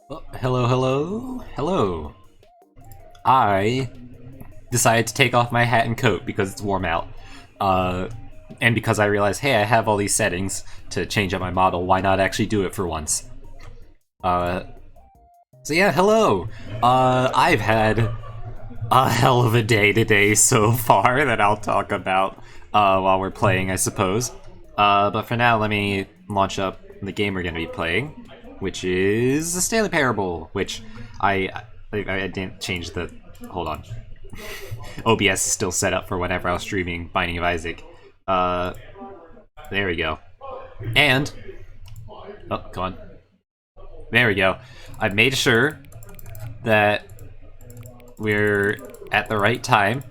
Oh, hello, hello, hello. I decided to take off my hat and coat because it's warm out. Uh, and because I realized, hey, I have all these settings to change up my model, why not actually do it for once? Uh, so yeah, hello. I've had a hell of a day today so far that I'll talk about while we're playing, I suppose. But for now, let me launch up the game we're going to be playing, which is the Stanley Parable, which I didn't change the... Hold on. OBS is still set up for whenever I was streaming Binding of Isaac. Uh, there we go. And... Oh, come on. There we go. I've made sure that we're at the right time.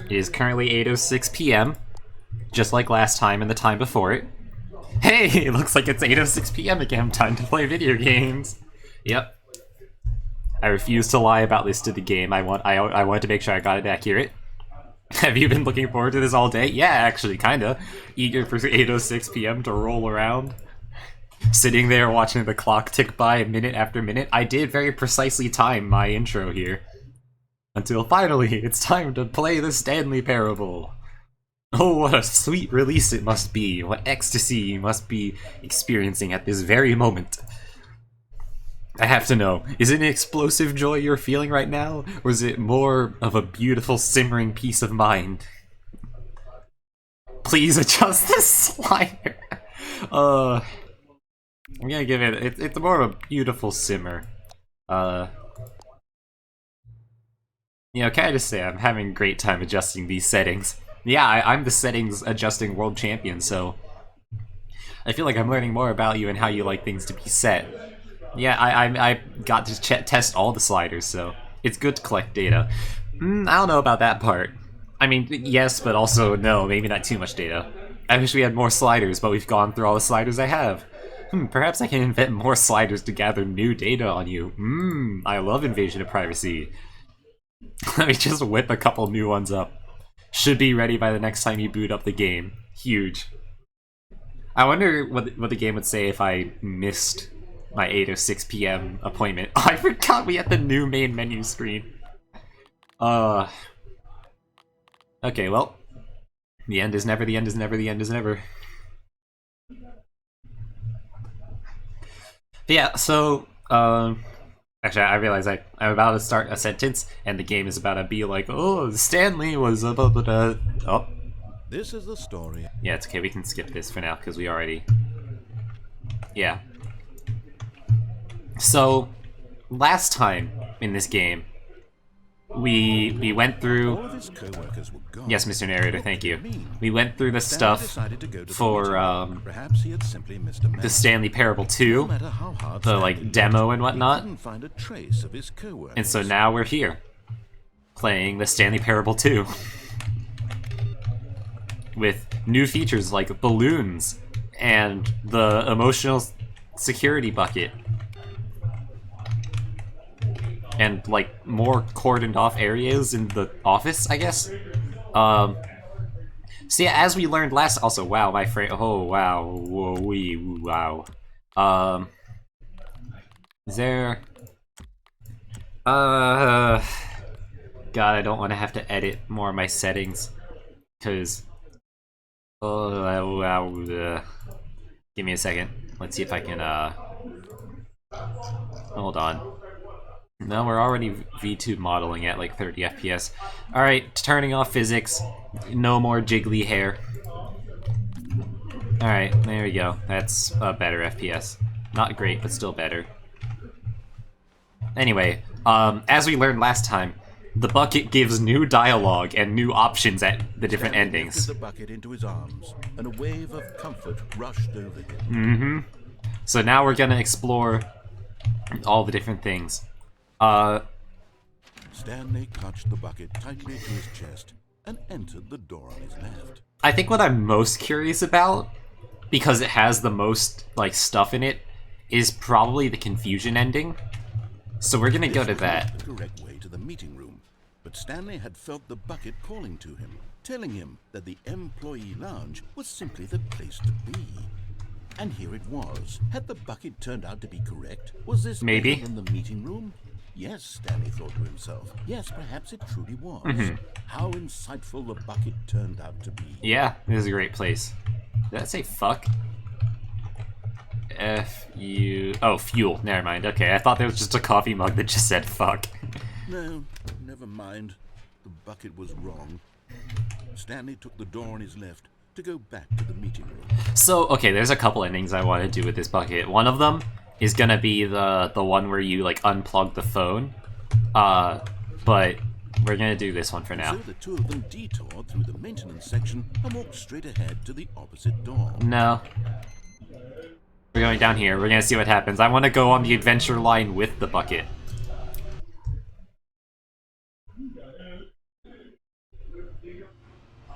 It is currently 8:06 p.m., just like last time and the time before it. Hey, it looks like it's 8:06 p.m. again. Time to play video games. Yep. I refuse to lie about this to the game. I wanted to make sure I got it accurate. Have you been looking forward to this all day? Yeah, actually, kinda. Eager for 8:06 p.m. to roll around. Sitting there watching the clock tick by minute after minute. I did very precisely time my intro here. Until finally, it's time to play the Stanley Parable. Oh, what a sweet release it must be. What ecstasy you must be experiencing at this very moment. I have to know, is it an explosive joy you're feeling right now? Or is it more of a beautiful simmering peace of mind? Please adjust the slider. I'm gonna give it's more of a beautiful simmer. Can I just say, I'm having a great time adjusting these settings. Yeah, I'm the settings adjusting world champion, so I feel like I'm learning more about you and how you like things to be set. Yeah, I got to test all the sliders, so it's good to collect data. I don't know about that part. I mean, yes, but also no, maybe not too much data. I wish we had more sliders, but we've gone through all the sliders I have. Perhaps I can invent more sliders to gather new data on you. I love invasion of privacy. Let me just whip a couple new ones up. Should be ready by the next time you boot up the game. Huge. I wonder what the game would say if I missed my 8:06 p.m. appointment. Oh, I forgot we had the new main menu screen. Okay, well. The end is never, the end is never, the end is never. But yeah, so, actually, I realize I'm about to start a sentence, and the game is about to be like, oh, Stanley was oh. This is the story. Yeah, it's okay, we can skip this for now, because we already... Yeah. So, last time in this game, we went through... All of his co-workers were gone. Yes, Mr. Narrator, thank you. What do you mean? We went through the Stanley stuff decided to go to the for, meeting room. Perhaps he had simply missed a the message. Stanley Parable No 2, matter how hard the, Stanley like, demo and looked, whatnot. He couldn't find a trace of his co-workers. And so now we're here, playing the Stanley Parable 2. With new features like balloons and the emotional security bucket. And, like, more cordoned off areas in the office, I guess? So yeah, as we learned last... Also, wow, my frame... Oh, wow. Whoa, wee, wow. Is there... God, I don't want to have to edit more of my settings. Because... Give me a second. Let's see if I can, Hold on. No, we're already V2 modeling at like 30 FPS. Alright, turning off physics. No more jiggly hair. Alright, there we go. That's a better FPS. Not great, but still better. Anyway, as we learned last time, the bucket gives new dialogue and new options at the different Stanley endings. lifted the bucket into his arms, and a wave of comfort rushed over him. So now we're gonna explore all the different things. Stanley clutched the bucket tightly to his chest and entered the door on his left. I think what I'm most curious about, because it has the most, like, stuff in it, is probably the confusion ending. So we're gonna go to This was that. the correct way to the meeting room, but Stanley had felt the bucket calling to him, telling him that the employee lounge was simply the place to be. And here it was. Had the bucket turned out to be correct? Was this Maybe. better than the meeting room? Yes, Stanley thought to himself. Yes, perhaps it truly was. How insightful the bucket turned out to be. Yeah, this is a great place. Did I say fuck? F-U... Oh, fuel. Never mind. Okay, I thought there was just a coffee mug that just said fuck. No, never mind. The bucket was wrong. Stanley took the door on his left to go back to the meeting room. So, okay, there's a couple endings I want to do with this bucket. One of them is gonna be the one where you, like, unplug the phone. But we're gonna do this one for now. So the two of them detoured through the maintenance section and walked straight ahead to the opposite door. No. We're going down here. We're gonna see what happens. I want to go on the adventure line with the bucket.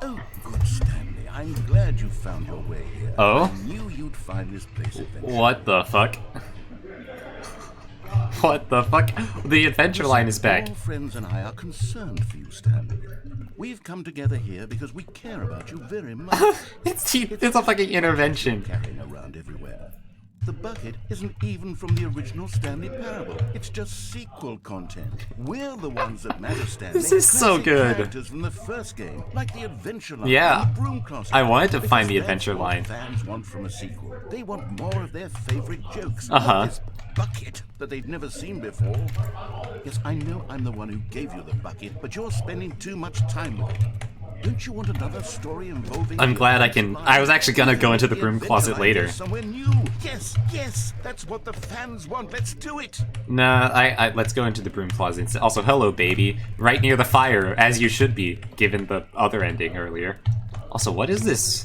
Oh, good Stanley. I'm glad you found your way here. Oh? I knew you'd find this place eventually. What the fuck? What the fuck? The adventure line is back. Your friends and I are concerned for you, Stanley. We've come together here because we care about you very much. It's a fucking intervention. Carrying around everywhere. The bucket isn't even from the original Stanley Parable. It's just sequel content. We're the ones that matter, Stanley. This is so Classic good. Characters from the first game, like the Adventure Line. Yeah. And the Broom Closet. I wanted to Because find the that's Adventure what Line. Fans want from a sequel. They want more of their favorite jokes. Uh-huh. Not this bucket that they've never seen before. Yes, I know I'm the one who gave you the bucket, but you're spending too much time with it. Don't you want another story involving... I'm glad I can... I was actually gonna go into the broom closet later. Somewhere new. Yes, yes, that's what the fans want. Let's do it. Nah, let's go into the broom closet. Also, hello, baby. Right near the fire, as you should be, given the other ending earlier. Also, what is this?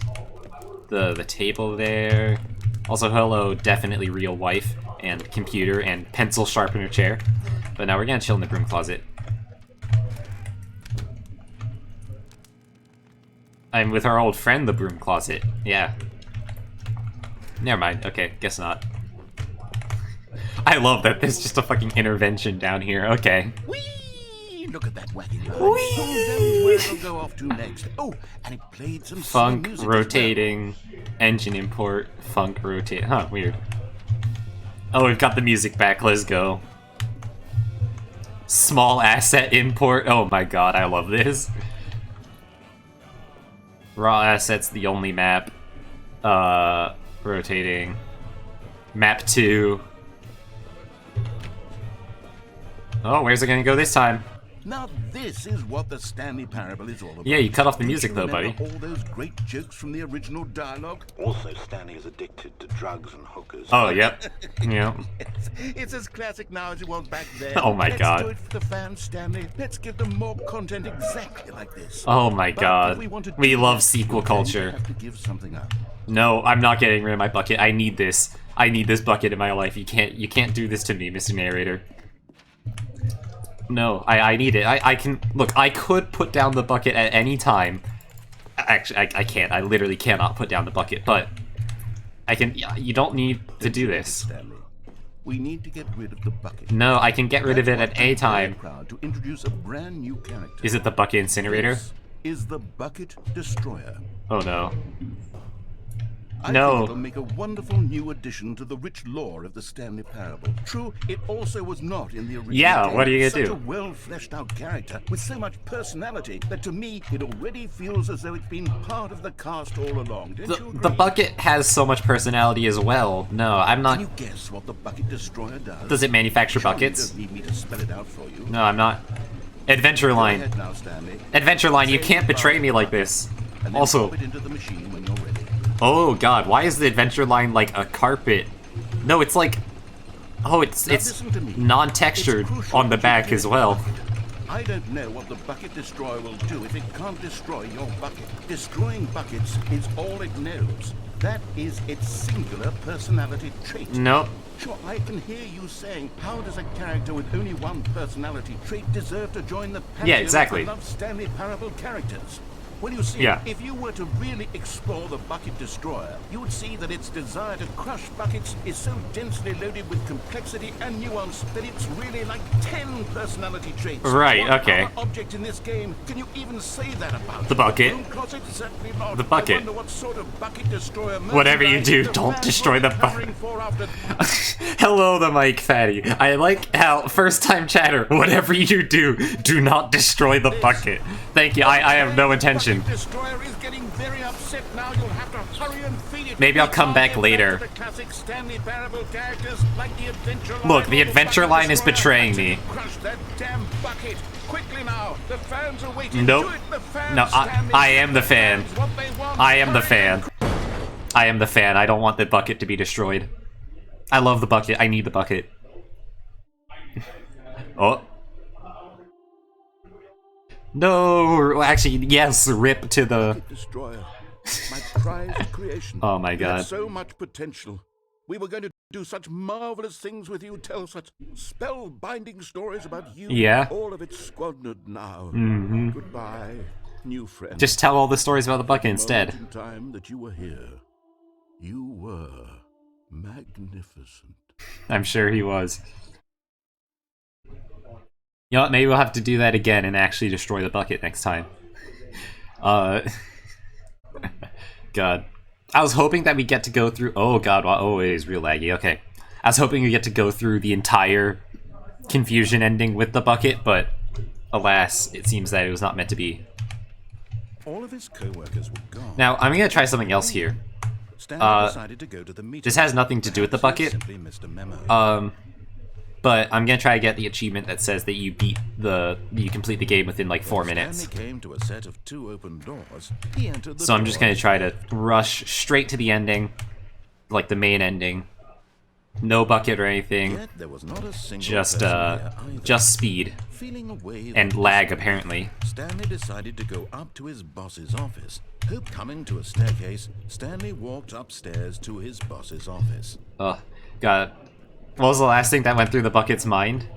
The table there. Also, hello, definitely real wife, and computer, and pencil sharpener chair. But now we're gonna chill in the broom closet. I'm with our old friend, the broom closet. Yeah. Never mind. Okay, guess not. I love that there's just a fucking intervention down here. Okay. Whee! Look at that wacky line. Whee! Who knows where it'll go off to next? Oh, and it played some silly Funk music as well. rotating, engine import, funk rotate. Huh, weird. Oh, we've got the music back. Let's go. Small asset import. Oh my god, I love this. Raw assets, the only map. Rotating. Map 2. Oh, where's it gonna go this time? Now this is what the Stanley Parable is all about. Yeah, you cut off the Don't music you though, remember buddy. all those great jokes from the original dialogue? Also, Stanley is addicted to drugs and hookers. Oh, yep. Yep. It's as classic now as it was back then. Oh my God. Let's do it for the fans, Stanley. Let's give them more content exactly like this. Oh my But god. if we want to We do love that, sequel then you culture. have to give something up. No, I'm not getting rid of my bucket. I need this. I need this bucket in my life. You can't do this to me, Mr. Narrator. No, I need it. I can... Look, I could put down the bucket at any time. Actually, I can't. I literally cannot put down the bucket, but... I can... You don't need to do this. Stanley, we need to get rid of the bucket. No, I can get rid of it at any time. Proud to introduce a brand new character. Is it the bucket incinerator? This is the Bucket Destroyer. Oh no. I No. think it'll make a wonderful new addition to the rich lore of the Stanley Parable. True, it also was not in the original Yeah, game. what are you gonna Such do? a well-fleshed-out character with so much personality that to me it already feels as though it's been part of the cast all along. Don't you agree? The bucket has so much personality as well. No, I'm Can not... you guess what the Bucket Destroyer does? Does it manufacture Surely buckets? You don't need me to spell it out for you. No, I'm not. Adventure Go line. ahead now, Stanley. Adventure line, you can't betray me like this. And then Also, pop it into the machine when you're ready. oh god, why is the adventure line like a carpet? No, it's like... Oh, it's Now listen to me. non-textured It's crucial on the that you back get as the well. bucket. I don't know what the Bucket Destroyer will do if it can't destroy your bucket. Destroying buckets is all it knows. That is its singular personality trait. Nope. Sure, I can hear you saying, how does a character with only one personality trait deserve to join the pantheon Yeah, exactly. of beloved Stanley Parable characters? Well, you see, Yeah. if you were to really explore the Bucket Destroyer, you would see that its desire to crush buckets is so densely loaded with complexity and nuance that it's really like 10 personality traits. Right, What okay. other object in this game can you even say that about? The bucket. Broom closet? Certainly not. The bucket. I wonder what sort of Bucket Destroyer Whatever you do, merchandise the don't fans destroy will the be bucket. covering for after Hello, the Mike Fatty. I like how first time chatter. Whatever you do not destroy the bucket. Thank you. I have no intention. Bucket Destroyer is getting very upset now. You'll have to hurry and feed it. Maybe I'll come back Back later. to the classic Stanley Parable characters like the Adventure Line. Look, the or Adventure Bucket Line is Destroyer. betraying Actually me. Crush that damn bucket quickly now. The fans are waiting. Nope. Do it, the fans. No, Stanley. I am the fan. Fans, what they want. I am the Hurry fan. and I am the fan. I don't want the bucket to be destroyed. I love the bucket. I need the bucket. Oh. No, actually, yes, rip to the... Bucket Destroyer, my prized creation. Oh my You god. had so much potential. We were going to do such marvelous things with you, tell such spellbinding stories about you. Yeah. All of it squandered now. Goodbye, new friend. Just tell all the stories about the bucket instead. Moment in time that you were here, you were magnificent. I'm sure he was. You know what, maybe we'll have to do that again and actually destroy the bucket next time. God. I was hoping that we get to go through... Oh god, wow, oh, it is real laggy, okay. I was hoping we get to go through the entire confusion ending with the bucket, but alas, it seems that it was not meant to be. All of his co-workers were gone. Now, I'm gonna try something else here. Stanley decided to go to the meeting. This has nothing to do with the Perhaps he bucket. simply missed a memo. But I'm gonna try to get the achievement that says that you you complete the game within like 4 minutes. Stanley came to a set of 2 open doors. He entered the So I'm just gonna doors. try to rush straight to the ending, like the main ending. No bucket or anything, Yet there was not a single just person there either. just speed Feeling a wave and of lag despair, apparently. Stanley decided to go up to his boss's office. Coming to a staircase, Stanley walked upstairs to his boss's office. Ugh, God. What was the last thing that went through the bucket's mind?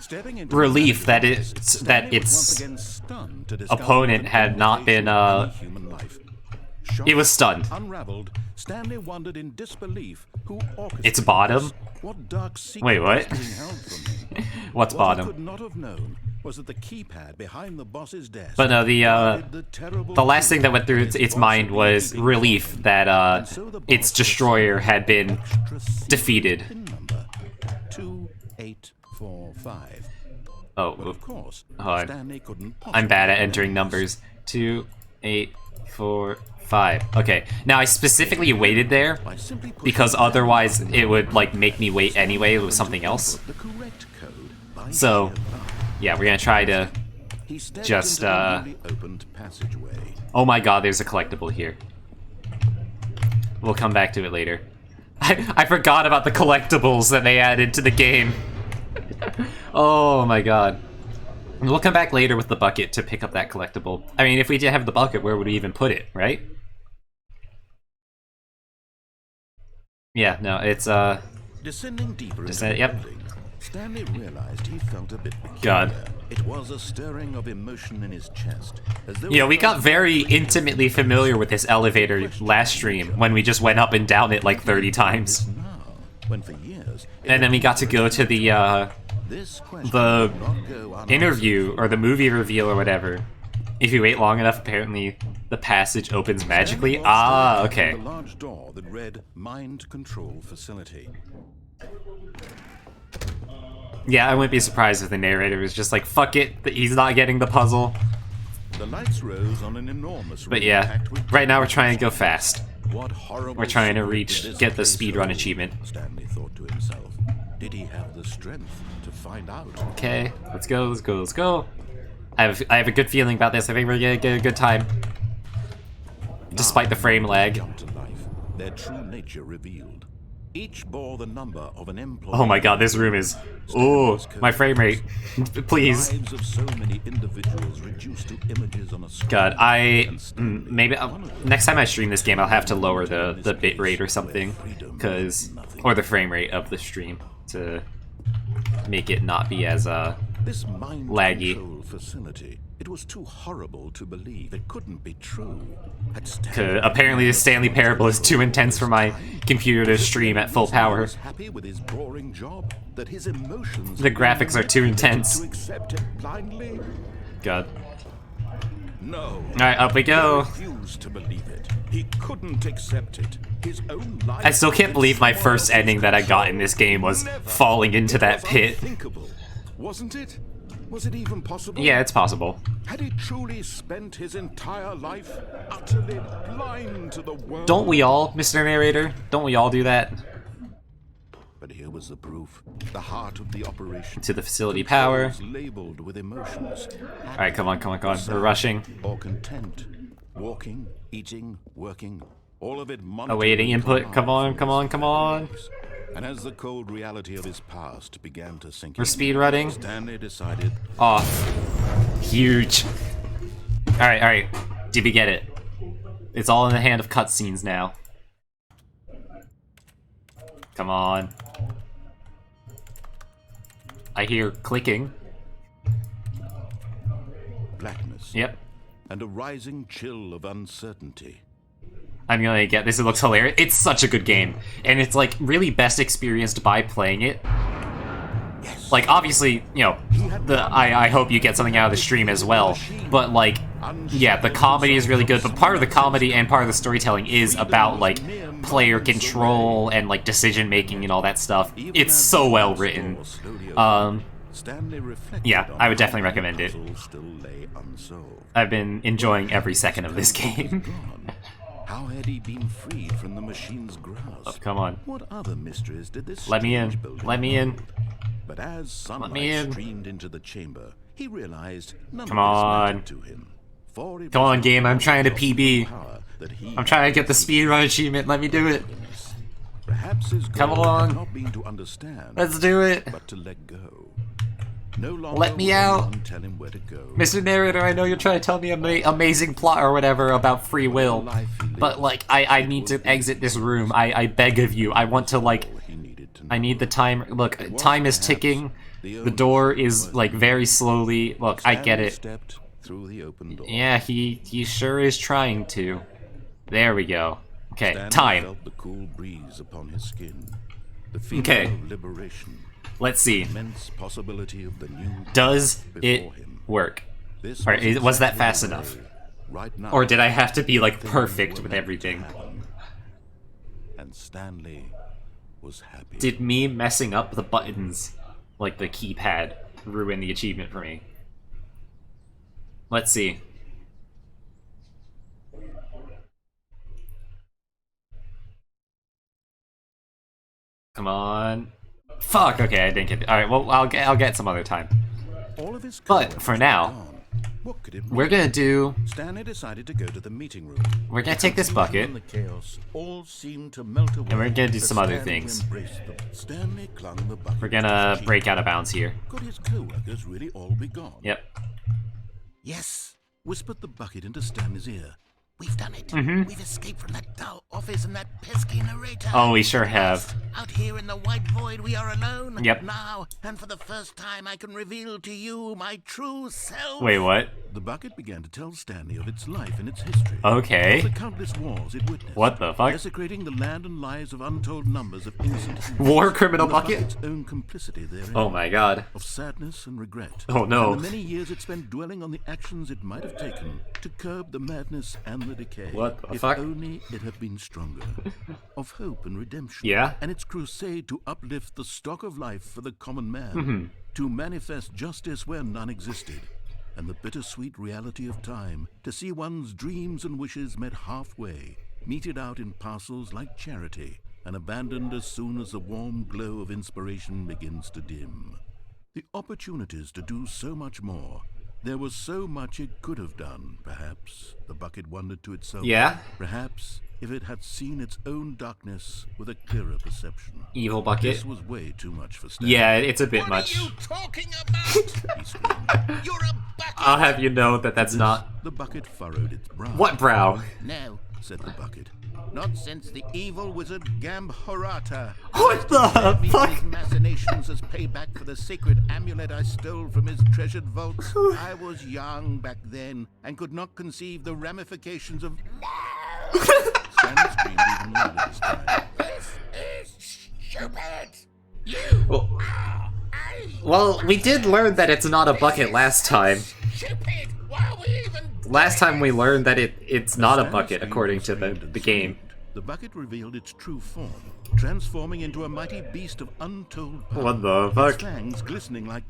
Stepping into Relief the that manager's it- office, that Stanley was its once again stunned to discover opponent the had not been, complication of any human life. Shocked, he was stunned. Unraveled, Stanley wondered in disbelief who orchestrated It's bottom? this. What dark secret Wait, what? was being held from me? What's What he bottom? could not have known was that the keypad behind the boss's desk. But no, guarded terrible the last thing that went through truth its that mind boss was had been relief told. that And so the its boss destroyer received had been an extra secret defeated. pin number 2845. Oh, But of course, Hold on. Stanley couldn't I'm bad at possibly entering remember numbers. 2, 8, 4, 5. Okay, now I specifically waited there by simply pushing because down otherwise the it would like make me wait anyway with button something to else. input the correct code by So, sheer luck. yeah, we're gonna try to... He stepped just, into the newly opened passageway. Oh my god, there's a collectible here. We'll come back to it later. I forgot about the collectibles that they added to the game. Oh my god. We'll come back later with the bucket to pick up that collectible. I mean, if we didn't have the bucket, where would we even put it, right? Yeah, no, it's, Descending deeper into Descend- the yep. building, Stanley realized he felt a bit peculiar. God. It was a stirring of emotion in his chest. As though You know, we got something very was intimately familiar with this elevator last stream when we just went up and down it like 30 times. now, when for years, And then we got to go to the, this question the would not go unanswered. interview or the movie reveal or whatever. If you wait long enough, apparently the passage opens magically. Stanley walked Ah, straight okay. to the large door that read Mind Control Facility. Yeah, I wouldn't be surprised if the narrator was just like, fuck it, that he's not getting the puzzle. The lights rose on an enormous But room yeah, packed with right now we're trying to go fast. What horrible We're trying to secret reach- did this get the place speedrun hold? achievement. Stanley thought to himself. Did he have the strength to find out? Okay, let's go, let's go, let's go. I have a good feeling about this. I think we're gonna get a good time. Despite the frame lag. Come to life, their true nature revealed. Each bore the number of an employee. Oh my god, this room is... Ooh, my frame rate. Please. Lives of so many individuals reduced to images on a screen. God, And Stanley, maybe one of them, next time I stream this game, I'll have to lower the bit rate or something, or the frame rate of the stream to make it not be as This mind Laggy. control facility, it was too horrible to believe. It couldn't be true. Had Stanley Apparently the Stanley Parable is too intense for my computer to stream at full power. was happy with his boring job, that his emotions The graphics are too intense. to accept it blindly? God. No. Alright, up we go. He refused to believe it. He couldn't accept it. His own life. I still can't believe my first ending that I got in this game was Never. falling into that It was pit. unthinkable, wasn't it? Was it even possible? Yeah, it's possible. Had he truly spent his entire life utterly blind to the world? Don't we all, Mr. Narrator? Don't we all do that? But here was the proof. The heart of the operation. To the facility power. Controls labeled with emotions. Alright, come on, come on, come on. We're rushing. Or content. Walking, eating, working. All of it Awaiting input. Come on, come on, come on. And as the cold reality of his past began to sink We're in, speedrunning. Stanley decided Off. Huge. Alright, alright. Did we get it? It's all in the hand of cutscenes now. Come on. I hear clicking. blackness Yep. and a rising chill of uncertainty. I'm gonna get this. It looks hilarious. It's such a good game. And it's like really best experienced by playing it. Yes. Like obviously, you know, I hope you get something out of the stream as well. But like, yeah, the comedy is really good, but part of the comedy and part of the storytelling is about like player control and like decision making and all that stuff. It's so well written. Stanley reflected Yeah, on I would how definitely recommend it. puzzles still lay unsolved. I've been enjoying every second of this game. Gone. How had he been freed from the machine's grasp? Come on. What other mysteries did this Let me in. strange building Let me in. hold? But as sunlight me in. streamed into the chamber, he realized none Come of this on. mattered to him. For it Come was on, the game, I'm trying to power PB. that he I'm trying to get the had speedrun achievement. Let me do it. Perhaps his goal Come on. had not been to understand, Let's do it. but to let go. No longer Let me would out. anyone tell him where to go. Mr. Narrator, I know you're trying to tell me amazing plot or whatever about free will, but like, I need to exit this room. I beg of you. I want to like, He needed to I need the time. Look, was time is perhaps ticking. the The only door thing is worth like very slowly. Look, I get Stanley it. stepped through the open door. Yeah, he sure is trying to. There we go. Okay, Stanley time. felt the cool breeze upon his skin. The feeling Okay. of liberation. Let's see. Immense possibility of the new Does before it him. work? This Or was that fast exactly enough? the way, right now, Or did I have to be like things perfect were with meant to everything? happen. And Stanley was happy. Did me messing up the buttons, like the keypad, ruin the achievement for me? Let's see. Come on. Fuck, okay, I didn't get it. Alright, well, I'll get some other time. All of his But courage for was now, gone. What could it we're mean? gonna do... Stanley decided to go to the meeting room. We're gonna take this bucket, And the chaos all seemed to melt away. and we're gonna do as some other Stanley things. embraced them. Stanley clung the bucket We're to his gonna cheek. break out of bounds here. Could his co-workers really all be gone? Yep. Yes, whispered the bucket into Stanley's ear. We've done it. We've escaped from that dull office and that pesky narrator. Oh, we sure have. Out here in the white void, we are alone. Yep. Now, and for the first time, I can reveal to you my true self. Wait, what? The bucket began to tell Stanley of its life and its history. Okay. Of the countless wars it witnessed. What the fuck? Desecrating the land and lives of untold numbers of innocent humans. War criminal And the bucket? bucket's own complicity therein. Oh my god. Of sadness and regret. Oh, no. And the many years it spent dwelling on the actions it might have taken to curb the madness and the decay. What the if fuck? only it had been stronger. Of hope and redemption. Yeah? And its crusade to uplift the stock of life for the common man. Mm-hmm. To manifest justice where none existed. And the bittersweet reality of time, to see one's dreams and wishes met halfway, meted out in parcels like charity, and abandoned as soon as the warm glow of inspiration begins to dim. The opportunities to do so much more. There was so much it could have done, perhaps, the bucket wondered to itself. Yeah? Perhaps, if it had seen its own darkness with a clearer perception. Evil bucket. This was way too much for Stanley. Yeah, it's a bit What much. are you talking about? He screamed. You're a bucket. I'll have you know that that's not... The bucket furrowed its brow. What brow? No, said the bucket. Not since the evil wizard Gambhorata. What the stabbed me in fuck? his machinations as payback for the sacred amulet I stole from his treasured vaults. I was young back then and could not conceive the ramifications of. Stanley screamed even louder this time. This is stupid. You. Well, we did learn that it's not a bucket last time. Stupid. Why are we even? Last time we learned that it's not a Stanley bucket screamed according and to screamed and the game. screamed. The bucket revealed its true form, transforming into a mighty beast of untold power. What the Its fuck? fangs glistening like.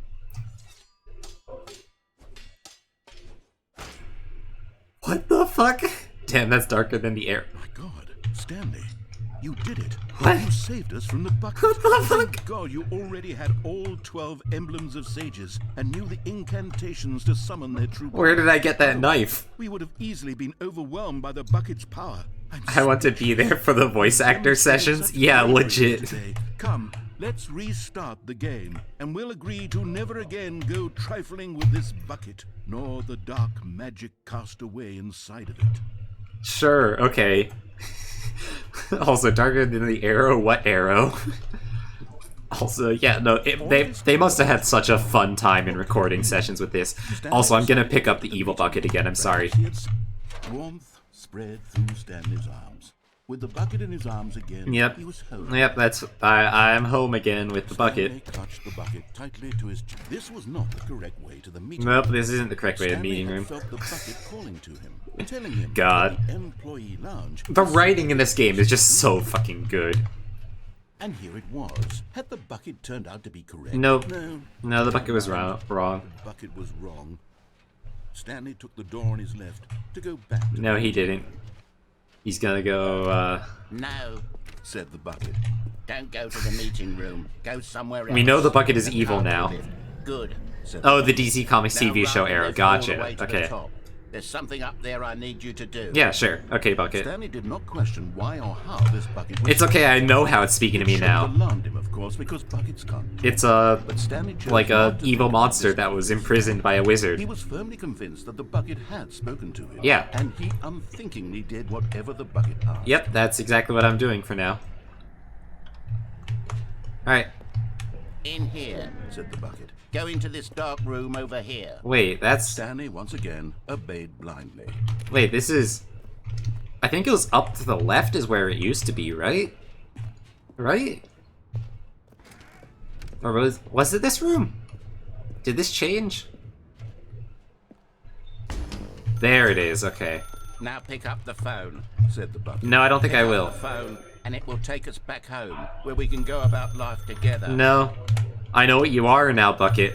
What the fuck? Damn, that's darker than the air. My God, Stanley, you did it. What? You saved us from the bucket. What the Thank fuck? God you already had all 12 emblems of sages and knew the incantations to summon their true Where did I get that power. knife? We would have easily been overwhelmed by the bucket's power. I want to be there for the voice actor sessions. Yeah, legit. Today. Come, let's restart the game, and we'll agree to never again go trifling with this bucket, nor the dark magic cast away inside of it. Sure, okay. Also, darker than the arrow? What arrow? Also, yeah, no, they must have had such a fun time in recording sessions with this. Also, I'm gonna pick up the evil bucket again, I'm sorry. Warmth spread through Stanley's arms. With the bucket in his arms again, Yep. he was home. Yep, I'm home again with the bucket. Stanley clutched the bucket tightly to his chest. This was not the correct way to the meeting Nope, room. this isn't the correct way to the Stanley meeting had room. felt the bucket calling to him, telling him God. that the employee lounge The was writing in this game is just so fucking good. And here it was. Had the bucket turned out to be correct? Nope. No. No, the bucket was wrong. The bucket was wrong. Stanley took the door on his left to go back to No, the he meeting didn't. He's gonna go, No. said the bucket. Don't go to the meeting room. Go somewhere else. We know the bucket is The evil carpet now. lift. Good. Said Oh, the DC Comics Now TV show run the era. lift all the way Gotcha. to the Okay. top. There's something up there I need you to do. Yeah, sure. Okay, bucket. Stanley did not question why or how this bucket was. It's okay, I know how it's speaking to me It should have now. alarmed him, of course, because buckets can't. It's But Stanley chose like a not to evil think monster this that was bucket. imprisoned by a He wizard. was firmly convinced that the bucket had spoken to him. Yeah. And he unthinkingly did whatever the bucket asked. Yep, that's exactly what I'm doing for now. Alright, In here. Said the bucket. Go into this dark room over here. wait, that's... Stanley once again obeyed blindly. Wait, this is... I think it was up to the left is where it used to be, right? Right? Or was it this room? Did this change? There it is, okay. Now pick up the phone. Said the bucket. No, I don't think Pick I up will. the phone, and it will take us back home, where we can go about life together. No. I know what you are now, Bucket.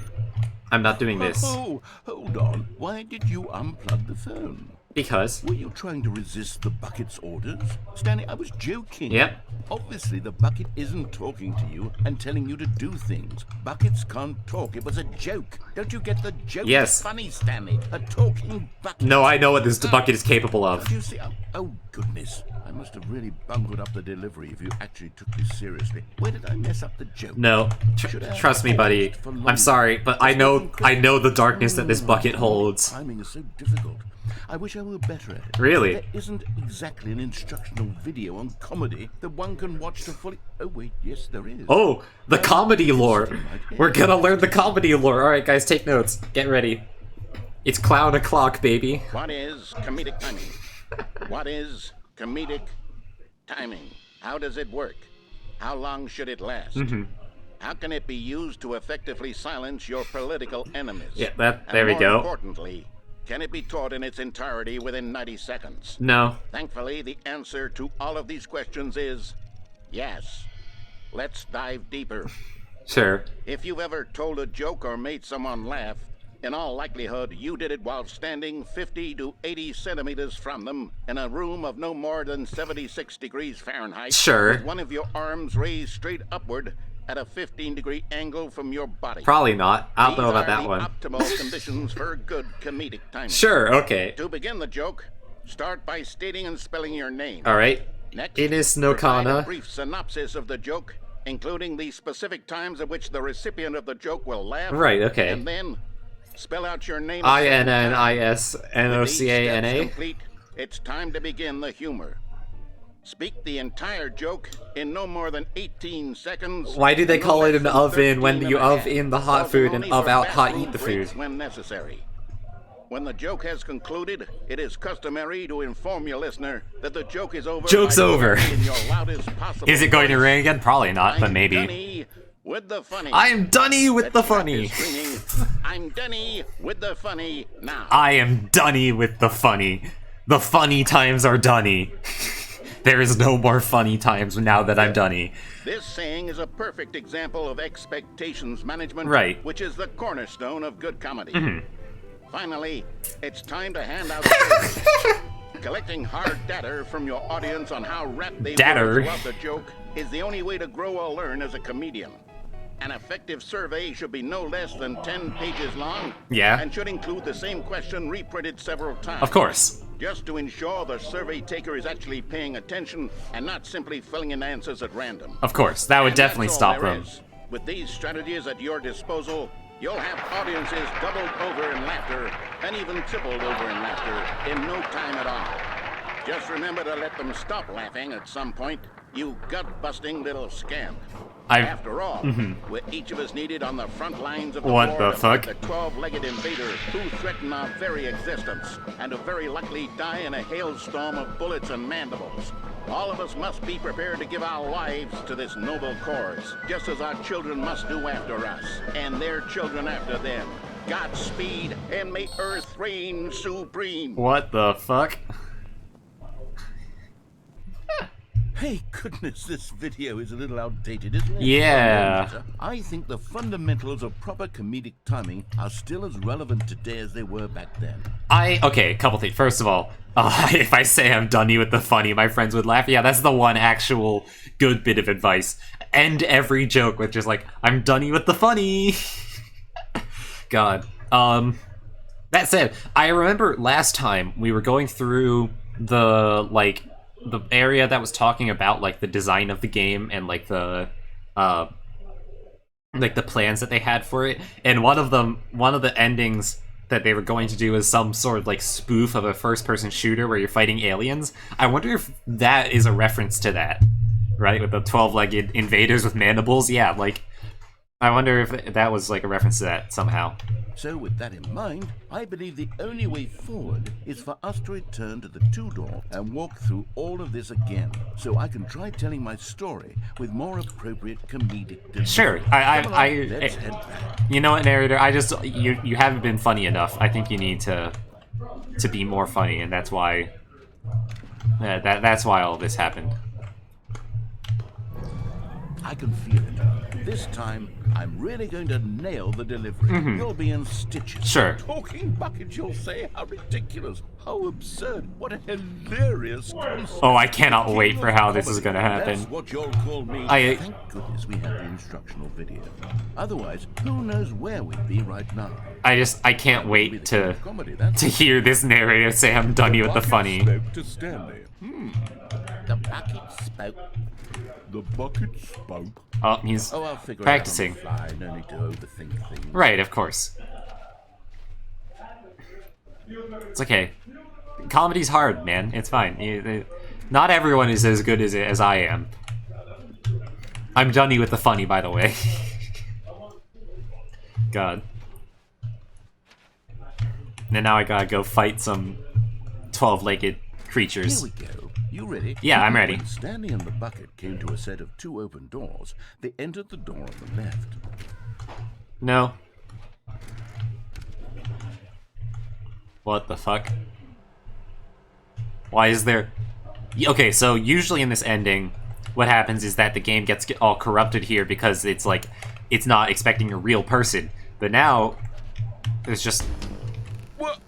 I'm not doing this. Oh, hold on. Why did you unplug the phone? Because... Were you trying to resist the bucket's orders? Stanley, I was joking. Yep. Obviously, the bucket isn't talking to you and telling you to do things. Buckets can't talk. It was a joke. Don't you get the joke? Yes. It's funny, Stanley. A talking bucket. No, I know what this bucket is capable of. Do you see? Oh, goodness. I must have really bungled up the delivery if you actually took this seriously. Where did I mess up the joke? No, trust me, buddy. I'm sorry, but I know the darkness that this bucket holds. Timing is so difficult. I wish I were better at it. Really? There isn't exactly an instructional video on comedy that one can watch to fully... Oh, wait, yes, there is. Oh, the comedy lore. We're gonna learn the comedy lore. Alright, guys, take notes. Get ready. It's clown o'clock, baby. What is comedic timing? What is comedic timing? How does it work? How long should it last? How can it be used to effectively silence your political enemies? Yeah, And there we more go. importantly, can it be taught in its entirety within 90 seconds? No. Thankfully, the answer to all of these questions is yes. Let's dive deeper. Sure. If you've ever told a joke or made someone laugh, in all likelihood, you did it while standing 50 to 80 centimeters from them in a room of no more than 76 degrees Fahrenheit. Sure. With one of your arms raised straight upward at a 15-degree angle from your body. Probably not. I don't know about These that are one. the optimal conditions for good comedic timing. Sure, okay. To begin the joke, start by stating and spelling your name. Alright. Next, Ines provide a Nokana. brief synopsis of the joke, including the specific times at which the recipient of the joke will laugh. Right, okay. And then spell out your name. a second time. With these steps INNISNOCANA. complete, it's time to begin the humor. Speak the entire joke in no more than 18 seconds. Why do they and no call it less an than oven when 13 you and a of half, in the hot pausing food and only of for out hot bathroom eat the breaks food? when necessary. When the joke has concluded, it is customary to inform your listener that the joke is over. Joke's by over. in your loudest possible Is it going to voice. ring again? Probably not, but I'm maybe. Dunny with the funny. I am Dunny with the Let's funny. practice screaming, I'm Dunny with the funny now. I am Dunny with the funny. The funny times are Dunny. There is no more funny times now that I'm Dunny. This saying is a perfect example of expectations management, Right. which is the cornerstone of good comedy. Finally, it's time to hand out scripts. Collecting hard data from your audience on how rapt they Data? were throughout the joke is the only way to grow or learn as a comedian. An effective survey should be no less than 10 pages long, Yeah. and should include the same question reprinted several times. Of course. Just to ensure the survey taker is actually paying attention and not simply filling in answers at random. Of course. That would And definitely that's all stop there them. is. With these strategies at your disposal, you'll have audiences doubled over in laughter and even tripled over in laughter in no time at all. Just remember to let them stop laughing at some point, you gut-busting little scamp. After all, we're each of us needed on the front lines of the What war the to fight fuck? the 12-legged invader who threaten our very existence, and to very likely die in a hailstorm of bullets and mandibles. All of us must be prepared to give our lives to this noble cause, just as our children must do after us, and their children after them. Godspeed, and may Earth reign supreme. What the fuck? Hey, goodness, this video is a little outdated, isn't it? Yeah. I think the fundamentals of proper comedic timing are still as relevant today as they were back then. Okay, a couple things. First of all, if I say I'm Dunny with the funny, my friends would laugh. Yeah, that's the one actual good bit of advice. End every joke with just like, I'm Dunny with the funny. God. That said, I remember last time we were going through the area that was talking about like the design of the game and like the plans that they had for it, and one of the endings that they were going to do is some sort of like spoof of a first-person shooter where you're fighting aliens. I wonder if that is a reference to that, right? With the 12-legged invaders with mandibles. Yeah, like I wonder if that was like a reference to that somehow. So with that in mind, I believe the only way forward is for us to return to the two-door and walk through all of this again, so I can try telling my story with more appropriate comedic delivery. Sure, Let's head back. You know what, narrator? You haven't been funny enough. I think you need to be more funny, and that's why that's why all this happened. I can feel it. This time, I'm really going to nail the delivery. You'll be in stitches. Sure. Talking buckets, you'll say. How ridiculous. How absurd. What a hilarious concept. Oh, I cannot wait for how this is gonna happen. That's what you'll call me. I- Thank goodness we have the instructional video. Otherwise, who knows where we'd be right now. I can't Maybe wait the king to of comedy, that's hear this narrator say I'm Dunny with the funny. spoke to Stanley. The bucket spoke. The bucket spoke. Oh, he's Oh, I'll figure practicing. it out on the fly. No need to overthink things. Right, of course. It's okay. Comedy's hard, man. It's fine. Not everyone is as good as I am. I'm Dunny with the funny, by the way. God. And now I gotta go fight some 12-legged creatures. Here we go. You ready? Yeah, I'm ready. When Stanley and the bucket came to a set of two open doors, they entered the door on the left. No. What the fuck? Why is there... Okay, so usually in this ending, what happens is that the game gets all corrupted here because it's like, it's not expecting a real person. But now, it's just... What?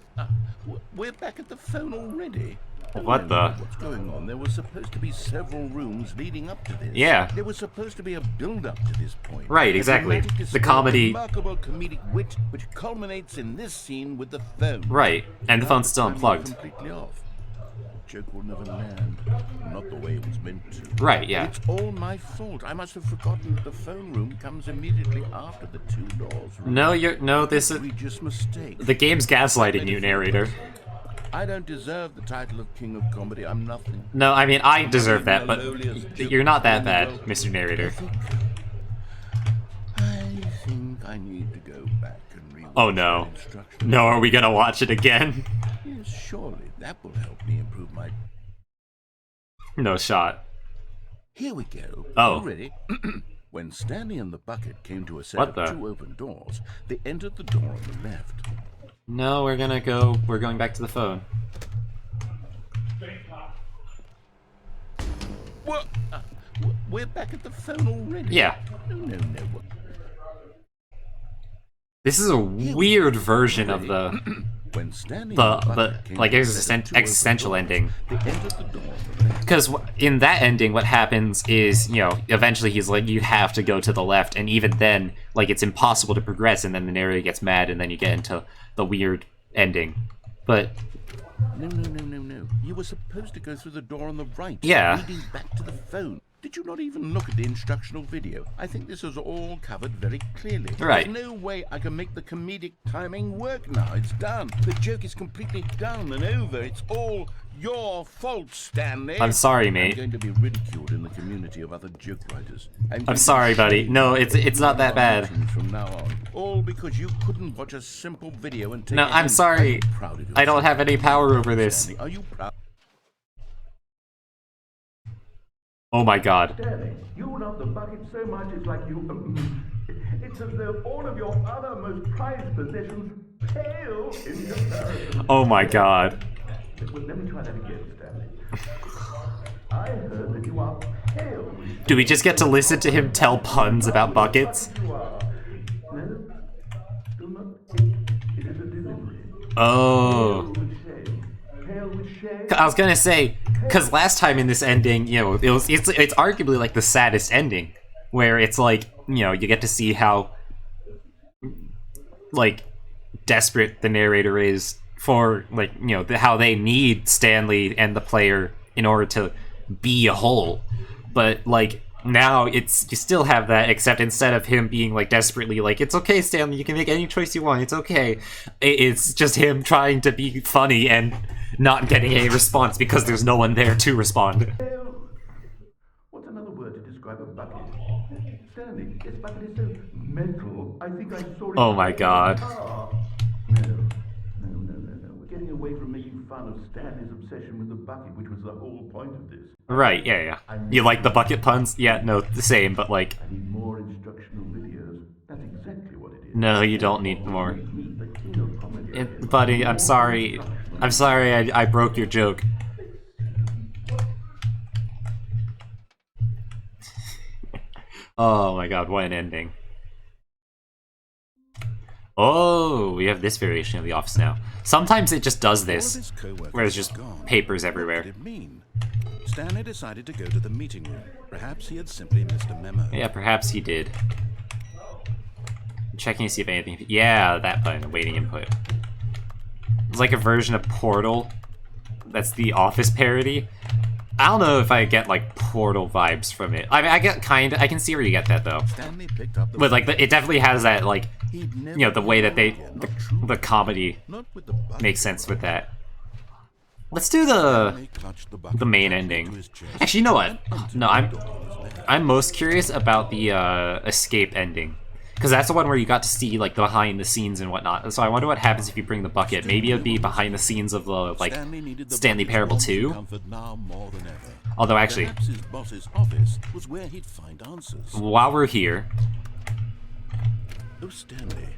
We're back at the phone already. What the... What's going on? There was supposed to be several rooms leading up to this. Yeah. There was supposed to be a build-up to this point. Right, A exactly. dramatic The display of comedy- remarkable comedic wit, which culminates in this scene with the phone. Right, and the phone's still I'm unplugged. completely off. The joke will never land. Not the way it was meant to. Right, yeah. It's all my fault. I must have forgotten that the phone room comes immediately after the two doors. No, this is... Egregious mistake. The game's gaslighting you, narrator. I don't deserve the title of King of Comedy. I'm nothing. No, I mean, I deserve that, but you're not that bad, Mr. Narrator. I think I need to go back and read. Oh no. No, are we gonna watch it again? Yes, surely that will help me improve my. No shot. Here we go. Oh. You ready? When Stanley and the Bucket came to a set What of the? 2 open doors, they entered the door on the left. No, we're going back to the phone. What? We're back at the phone already? Yeah. No. This is a weird version of the When Stanley and the Bucket came like to a set of 2 open existential doors, ending. They entered the door on the left. Because in that ending, what happens is, you know, eventually he's like, you have to go to the left, and even then, like, it's impossible to progress, and then the narrator gets mad, and then you get into the weird ending. But No. You were supposed to go through the door on the right. Yeah. Leading back to the phone. Did you not even look at the instructional video? I think this is all covered very clearly. Right. There's no way I can make the comedic timing work now. It's done. The joke is completely done and over. It's all your fault, Stanley. I'm sorry, I'm mate. going to be ridiculed in the community of other joke writers. I'm sorry, buddy. No, it's not that bad. From now on, all because you couldn't watch a simple video and take No, it I'm in. sorry. Are you proud of I don't yourself, have any power over this. Stanley? Are you proud? Oh my god. Stanley, you love the Bucket so much it's like you. It's as though all of your other most prized possessions pale in comparison. Oh my god. Well, let me try that again, Stanley. I heard that you are pale. Do we just get to listen to him tell puns about buckets? You are. No, do not. It is a delivery. Oh. Pale with shame. Pale with shame. I was gonna say, because last time in this ending, you know, it's arguably like the saddest ending, where it's like, you know, you get to see how, like, desperate the narrator is for, like, you know, how they need Stanley and the player in order to be a whole. But, like, now you still have that, except instead of him being, like, desperately like, it's okay, Stanley, you can make any choice you want, it's okay. It's just him trying to be funny and not getting a response because there's no one there to respond. Pale. What's another word to describe a bucket? Stanley, this bucket is so mental. I think I saw it. Oh my god. No. We're getting away from making fun of Stanley's obsession with the bucket, which was the whole point of this. Right, yeah. You like the bucket puns? Yeah, no, the same, but like, I need more instructional videos. That's exactly what it is. no, you don't need more. Me, the king of comedy. Buddy, I'm sorry. I'm sorry I broke your joke. Oh my god, what an ending. Oh, we have this variation of The Office now. Sometimes it just does All of this, his co-workers where it's were just gone. papers What everywhere. did it mean? Stanley decided to go to the meeting room. Perhaps he had simply missed a memo. Yeah, perhaps he did. I'm checking to see if anything... Yeah, that button, awaiting input. It's like a version of Portal. That's the Office parody. I don't know if I get, like, Portal vibes from it. I mean, I get kind of... I can see where you get that, though. Stanley picked up the But, like, it definitely has that, like... He'd never You know, the way that they... been again. Not true. The comedy Not with the bucket. makes sense with that. Let's do the... Stanley clutched the bucket the main tightly ending. to his chest. Actually, you know what? No, Until the door was left. I'm most curious about the escape ending. Because that's the one where you got to see, like, the behind the scenes and whatnot. So I wonder what happens if you bring the bucket. Maybe it'd be behind the scenes of the, like, Stanley needed the Stanley bucket's Parable warmth 2. and comfort now more than ever. Although, actually, Perhaps his boss's office was where he'd find answers. while we're here... Oh, Stanley,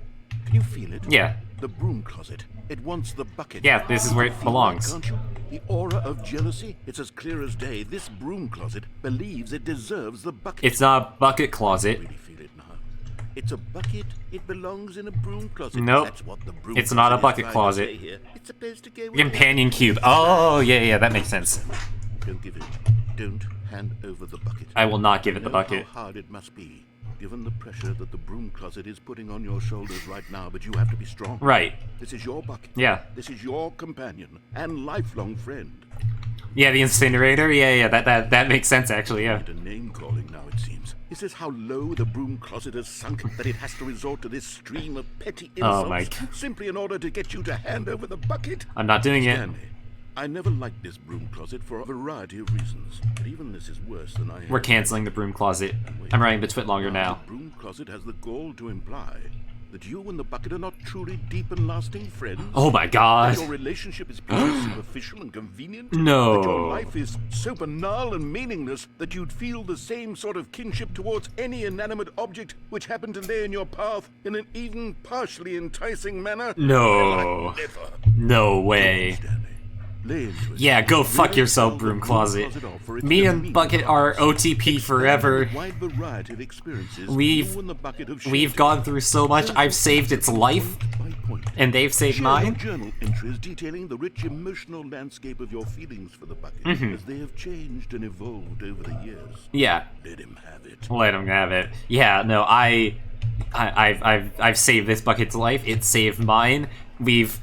can you feel it? Yeah. The broom closet. It wants the bucket. Yeah, this is where it Feel belongs. that, can't you? The aura of jealousy. It's as clear as day. This broom closet believes it deserves the bucket. It's not a bucket closet. Really feel it now. It's a bucket. It belongs in a broom closet. Nope. That's what the broom It's not a closet is bucket trying to closet. say here. It's supposed to go with Companion cube. Oh, yeah, that makes sense. Don't give in. Don't hand over the bucket. I will not give it the know bucket. How hard it must be, given the pressure that the broom closet is putting on your shoulders right now, but you have to be strong. Right. This is your bucket. Yeah. This is your companion and lifelong friend. Yeah, the incinerator. Yeah, that makes sense actually. Yeah. And a name calling now, it seems. Is this how low the broom closet has sunk that it has to resort to this stream of petty Oh insults my God. simply in order to get you to hand over the bucket? I'm not doing it. Stanley, I never liked this broom closet for a variety of reasons, but even this is worse than I had. We're canceling the broom closet. I'm writing the twit longer now. The broom closet has the gall to imply that you and the bucket are not truly deep and lasting friends. Oh my God. That your relationship is purely superficial and convenient. No. That your life is so banal and meaningless that you'd feel the same sort of kinship towards any inanimate object which happened to lay in your path in an even partially enticing manner. No. Well, never. No way. Stanley, lay into it. Yeah, go fuck Really yourself, sell the broom closet. off for its Me and convenience. Bucket are OTP forever. A wide variety of experiences We've- you and the bucket have shared We've gone through so much. I've saved its life, point by point. and they've saved Share your mine. journal entries detailing the rich emotional landscape of your feelings for the bucket as they have changed and evolved over the years. Yeah, Let him have it. let him have it. Yeah, no, I've saved this Bucket's life. It saved mine. We've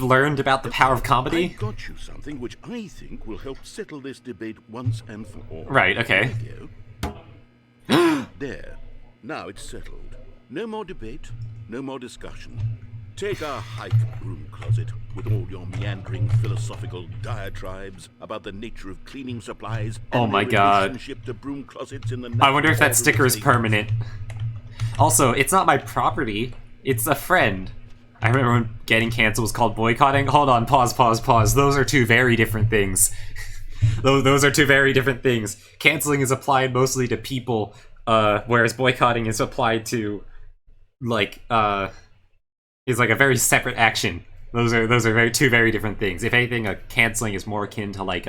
learned about the power of I comedy. got you something which I think will help settle this debate once and for all. Right, okay. There you go. There. Now it's settled. No more debate, no more discussion. Take a hike, broom closet, with all your meandering philosophical diatribes about the nature of cleaning supplies and Oh my their God. relationship to broom closets in the I wonder if that natural sticker is order of permanent. Also, it's not my property. It's a friend. I remember when getting canceled was called boycotting. Hold on, pause. Those are two very different things. Those are two very different things. Canceling is applied mostly to people, whereas boycotting is applied to, is like a very separate action. Those are two very different things. If anything, canceling is more akin to like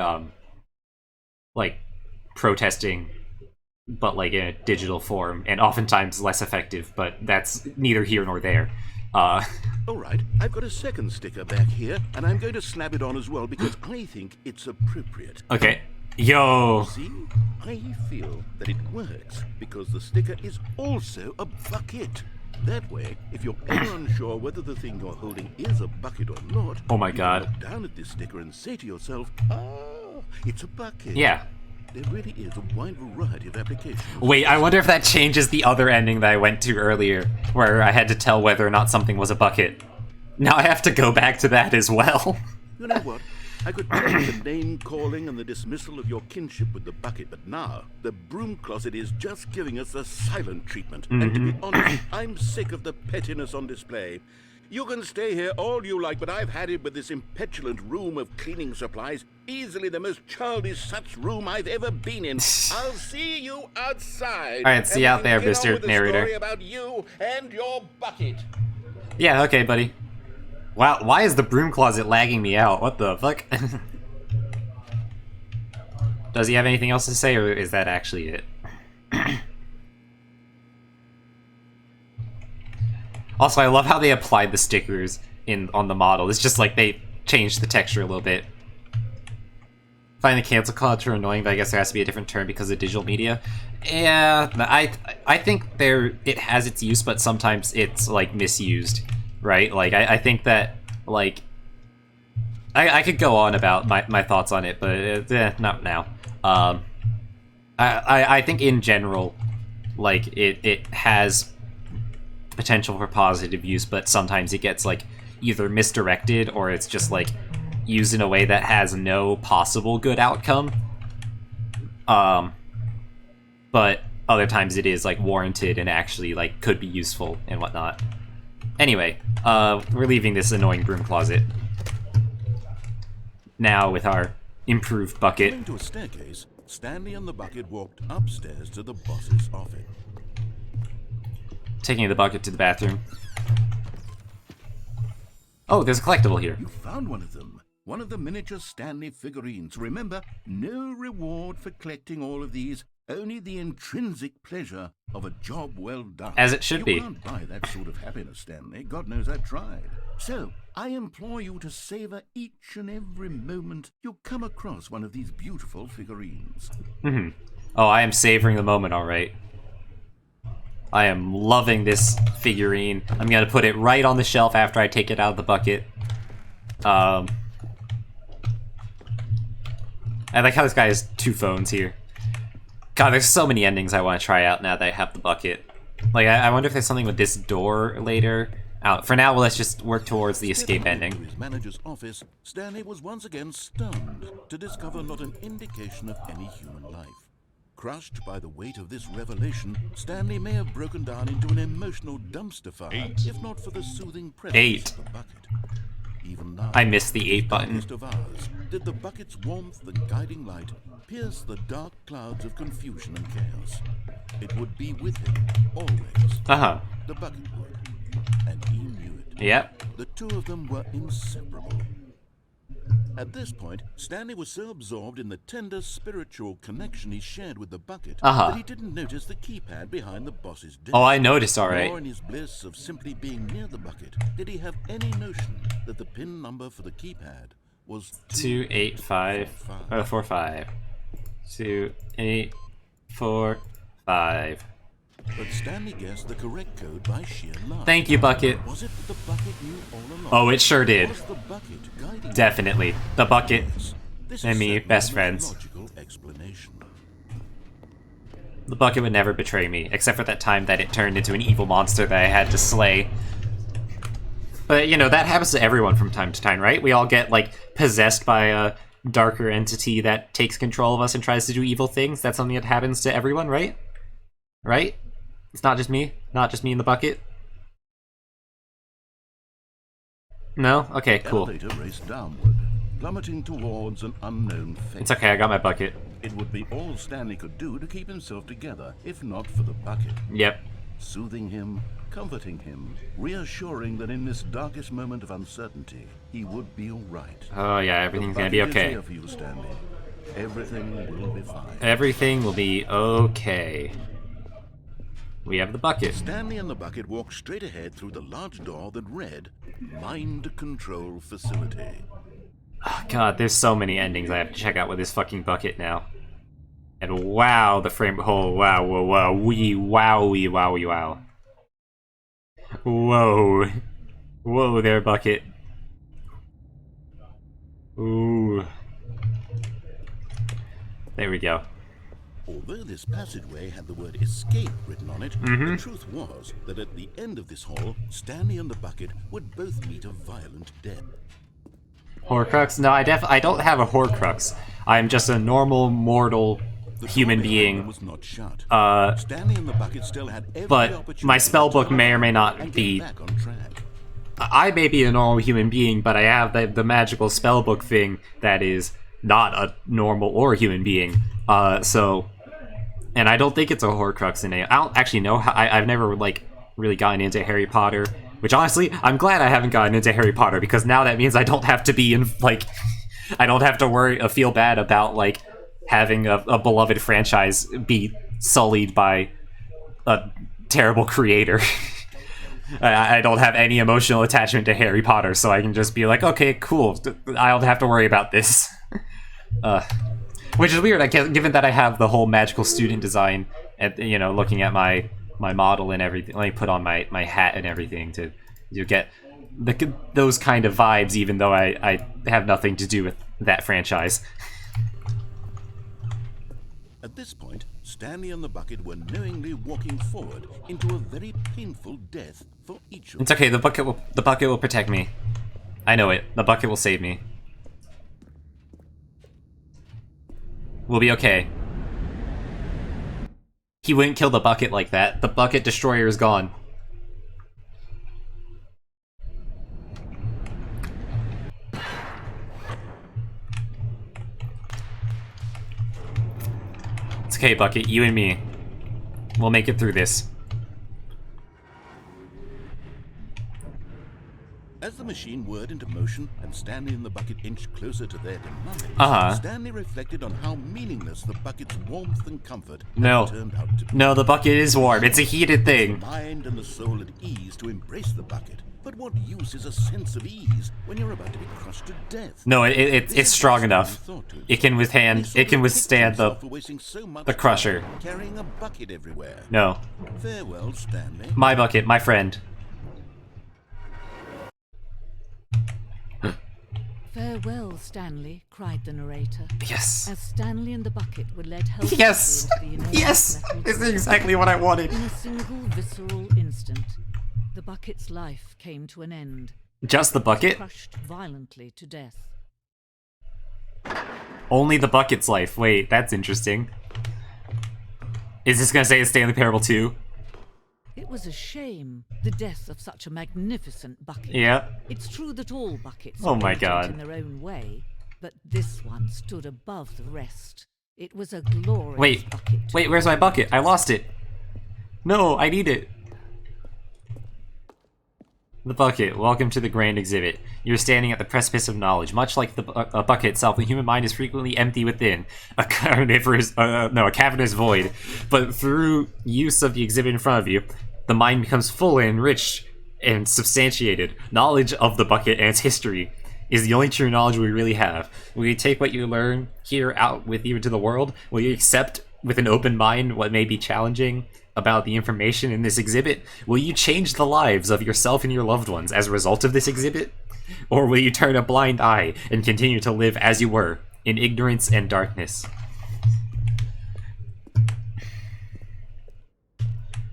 protesting, but like in a digital form, and oftentimes less effective. But that's neither here nor there. All right, I've got a second sticker back here, and I'm going to slap it on as well because I think it's appropriate. Okay. Yo. See? I feel that it works because the sticker is also a bucket. That way, if you're ever unsure whether the thing you're holding is a bucket or not, Oh my you can God. look down at this sticker and say to yourself, "Ah, it's a bucket." Yeah. There really is a wide variety of applications. Wait, I wonder if that changes the other ending that I went to earlier, where I had to tell whether or not something was a bucket. Now I have to go back to that as well. You know what? I could take the name calling and the dismissal of your kinship with the bucket, but now the broom closet is just giving us the silent treatment. And to be honest, I'm sick of the pettiness on display. You can stay here all you like, but I've had it with this impetulant room of cleaning supplies. Easily the most childish such room I've ever been in. I'll see you outside. All right, see you and out we there, can get on Mr. with the Narrator. story about you and your bucket. Yeah, okay, buddy. Wow, why is the broom closet lagging me out? What the fuck? Does he have anything else to say, or is that actually it? Also, I love how they applied the stickers on the model. It's just like they changed the texture a little bit. Find the cancel culture annoying, but I guess there has to be a different term because of digital media. Yeah, I think it has its use, but sometimes it's like misused, right? Like I think that like I could go on about my thoughts on it, but not now. I think in general, like it has potential for positive use, but sometimes it gets like either misdirected or it's just like used in a way that has no possible good outcome. But other times it is like warranted and actually like could be useful and whatnot. Anyway, we're leaving this annoying broom closet now with our improved bucket. Going to a staircase, Stanley and the bucket walked upstairs to the boss's office. Taking the bucket to the bathroom. Oh, there's a collectible here. You found one of them. One of the miniature Stanley figurines. Remember, no reward for collecting all of these, only the intrinsic pleasure of a job well done. As it should be. You can't buy that sort of happiness, Stanley. God knows I've tried. So, I implore you to savor each and every moment you come across one of these beautiful figurines. Oh, I am savoring the moment, alright. I am loving this figurine. I'm gonna put it right on the shelf after I take it out of the bucket. I like how this guy has 2 phones here. God, there's so many endings I want to try out now that I have the bucket. Like, I wonder if there's something with this door later. For now, let's just work towards the escape Stepping ending. into his manager's office, Stanley was once again stunned to discover not an indication of any human life. Crushed by the weight of this revelation, Stanley may have broken down into an emotional dumpster fire, if not for the soothing presence 8. of the bucket. Even now, I missed the 8 button. darkest of hours, did the bucket's warmth and guiding light pierce the dark clouds of confusion and chaos. It would be with him, always. Uh-huh. The bucket would. And he knew it. Yep. The two of them were inseparable. At this point, Stanley was so absorbed in the tender spiritual connection he shared with the bucket that he didn't notice the keypad behind the boss's desk. Oh, I noticed, Nor alright. in his bliss of simply being near the bucket did he have any notion that the pin number for the keypad was 28545. 28445. But Stanley guessed the correct code by sheer luck. Thank you, Bucket. Was it that the bucket knew all along? Oh, it sure did. Was the bucket guiding Definitely. The bucket This and is me, certainly best the friends. logical explanation. The bucket would never betray me, except for that time that it turned into an evil monster that I had to slay. But, you know, that happens to everyone from time to time, right? We all get, like, possessed by a darker entity that takes control of us and tries to do evil things. That's something that happens to everyone, right? Right? It's not just me? Not just me in the bucket? No? Okay, cool. Elevator raced downward, plummeting towards an unknown fate. It's okay, I got my bucket. It would be all Stanley could do to keep himself together, if not for the bucket. Yep. Soothing him, comforting him, reassuring that in this darkest moment of uncertainty, he would be all right. Oh yeah, everything's gonna be The bucket is okay. here for you, Stanley. Everything will be fine. Everything will be okay. We have the bucket. Stanley and the bucket walked straight ahead through the large door that read, Mind Control Facility. God, there's so many endings I have to check out with this fucking bucket now. And wow, the frame. Oh, wow, whoa, wow, wee, wow, wee, wow, wee, wow. Whoa. Whoa there, bucket. Ooh. There we go. Although this passageway had the word escape written on it, the truth was that at the end of this hall, Stanley and the bucket would both meet a violent death. Horcrux? No, I don't have a Horcrux. I'm just a normal, mortal The human door behind being. them was not shut. Uh, Stanley and the bucket still had every but opportunity my spellbook to may or may not and be- get back on track. I may be a normal human being, but I have the magical spellbook thing that is not a normal or human being. And I don't think it's a Horcrux in it. I don't actually know how. I've never like really gotten into Harry Potter, which honestly, I'm glad I haven't gotten into Harry Potter because now that means I don't have to be in like, I don't have to worry or feel bad about like having a beloved franchise be sullied by a terrible creator. I don't have any emotional attachment to Harry Potter, so I can just be like, okay, cool, I don't have to worry about this. Which is weird, I guess, given that I have the whole magical student design, and you know, looking at my model and everything, like put on my hat and everything to get those kind of vibes, even though I have nothing to do with that franchise. At this point, Stanley and the bucket were knowingly walking forward into a very painful death for each of them. It's okay, the bucket will protect me. I know it. The bucket will save me. We'll be okay. He wouldn't kill the bucket like that. The bucket destroyer is gone. It's okay, Bucket. You and me. We'll make it through this. As the machine whirred into motion and Stanley and the bucket inched closer to their demise, Stanley reflected on how meaningless the bucket's warmth and comfort had turned out to be. No, the bucket is warm. It's a heated thing. The mind and the soul at ease to embrace the bucket. But what use is a sense of ease when you're about to be crushed to death? No, it's strong enough. It can withstand the crusher. Carrying a bucket everywhere. No. Farewell, Stanley. My bucket, my friend. Farewell, Stanley, cried the narrator. Yes. As Stanley and the bucket were led helplessly Yes! into the enormous Yes! metal This is door. exactly what I wanted. In a single visceral instant, the bucket's life came to an end, Just the bucket? crushed violently to death. Only the bucket's life. Wait, that's interesting. Is this gonna say it's Stanley Parable 2? It was a shame, the death of such a magnificent bucket. Yeah. It's true that all buckets Oh are my potent God. in their own way, but this one stood above the rest. It was a glorious Wait. bucket. Wait, where's my bucket? I lost it. No, I need it. The bucket. Welcome to the grand exhibit. You're standing at the precipice of knowledge. Much like the bucket itself, the human mind is frequently empty within a cavernous void. But through use of the exhibit in front of you, the mind becomes full and enriched and substantiated. Knowledge of the bucket and its history is the only true knowledge we really have. Will you take what you learn here out with you into the world? Will you accept with an open mind what may be challenging about the information in this exhibit? Will you change the lives of yourself and your loved ones as a result of this exhibit? Or will you turn a blind eye and continue to live as you were, in ignorance and darkness?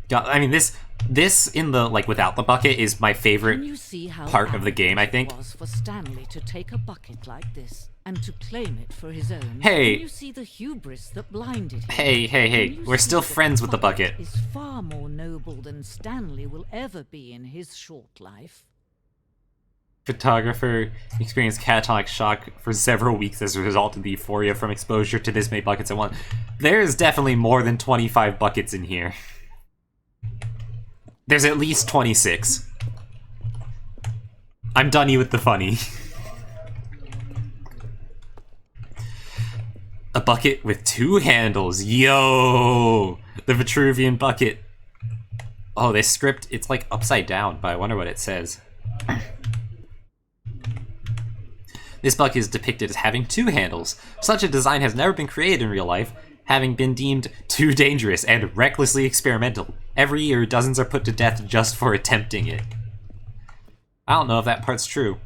God, I mean, this in the, like, without the bucket is my favorite Can you see how part of the game, I think. it was for Stanley to take a bucket like this and to claim it for his own? Hey. Can you see the hubris that blinded him? Hey, Can you we're see still that friends with the bucket. Is far more noble than Stanley will ever be in his short life. Photographer experienced catatonic shock for several weeks as a result of the euphoria from exposure to this many buckets at once. There's definitely more than 25 buckets in here. There's at least 26. I'm done with the funny. A bucket with 2 handles. Yo! The Vitruvian bucket. Oh, this script, it's like upside down, but I wonder what it says. This bucket is depicted as having 2 handles. Such a design has never been created in real life, having been deemed too dangerous and recklessly experimental. Every year, dozens are put to death just for attempting it. I don't know if that part's true.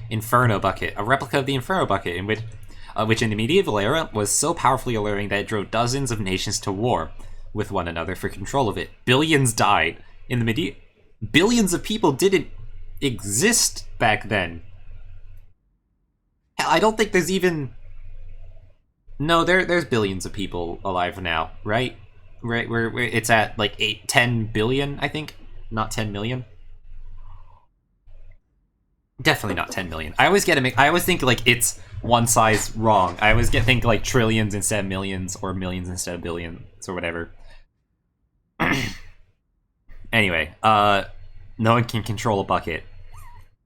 Inferno bucket, a replica of the Inferno bucket, in which in the medieval era was so powerfully alluring that it drove dozens of nations to war with one another for control of it. Billions died in the billions of people didn't exist back then. Hell, I don't think there's even... No, there's billions of people alive now, right? Right, where it's at like 10 billion, I think, not 10 million. Definitely not 10 million. I always think like it's one size wrong. I always think like trillions instead of millions, or millions instead of billions, or whatever. Anyway, no one can control a bucket.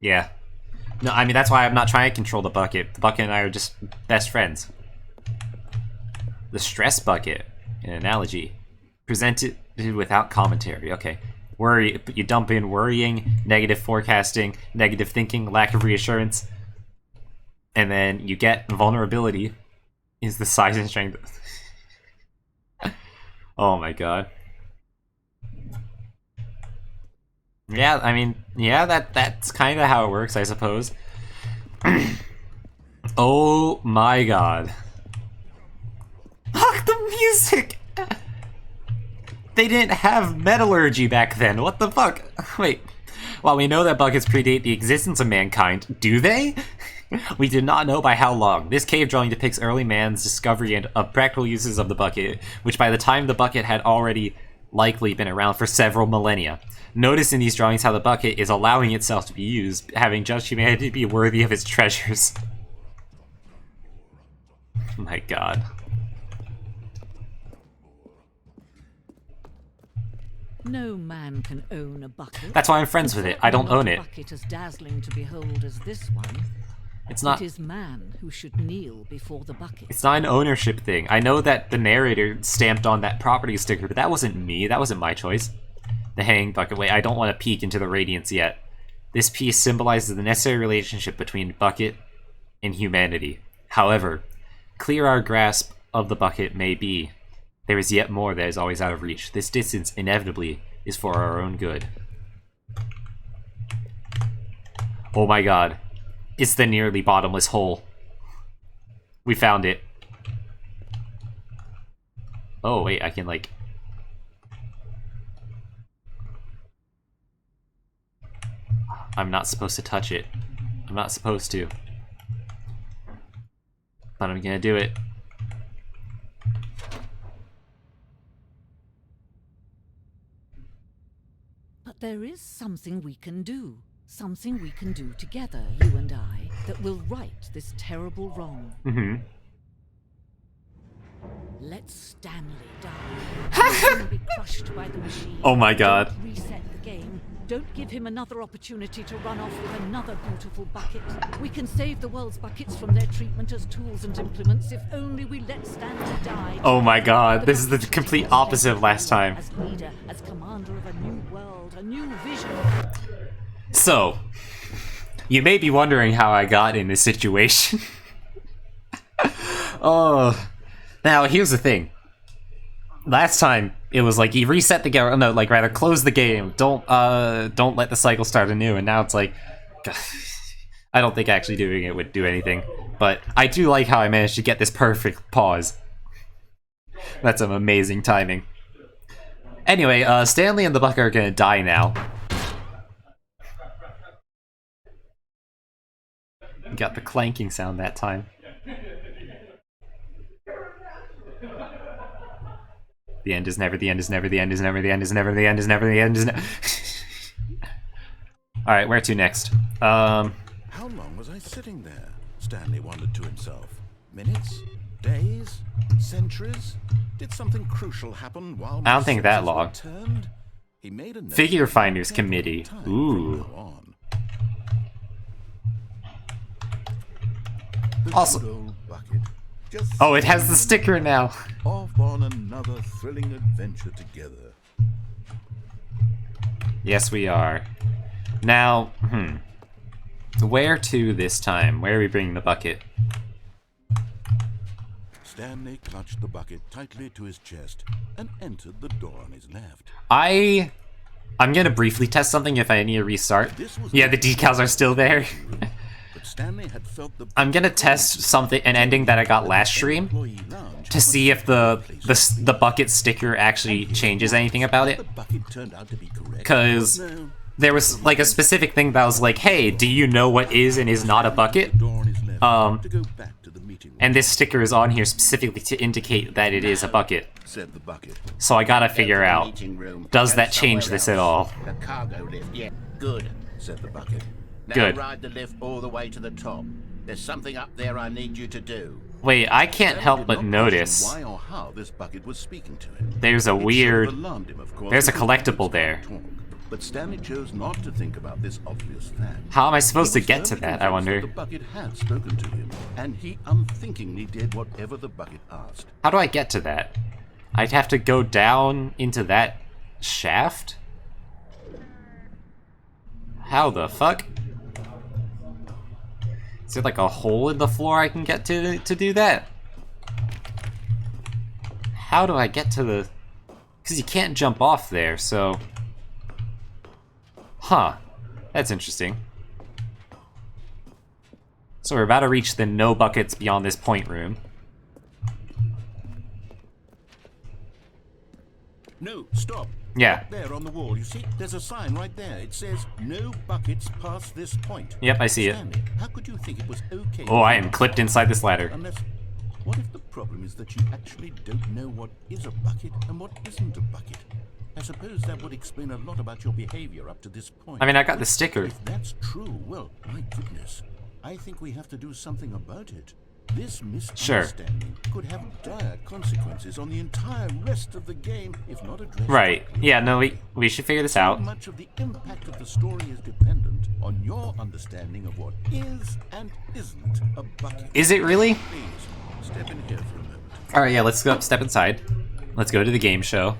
Yeah. No, I mean, that's why I'm not trying to control the bucket. The bucket and I are just best friends. The stress bucket, an analogy. Presented without commentary. Okay. Worry, you dump in worrying, negative forecasting, negative thinking, lack of reassurance. And then you get vulnerability is the size and strength. Oh my god. Yeah, I mean, yeah, that's kind of how it works, I suppose. Oh my god. Fuck the music! They didn't have metallurgy back then, what the fuck? Wait, while we know that buckets predate the existence of mankind, do they? We did not know by how long. This cave drawing depicts early man's discovery and of practical uses of the bucket, which by the time the bucket had already likely been around for several millennia. Notice in these drawings how the bucket is allowing itself to be used, having judged humanity to be worthy of its treasures. My god. No man can own a bucket. That's why I'm friends with it. I don't own it. A bucket as dazzling to behold as this one. It's not. It is man who should kneel before the bucket. It's not an ownership thing. I know that the narrator stamped on that property sticker, but that wasn't me. That wasn't my choice. The hanging bucket. Wait, I don't want to peek into the radiance yet. This piece symbolizes the necessary relationship between bucket and humanity. However, clear our grasp of the bucket may be, there is yet more that is always out of reach. This distance, inevitably, is for our own good. Oh my god. It's the nearly bottomless hole. We found it. Oh, wait, I can, like... I'm not supposed to touch it. I'm not supposed to. But I'm gonna do it. But there is something we can do. Something we can do together, you and I, that will right this terrible wrong. Mm-hmm. Let Stanley die. He will be crushed by the machine. Oh my god. Don't reset the game. Don't give him another opportunity to run off with another beautiful bucket. We can save the world's buckets from their treatment as tools and implements if only we let Stanley die. Oh my god, this is the complete opposite of last time. As leader, as commander of a new world, a new vision. So, you may be wondering how I got in this situation. Oh, now here's the thing. Last time it was like you reset the game, no, like rather close the game. Don't let the cycle start anew. And now it's like, I don't think actually doing it would do anything. But I do like how I managed to get this perfect pause. That's some amazing timing. Anyway, Stanley and the bucket are gonna die now. Got the clanking sound that time. The end is never, the end is never, the end is never, the end is never, the end is never, the end is never. Alright, where to next? How long was I sitting there? Stanley wondered to himself. Minutes? Days? Centuries? Did something crucial happen while I don't think that long. Turned? He made a note Figure of Finders careful Committee. time from Ooh. now on. The Also- good old bucket. Just Oh, it has the sticker now. off on another thrilling adventure together. Yes, we are. Now, where to this time? Where are we bringing the bucket? Stanley clutched the bucket tightly to his chest and entered the door on his left. I'm gonna briefly test something if I need to restart. Yeah, the decals are still there. But Stanley had felt the I'm gonna test an ending that I got last stream employee lounge to see if the bucket sticker actually changes anything about it. The bucket turned out to be correct. Because No, there was like a specific thing that was like, hey, do you know what is and is not a bucket? the door on his left to go back to the meeting room, And this sticker is on here specifically to indicate that it is a bucket. said the bucket. So I gotta figure out, Meeting room. does Go that change somewhere this at else. all? The cargo lift, yeah. Good. Said the bucket. Now Good. ride the lift all the way to the top. There's something up there I need you to do. Wait, I can't Stanley help did but not notice question why or how this bucket was speaking to him. there's a It should weird... have alarmed him, of course, there's a because collectible buckets there. don't talk. But Stanley chose not to think about this obvious fact. How am I supposed He to was get to firmly that, I convinced wonder? The bucket had spoken to him, and he unthinkingly did whatever the bucket asked. How do I get to that? I'd have to go down into that shaft? How the fuck? Is there like a hole in the floor I can get to do that? How do I get to the... Because you can't jump off there, so... Huh. That's interesting. So we're about to reach the no buckets beyond this point room. No, stop. Yeah. There on the wall, you see? There's a sign right there. It says, no buckets past this point. Yep, I see it. Stanley, how could you think it was okay? Oh, I am clipped inside this ladder. Unless, what if the problem is that you actually don't know what is a bucket and what isn't a bucket? I suppose that would explain a lot about your behavior up to this point. I mean, I got the sticker. If that's true, well, my goodness. I think we have to do something about it. This misunderstanding could have dire consequences on the entire rest of the game if not addressed. Right. properly. Yeah, no, we should figure this out. Much of the impact of the story is dependent on your understanding of what is and isn't a bucket. Is it really? Please, step in here for a moment. Alright, yeah, let's go step inside. Let's go to the game show.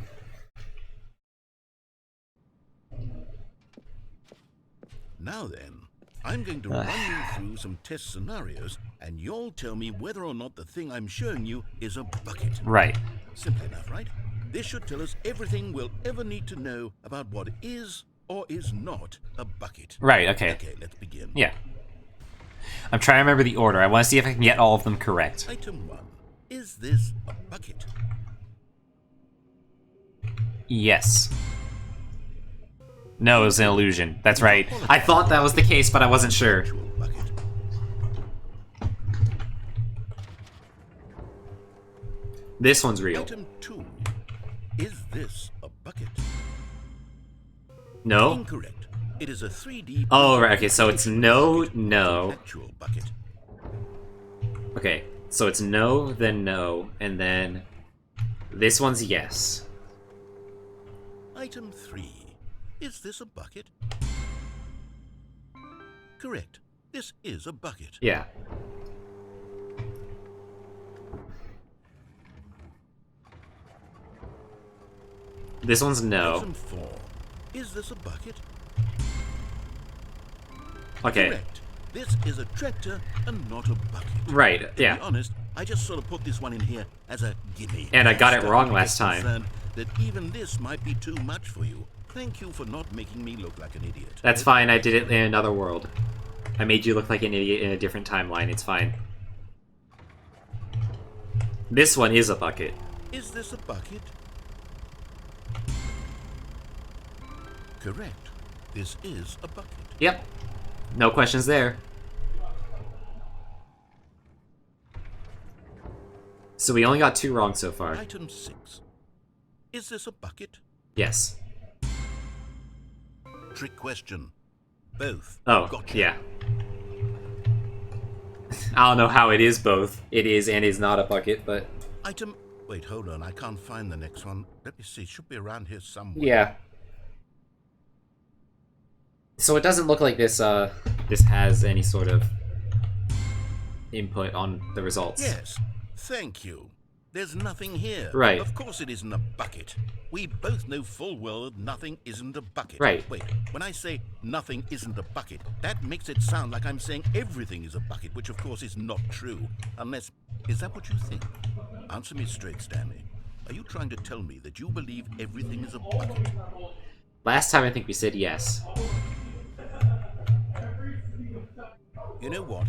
Now then, I'm going to run you through some test scenarios, and you'll tell me whether or not the thing I'm showing you is a bucket. Right. Simple enough, right? This should tell us everything we'll ever need to know about what is or is not a bucket? Right, okay. Okay, let's begin. Yeah. I'm trying to remember the order. I want to see if I can get all of them correct. Item 1. Is this a bucket? Yes. No, it was an illusion. That's right. I thought that was the case, but I wasn't sure. Actual bucket. This one's real. Item 2. Is this a bucket? No? Incorrect. It is a 3D. Oh, right, okay, so it's no, no. Actual bucket. Okay, so it's no, then no, and then this one's yes. Item 3. Is this a bucket? Correct. This is a bucket. Yeah. This one's no. Item 4. Is this a bucket? Okay. Correct. This is a tractor and not a bucket. Right, To be yeah. honest, I just sort of put this one in here as a gimme. And I got it I'm wrong starting to last get time. concerned that even this might be too much for you. Thank you for not making me look like an idiot. That's fine, I did it in another world. I made you look like an idiot in a different timeline, it's fine. This one is a bucket. Is this a bucket? Correct. This is a bucket. Yep. No questions there. So we only got 2 wrong so far. Item 6. Is this a bucket? Yes. Trick question. Both. Oh, Gotcha. yeah. I don't know how it is both. It is and is not a bucket, but... Item... Wait, hold on. I can't find the next one. Let me see. It should be around here somewhere. Yeah. So it doesn't look like this has any sort of input on the results. Yes. Thank you. There's nothing here. Right. Of course it isn't a bucket. We both know full well that nothing isn't a bucket. Right. Wait, when I say nothing isn't a bucket, that makes it sound like I'm saying everything is a bucket, which of course is not true. Unless... Is that what you think? Answer me straight, Stanley. Are you trying to tell me that you believe everything is a bucket? Last time I think we said yes. You know what?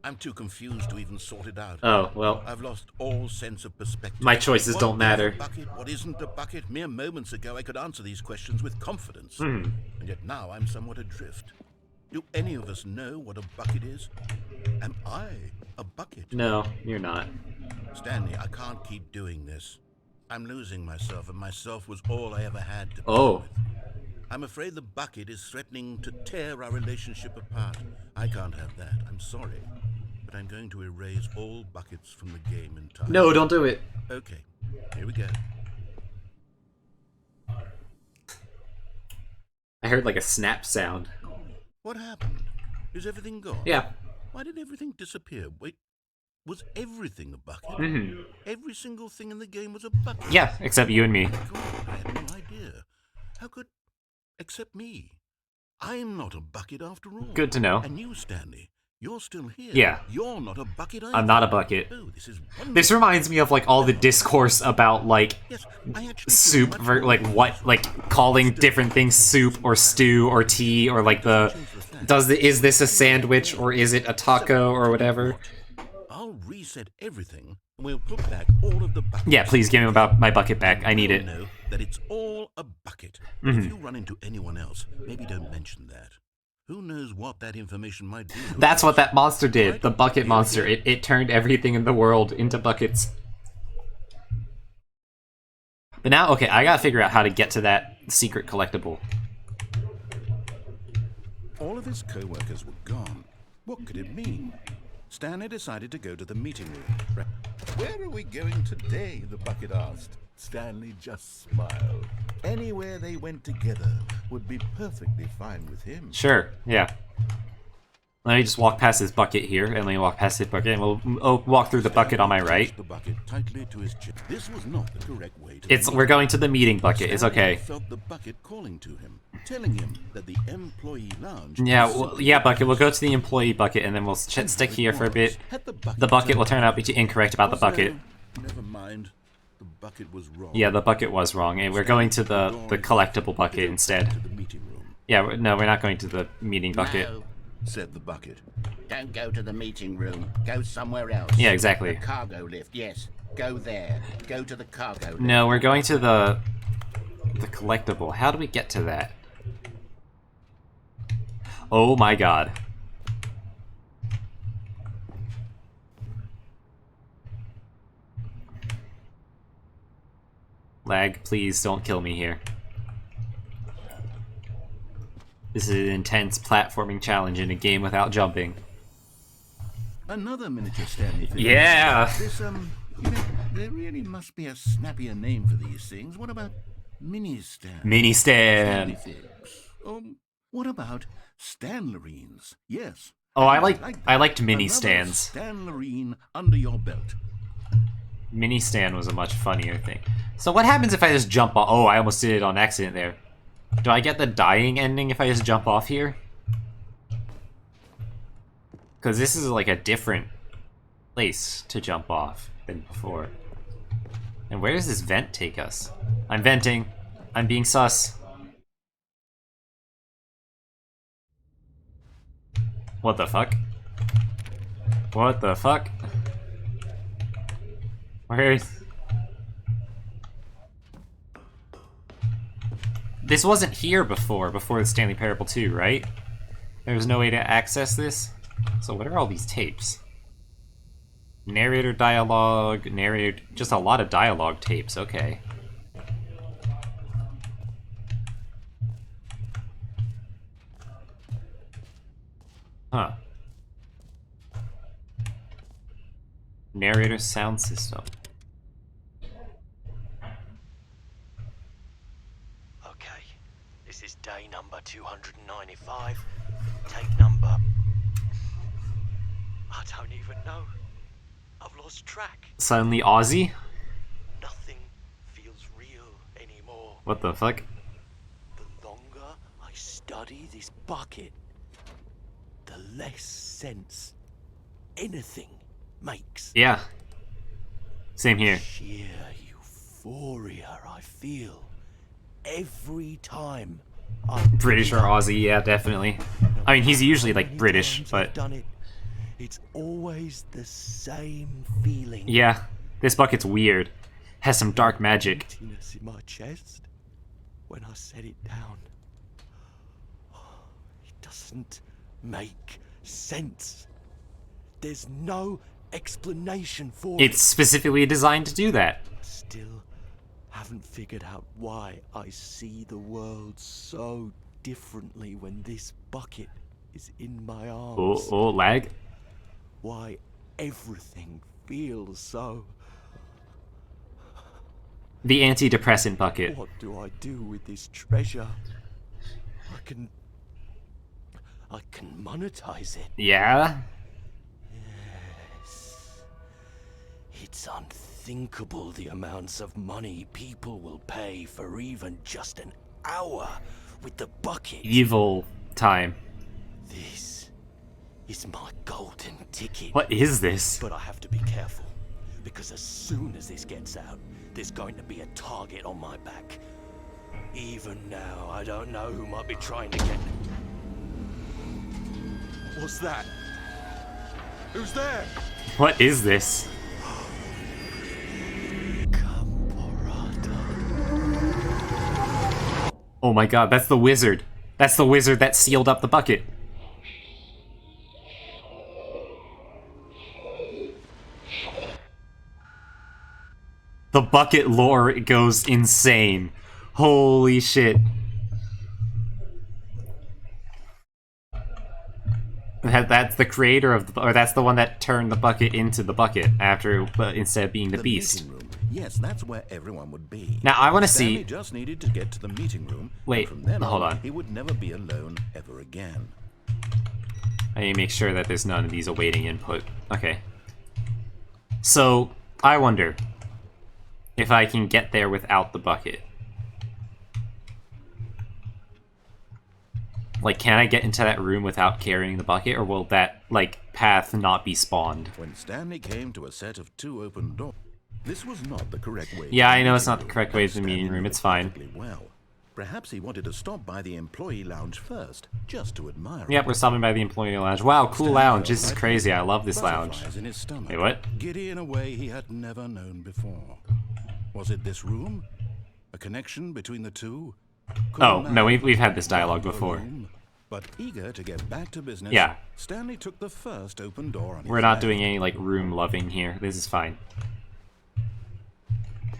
I'm too confused to even sort it out. Oh, well, I've lost all sense of perspective. my choices don't matter. What is a bucket? What isn't a bucket? Mere moments ago, I could answer these questions with confidence. And yet now I'm somewhat adrift. Do any of us know what a bucket is? Am I a bucket? No, you're not. Stanley, I can't keep doing this. I'm losing myself, and myself was all I ever had to Oh. play with. I'm afraid the bucket is threatening to tear our relationship apart. I can't have that. I'm sorry. But I'm going to erase all buckets from the game entirely. No, don't do it. Okay, here we go. I heard like a snap sound. What happened? Is everything gone? Yeah. Why did everything disappear? Wait, was everything a bucket? Mm-hmm. Every single thing in the game was a bucket? Yeah, except you and me. God, I had no idea. How could... Except me. I'm not a bucket after all. Good to know. And you, Stanley, you're still here. Yeah. You're not a bucket either. I'm not a bucket. Oh, this is wonderful. This reminds me of like all the discourse about like Yes, I actually feel soup, much ver- more like what, like calling different things soup or stew or tea or like is this a sandwich or is it a taco or whatever? I'll reset everything and we'll put back all of the buckets. Yeah, please give me about my bucket back. I need You'll it. know that it's all a bucket. Mm-hmm. If you run into anyone else, maybe don't mention that. Who knows what that information might do? That's what that monster did. The bucket monster. It turned everything in the world into buckets. But now, okay, I gotta figure out how to get to that secret collectible. All of his co-workers were gone. What could it mean? Stanley decided to go to the meeting room. Where are we going today? The bucket asked. Stanley just smiled. Anywhere they went together would be perfectly fine with him. Sure, yeah. Let me just walk past this bucket here, and let me walk past this bucket, and we'll walk through the bucket on my right. The bucket tightly to his chest. This was not the correct way to. We're going to the meeting bucket. It's Stanley okay. felt the bucket calling to him, telling him that the employee lounge. Yeah, was simply yeah, bucket. We'll go to the employee bucket, and then we'll stick here for a bit. The bucket will turn out to be incorrect about the bucket. Never mind. The bucket was wrong. Yeah, the bucket was wrong, and we're going to the collectible bucket instead. To the meeting room. Yeah, no, we're not going to the meeting bucket. No, said the bucket. don't go to the meeting room. Go somewhere else. Yeah, exactly. The cargo lift, yes. Go there. Go to the cargo lift. No, we're going to the collectible. How do we get to that? Oh my god. Lag, please don't kill me here. This is an intense platforming challenge in a game without jumping. Another miniature Stanley figure. Yeah! This, you know, there really must be a snappier name for these things. What about mini Stan? Mini Stanley Stan! figs. What about Stanlerines? Yes. Oh, I that. liked mini Another stands. Stanlerine under your belt. Mini stand was a much funnier thing. So what happens if I just jump off? Oh, I almost did it on accident there. Do I get the dying ending if I just jump off here? Because this is like a different place to jump off than before. And where does this vent take us? I'm venting. I'm being sus. What the fuck? What the fuck? Where is... This wasn't here before the Stanley Parable 2, right? There was no way to access this? So what are all these tapes? Narrator dialogue, narrator... Just a lot of dialogue tapes, okay. Huh. Narrator sound system. Okay, this is day number 295. Tape number... I don't even know. I've lost track. Suddenly Aussie? Nothing feels real anymore. What the fuck? The longer I study this bucket, the less sense anything makes. Yeah. Same here. Sheer euphoria I feel every time I British or Aussie, yeah, definitely. I mean, he's usually like British, I've but done it. It's always the same feeling. yeah, this bucket's weird. Has some dark magic. Emptiness in my chest when I set it down. It doesn't make sense. There's no explanation for It's specifically designed to do that. it. Still haven't figured out why I see the world so differently when this bucket is in my arms. Oh, lag. Why everything feels so... The antidepressant bucket. What do I do with this treasure? I can monetize it. Yeah? It's unthinkable the amounts of money people will pay for even just an hour with the bucket. Evil time. This is my golden ticket. What is this? But I have to be careful, because as soon as this gets out, there's going to be a target on my back. Even now, I don't know who might be trying to get... What's that? Who's there? What is this? Oh my god, that's the wizard. That's the wizard that sealed up the bucket. The bucket lore goes insane. Holy shit. That's the creator of the, or that's the one that turned the bucket into the bucket after, instead of being the beast. Meeting room. Yes, that's where everyone would be. Now I want to Stanley see. just needed to get to the meeting room. Wait, and from then hold on. He would never be alone ever again. I need to make sure that there's none of these awaiting input. Okay. So I wonder if I can get there without the bucket. Like, can I get into that room without carrying the bucket, or will that, like, path not be spawned? When Stanley came to a set of 2 open doors, this was not the correct way. Yeah, to I know the it's not meeting the correct room, way but to the meeting Stanley room, knew it's it fine. perfectly well. Perhaps he wanted to stop by the employee lounge first, just to admire Yep, we're stopping by the employee lounge. Wow, cool lounge. This is crazy. I love this lounge. butterflies in his stomach, Wait, what? giddy in a way he had never known before. Was it this room? A connection between the two? Could Oh, a man no, we've had this dialogue walk the before. room? But eager to get back to business, Yeah. Stanley took the first open door on We're his not left. doing any, like, room loving here. This is fine.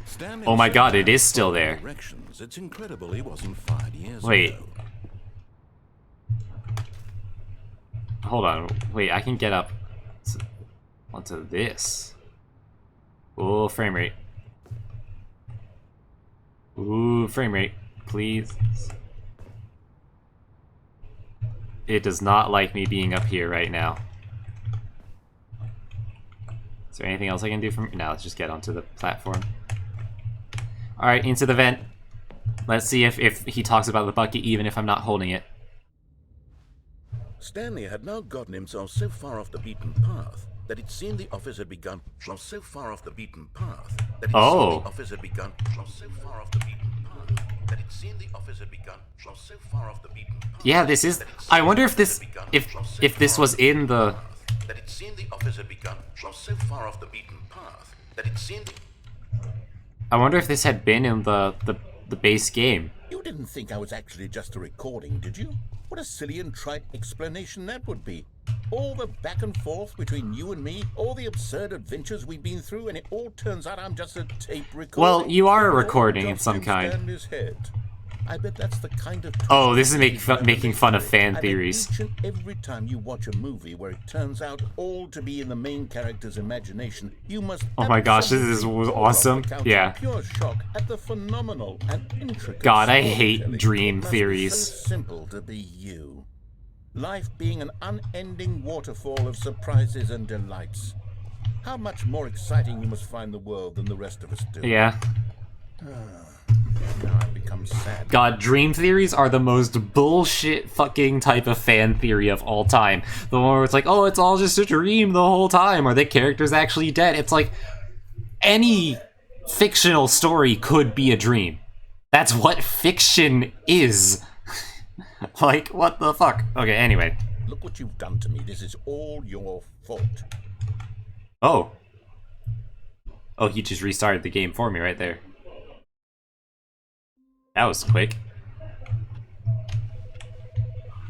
Stanley Oh my god, set it is out still for there. directions. It's incredible he wasn't 5 years Wait. ago. Hold on. Wait, I can get up onto this. Oh, frame rate. Ooh, frame rate. Please. It does not like me being up here right now. Is there anything else I can do from... No, let's just get onto the platform. Alright, into the vent. Let's see if he talks about the bucket even if I'm not holding it. Stanley had now gotten himself so far off the beaten path that it seemed the office had begun. So far off the beaten path that it Oh. seemed the office had begun. So far off the beaten path that it seemed the office had begun. So far off the beaten path. Yeah, this is... I wonder if this... If this was in the... That it seemed the office had begun. So far off the beaten path that it seemed. I wonder if this had been in the base game. You didn't think I was actually just a recording, did you? What a silly and trite explanation that would be. All the back and forth between you and me, all the absurd adventures we've been through, and it all turns out I'm just a tape recording. Well, you are a It all recording of just some in kind. Stanley's head. I bet that's the kind of... Oh, this is making fun of fan I bet theories. each and every time you watch a movie where it turns out all to be in the main character's imagination, you must... Oh my gosh, this absolutely is fall off awesome. the couch Yeah. in pure shock at the phenomenal and intricate... God, I hate storytelling. dream It must be theories. so simple to be you. Life being an unending waterfall of surprises and delights. How much more exciting you must find the world than the rest of us do. Yeah. Now I've become sad. God, dream theories are the most bullshit fucking type of fan theory of all time. The one where it's like, oh, it's all just a dream the whole time, or the character's actually dead. It's like, any fictional story could be a dream. That's what fiction is. Like, what the fuck? Okay, anyway. Look what you've done to me. This is all your fault. Oh. Oh, he just restarted the game for me right there. That was quick.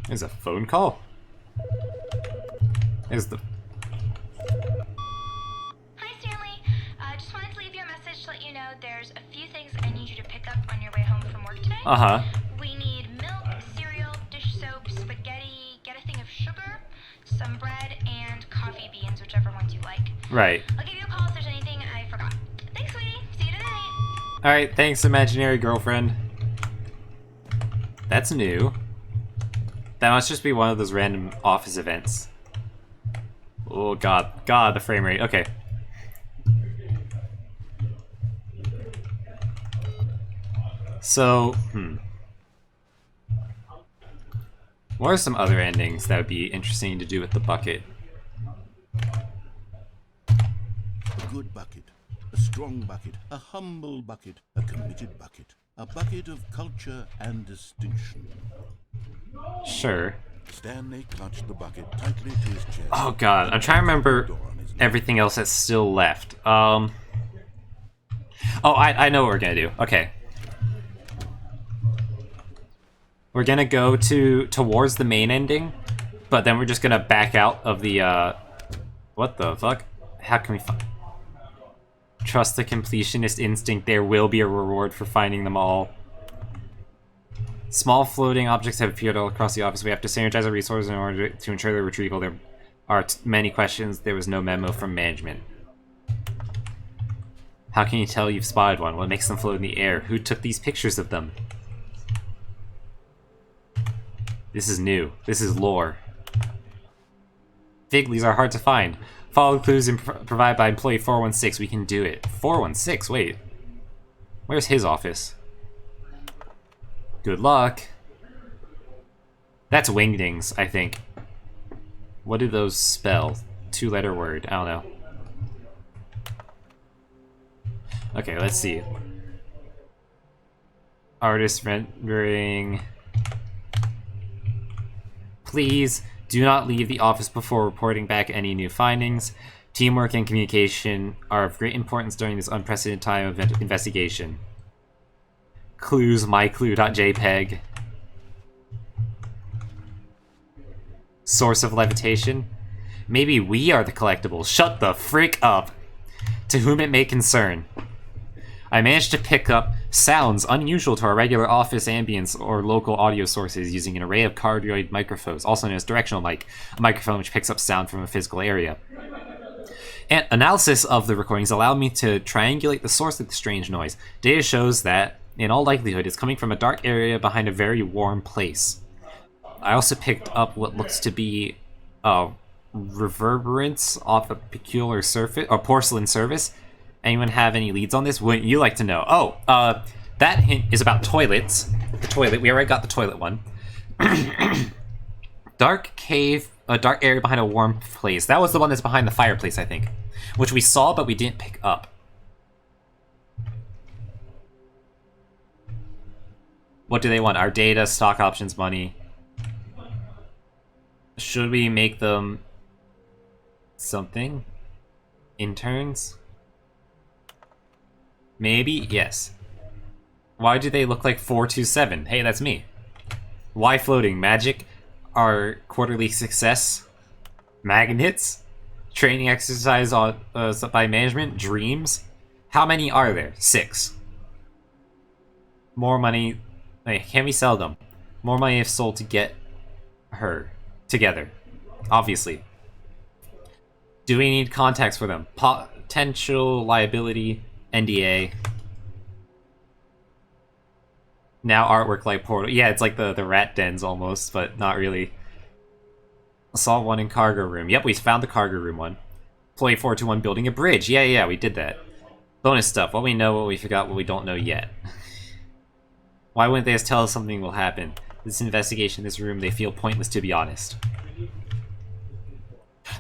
There's a phone call. There's the... Hi, Stanley. Just wanted to leave you a message to let you know there's a few things I need you to pick up on your way home from work today. Uh-huh. We need milk, cereal, dish soap, spaghetti, get a thing of sugar, some bread, and coffee beans, whichever ones you like. Right. I'll give you a call if there's anything I forgot. Thanks, sweetie. See you tonight. Alright, thanks, imaginary girlfriend. That's new. That must just be one of those random office events. Oh god. God, the frame rate. Okay. So, what are some other endings that would be interesting to do with the bucket? A good bucket, a strong bucket, a humble bucket, a committed bucket, a bucket of culture and distinction. Sure. Stanley clutched the bucket tightly to his chest. Oh god, I'm trying to remember everything else that's still left. Oh, I know what we're gonna do. Okay. We're gonna go towards the main ending, but then we're just gonna back out of the, what the fuck? How can we trust the completionist instinct? There will be a reward for finding them all. Small floating objects have appeared all across the office. We have to synergize our resources in order to ensure their retrieval. There are many questions. There was no memo from management. How can you tell you've spotted one? What makes them float in the air? Who took these pictures of them? This is new. This is lore. Figlies are hard to find. Follow clues provided by employee 416. We can do it. 416? Wait. Where's his office? Good luck. That's wingdings, I think. What do those spell? 2-letter word. I don't know. Okay, let's see. Artist rendering. Please do not leave the office before reporting back any new findings. Teamwork and communication are of great importance during this unprecedented time of investigation. Clues, myclue.jpg. Source of levitation. Maybe we are the collectibles. Shut the frick up. To whom it may concern. I managed to pick up sounds unusual to our regular office ambience or local audio sources using an array of cardioid microphones, also known as directional mic, a microphone which picks up sound from a physical area. And analysis of the recordings allowed me to triangulate the source of the strange noise. Data shows that, in all likelihood, it's coming from a dark area behind a very warm place. I also picked up what looks to be reverberance off a peculiar surface or porcelain surface. Anyone have any leads on this? Wouldn't you like to know? Oh, that hint is about toilets. The toilet. We already got the toilet one. Dark cave, a dark area behind a warm place. That was the one that's behind the fireplace, I think. Which we saw, but we didn't pick up. What do they want? Our data, stock options, money. Should we make them something? Interns? Maybe? Yes. Why do they look like 427? Hey, that's me. Why floating? Magic? Our quarterly success? Magnets? Training exercise on by management? Dreams? How many are there? 6. More money. Wait, can we sell them? More money if sold to get her together. Obviously. Do we need contacts for them? Potential liability. NDA. Now artwork like Portal. Yeah, it's like the rat dens almost, but not really. Saw one in cargo room. Yep, we found the cargo room one. Employee 421 building a bridge. Yeah, we did that. Bonus stuff. What we know, what we forgot, what we don't know yet. Why wouldn't they just tell us something will happen? This investigation, this room, they feel pointless, to be honest.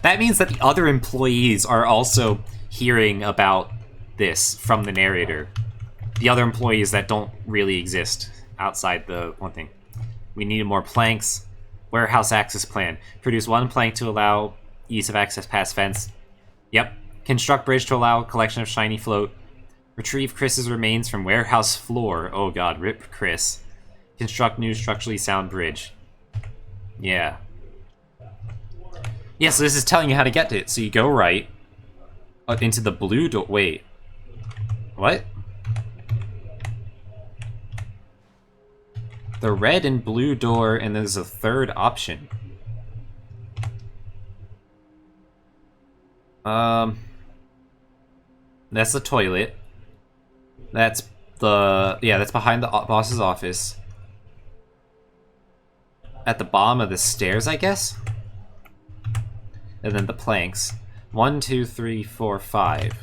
That means that the other employees are also hearing about this from the narrator. The other employees that don't really exist outside the one thing. We needed more planks. Warehouse access plan. Produce 1 plank to allow ease of access past fence. Yep. Construct bridge to allow collection of shiny float. Retrieve Chris's remains from warehouse floor. Oh god, rip Chris. Construct new structurally sound bridge. Yeah. Yeah, so this is telling you how to get to it. So you go right into the blue door. Wait. What? The red and blue door, and there's a third option. That's the toilet. That's the... yeah, that's behind the boss's office. At the bottom of the stairs, I guess? And then the planks. 1, 2, 3, 4, 5.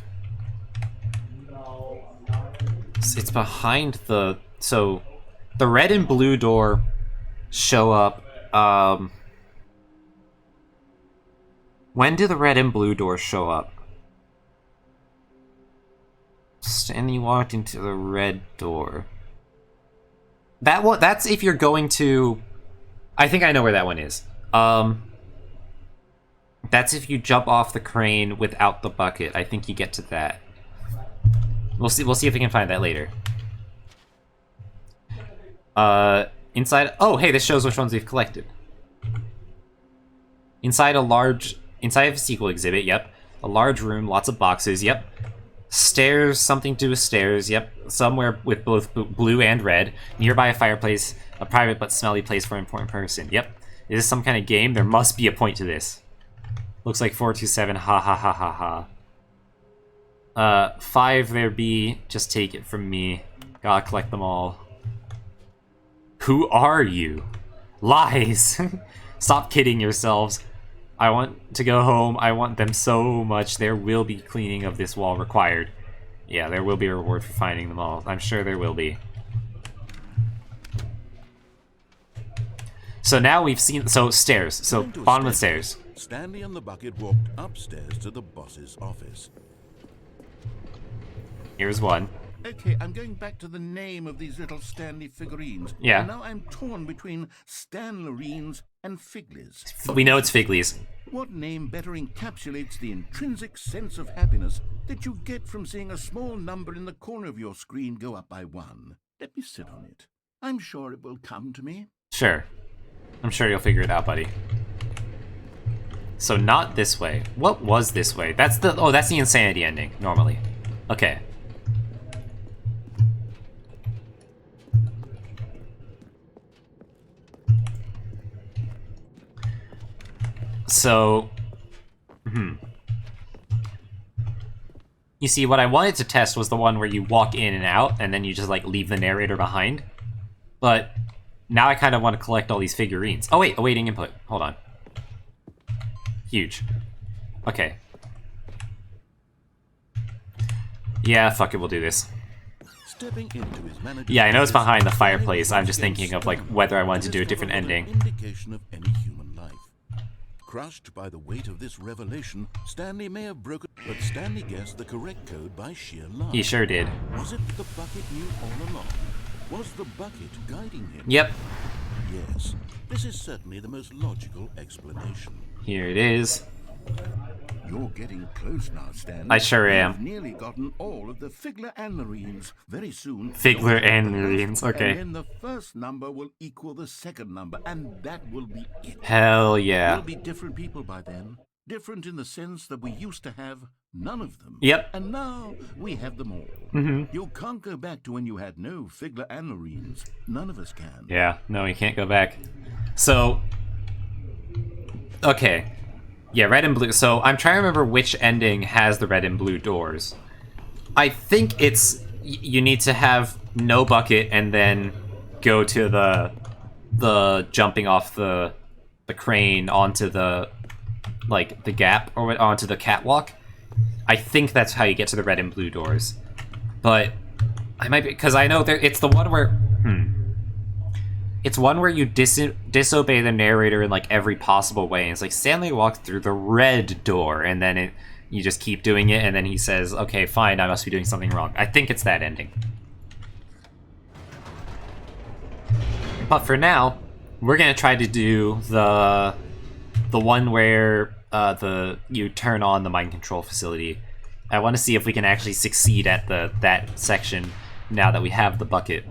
It's behind the... so... the red and blue door show up, when do the red and blue doors show up? Stanley walked into the red door. That's if you're going to... I think I know where that one is. That's if you jump off the crane without the bucket. I think you get to that. We'll see if we can find that later. Inside... oh, hey, this shows which ones we've collected. Inside of a sequel exhibit, yep. A large room, lots of boxes, yep. Stairs, something to do with stairs, yep. Somewhere with both blue and red. Nearby a fireplace, a private but smelly place for an important person, yep. Is this some kind of game? There must be a point to this. Looks like 427, ha ha ha ha ha. 5 there be, just take it from me. Gotta collect them all. Who are you? Lies! Stop kidding yourselves. I want to go home. I want them so much. There will be cleaning of this wall required. Yeah, there will be a reward for finding them all. I'm sure there will be. So now we've seen... so, stairs. So, bottom of the stairs. Stanley and the bucket walked upstairs to the boss's office. Here's one. Okay, I'm going back to the name of these little Stanley figurines. Yeah. And now I'm torn between Stanlerines and Figlies. We know it's Figlies. What name better encapsulates the intrinsic sense of happiness that you get from seeing a small number in the corner of your screen go up by 1? Let me sit on it. I'm sure it will come to me. Sure. I'm sure you'll figure it out, buddy. So not this way. What was this way? That's the insanity ending, normally. Okay. So, you see, what I wanted to test was the one where you walk in and out, and then you just, like, leave the narrator behind. But now I kind of want to collect all these figurines. Oh, wait, awaiting input. Hold on. Huge. Okay. Yeah, fuck it, we'll do this. Stepping into his manager's Yeah, I know it's office, behind the Stanley fireplace. I'm just once again thinking of, like, stunned whether I wanted to to do a different discover ending. another indication of any human life. Crushed by the weight of this revelation, Stanley may have broken, but Stanley guessed the correct code by sheer luck. He sure did. Was it the bucket knew all along? Was the bucket guiding him? Yep. Yes, this is certainly the most logical explanation. Here it is. You're getting close now, Stanley. I sure am. You've nearly gotten all of the Figler Anlerines. Very soon. Figler you'll get the Anlerines, last, okay. And then the first number will equal the second number, and that will be it. Hell yeah. We'll be different people by then. Different in the sense that we used to have none of them. Yep. And now we have them all. You can't go back to when you had no Figler Anlerines. None of us can. Yeah, no, you can't go back. So, okay. Yeah, red and blue. So I'm trying to remember which ending has the red and blue doors. I think it's you need to have no bucket and then go to the jumping off the crane onto the the gap or onto the catwalk. I think that's how you get to the red and blue doors. But I might be, because I know it's the one where it's one where you disobey the narrator in like every possible way. And it's like Stanley walks through the red door, and then you just keep doing it, and then he says, "Okay, fine, I must be doing something wrong." I think it's that ending. But for now, we're gonna try to do the one where you turn on the mind control facility. I want to see if we can actually succeed at that section now that we have the bucket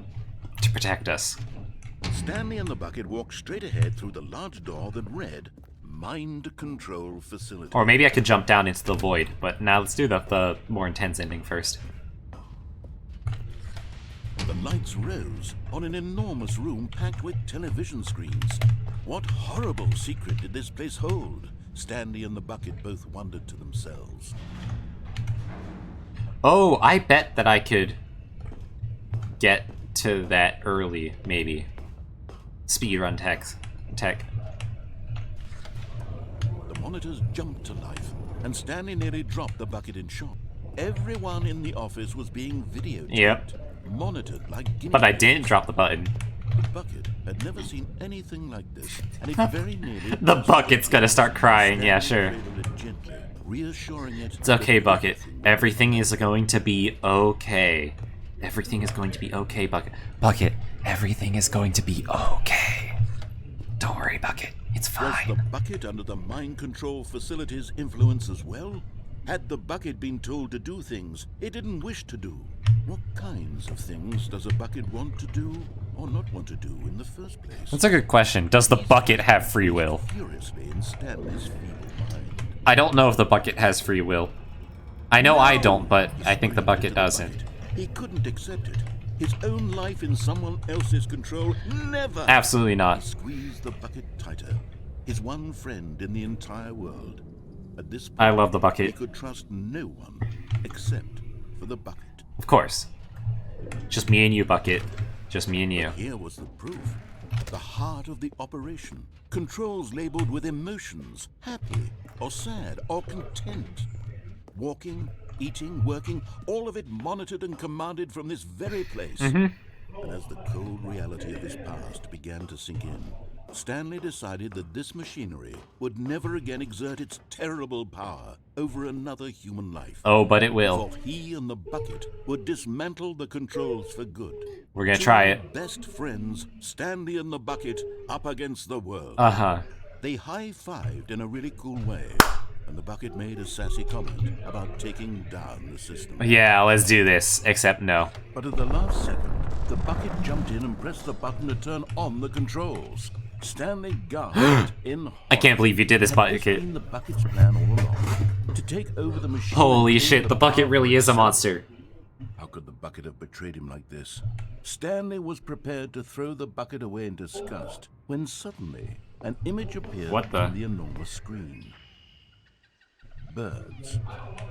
to protect us. Stanley and the bucket walked straight ahead through the large door that read Mind Control Facility. Or maybe I could jump down into the void, but now let's do the more intense ending first. The lights rose on an enormous room packed with television screens. What horrible secret did this place hold? Stanley and the bucket both wondered to themselves. Oh, I bet that I could get to that early, maybe. Speedrun tech. The monitors jumped to life, and Stanley nearly dropped the bucket in shock. Everyone in the office was being videotaped, Yep. monitored like guinea But I pigs. didn't drop the button. The bucket had never seen anything like this, and it very nearly... The bucket's gonna start crying, yeah, sure. cradled it gently, reassuring it It's okay, that Bucket. Everything is going to be okay. Everything is going to be okay, Bucket. Bucket, everything is going to be okay. Don't worry, Bucket. It's Was the fine. bucket under the mind control facility's influence as well? Had the bucket been told to do things it didn't wish to do? What kinds of things does a bucket want to do or not want to do in the first place? That's a good question. Does the bucket have free will? Furiously in Stanley's feeble mind. I don't know if the bucket has free will. I know I No! don't, but He I think the screamed bucket into the doesn't. bucket. He couldn't accept it. His own life in someone else's control? Never! Absolutely He not. squeezed the bucket tighter. His one friend in the entire world. At this point, I love the he bucket. could trust no one except for the bucket. Of course. Just me and you, Bucket. Just me and you. Here was the proof. The heart of the operation. Controls labeled with emotions, happy or sad or content. Walking, eating, working, all of it monitored and commanded from this very place. And as the cold reality of his past began to sink in, Stanley decided that this machinery would never again exert its terrible power over another human life. Oh, but it will. For he and the bucket would dismantle the controls for good. We're gonna try it. Best friends, Stanley and the bucket, up against the world. Uh-huh. They high-fived in a really cool way, and the bucket made a sassy comment about taking down the system. Yeah, let's do this. Except no. But at the last second, the bucket jumped in and pressed the button to turn on the controls. Stanley gasped in horror. I can't believe you did this, Had bucket. been the bucket's plan all along, to take over the machine. Holy and shit, the bucket really is a monster. How could the bucket have betrayed him like this? Stanley was prepared to throw the bucket away in disgust when suddenly an image appeared What the? on the enormous screen. Birds.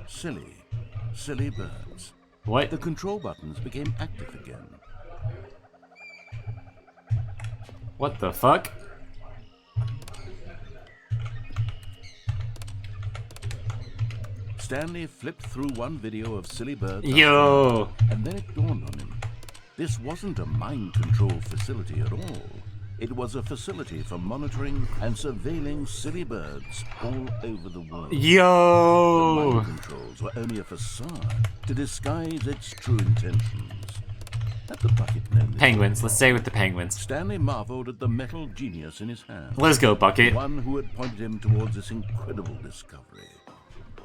Silly birds. What? The control buttons became active again. What the fuck? Stanley flipped through one video of silly birds. Yo! And then it dawned on him. This wasn't a mind control facility at all. It was a facility for monitoring and surveilling silly birds all over the world. Yo! Mind controls were only a facade to disguise its true intentions. Had the bucket known this Penguins. Let's stay with the penguins. Stanley marveled at the metal genius in his hand. Let's go, bucket. One who had pointed him towards this incredible discovery.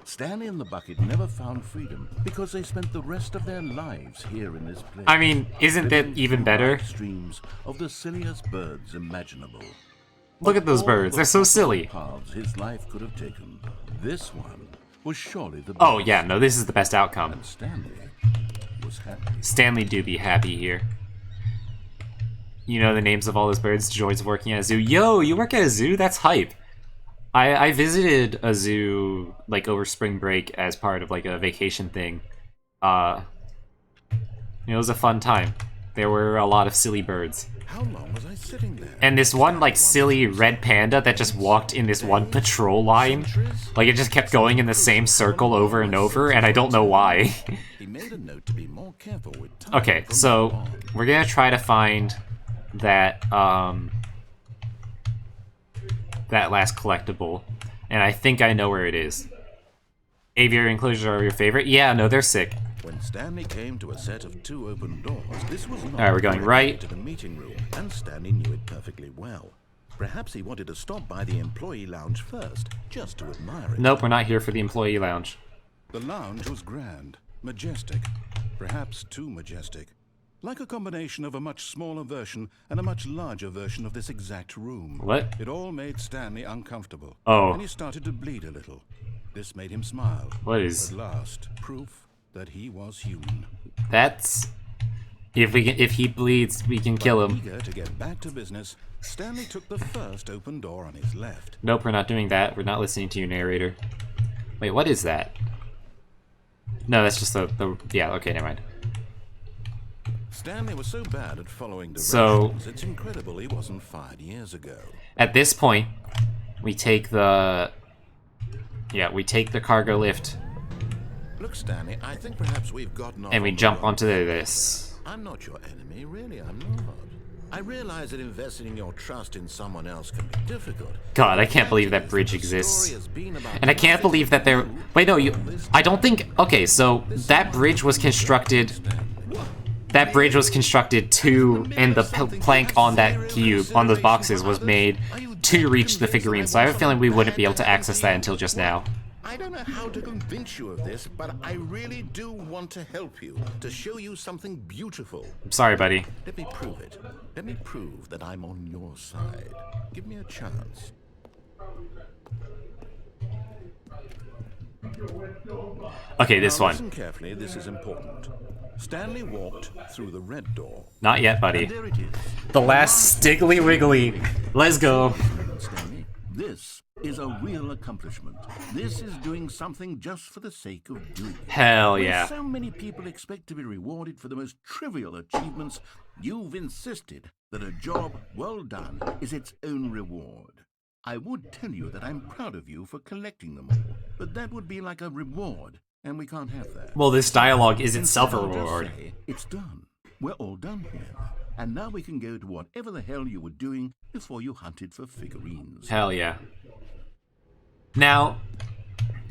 Stanley and the bucket never found freedom because they spent the rest of their lives here in this place. I mean, isn't that living even through better? Streams of the silliest birds imaginable. Look at those All birds. the They're so possible silly. paths his life could have taken. This one was surely the best. Oh, yeah, no, this is the best outcome. And Stanley was happy. Stanley do be happy here. You know the names of all those birds Joy's working at a zoo. Yo, you work at a zoo? That's hype. I visited a zoo, like, over spring break as part of, like, a vacation thing. It was a fun time. There were a lot of silly birds. How long was I sitting there? And this one, like, silly red panda that just walked in this one patrol line. Like, it just kept going in the same circle over and over, and I don't know why. He made a note to be more careful with time Okay, from so now on. we're gonna try to find that, that last collectible. And I think I know where it is. Aviary enclosures are your favorite? Yeah, no, they're sick. When Stanley came to a set of 2 open doors, this was not Alright, we're going right. to the meeting room, and Stanley knew it perfectly well. Perhaps he wanted to stop by the employee lounge first, just to admire it. Nope, we're not here for the employee lounge. The lounge was grand, majestic, perhaps too majestic. Like a combination of a much smaller version and a much larger version of this exact room. What? It all made Stanley uncomfortable. Oh. And he started to bleed a little. This made him smile. What is... At last, proof that he was human. That's... If he bleeds, we can kill him. Eager to get back to business, Stanley took the first open door on his left. Nope, we're not doing that. We're not listening to you, narrator. Wait, what is that? No, that's just the yeah, okay, never mind. Stanley was so bad at following directions, So- it's incredible he wasn't fired years ago. At this point, we take the... Yeah, we take the cargo lift, Look, Stanley, I think perhaps we've gotten off and we on the jump wrong onto this. I'm not your enemy, really, I'm not. I realize that investing your trust in someone else can be difficult. God, I can't believe that bridge exists. And I can't believe that there... Wait, no, I don't think... Okay, so that bridge was constructed... That bridge was constructed to... And the plank on that cube, on those boxes, was made to reach the figurine. So I have a feeling we wouldn't be able to access that until just now. I don't know how to convince you of this, but I really do want to help you, to show you something beautiful. I'm sorry, buddy. Let me prove it. Let me prove that I'm on your side. Give me a chance. Okay, this Now, one. listen carefully, this is important. Stanley walked through the red door. Not yet, buddy. And there it is. The last Stiggly Wiggly. Let's go. Stanley, this is a real accomplishment. This is doing something just for the sake of doing it. Hell When yeah. so many people expect to be rewarded for the most trivial achievements, you've insisted that a job well done is its own reward. I would tell you that I'm proud of you for collecting them all, but that would be like a reward, and we can't have that. Well, this dialogue is Instead, itself a I'll just reward. say, it's done. We're all done here. And now we can go to whatever the hell you were doing before you hunted for figurines. Hell yeah. Now,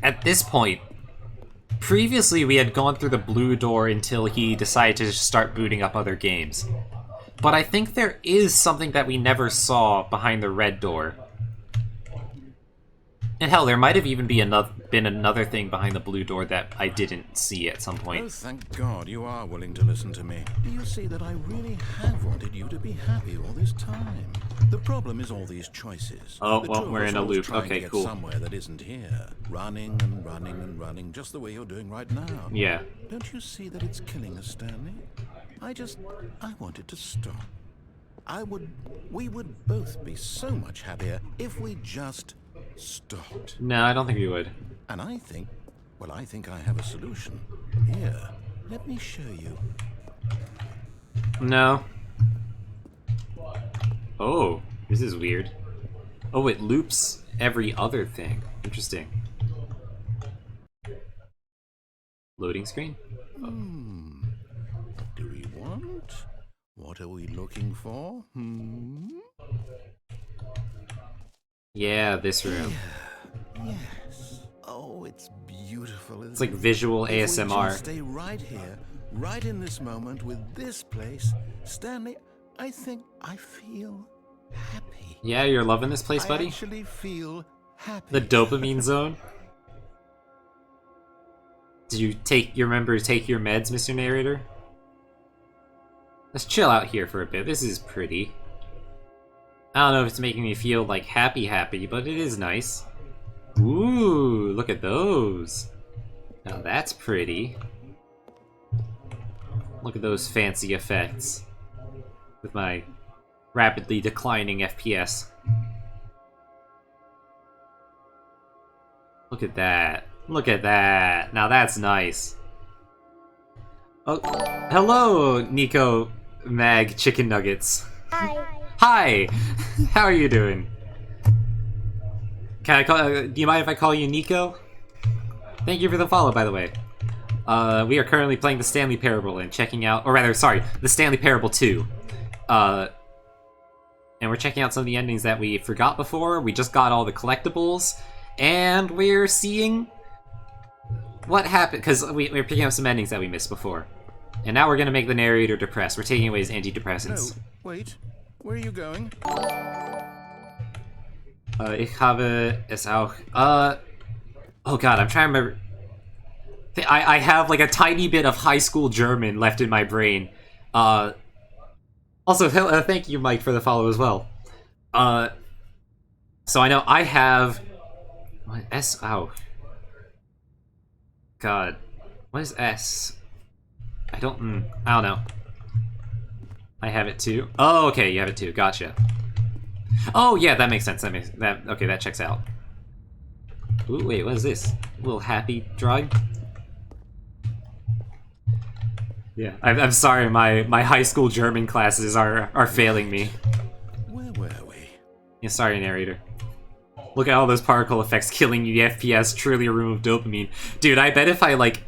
at this point, previously we had gone through the blue door until he decided to just start booting up other games. But I think there is something that we never saw behind the red door. And hell, there might have even been another thing behind the blue door that I didn't see at some Oh, point. thank God you are willing to listen to me. Do you see that I really have wanted you to be happy all this time? The problem is all these choices. Oh, The well, two of we're us in a always loop. trying to Okay, get cool. somewhere that isn't here. Running and running and running, just the way you're doing right now. Yeah. Don't you see that it's killing us, Stanley? I wanted to stop. We would both be so much happier if we just stopped. No, I don't think we would. And I think I have a solution. Here, let me show you. No. Oh, this is weird. Oh, it loops every other thing. Interesting. Loading screen? What do we want? What are we looking for? Yeah, this room. Yes. Oh, it's beautiful. It's like visual If we ASMR. just stay right here, right in this moment with this place, Stanley, I think I feel happy. Yeah, you're loving this place, I buddy? actually feel happy. The dopamine zone? Did you remember to take your meds, Mr. Narrator? Let's chill out here for a bit. This is pretty. I don't know if it's making me feel like happy, but it is nice. Ooh, look at those. Now that's pretty. Look at those fancy effects. With my rapidly declining FPS. Look at that. Look at that. Now that's nice. Oh, hello, Nico Mag Chicken Nuggets. Hi! How are you doing? Can I call? Do you mind if I call you Nico? Thank you for the follow, by the way. We are currently playing the Stanley Parable and checking out, or rather, sorry, the Stanley Parable 2. And we're checking out some of the endings that we forgot before. We just got all the collectibles, and we're seeing what happened, because we're picking up some endings that we missed before. And now we're gonna make the narrator depressed. We're taking away his antidepressants. No, wait. Where are you going? Ich habe es auch. Oh god, I'm trying to remember. I have like a tiny bit of high school German left in my brain. Also, thank you, Mike, for the follow as well. So I know I have. What S? Oh. God, what is S? I don't know. I have it too. Oh, okay, you have it too. Gotcha. Oh, yeah, that makes sense. Okay, that checks out. Ooh, wait, what is this? A little happy drug? Yeah, I'm sorry, my high school German classes are failing me. Where were we? Yeah, sorry, narrator. Look at all those particle effects killing you, FPS, truly a room of dopamine. Dude, I bet if I, like,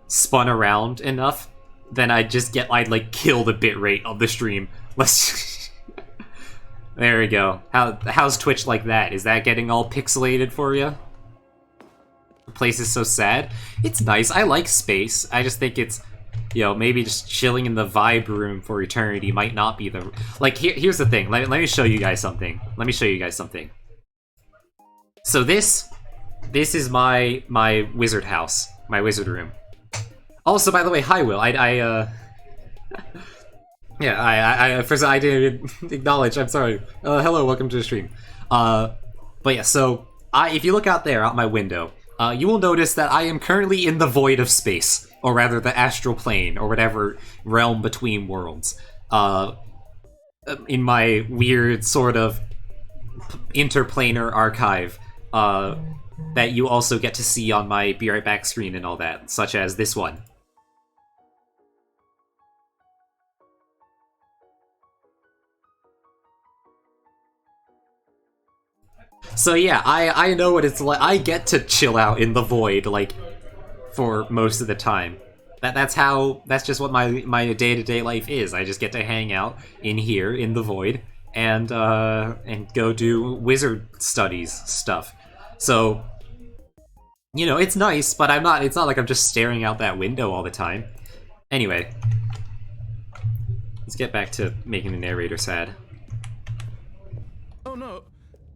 spun around enough, then I'd like, kill the bitrate of the stream. Let's... There we go. How's Twitch like that? Is that getting all pixelated for you? The place is so sad. It's nice. I like space. I just think it's, you know, maybe just chilling in the vibe room for eternity might not be the... Like, here's the thing. Let me show you guys something. So this is my wizard house. My wizard room. Also, by the way, hi, Will. Yeah, first I didn't even acknowledge. I'm sorry. Hello, welcome to the stream. But yeah, so if you look out there, out my window, you will notice that I am currently in the void of space, or rather the astral plane, or whatever realm between worlds. In my weird sort of interplanar archive, that you also get to see on my Be Right Back screen and all that, such as this one. So yeah, I know what it's like. I get to chill out in the void, like, for most of the time. That's just what my day-to-day life is. I just get to hang out in here in the void and go do wizard studies stuff. So, you know, it's nice, but it's not like I'm just staring out that window all the time. Anyway, let's get back to making the narrator sad. Oh no!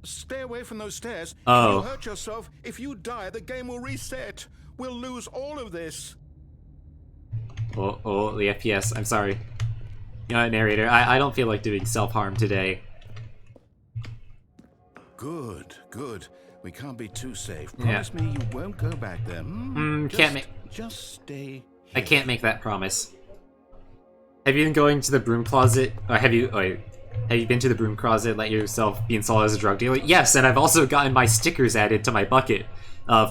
Stay away from those stairs. Oh. If you hurt yourself, if you die, the game will reset. We'll lose all of this. Oh, the FPS. I'm sorry. You know what, narrator? I don't feel like doing self-harm today. Good, good. We can't be too safe. Yeah. Promise me you won't go back there. Just stay. I can't make that promise. Have you been going to the broom closet? Or have you been to the broom closet, let yourself be installed as a drug dealer? Yes, and I've also gotten my stickers added to my bucket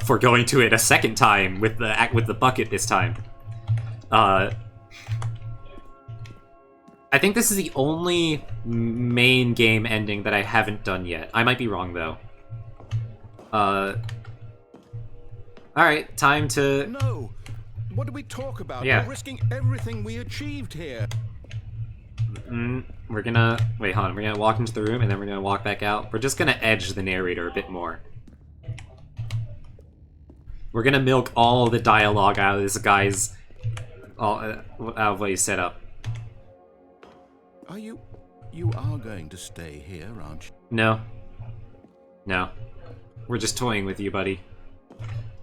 for going to it a second time with the bucket this time. I think this is the only main game ending that I haven't done yet. I might be wrong though. Alright, time to... No! What do we talk about? Yeah. We're risking everything we achieved here. We're gonna... Wait, hold on. We're gonna walk into the room, and then we're gonna walk back out. We're just gonna edge the narrator a bit more. We're gonna milk all the dialogue out of this guy's... out of what he's set up. Are you... You are going to stay here, aren't you? No. No. We're just toying with you, buddy.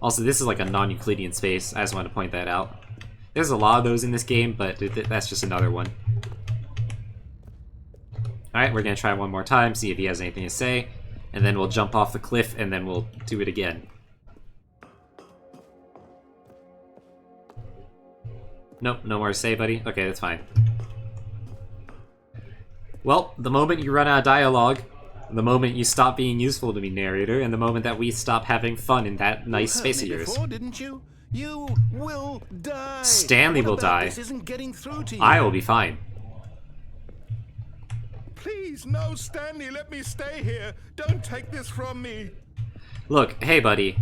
Also, this is like a non-Euclidean space. I just want to point that out. There's a lot of those in this game, but that's just another one. Alright, we're gonna try one more time, see if he has anything to say, and then we'll jump off the cliff, and then we'll do it again. Nope, no more to say, buddy? Okay, that's fine. Well, the moment you run out of dialogue, the moment you stop being useful to me, narrator, and the moment that we stop having fun in that nice space of yours. Before, didn't you? You will die. Stanley will die. This isn't getting through to you. I will be fine. Please, no, Stanley, let me stay here. Don't take this from me. Look, hey, buddy.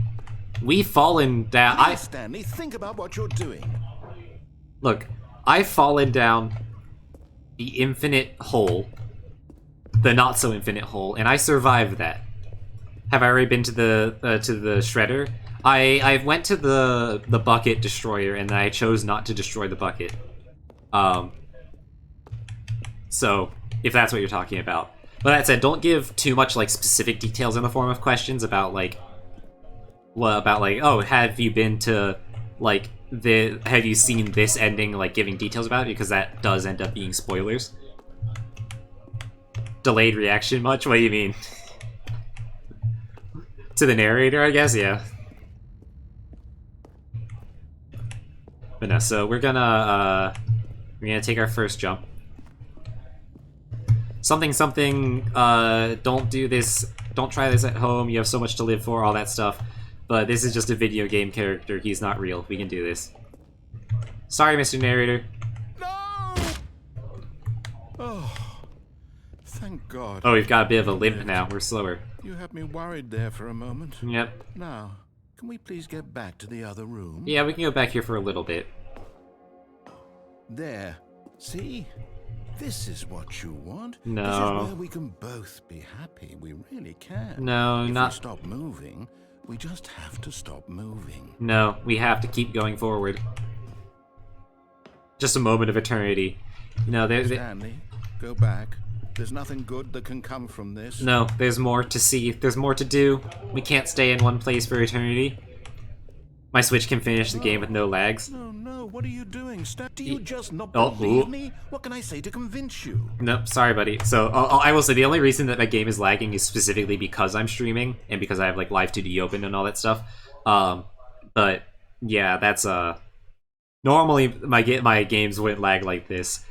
We've fallen down. Please, Stanley, think about what you're doing. Look, I've fallen down the infinite hole, the not so infinite hole, and I survived that. Have I already been to the shredder? I went to the bucket destroyer, and I chose not to destroy the bucket. So if that's what you're talking about. But that said, don't give too much like specific details in the form of questions about like, oh, have you been to like have you seen this ending, like giving details about it, because that does end up being spoilers. Delayed reaction much? What do you mean? To the narrator, I guess, yeah. But no, so we're gonna take our first jump. Something, don't do this, don't try this at home, you have so much to live for, all that stuff. But this is just a video game character, he's not real, we can do this. Sorry, Mr. Narrator. No! Oh, thank God. Oh, we've got a bit of a limp now, we're slower. You had me worried there for a moment. Yep. Now, can we please get back to the other room? Yeah, we can go back here for a little bit. There. See? This is what you want. No. This is where we can both be happy. We really can. No, if not... we stop moving, we just have to stop moving. No, we have to keep going forward. Just a moment of eternity. No, Stanley, go back. There's nothing good that can come from this. No, there's more to see. There's more to do. We can't stay in one place for eternity. My Switch can finish the game with no lags. No, what are you doing? Do you just not Oh, believe ooh. me? What can I say to convince you? Nope, sorry, buddy. So, I will say the only reason that my game is lagging is specifically because I'm streaming, and because I have, like, Live 2D open and all that stuff. But, yeah, that's, normally, my games wouldn't lag like this.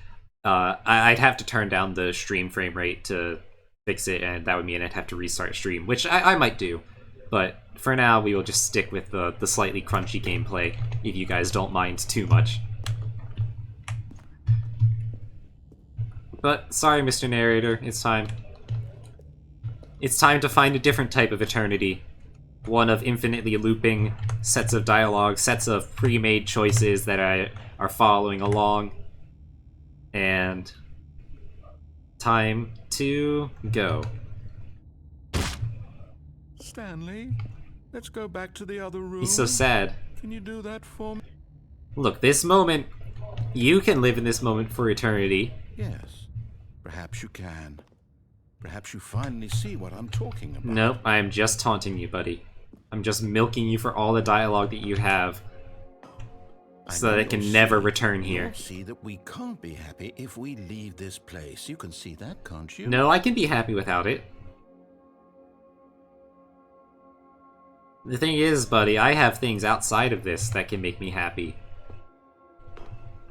I'd have to turn down the stream frame rate to fix it, and that would mean I'd have to restart stream, which I might do. But for now, we will just stick with the slightly crunchy gameplay, if you guys don't mind too much. But, sorry, Mr. Narrator, it's time. It's time to find a different type of eternity. one of infinitely looping sets of dialogue, sets of pre-made choices that are following along. And time to go. Stanley, let's go back to the other room. He's so sad. Can you do that for me? Look, this moment, you can live in this moment for eternity. Yes, perhaps you can. Perhaps you finally see what I'm talking about. Nope, I am just taunting you, buddy. I'm just milking you for all the dialogue that you have, so that I can never return here. You'll see that we can't be happy if we leave this place. You can see that, can't you? No, I can be happy without it. The thing is, buddy, I have things outside of this that can make me happy.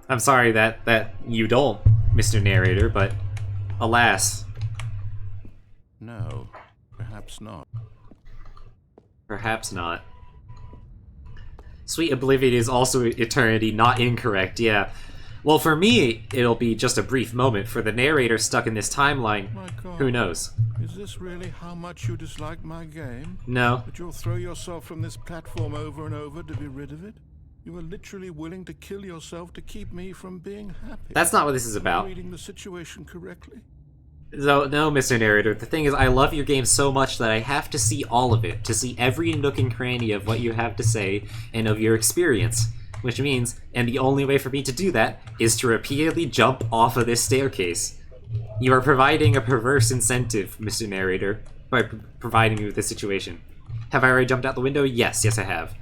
I'm sorry that you don't, Mr. Narrator, but alas. No, perhaps not. Perhaps not. Sweet Oblivion is also eternity, not incorrect, yeah. Well, for me, it'll be just a brief moment. For the narrator stuck in this timeline, My God. who knows? Is this really how much you dislike my game? No. That you'll throw yourself from this platform over and over to be rid of it? You are literally willing to kill yourself to keep me from being happy. That's not what this is Am I about. reading the situation correctly? No, Mr. Narrator, the thing is, I love your game so much that I have to see all of it, to see every nook and cranny of what you have to say and of your experience. Which means, and the only way for me to do that, is to repeatedly jump off of this staircase. You are providing a perverse incentive, Mr. Narrator, by providing me with this situation. Have I already jumped out the window? Yes, I have.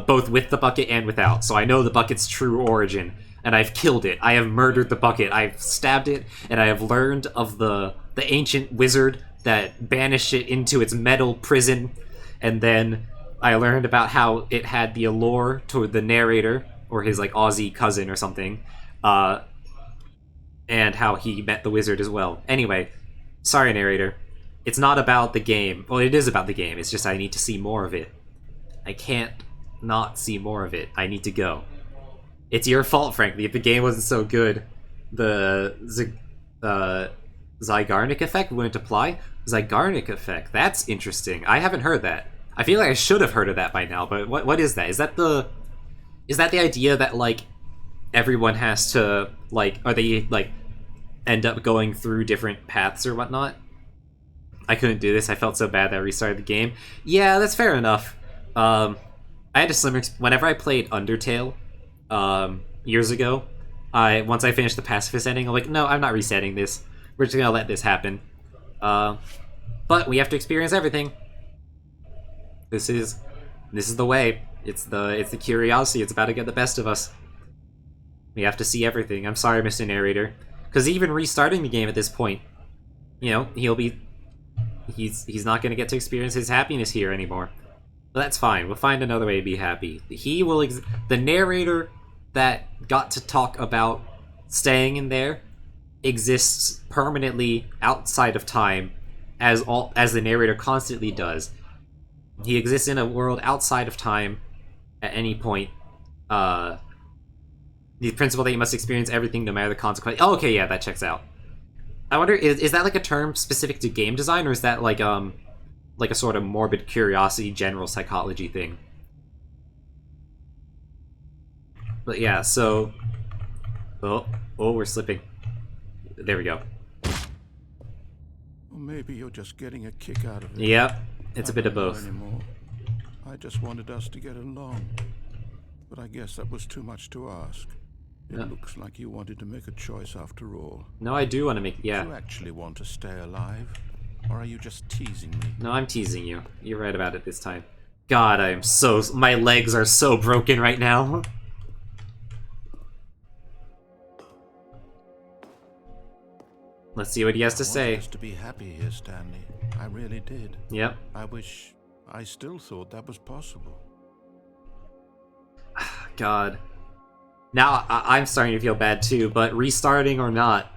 Both with the bucket and without, so I know the bucket's true origin. And I've killed it. I have murdered the bucket. I've stabbed it, and I have learned of the ancient wizard that banished it into its metal prison. And then I learned about how it had the allure toward the narrator, or his like Aussie cousin or something, and how he met the wizard as well. Anyway, sorry, narrator. It's not about the game. Well, it is about the game. It's just I need to see more of it. I can't not see more of it. I need to go. It's your fault, frankly. If the game wasn't so good, the Zygarnik effect wouldn't apply. Zygarnik effect. That's interesting. I haven't heard that. I feel like I should have heard of that by now, but what is that? Is that the idea that, like, everyone has to, like, or they, like, end up going through different paths or whatnot? I couldn't do this. I felt so bad that I restarted the game. Yeah, that's fair enough. I had a similar... Whenever I played Undertale, years ago, once I finished the pacifist ending, I'm like, no, I'm not resetting this. We're just gonna let this happen. But we have to experience everything. This is the way. It's the curiosity. It's about to get the best of us. We have to see everything. I'm sorry, Mr. Narrator, because even restarting the game at this point, you know, he's not gonna get to experience his happiness here anymore. But that's fine. We'll find another way to be happy. The narrator that got to talk about staying in there exists permanently outside of time, as the narrator constantly does. He exists in a world outside of time at any point. The principle that you must experience everything no matter the consequence. Oh, okay, yeah, that checks out. I wonder, is that like a term specific to game design, or is that like a sort of morbid curiosity, general psychology thing? But yeah, so... Oh, we're slipping. There we go. Or maybe you're just getting a kick out of it. Yep, it's a I bit of don't know both. anymore. I just wanted us to get along. But I guess that was too much to ask. It Yeah. looks like you wanted to make a choice after all. No, I do want to make... Do you Yeah. actually want to stay alive? Or are you just teasing me? No, I'm teasing you. You're right about it this time. God, I am so... My legs are so broken right now. Let's see what he has to I wanted say. us to be happy here, Stanley. I really did. Yep. I wish I still thought that was possible. God. Now, I'm starting to feel bad too, but restarting or not,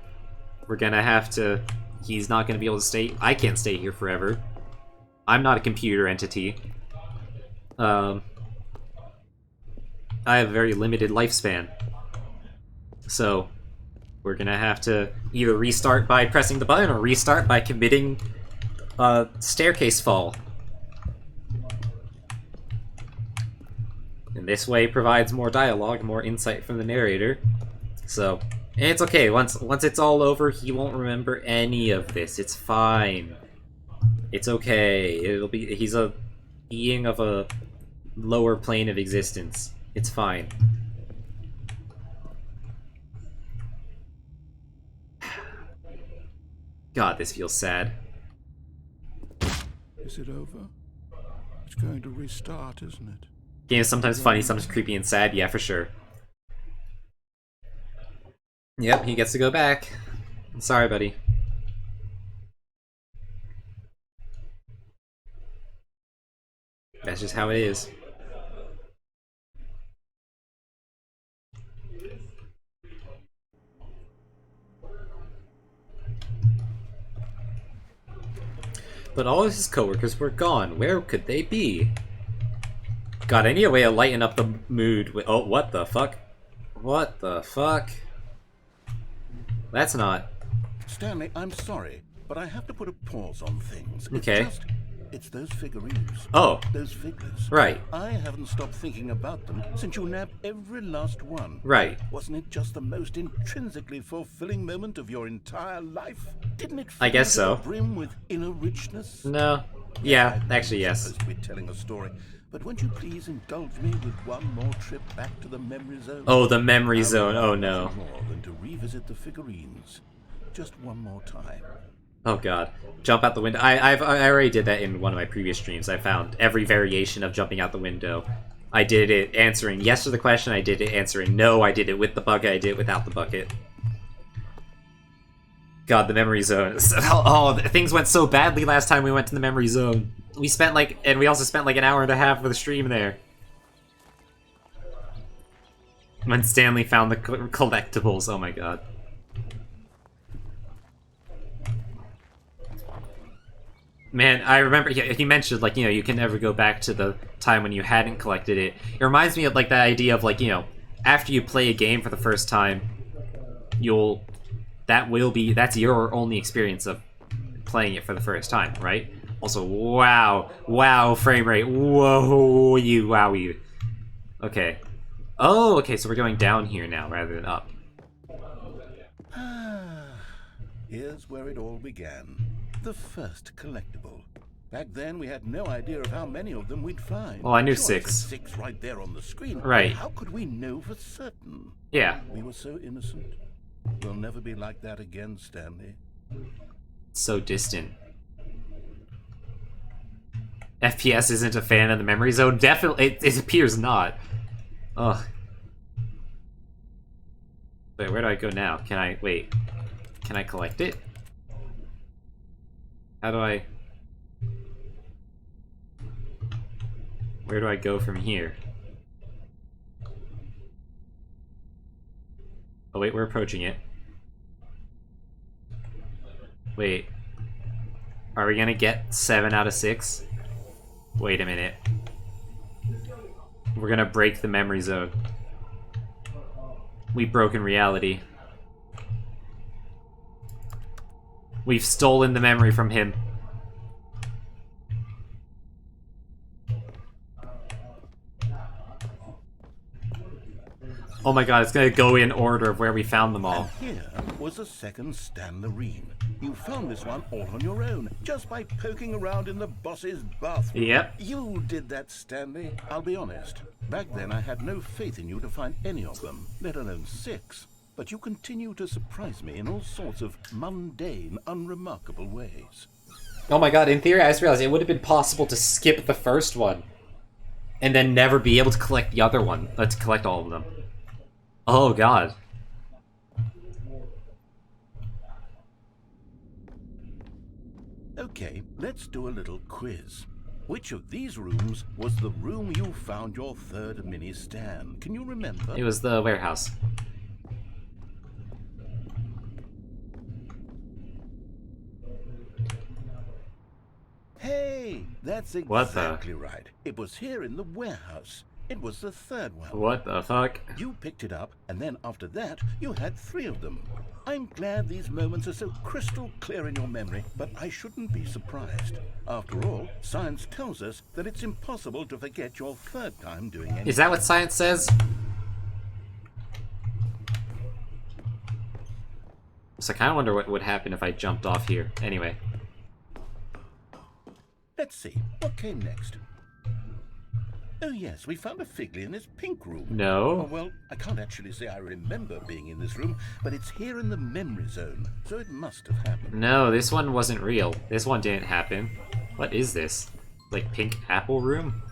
we're gonna have to... He's not gonna be able to stay... I can't stay here forever. I'm not a computer entity. I have a very limited lifespan. So, we're gonna have to either restart by pressing the button or restart by committing a staircase fall. And this way provides more dialogue, more insight from the narrator. So, and it's okay. Once it's all over, he won't remember any of this. It's fine. It's okay. He's a being of a lower plane of existence. It's fine. God, this feels sad. Is it over? It's going to restart, isn't it? Game is sometimes funny, sometimes creepy and sad. Yeah, for sure. Yep, he gets to go back. I'm sorry, buddy. That's just how it is. But all of his coworkers were gone. Where could they be? God, I need a way to lighten up the mood with— oh, what the fuck? What the fuck? That's not... Stanley, I'm sorry, but I have to put a pause on things. Okay. It's those figurines. Oh. Those figures. Right. I haven't stopped thinking about them since you nabbed every last one. Right. Wasn't it just the most intrinsically fulfilling moment of your entire life? Didn't it I guess so. brim with inner richness? No. Yeah, actually, yes. Supposed to be telling a story, but won't you please indulge me with one more trip back to the memory zone? Oh, the memory zone. Oh no. More than to revisit the figurines. Just one more time. Oh god. Jump out the window. I already did that in one of my previous streams. I found every variation of jumping out the window. I did it answering yes to the question, I did it answering no, I did it with the bucket, I did it without the bucket. God, the memory zone. Oh, things went so badly last time we went to the memory zone. We spent like, and we also spent like an hour and a half of the stream there. When Stanley found the collectibles, oh my god. Man, I remember he mentioned, like, you know, you can never go back to the time when you hadn't collected it. It reminds me of, like, that idea of, like, you know, after you play a game for the first time, that's your only experience of playing it for the first time, right? Also, wow, frame rate, whoa, you. Okay. Oh, okay, so we're going down here now rather than up. Here's where it all began. The first collectible. Back then, we had no idea of how many of them we'd find. Well, I knew Sure, 6. 6 right there on the screen. Right. How could we know for certain? Yeah. We were so innocent. We'll never be like that again, Stanley. So distant. FPS isn't a fan of the memory zone. Definitely, it appears not. Ugh. Wait, where do I go now? Can I collect it? How do I... Where do I go from here? Oh wait, we're approaching it. Wait. Are we gonna get 7 out of 6? Wait a minute. We're gonna break the memory zone. We've broken reality. We've stolen the memory from him. Oh my god, it's gonna go in order of where we found them all. And here was a second Stanlerine. You found this one all on your own, just by poking around in the boss's bathroom. Yep. You did that, Stanley. I'll be honest. Back then, I had no faith in you to find any of them, let alone 6. But you continue to surprise me in all sorts of mundane, unremarkable ways. Oh my god, in theory, I just realized it would have been possible to skip the first one. And then never be able to collect the other one. To collect all of them. Oh god. Okay, let's do a little quiz. Which of these rooms was the room you found your third mini Stan? Can you remember? It was the warehouse. Hey, that's exactly right. It was here in the warehouse. It was the third one. What the fuck? You picked it up, and then after that, you had 3 of them. I'm glad these moments are so crystal clear in your memory, but I shouldn't be surprised. After all, science tells us that it's impossible to forget your 3rd time doing anything. Is that what science says? So I kind of wonder what would happen if I jumped off here. Anyway. Let's see, what came next? Oh yes, we found a Figley in this pink room. No. Oh, well, I can't actually say I remember being in this room, but it's here in the memory zone, so it must have happened. No, this one wasn't real. This one didn't happen. What is this? Like pink apple room?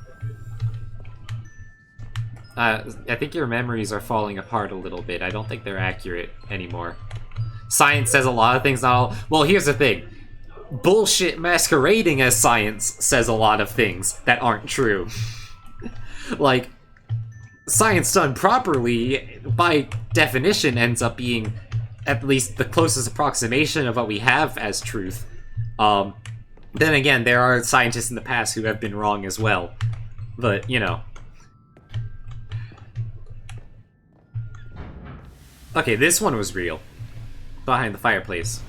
I think your memories are falling apart a little bit. I don't think they're accurate anymore. Science says a lot of things, not all. Well, here's the thing. Bullshit masquerading as science says a lot of things that aren't true. Like, science done properly, by definition, ends up being at least the closest approximation of what we have as truth. Then again, there are scientists in the past who have been wrong as well. But, you know. Okay, this one was real. Behind the fireplace.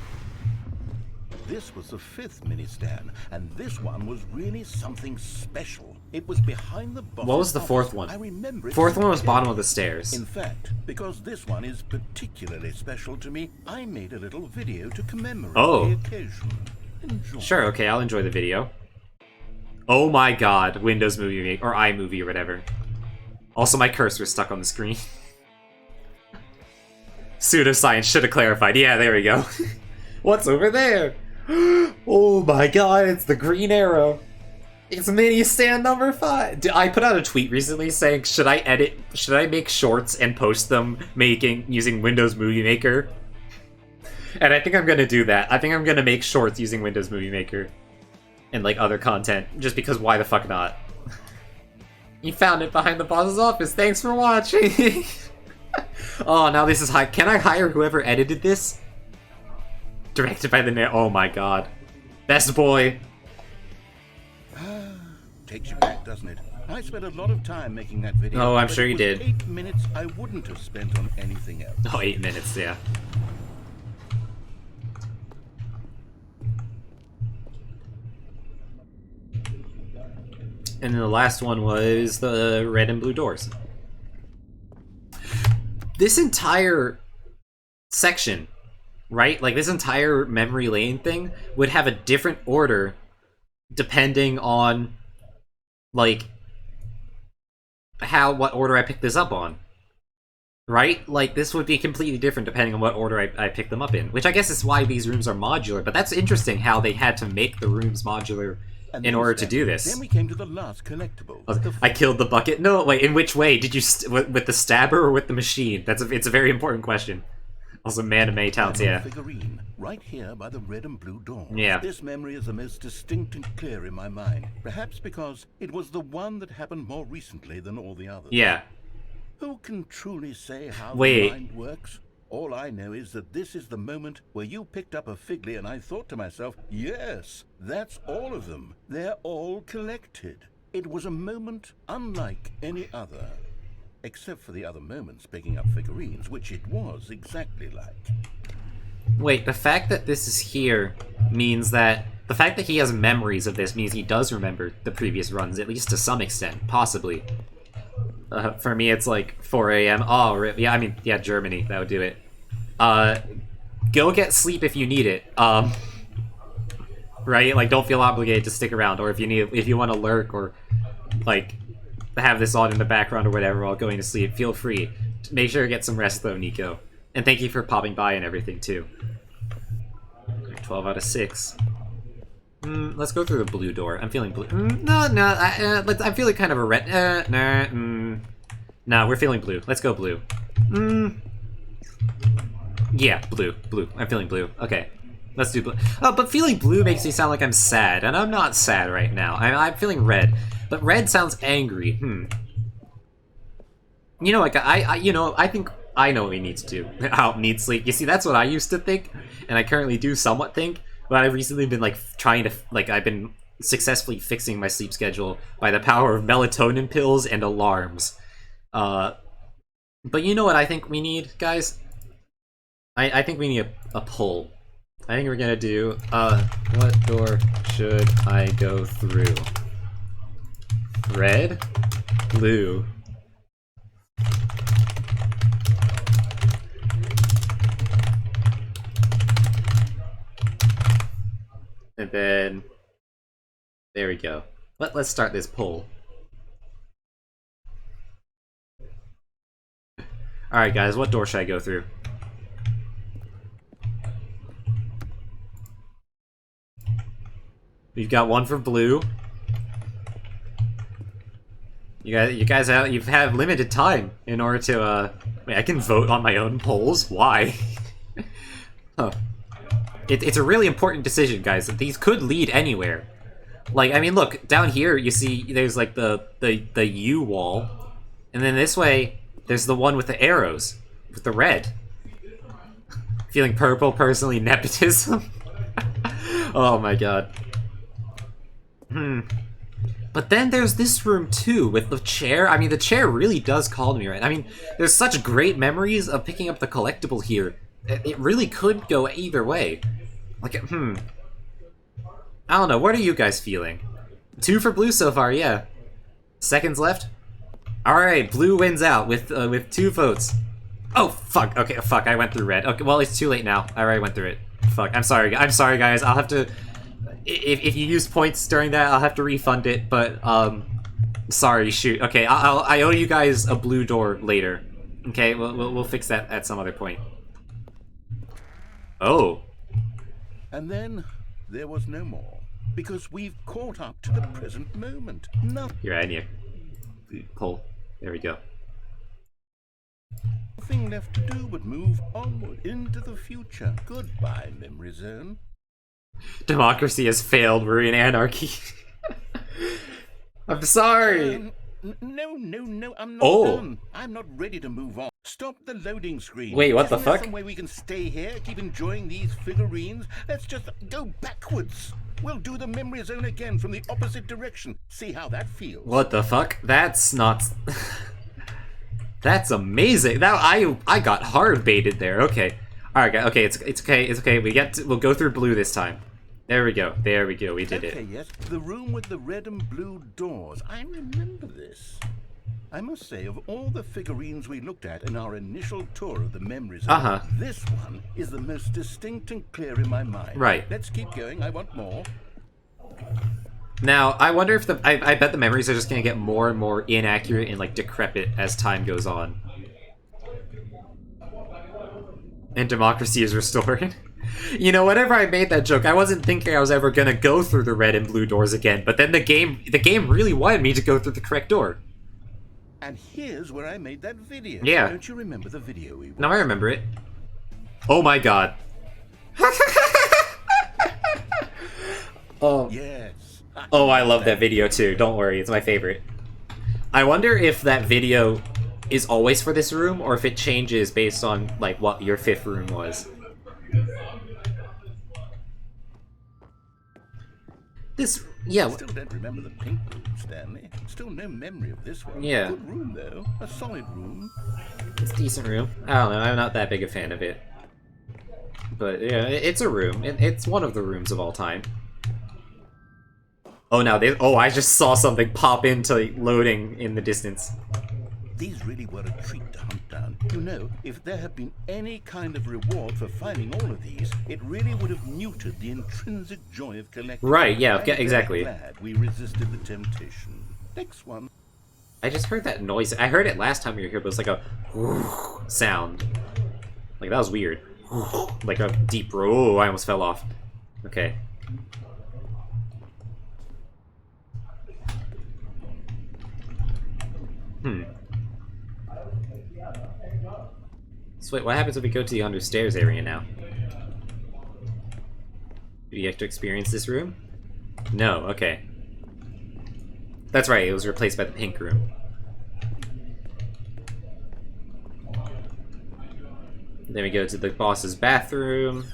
This was the 5th mini-stand, and this one was really something special. It was behind the boss's What was the 4th office. one? I remember it. 4th one was bottom of the stairs. In fact, because this one is particularly special to me, I made a little video to commemorate the occasion. Enjoy. Sure, okay, I'll enjoy the video. Oh my god, Windows Movie Maker, or iMovie or whatever. Also, my cursor is stuck on the screen. Pseudoscience should have clarified. Yeah, there we go. What's over there? Oh my god, it's the Green Arrow. It's mini stand number 5. I put out a tweet recently saying, should I make shorts and post them using Windows Movie Maker? And I think I'm gonna do that. I think I'm gonna make shorts using Windows Movie Maker. And like other content, just because why the fuck not? You found it behind the boss's office, thanks for watching! Oh, now this is high. Can I hire whoever edited this? Directed by the oh my god. Best boy. Takes you back, doesn't it? I spent a lot of time making that video. Oh, I'm but sure it you was did. 8 minutes I wouldn't have spent on anything else. Oh, 8 minutes, yeah. And then the last one was the red and blue doors. This entire section, right? Like this entire memory lane thing would have a different order depending on like what order I picked this up on. Right? Like this would be completely different depending on what order I picked them up in. Which I guess is why these rooms are modular, but that's interesting how they had to make the rooms modular in order to do this. Then we came to the last collectible. I killed the bucket. No, wait. In which way did you? With the stabber or with the machine? It's a very important question. Also, man of many talents. Yeah. Figurine right here by the red and blue door. Yeah. This memory is the most distinct and clear in my mind. Perhaps because it was the one that happened more recently than all the others. Yeah. Who can truly say how Wait. the mind works? All I know is that this is the moment where you picked up a Figley and I thought to myself, yes, that's all of them. They're all collected. It was a moment unlike any other. Except for the other moments picking up figurines, which it was exactly like. Wait, the fact that this is here means that... The fact that he has memories of this means he does remember the previous runs, at least to some extent, possibly. For me, it's like 4 a.m. Oh, yeah, I mean, yeah, Germany, that would do it. Go get sleep if you need it. Right? Like, don't feel obligated to stick around, or if you want to lurk, or, like, have this on in the background or whatever while going to sleep, feel free. Make sure to get some rest, though, Nico. And thank you for popping by and everything, too. 12 out of 6. Let's go through the blue door. I'm feeling blue. I'm feeling kind of a red. Nah, we're feeling blue. Let's go blue. Yeah, blue. I'm feeling blue. Okay, let's do blue. Oh, but feeling blue makes me sound like I'm sad, and I'm not sad right now. I'm feeling red, but red sounds angry. You know, like I think I know what we need to do. I don't need sleep. You see, that's what I used to think, and I currently do somewhat think. But I've recently been like trying to I've been successfully fixing my sleep schedule by the power of melatonin pills and alarms. But you know what I think we need, guys? I think we need a poll. I think we're gonna do, what door should I go through? Red? Blue? And then, there we go. Let's start this poll. Alright guys, what door should I go through? We've got one for blue. You guys you've had limited time in order to, wait, I can vote on my own polls? Why? Huh. It's a really important decision, guys. These could lead anywhere. Like, I mean, look, down here, you see there's, like, the U wall. And then this way, there's the one with the arrows. With the red. Feeling purple, personally, nepotism. Oh my god. But then there's this room, too, with the chair. I mean, the chair really does call to me, right? I mean, there's such great memories of picking up the collectible here. It really could go either way. Like, I don't know, what are you guys feeling? 2 for blue so far, yeah. Seconds left? Alright, blue wins out with 2 votes. Oh, fuck, okay, fuck, I went through red. Okay, well, it's too late now. I already went through it. Fuck, I'm sorry, guys, I'll have to... If you used points during that, I'll have to refund it, but, sorry, shoot. Okay, I owe you guys a blue door later. Okay, we'll fix that at some other point. Oh. And then there was no more, because we've caught up to the present moment. You're right, here. Pull. There we go. Nothing left to do but move onward into the future. Goodbye, Memory Zone. Democracy has failed. We're in anarchy. I'm sorry. No, I'm not done. I'm not ready to move on. Stop the loading screen. Wait, what the Isn't there fuck? some way we can stay here, keep enjoying these figurines? Let's just go backwards. We'll do the Memory Zone again from the opposite direction. See how that feels. What the fuck? That's not... That's amazing. That I got hard baited there. Okay. Alright, guys. Okay, it's okay. We'll go through blue this time. There we go. We did it. Okay, yes. The room with the red and blue doors. I remember this. I must say, of all the figurines we looked at in our initial tour of the Memory Zone, this one is the most distinct and clear in my mind. Right. Let's keep going. I want more. Now, I wonder if I bet the memories are just gonna get more and more inaccurate and, like, decrepit as time goes on. And democracy is restored. You know, whenever I made that joke, I wasn't thinking I was ever gonna go through the red and blue doors again, but then the game really wanted me to go through the correct door. And here's where I made that video. Yeah. Don't you remember the video we watched? No, I remember it. Oh my god. Oh. Yes. Oh, I love that video too. Don't worry, it's my favorite. I wonder if that video is always for this room, or if it changes based on, like, what your 5th room was. Yeah. I still don't remember the pink room, Stanley. Still no memory of this one. Yeah. Good room, though. A solid room. It's a decent room. I don't know, I'm not that big a fan of it. But, yeah, it's a room. It's one of the rooms of all time. Oh, now I just saw something pop into loading in the distance. These really were a treat to hunt down. You know, if there had been any kind of reward for finding all of these, it really would have muted the intrinsic joy of collecting. Right, yeah, I'm exactly. glad we resisted the temptation. Next one. I just heard that noise. I heard it last time we were here, but it was like a sound. Like, that was weird. Like a deep roar. Oh, I almost fell off. Okay. So wait, what happens if we go to the understairs area now? Do you have to experience this room? No, okay. That's right, it was replaced by the pink room. Then we go to the boss's bathroom.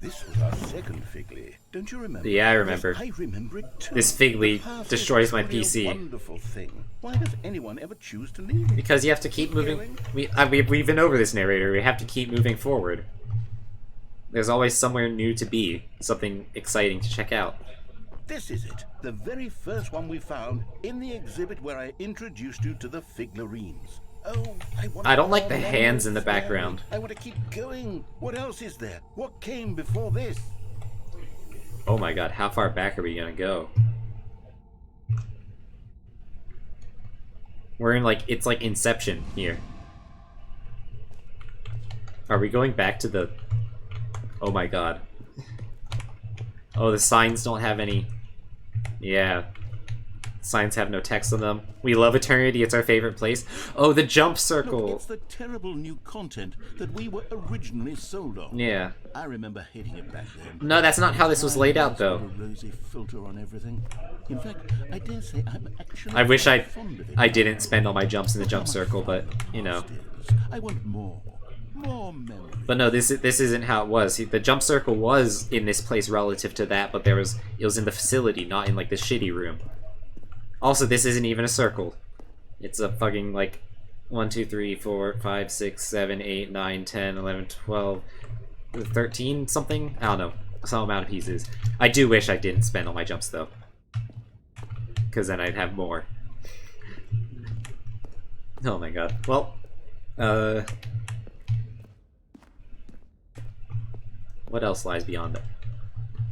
This was our second Figley. Don't you remember? Yeah, I remember. Yes, I remember it too. This Figley The past destroys is my truly PC. A wonderful thing. Why does anyone ever choose to leave it? Because you have to keep moving. We've been over this, narrator. We have to keep moving forward. There's always somewhere new to be, something exciting to check out. This is it. The very first one we found in the exhibit where I introduced you to the Figlarines. Oh, I don't like the more hands in the memories, background. I want to keep going. What else is there? What came before this? Oh my god, how far back are we gonna go? We're in like, it's like Inception here. Are we going back to the... Oh my god. Oh, the signs don't have any... Yeah. Signs have no text on them. We love eternity, it's our favorite place. Oh, the jump circle! Look, it's the terrible new content that we were originally sold on. Yeah. I remember hating it back then. No, that's not how this was laid out, though. A rosy filter on everything. In fact, I dare say I'm actually I wish fond of it. I didn't spend all my jumps in the jump circle, but, you know. I want more memories. But no, this isn't how it was. The jump circle was in this place relative to that, but it was in the facility, not in like the shitty room. Also, this isn't even a circle. It's a fucking like 1, 2, 3, 4, 5, 6, 7, 8, 9, 10, 11, 12, 13 something? I don't know. Some amount of pieces. I do wish I didn't spend all my jumps though. Because then I'd have more. Oh my god. Well, what else lies beyond it?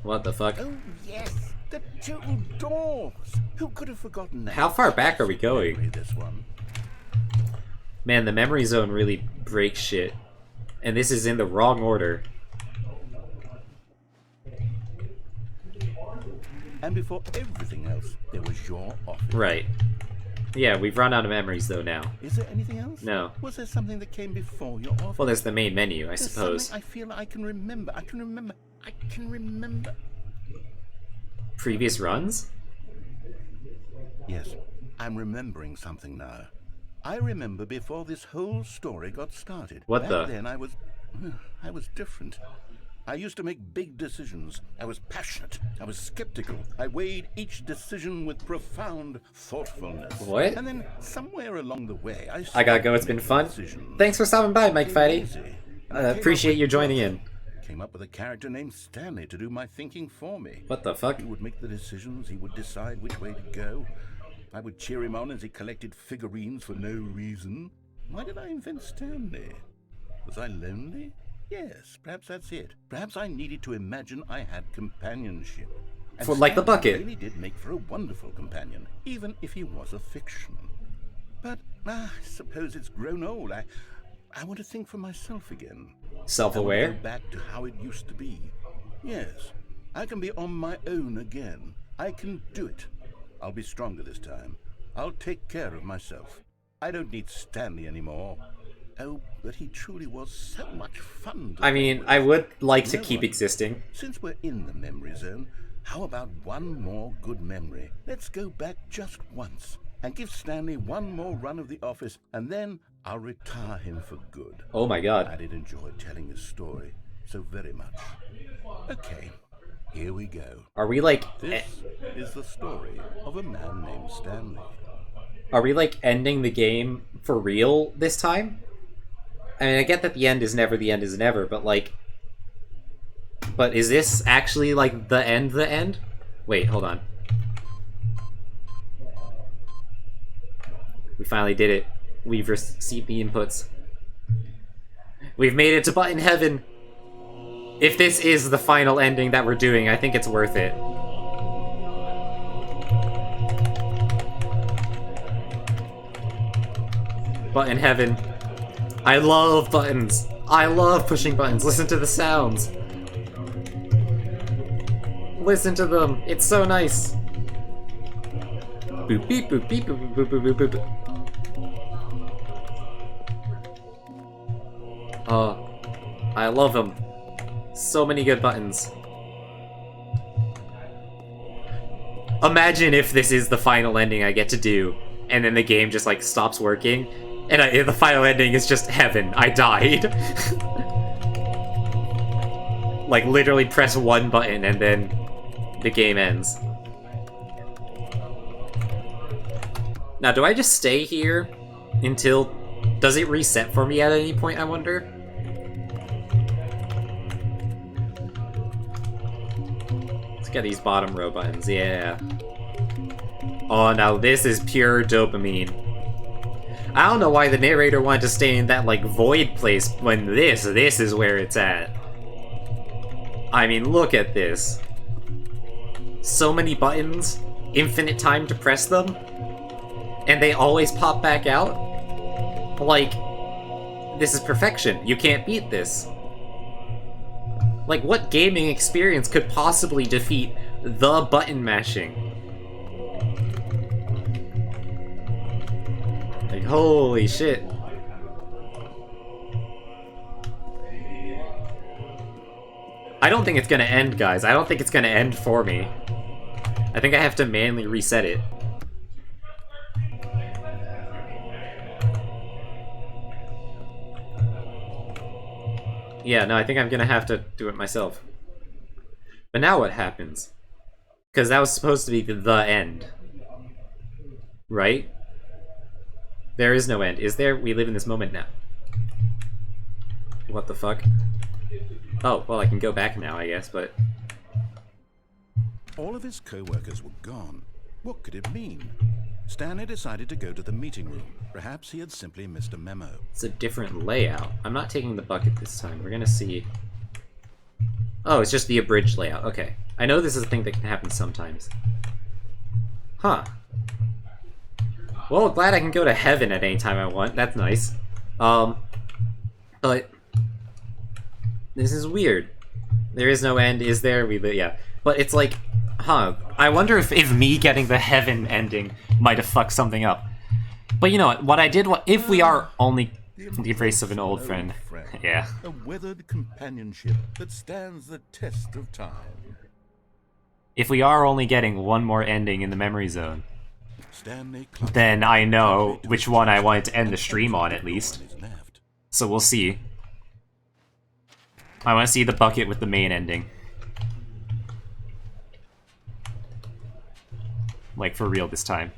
What the fuck? Oh, yes! The two doors! Who could have forgotten that? How far back are we going? This one. Man, the memory zone really breaks shit. And this is in the wrong order. And before everything else, there was your office. Right. Yeah, we've run out of memories though now. Is there anything else? No. Was there something that came before your office? Well, there's the main menu, I There's suppose. something I feel I can remember. I can remember. Previous runs? Yes, I'm remembering something now. I remember before this whole story got started. What Back the? then I was different. I used to make big decisions. I was passionate. I was skeptical. I weighed each decision with profound thoughtfulness. What? And then somewhere along the way, I gotta go, it's been fun. Thanks for stopping by, Mike Fatty. Appreciate you joining in. Came up with a character named Stanley to do my thinking for me. What the fuck? He would make the decisions, he would decide which way to go. I would cheer him on as he collected figurines for no reason. Why did I invent Stanley? Was I lonely? Yes, perhaps that's it. Perhaps I needed to imagine I had companionship. And For like the Stanley bucket. really did make for a wonderful companion, even if he was a fiction. But I suppose it's grown old. I want to think for myself again. Self-aware? I want to go back to how it used to be. Yes, I can be on my own again. I can do it. I'll be stronger this time. I'll take care of myself. I don't need Stanley anymore. Oh, but he truly was so much fun. I mean, I would like to keep existing. Since we're in the memory zone, how about one more good memory? Let's go back just once and give Stanley one more run of the office, and then I'll retire him for good. Oh my god. I did enjoy telling his story so very much. Okay, here we go. Are we like... This is the story of a man named Stanley. Are we like ending the game for real this time? I mean, I get that the end is never the end is never, but like... But is this actually like the end? Wait, hold on. We finally did it. We've received the inputs. We've made it to button heaven. If this is the final ending that we're doing, I think it's worth it. Button heaven. I love buttons. I love pushing buttons. Listen to the sounds. Listen to them. It's so nice. Boop beep boop beep boop boop boop boop boop. Oh, I love them. So many good buttons. Imagine if this is the final ending I get to do, and then the game just like stops working, and the final ending is just heaven. I died. Like, literally press one button and then the game ends. Now, do I just stay here until... Does it reset for me at any point, I wonder? Let's get these bottom row buttons, yeah. Oh, now this is pure dopamine. I don't know why the narrator wanted to stay in that, like, void place when this is where it's at. I mean, look at this. So many buttons, infinite time to press them, and they always pop back out? Like, this is perfection. You can't beat this. Like, what gaming experience could possibly defeat the button mashing? Like, holy shit. I don't think it's gonna end, guys. I don't think it's gonna end for me. I think I have to manually reset it. Yeah, no, I think I'm gonna have to do it myself. But now what happens? Because that was supposed to be the end. Right? There is no end. Is there? We live in this moment now. What the fuck? Oh, well, I can go back now, I guess, but... All of his co-workers were gone. What could it mean? Stanley decided to go to the meeting room. Perhaps he had simply missed a memo. It's a different layout. I'm not taking the bucket this time. We're gonna see... Oh, it's just the abridged layout. Okay. I know this is a thing that can happen sometimes. Huh. Well, glad I can go to heaven at any time I want. That's nice. But... This is weird. There is no end, is there? Yeah. But it's like... Huh. I wonder if me getting the heaven ending might have fucked something up. But you know what I did, if we are only the embrace of an old friend. Yeah. A weathered companionship that stands the test of time. If we are only getting one more ending in the memory zone, then I know which one I wanted to end the stream on, at least. So we'll see. I want to see the bucket with the main ending. Like, for real this time.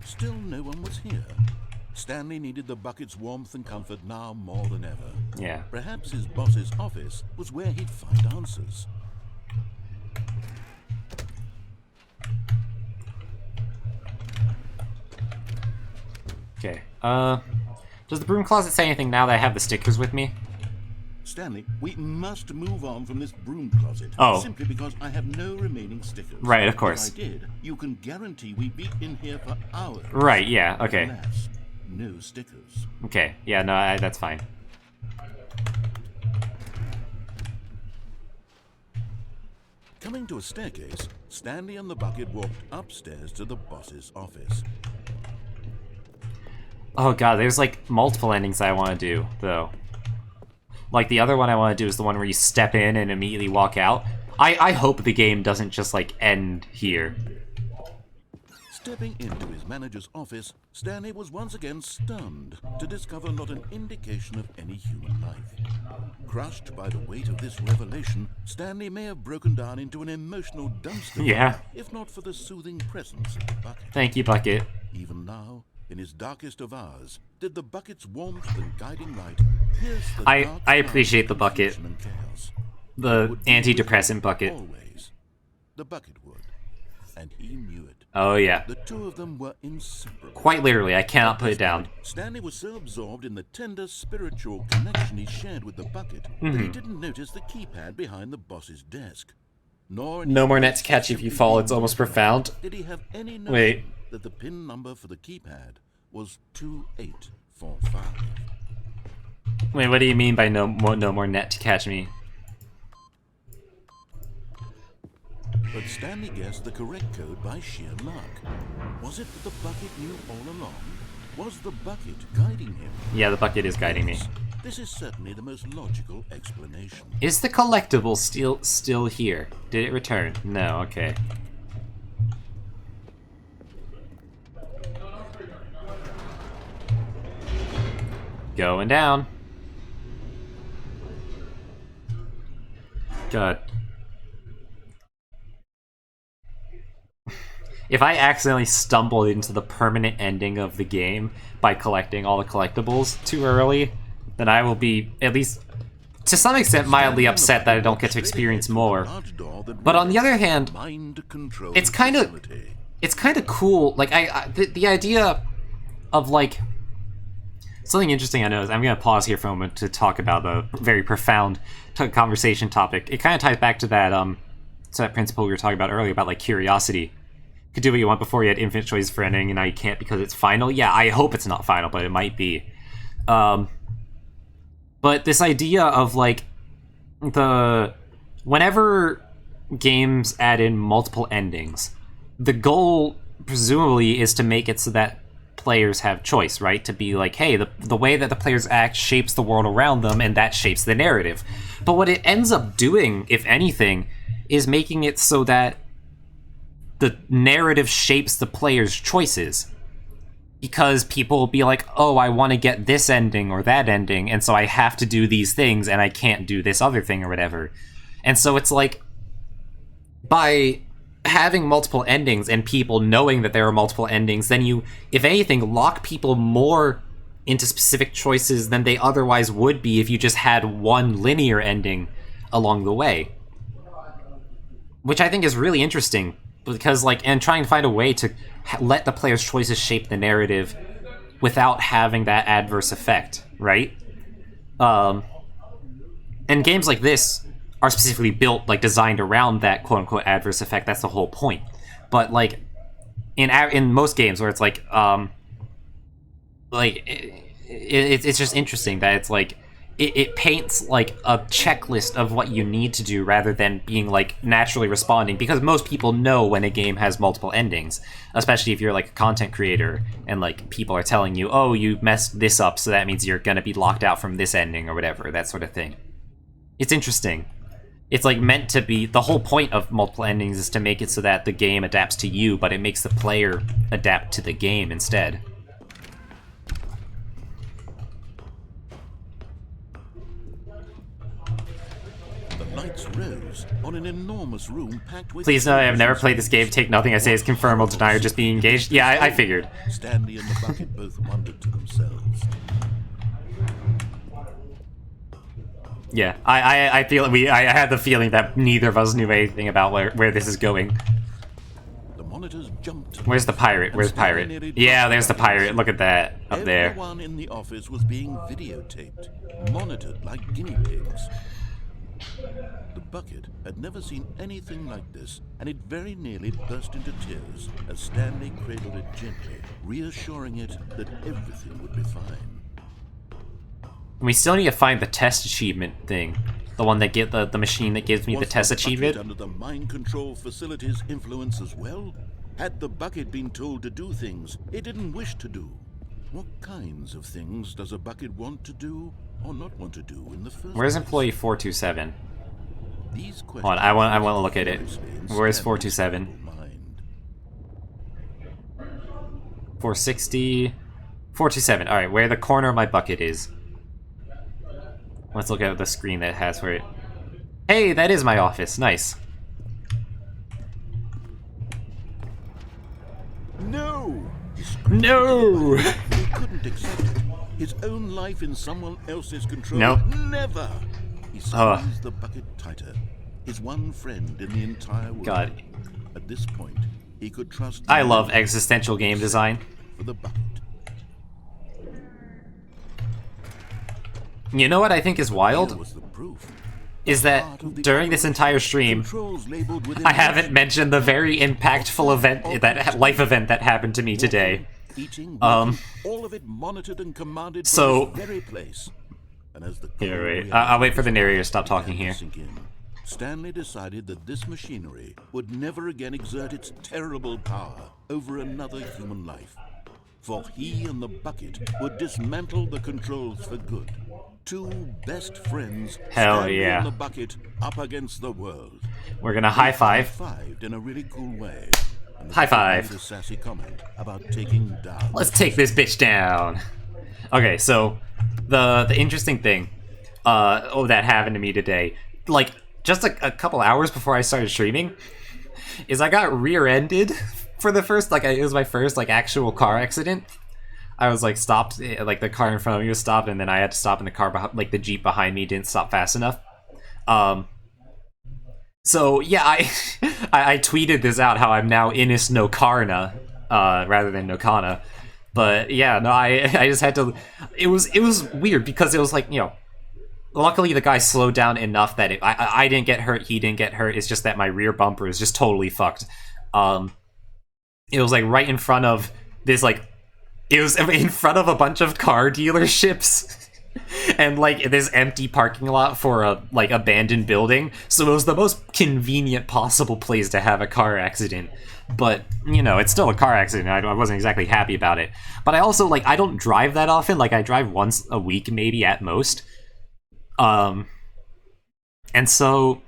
Still no one was here. Stanley needed the bucket's warmth and comfort now more than ever. Yeah. Perhaps his boss's office was where he'd find answers. Okay, does the broom closet say anything now that I have the stickers with me? Stanley, we must move on from this broom closet. Oh. Simply because I have no remaining stickers. Right, of course. If I did, you can guarantee we'd be in here for hours. Right, yeah, okay. Alas, no stickers. Okay, yeah, no, that's fine. Coming to a staircase, Stanley and the bucket walked upstairs to the boss's office. Oh god, there's like multiple endings I want to do, though. Like, the other one I want to do is the one where you step in and immediately walk out. I hope the game doesn't just, like, end here. Stepping into his manager's office, Stanley was once again stunned to discover not an indication of any human life. Crushed by the weight of this revelation, Stanley may have broken down into an emotional dumpster, Yeah. if not for the soothing presence of the bucket. Thank you, Bucket. Even now, in his darkest of hours, did the bucket's warmth and guiding light pierce the dark I appreciate the bucket. confusion and chaos. The It would be with antidepressant him bucket. Always. The bucket would. And he knew it. Oh yeah. The two of them were inseparable. Quite literally, I cannot put it down. Stanley was so absorbed in the tender spiritual connection he shared with the bucket that he didn't notice the keypad behind the boss's desk. Nor in No his more mind net to catch if you fall, it's almost profound. did he have any notion Wait. that the pin number for the keypad was 2845. Wait, what do you mean by no more net to catch me? But Stanley guessed the correct code by sheer luck. Was it that the bucket knew all along? Was the bucket guiding him? Yeah, the bucket is guiding me. This is certainly the most logical explanation. Is the collectible still here? Did it return? No, okay. Going down. God. If I accidentally stumbled into the permanent ending of the game by collecting all the collectibles too early, then I will be, at least to some extent, mildly upset that I don't get to experience more. But on the other hand, it's kind of cool. Like, the idea of, like, something interesting I know is, I'm going to pause here for a moment to talk about a very profound conversation topic. It kind of ties back to that principle we were talking about earlier about, like, curiosity. You could do what you want before. You had infinite choices for ending, and now you can't because it's final. Yeah, I hope it's not final, but it might be. But this idea of, like, whenever games add in multiple endings, the goal, presumably, is to make it so that players have choice, right? To be like, hey, the way that the players act shapes the world around them, and that shapes the narrative. But what it ends up doing, if anything, is making it so that the narrative shapes the players' choices. Because people will be like, oh, I want to get this ending or that ending, and so I have to do these things, and I can't do this other thing or whatever. And so it's like, by having multiple endings and people knowing that there are multiple endings, then you, if anything, lock people more into specific choices than they otherwise would be if you just had one linear ending along the way. Which I think is really interesting, because, like, and trying to find a way to let the player's choices shape the narrative without having that adverse effect, right? And games like this are specifically built, like, designed around that quote-unquote adverse effect. That's the whole point. But, like, in most games where it's like it's just interesting that it's like it paints like a checklist of what you need to do rather than being like naturally responding, because most people know when a game has multiple endings, especially if you're like a content creator and like people are telling you, oh, you messed this up, so that means you're gonna be locked out from this ending or whatever, that sort of thing. It's interesting. It's like meant to be, the whole point of multiple endings is to make it so that the game adapts to you, but it makes the player adapt to the game instead. Lights rose on an enormous room packed with... Please know I have never played this game. Take nothing I say as confirmed or deny or just being engaged. Yeah, I figured. Stanley and the Bucket both wondered to themselves. Yeah, I feel I had the feeling that neither of us knew anything about where this is going. The monitors jumped. Where's the pirate? Where's Pirate? Yeah, there's the pirate. Look at that up there. Everyone in the office was being videotaped, monitored like guinea pigs. The Bucket had never seen anything like this, and it very nearly burst into tears as Stanley cradled it gently, reassuring it that everything would be fine. We still need to find the test achievement thing. The one that get the machine that gives me the test achievement. Was the Bucket under the mind control facility's influence as well? Had the Bucket been told to do things it didn't wish to do? What kinds of things does a Bucket want to do or not want to do in the first Where's place? employee 427? These Hold on, I want to look at it. Where's 427? 460, 427. All right, where the corner of my bucket is. Let's look at the screen that has where it. Hey, that is my office. Nice. No! No! He couldn't accept it. His own life in someone else's control. Nope. Never! He squeezed the bucket tighter. His one friend in the entire world. God. At this point, he could trust... I love existential game design. For the bucket. You know what I think is wild? Here was the proof. Is that during this entire stream, I haven't mentioned the very impactful event, that life event that happened to me today. All of it monitored and commanded so, from this very place. And as the here, wait. I'll wait for the narrator to stop talking here. Stanley decided that this machinery would never again exert its terrible power over another human life. For he and the bucket would dismantle the controls for good. Two best friends, hell Stanley yeah, and the bucket up against the world. We're gonna high five. High-fived in a really cool way. High five. A sassy comment about taking down. Let's take this bitch down. Okay, so the interesting thing that happened to me today, like just a couple hours before I started streaming, is I got rear-ended for the first, like, it was my first, like, actual car accident. I was, like, stopped, like, the car in front of me was stopped, and then I had to stop, and the car, like, the Jeep behind me didn't stop fast enough. So, yeah, I tweeted this out, how I'm now Innis no Karna, rather than Nokana. But, yeah, no, I just had to... It was weird, because it was, like, you know... Luckily, the guy slowed down enough that I didn't get hurt, he didn't get hurt, it's just that my rear bumper is just totally fucked. It was, like, right in front of this, like... It was in front of a bunch of car dealerships. And, like, this empty parking lot for a, like, abandoned building. So it was the most convenient possible place to have a car accident. But, you know, it's still a car accident. I wasn't exactly happy about it. But I also, like, I don't drive that often. Like, I drive once a week, maybe, at most. And so,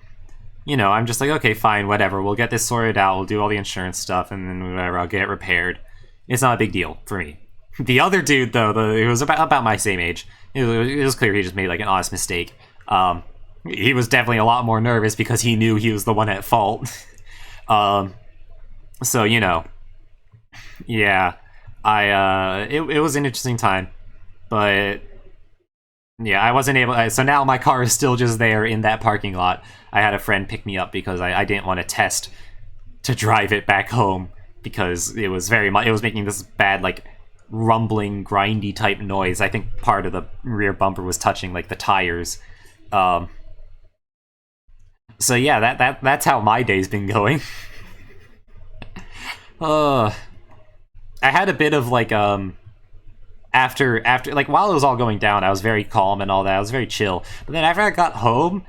you know, I'm just like, okay, fine, whatever. We'll get this sorted out. We'll do all the insurance stuff, and then whatever, I'll get it repaired. It's not a big deal for me. The other dude, though, it was about my same age. It was clear he just made, like, an honest mistake. He was definitely a lot more nervous because he knew he was the one at fault. So, you know, yeah, it was an interesting time, but yeah, I wasn't able, so now my car is still just there in that parking lot. I had a friend pick me up because I didn't want to test to drive it back home because it was it was making this bad, like, rumbling, grindy type noise. I think part of the rear bumper was touching, like, the tires. So yeah, that's how my day's been going. I had a bit of, like, after like, while it was all going down, I was very calm and all that. I was very chill. But then after I got home,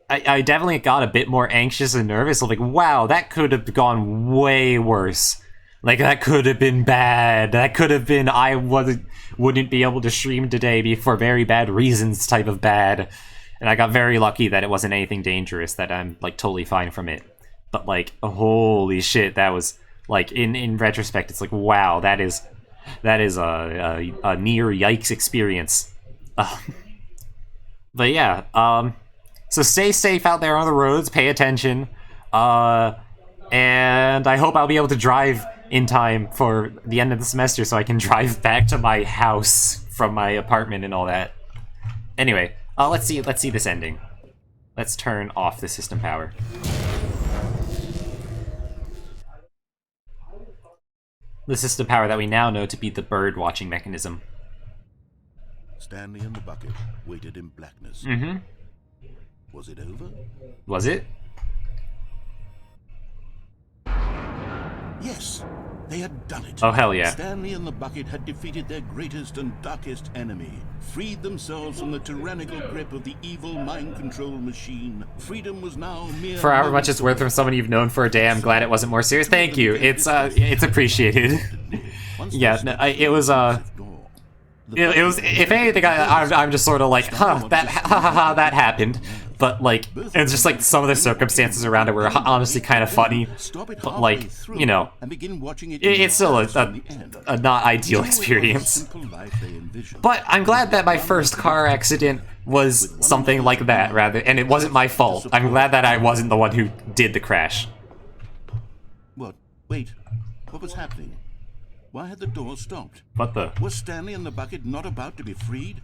I definitely got a bit more anxious and nervous. Like, wow, that could have gone way worse. Like, that could have been bad. That could have been I wouldn't be able to stream today for very bad reasons type of bad. And I got very lucky that it wasn't anything dangerous, that I'm, like, totally fine from it. But, like, holy shit, that was, like, in retrospect, it's like, wow, that is a near yikes experience. But yeah, so stay safe out there on the roads, pay attention, and I hope I'll be able to drive in time for the end of the semester so I can drive back to my house from my apartment and all that. Anyway, let's see this ending. Let's turn off the system power. The system power that we now know to be the bird watching mechanism. Stanley and the bucket waited in blackness. Mm-hmm. Was it over? Was it? Yes, they had done it. Oh, hell yeah. Stanley and the bucket had defeated their greatest and darkest enemy, freed themselves from the tyrannical grip of the evil mind control machine. Freedom was now mere... For however much it's worth from someone you've known for a day, I'm glad it wasn't more serious. Thank you. It's appreciated. Yeah, no, it was, it was, if anything, I'm just sort of like, that happened. But, like, it's just, like, some of the circumstances around it were honestly kind of funny. But, like, you know, it's still a not ideal experience. But I'm glad that my first car accident was something like that, rather, and it wasn't my fault. I'm glad that I wasn't the one who did the crash. What? Wait. What was happening? Why had the door stopped? What the? Was Stanley and the bucket not about to be freed?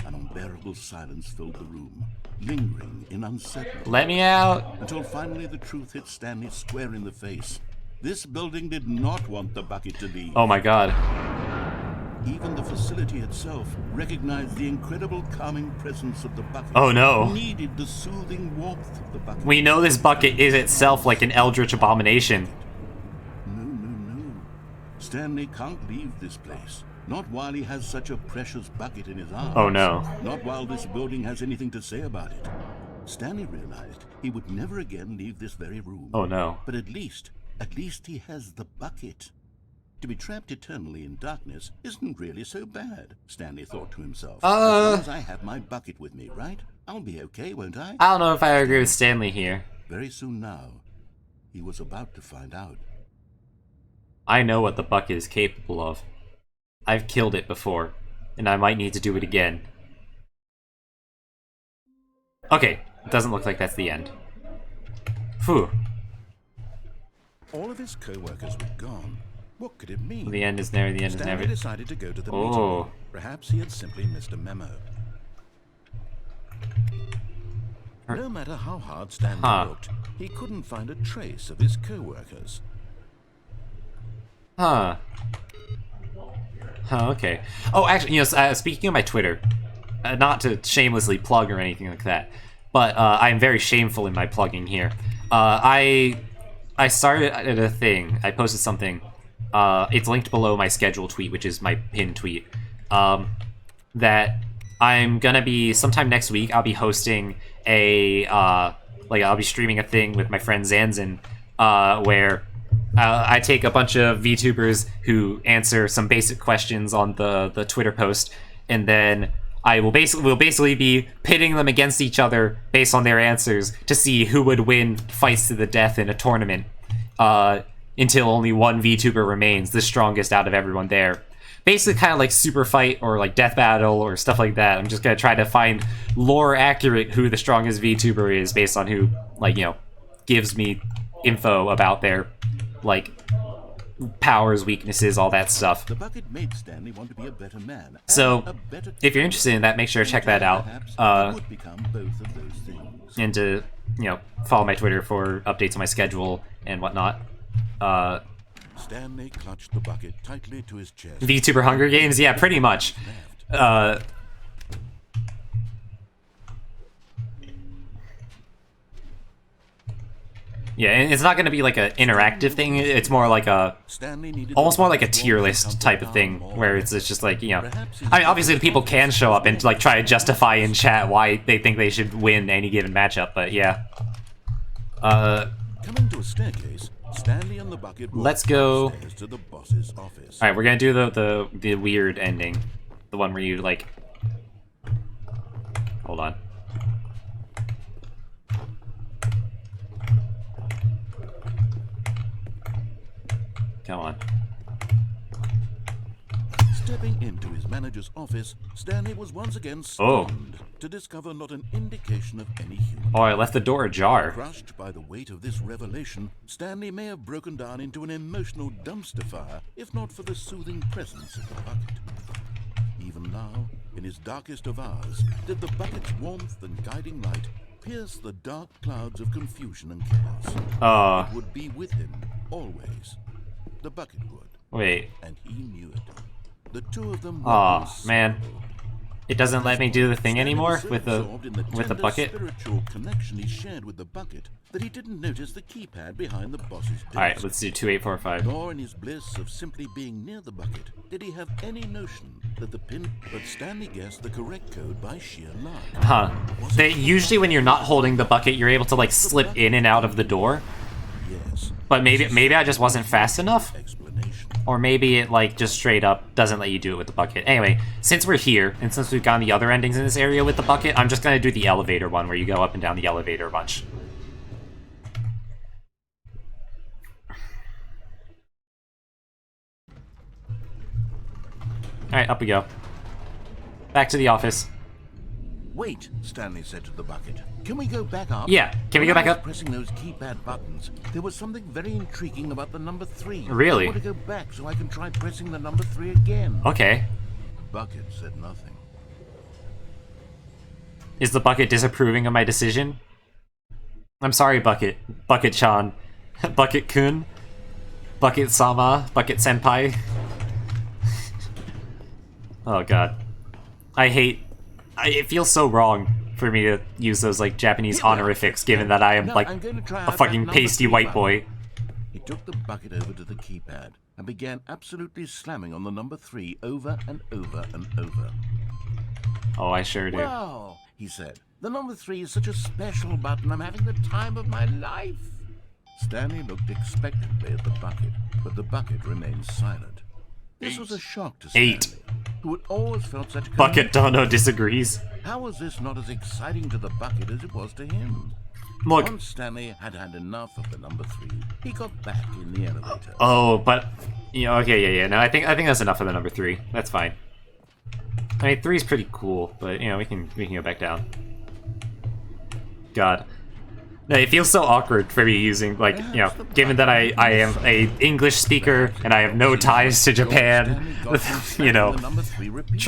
An unbearable silence filled the room, lingering in uncertainty. Let me out! Until finally the truth hit Stanley square in the face. This building did not want the bucket to leave. Oh my god. Even the facility itself recognized the incredible calming presence of the bucket. Oh no. Needed the soothing warmth of the bucket. We know this bucket is itself like an eldritch abomination. No. Stanley can't leave this place. Not while he has such a precious bucket in his arms. Oh no. Not while this building has anything to say about it. Stanley realized he would never again leave this very room. Oh no. But at least he has the bucket. To be trapped eternally in darkness isn't really so bad, Stanley thought to himself. As long as I have my bucket with me, right? I'll be okay, won't I? I don't know if I agree with Stanley here. Very soon now, he was about to find out. I know what the bucket is capable of. I've killed it before, and I might need to do it again. Okay, doesn't look like that's the end. Phew. All of his co-workers were gone. What could it mean? The end is never, the end is Stanley never. decided to go to the Oh. meeting. Perhaps he had simply missed a memo. No matter how hard Stanley looked, he couldn't find a trace of his co-workers. Huh. Huh, okay. Oh, actually, speaking of my Twitter, not to shamelessly plug or anything like that, but I'm very shameful in my plugging here. I started at a thing. I posted something. It's linked below my schedule tweet, which is my pinned tweet. That I'm gonna be sometime next week. I'll be hosting I'll be streaming a thing with my friend Zanzin, where I take a bunch of VTubers who answer some basic questions on the Twitter post, and then we'll basically be pitting them against each other based on their answers to see who would win fights to the death in a tournament, until only one VTuber remains, the strongest out of everyone there. Basically kind of like Super Fight or like Death Battle or stuff like that. I'm just going to try to find lore accurate who the strongest VTuber is based on who, gives me info about their, powers, weaknesses, all that stuff. The bucket made Stanley want to be a better man. So, if you're interested in that, make sure to check that out. Would become both of those things. And to, follow my Twitter for updates on my schedule and whatnot. Stanley clutched the bucket tightly to his chest. VTuber Hunger Games? Yeah, pretty much. Yeah, and it's not going to be like an interactive thing. It's more like almost more like a tier list type of thing, where it's just like, I mean, obviously the people can show up and try to justify in chat why they think they should win any given matchup, but yeah. Coming to a staircase, Stanley and the bucket let's go. To the boss's office. All right, we're gonna do the weird ending, the one where you hold on. Come on. Stepping into his manager's office, Stanley was once again stunned to discover not an indication of any human. Oh, I left the door ajar. Crushed by the weight of this revelation, Stanley may have broken down into an emotional dumpster fire, if not for the soothing presence of the bucket. Even now, in his darkest of hours, did the bucket's warmth and guiding light pierce the dark clouds of confusion and chaos. It would be with him, always. The bucket would. Wait. And he knew it. The two of them were man. It doesn't let me do the thing anymore with the bucket. Spiritual connection he shared with the bucket that he didn't notice the keypad behind the boss's desk. Alright, let's do 2845. Nor in his bliss of simply being near the bucket did he have any notion that the pin. But Stanley guessed the correct code by sheer luck. Usually when you're not holding the bucket, you're able to slip in and out of the door. Yes. But maybe I just wasn't fast enough. Or maybe it just straight up doesn't let you do it with the bucket. Anyway, since we're here, and since we've gotten the other endings in this area with the bucket, I'm just gonna do the elevator one where you go up and down the elevator a bunch. Alright, up we go. Back to the office. Wait, Stanley said to the bucket. Can we go back up? Yeah, can we go back up? Pressing those keypad buttons, there was something very intriguing about the number 3. Really? I want to go back so I can try pressing the number 3 again. Okay. The bucket said nothing. Is the bucket disapproving of my decision? I'm sorry, Bucket. Bucket-chan. Bucket-kun. Bucket-sama. Bucket-senpai. Oh god. It feels so wrong for me to use those Japanese honorifics, given that I am a fucking pasty white boy. He took the bucket over to the keypad and began absolutely slamming on the number 3 over and over and over. Oh, I sure do. Wow, he said. The number 3 is such a special button. I'm having the time of my life. Stanley looked expectantly at the bucket, but the bucket remained silent. This was a shock to Stanley, who had always felt such... Bucket Dono disagrees. How was this not as exciting to the bucket as it was to him? Look. Once Stanley had had enough of the number 3, he got back in the elevator. Oh, but... okay, yeah. No, I think that's enough of the number 3. That's fine. I mean, 3's pretty cool, but, we can go back down. God. No, it feels so awkward for me using, like, you know, given that I am a English speaker and I have no ties to Japan, you know,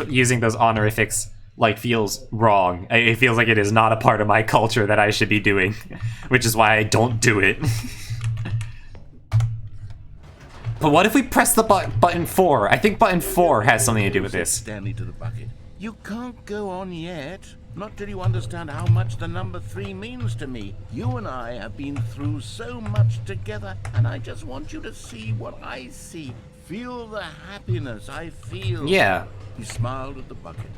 using those honorifics, like, feels wrong. It feels like it is not a part of my culture that I should be doing, which is why I don't do it. But what if we press the button 4? I think button 4 has something to do with this. Stanley to the bucket. You can't go on yet. Not till you understand how much the number 3 means to me. You and I have been through so much together, and I just want you to see what I see. Feel the happiness I feel. Yeah. He smiled at the bucket,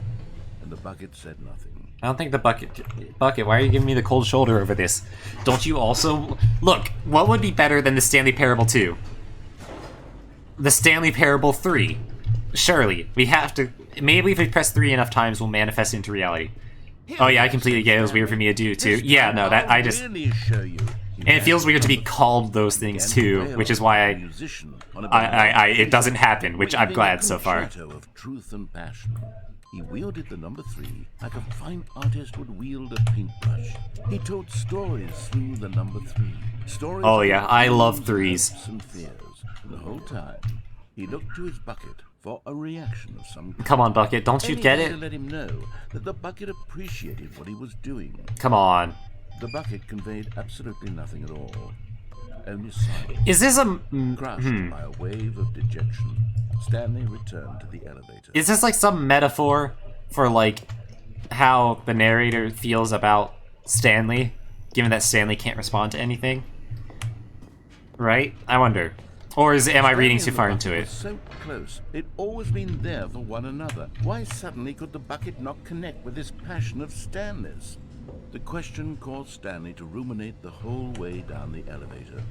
and the bucket said nothing. I don't think the bucket, why are you giving me the cold shoulder over this? Don't you also... Look, what would be better than the Stanley Parable 2? The Stanley Parable 3. Surely, we have to... Maybe if we press 3 enough times, we'll manifest into reality. Oh yeah, I completely get it. It was weird for me to do too. Yeah, no, that I just... And it feels weird to be called those things too, which is why it doesn't happen, which I'm glad so far. Of truth and passion. He wielded the number 3 like a fine artist would wield a paintbrush. He told stories through the number 3. Stories. Oh yeah, I love 3s. And fears. And the whole time, he looked to his bucket for a reaction of some kind. Come on, Bucket, don't you get it? To let him know that the bucket appreciated what he was doing. Come on. The bucket conveyed absolutely nothing at all. Only silence. Is this a... Crushed by a wave of dejection, Stanley returned to the elevator. Is this like some metaphor for like how the narrator feels about Stanley, given that Stanley can't respond to anything? Right? I wonder. Or am I reading too far into it? So close. They'd always been there for one another. Why suddenly could the bucket not connect with this passion of Stanley's? The question caused Stanley to ruminate the whole way down the elevator.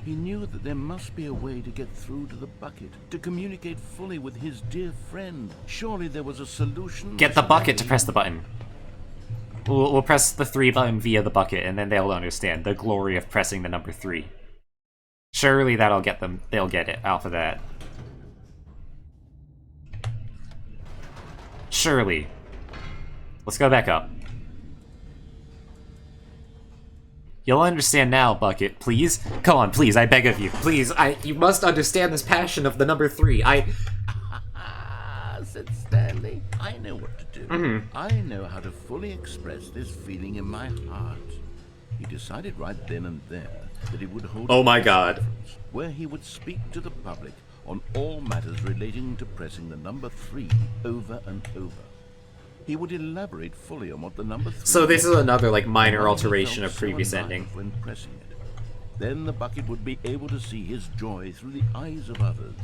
He knew that there must be a way to get through to the bucket, to communicate fully with his dear friend. Surely there was a solution. Get the bucket to press the button. We'll press the 3 button via the bucket, and then they'll understand the glory of pressing the number 3. Surely that'll get them. They'll get it out of that. Surely. Let's go back up. You'll understand now, Bucket. Please? Come on, please, I beg of you. Please, you must understand this passion of the number 3. Said Stanley. I know what to do. I know how to fully express this feeling in my heart. He decided right then and there that he would hold oh my God, where he would speak to the public on all matters relating to pressing the number 3 over and over. He would elaborate fully on what the number 3... So this is another, like, minor alteration of previous ending. When pressing it. Then the bucket would be able to see his joy through the eyes of others.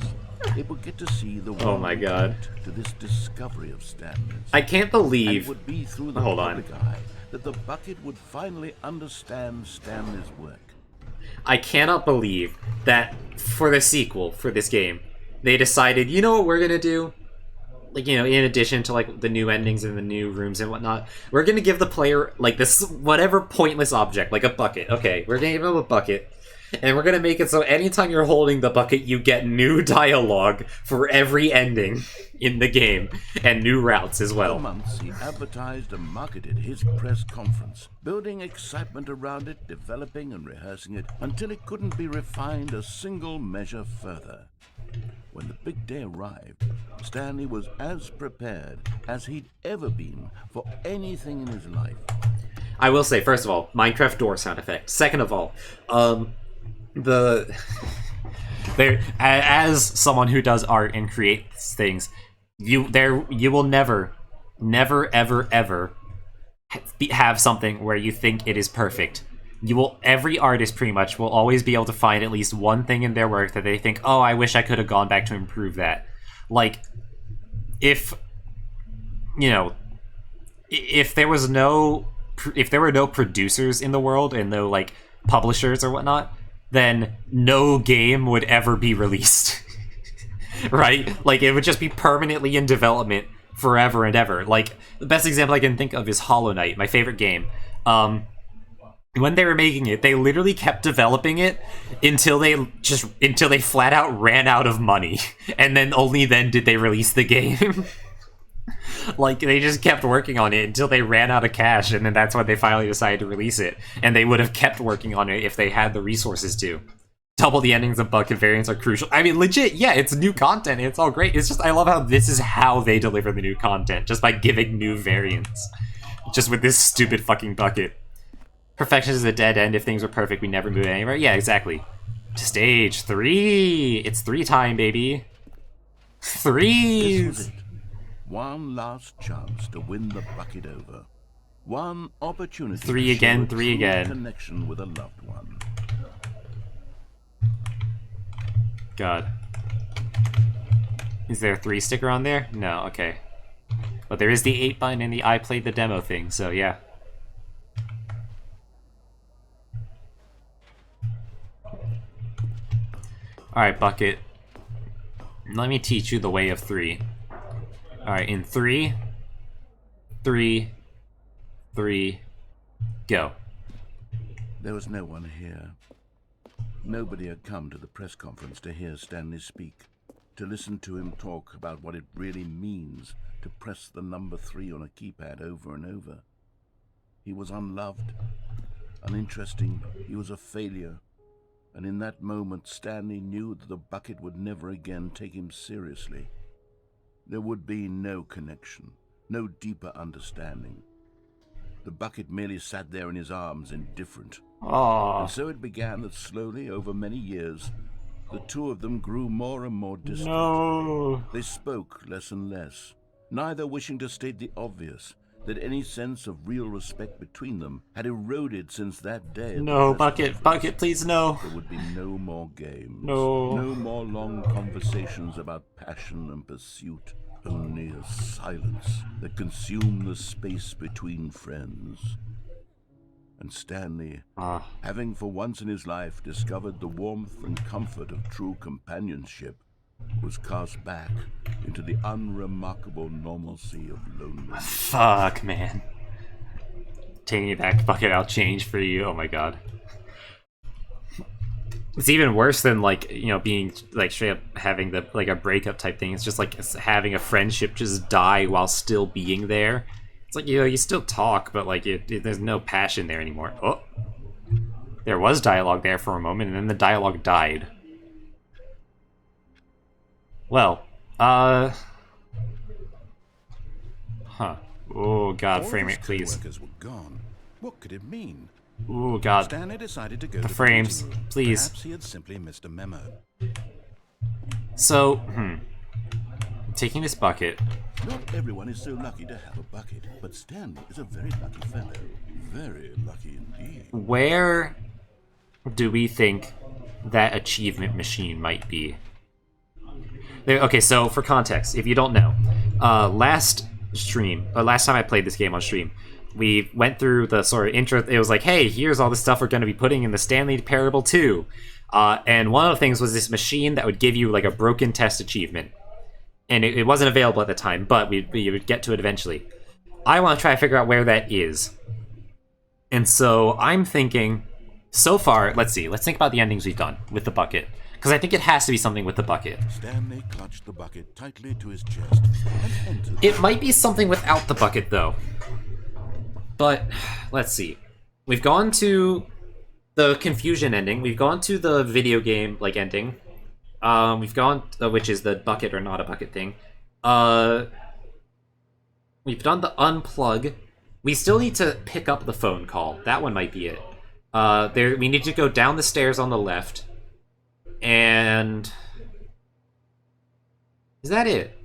It would get to see the world oh my God. To this discovery of Stanley's. I can't believe... And it would be through the public eye that the bucket would finally understand Stanley's work. I cannot believe that for the sequel for this game, they decided, you know what we're gonna do? Like, you know, in addition to, like, the new endings and the new rooms and whatnot, we're gonna give the player, like, this whatever pointless object, like a bucket. Okay, we're gonna give them a bucket, and we're gonna make it so anytime you're holding the bucket, you get new dialogue for every ending in the game, and new routes as well. For months, he advertised and marketed his press conference, building excitement around it, developing and rehearsing it, until it couldn't be refined a single measure further. When the big day arrived, Stanley was as prepared as he'd ever been for anything in his life. I will say, first of all, Minecraft door sound effect. Second of all, as someone who does art and creates things, you will never ever have something where you think it is perfect. Every artist pretty much will always be able to find at least one thing in their work that they think, oh, I wish I could have gone back to improve that. Like, if there were no producers in the world and no, like, publishers or whatnot, then no game would ever be released. Right? Like, it would just be permanently in development forever and ever. Like, the best example I can think of is Hollow Knight, my favorite game. When they were making it, they literally kept developing it until they flat out ran out of money, and then only then did they release the game. Like, they just kept working on it until they ran out of cash, and then that's when they finally decided to release it. And they would have kept working on it if they had the resources to. Double the endings of bucket variants are crucial. I mean, legit, yeah, it's new content, it's all great. It's just, I love how this is how they deliver the new content, just by giving new variants. Just with this stupid fucking bucket. Perfection is a dead end. If things were perfect, we never move anywhere. Yeah, exactly. Stage 3! It's 3 time, baby. This Threes! was it. One last chance to win the bucket over. One opportunity Three to again, show a three true again. connection with a loved one. God. Is there a 3 sticker on there? No, okay. But there is the 8 button and the I played the demo thing, so yeah. Alright, Bucket. Let me teach you the way of 3. Alright, in 3, 3, 3, go. There was no one here. Nobody had come to the press conference to hear Stanley speak, to listen to him talk about what it really means to press the number 3 on a keypad over and over. He was unloved, uninteresting, he was a failure. And in that moment, Stanley knew that the bucket would never again take him seriously. There would be no connection, no deeper understanding. The bucket merely sat there in his arms, indifferent. Aww. And so it began that slowly, over many years, the two of them grew more and more distant. No. They spoke less and less, neither wishing to state the obvious, that any sense of real respect between them had eroded since that day. No, Bucket, Bucket, please no. There would be no more games. No. No more long conversations about passion and pursuit. Only a silence that consumed the space between friends. And Stanley, having for once in his life discovered the warmth and comfort of true companionship, was cast back into the unremarkable normalcy of loneliness. Fuck, man. Taking it back, Bucket, I'll change for you. Oh my god. It's even worse than, like, you know, being, like, straight up having the, like, a breakup type thing. It's just, like, having a friendship just die while still being there. It's like, you know, you still talk, but, like, there's no passion there anymore. Oh. There was dialogue there for a moment, and then the dialogue died. Well, Huh. Oh god, All frame of his rate, please. co-workers were gone. What could it mean? Oh god. Stanley decided to go The to frames, meeting room. please. Perhaps he had simply missed a memo. So, I'm taking this bucket. Not everyone is so lucky to have a bucket, but Stanley is a very lucky fellow. Very lucky indeed. Where do we think that achievement machine might be? Okay, so for context, if you don't know, last time I played this game on stream, we went through the sort of intro. It was like, hey, here's all the stuff we're going to be putting in the Stanley Parable 2. And one of the things was this machine that would give you, like, a broken test achievement. And it wasn't available at the time, but we would get to it eventually. I want to try to figure out where that is. And so I'm thinking, so far, let's see. Let's think about the endings we've done with the bucket. Because I think it has to be something with the bucket. Stanley clutched the bucket tightly to his chest and entered. It might be something without the bucket, though. But, let's see. We've gone to the confusion ending. We've gone to the video game, like, ending. We've gone, which is the bucket or not a bucket thing. We've done the unplug. We still need to pick up the phone call. That one might be it. We need to go down the stairs on the left. And... is that it?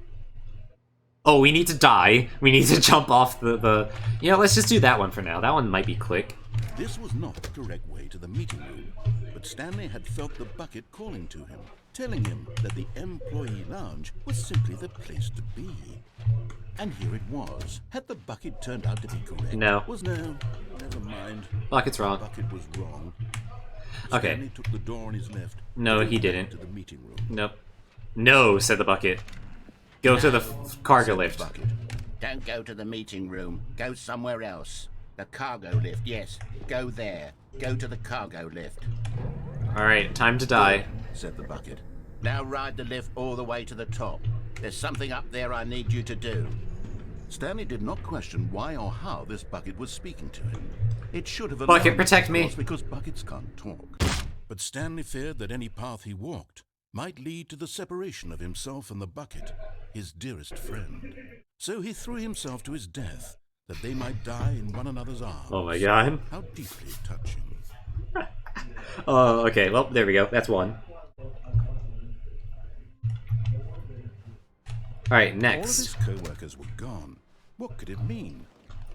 Oh, we need to die. We need to jump off the... You know, let's just do that one for now. That one might be quick. This was not the correct way to the meeting room, but Stanley had felt the bucket calling to him, telling him that the employee lounge was simply the place to be. And here it was. Had the bucket turned out to be correct? No. Never mind. Bucket's wrong. The bucket was wrong. Okay. Stanley took the door on his left. No, and he went didn't. To the meeting room. Nope. No, said the bucket. Go to the cargo Said the lift. bucket. Don't go to the meeting room. Go somewhere else. The cargo lift, yes. Go there. Go to the cargo lift. Alright, time to die. Said the bucket. Now ride the lift all the way to the top. There's something up there I need you to do. Stanley did not question why or how this bucket was speaking to him. It should have Bucket, alarmed protect him, me. of course, because buckets can't talk. But Stanley feared that any path he walked might lead to the separation of himself and the bucket, his dearest friend. So he threw himself to his death, that they might die in one another's arms. Oh my god. How deeply touching. Oh, okay. Well, there we go. That's one. Alright, All of next. his co-workers were gone. What could it mean?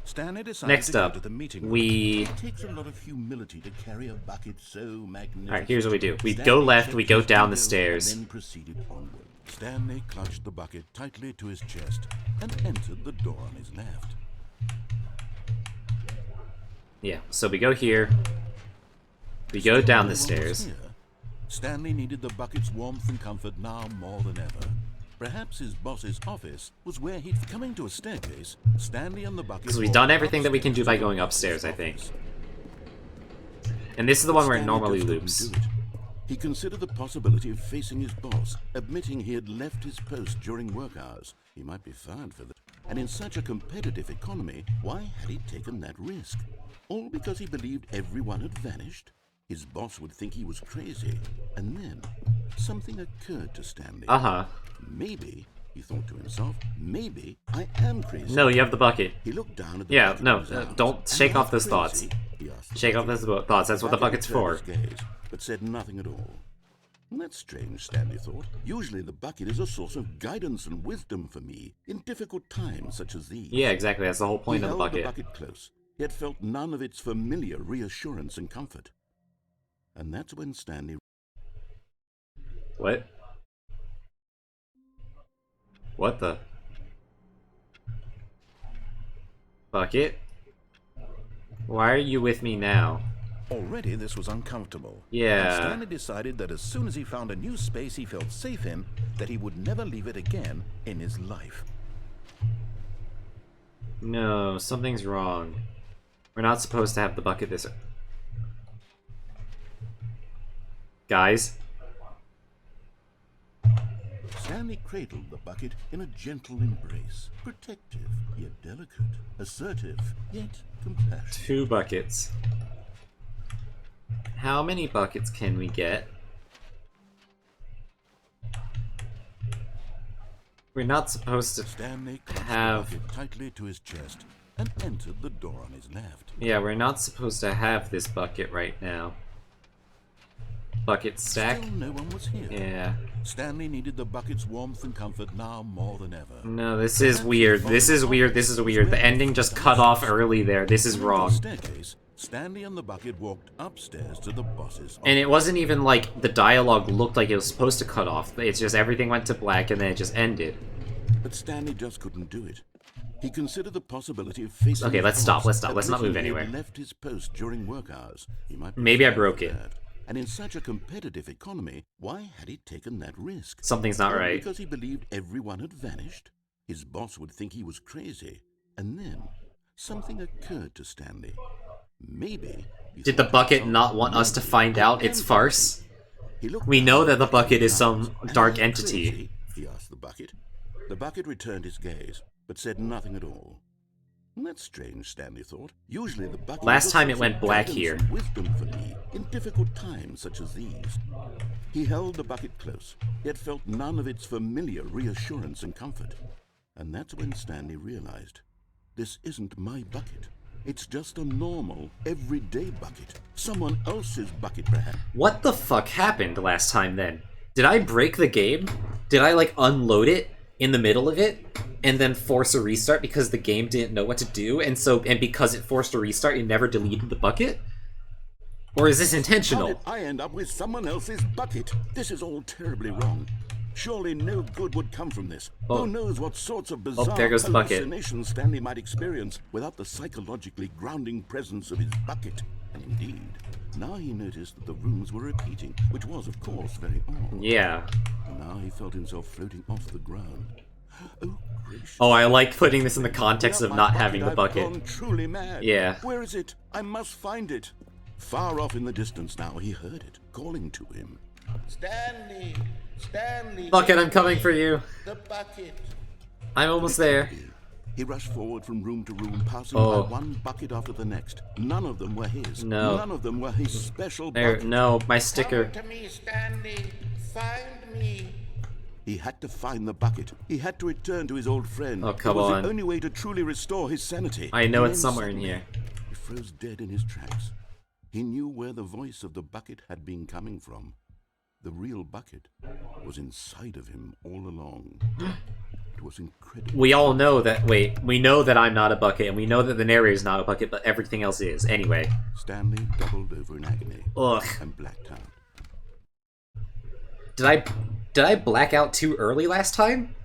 Stanley decided Next to go up, to the meeting room. we... It takes a lot of humility to carry a bucket so magnificent. Alright, here's what we do. We Stanley go left, checked we go his down the window, stairs. And then proceeded onward. Stanley clutched the bucket tightly to his chest and entered the door on his left. Yeah, so we go here. We go down the Still no one was stairs. here. Stanley needed the bucket's warmth and comfort now more than ever. Perhaps his boss's office was where he'd coming to a staircase. Stanley and the bucket. Because we've walked done everything that we can do by upstairs to going the upstairs, I boss's think. office. And this is the one where it Stanley normally just couldn't loops. do it. He considered the possibility of facing his boss, admitting he had left his post during work hours. He might be fired for that. And in such a competitive economy, why had he taken that risk? All because he believed everyone had vanished? His boss would think he was crazy. And then, something occurred to Stanley. Uh-huh. Maybe, he thought to himself, maybe I am crazy. No, you have the bucket. He looked down at the Yeah, bucket no, in his arms. don't Am shake I off those crazy? thoughts. He asked the Shake off bucket. those thoughts, that's what the bucket's for. Returned his gaze, but said nothing at all. That's strange, Stanley thought. Usually the bucket is a source of guidance and wisdom for me in difficult times such as these. Yeah, exactly, that's the whole point He of the held bucket. the bucket close, yet felt none of its familiar reassurance and comfort. And that's when Stanley... What? What the? Bucket? Why are you with me now? Already this was uncomfortable. Yeah. And Stanley decided that as soon as he found a new space he felt safe in, that he would never leave it again in his life. No, something's wrong. We're not supposed to have the bucket this... Guys? Stanley cradled the bucket in a gentle embrace, protective yet delicate, assertive yet compassionate. 2 buckets. How many buckets can we get? We're not supposed to Stanley clutched have... the bucket tightly to his chest and entered the door on his left. Yeah, we're not supposed to have this bucket right now. Bucket stack? Still no one was here. Yeah. Stanley needed the bucket's warmth and comfort now more than ever. No, this is weird. This is weird. This is weird. The ending just cut off early there. This is Coming to the wrong. staircase, Stanley and the bucket walked upstairs to the boss's office. And it wasn't even like the dialogue looked like it was supposed to cut off. It's just everything went to black and then it just ended. But Stanley just couldn't do it. He considered the possibility of facing. Okay, his let's boss, stop, let's stop, let's not admitting move he had anywhere. Left his post during work hours. He might be Maybe I fired broke for it. that. And in such a competitive economy, why had he taken that risk? Something's not All right. Because he believed everyone had vanished. His boss would think he was crazy. And then something occurred to Stanley. Maybe. he Did the thought to bucket himself, not want us to maybe find I out am its farce? crazy. He looked We know down that the at bucket is bucket's some arms. Am dark I entity. crazy? He asked the bucket. The bucket returned his gaze, but said nothing at all. That's strange, Stanley thought. Usually the bucket... Last is a time it source went of black guidance here. and wisdom for me in difficult times such as these. He held the bucket close, yet felt none of its familiar reassurance and comfort. And that's when Stanley realized, this isn't my bucket. It's just a normal, everyday bucket. Someone else's bucket, perhaps. What the fuck happened last time then? Did I break the game? Did I like unload it in the middle of it and then force a restart because the game didn't know what to do, and because it forced a restart it never deleted the bucket? Or is this How did intentional? I end up with someone else's bucket? This is all terribly wrong. Surely no good would come from this. Oh. Who knows what sorts of bizarre there goes the bucket. hallucinations Stanley might experience without the psychologically grounding presence of his bucket. And indeed, now he noticed that the rooms were repeating, which was, of course, very odd. Yeah. Now he felt himself floating off the ground. Oh, gracious. Oh, I like putting this in the context Without of my not having the I've bucket. gone truly mad. Yeah. Where is it? I must find it. Far off in the distance now, he heard it, calling to him. Stanley! Stanley! Bucket, I'm coming for you. The bucket! I'm almost there. He rushed forward from room to room, passing Oh. by one bucket after the next. None of them were his. No. None of them were his special There, bucket. no, my sticker. Come to me, Stanley. Find me. He had to find the bucket. He had to return to his old friend. Oh, come It was on. the only way to truly restore his sanity. I know And it's then somewhere in suddenly, here. He froze dead in his tracks. He knew where the voice of the bucket had been coming from. The real bucket was inside of him all along. It was incredible. We all know that. Wait, we know that I'm not a bucket, and we know that the narrator's not a bucket, but everything else is. Anyway. Stanley doubled over in agony Ugh. and blacked out. Did I black out too early last time?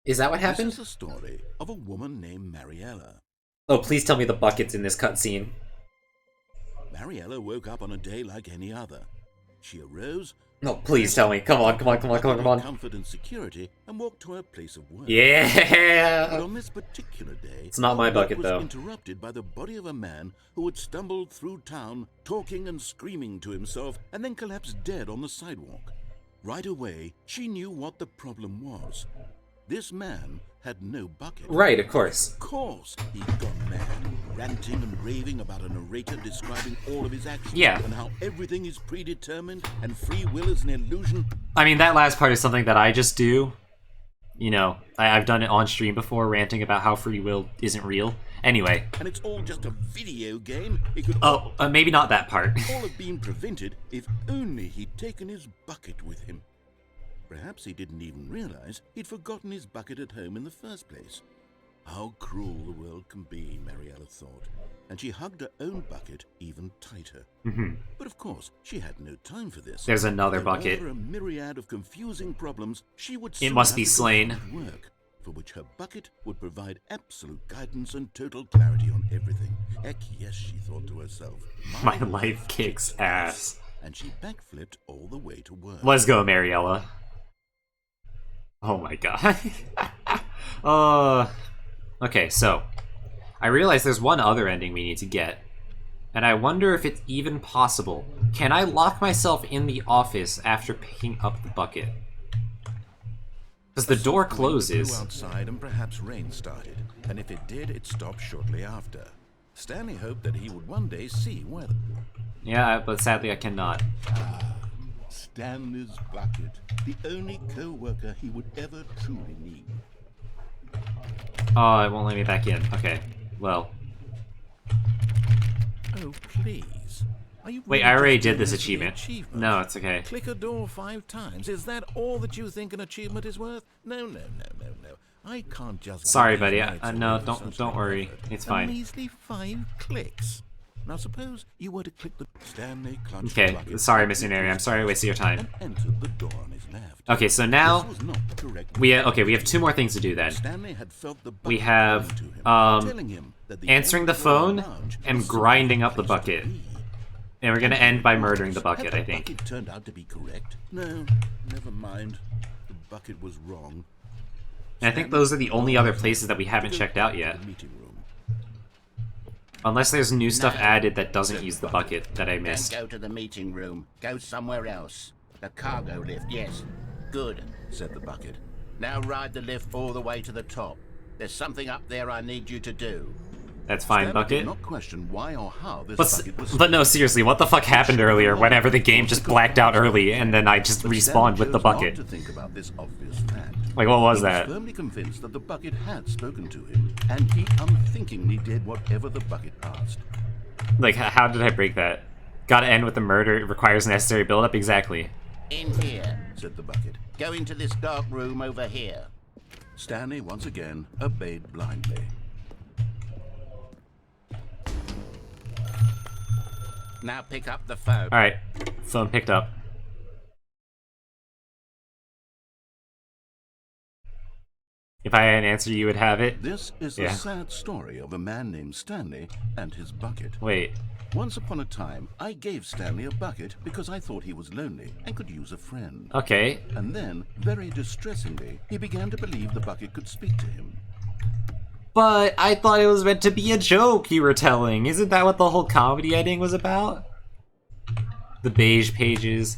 Is that what happened? This is the story of a woman named Mariella. Oh, please tell me the bucket's in this cutscene. Mariella woke up on a day like any other. She arose. No, please tell me. Come on, come on, come on, come on, come on. Comfort and security, and walked to her place of work. But Yeah! on this particular day, It's not my her work bucket, was though. interrupted by the body of a man who had stumbled through town, talking and screaming to himself, and then collapsed dead on the sidewalk. Right away, she knew what the problem was. This man had no bucket. Right, of course. Of course, he'd gone mad, ranting and raving about a narrator describing all of his actions Yeah. and how everything is predetermined and free will is an illusion. I mean, that last part is something that I just do. You know, I've done it on stream before, ranting about how free will isn't real. Anyway. And it's all just a video game. It could Oh, maybe not that part. all have been prevented if only he'd taken his bucket with him. Perhaps he didn't even realize he'd forgotten his bucket at home in the first place. How cruel the world can be, Mariella thought, and she hugged her own bucket even tighter. But of course, she had no time for this. There's another There bucket. were a myriad of confusing problems she would It soon must have be to slain. complete work, for which her bucket would provide absolute guidance and total clarity on everything. Heck yes, she thought to herself. My life kicks ass. And she backflipped all the way to work. Let's go, Mariella. Oh my god. Okay, so I realize there's one other ending we need to get, and I wonder if it's even possible. Can I lock myself in the office after picking up the bucket? Because the door Blew closes. outside and perhaps rain started, and if it did, it stopped shortly after. Stanley hoped that he would one day see weather. Yeah, but sadly I cannot. Stanley's bucket, the only co-worker he would ever truly need. Oh, it won't let me back in. Okay, well. Oh, please. Are you Wait, really I already just did doing this for the achievement. No, it's okay. Click a door 5 times. Is that all that you think an achievement is worth? No. I can't just. Sorry, give buddy. these nights No, away for such don't worry. effort. It's A fine. measly 5 clicks. Now suppose you were to click the Stanley clutched Okay, the bucket sorry, Mr. Neri. I'm sorry I wasted your time. and entered the door on his left. Okay, so now This was not the correct we have 2 more things to do then. Stanley had felt the bucket We have calling to him, telling him that the answering the old phone lounge and was grinding up the place to bucket. be. And we're gonna end by murdering the bucket, Had I the think. bucket turned out to be correct? No, never mind. The bucket was wrong. And I think those are the only other places that we haven't checked out yet. The meeting room. Unless there's new stuff No. added that doesn't use the bucket that I Don't missed. go to the meeting room. Go somewhere else. The cargo lift, yes. Good, said the bucket. Now ride the lift all the way to the top. There's something up there I need you to do. That's fine, Stanley bucket. did not question why or how this But, bucket was. but no, seriously, what the fuck happened earlier whenever the game just blacked out early and then I just But respawned Stanley with the chose not bucket? to think about this obvious fact. Like, what was He that? was firmly convinced that the bucket had spoken to him, and he unthinkingly did whatever the bucket asked. Like, how did I break that? Gotta end with the murder, it requires necessary build-up? Exactly. In here, Said the bucket. go into this dark room over here. Stanley once again obeyed blindly. Now pick up the phone. Alright, phone picked up. If I had an answer, you would have it? This is the Yeah. sad story of a man named Stanley and his bucket. Wait. Once upon a time, I gave Stanley a bucket because I thought he was lonely and could use a friend. Okay. And then, very distressingly, he began to believe the bucket could speak to him. But I thought it was meant to be a joke you were telling. Isn't that what the whole comedy ending was about? The beige pages.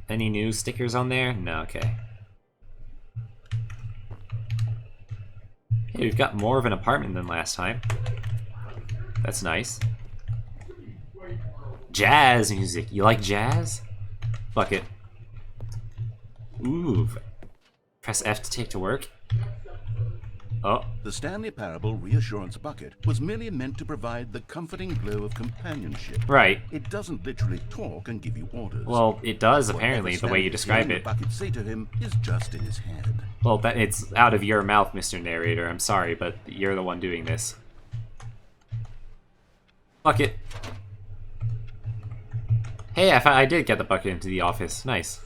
Any new stickers on there? No, okay. Hey, we've got more of an apartment than last time. That's nice. Jazz music. You like jazz? Bucket. Ooh. Press F to take to work. Oh. The Stanley Parable Reassurance Bucket was merely meant to provide the comforting glow of companionship. Right. It doesn't literally talk and give you orders. Well, it does, apparently, the way you describe it. What the bucket say to him is just in his head. Well, it's out of your mouth, Mr. Narrator. I'm sorry, but you're the one doing this. Bucket. Hey, I did get the bucket into the office. Nice.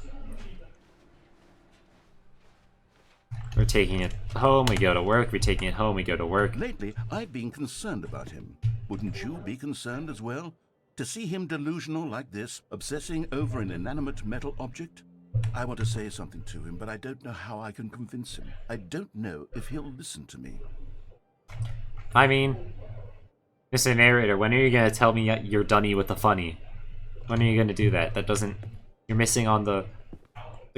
We're taking it home, we go to work. We're taking it home, we go to work. Lately, I've been concerned about him. Wouldn't you be concerned as well? To see him delusional like this, obsessing over an inanimate metal object? I want to say something to him, but I don't know how I can convince him. I don't know if he'll listen to me. I mean, Mr. Narrator, when are you gonna tell me you're done with the funny? When are you gonna do that? That doesn't... You're missing on the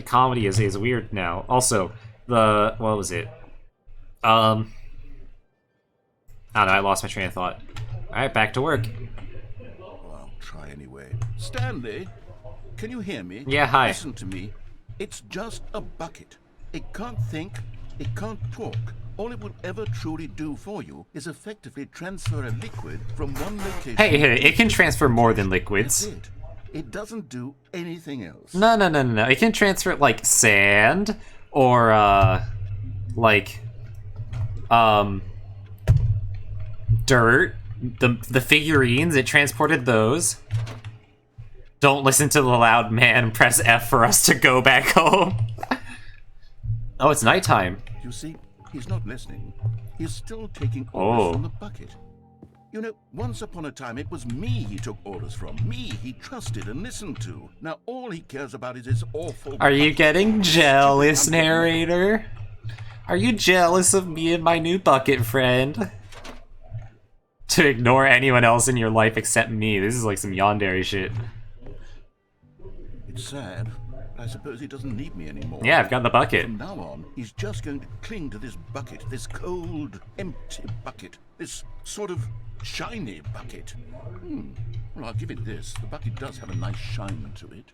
comedy is weird now. Also, what was it? I don't know, I lost my train of thought. Alright, back to work. Well, I'll try anyway. Stanley, can you hear me? Yeah, hi. Listen to me. It's just a bucket. It can't think, it can't talk. All it will ever truly do for you is effectively transfer a liquid from one location... Hey, it can transfer more than liquids. That's it. It doesn't do anything else. No. It can transfer, like, sand, or, dirt. The figurines, it transported those. Don't listen to the loud man. Press F for us to go back home. Oh, it's nighttime. You see, he's not listening. He's still taking orders from the bucket. You know, once upon a time, it was me he took orders from. Me he trusted and listened to. Now all he cares about is his awful... Are you getting jealous, Narrator? Are you jealous of me and my new bucket friend? To ignore anyone else in your life except me. This is like some yandere shit. It's sad, but I suppose he doesn't need me anymore. Yeah, I've got the bucket. From now on, he's just going to cling to this bucket, this cold, empty bucket, this sort of shiny bucket. Well, I'll give it this. The bucket does have a nice shine to it.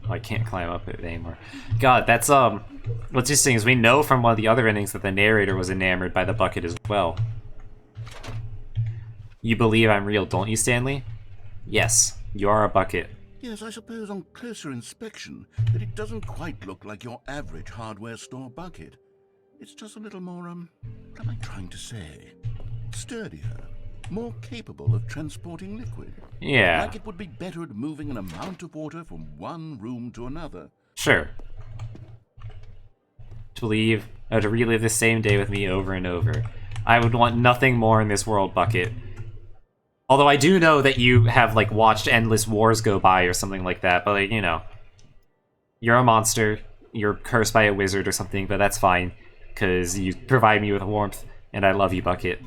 Oh, I can't climb up it anymore. God, that's, what's interesting is we know from one of the other endings that the narrator was enamored by the bucket as well. You believe I'm real, don't you, Stanley? Yes, you are a bucket. Yes, I suppose on closer inspection that it doesn't quite look like your average hardware store bucket. It's just a little more, what am I trying to say? Sturdier, more capable of transporting liquid. Yeah. Like it would be better at moving an amount of water from one room to another. Sure. To relive the same day with me over and over. I would want nothing more in this world, Bucket. Although I do know that you have, like, watched endless wars go by or something like that, but, like, you know. You're a monster, you're cursed by a wizard or something, but that's fine. Because you provide me with warmth, and I love you, Bucket.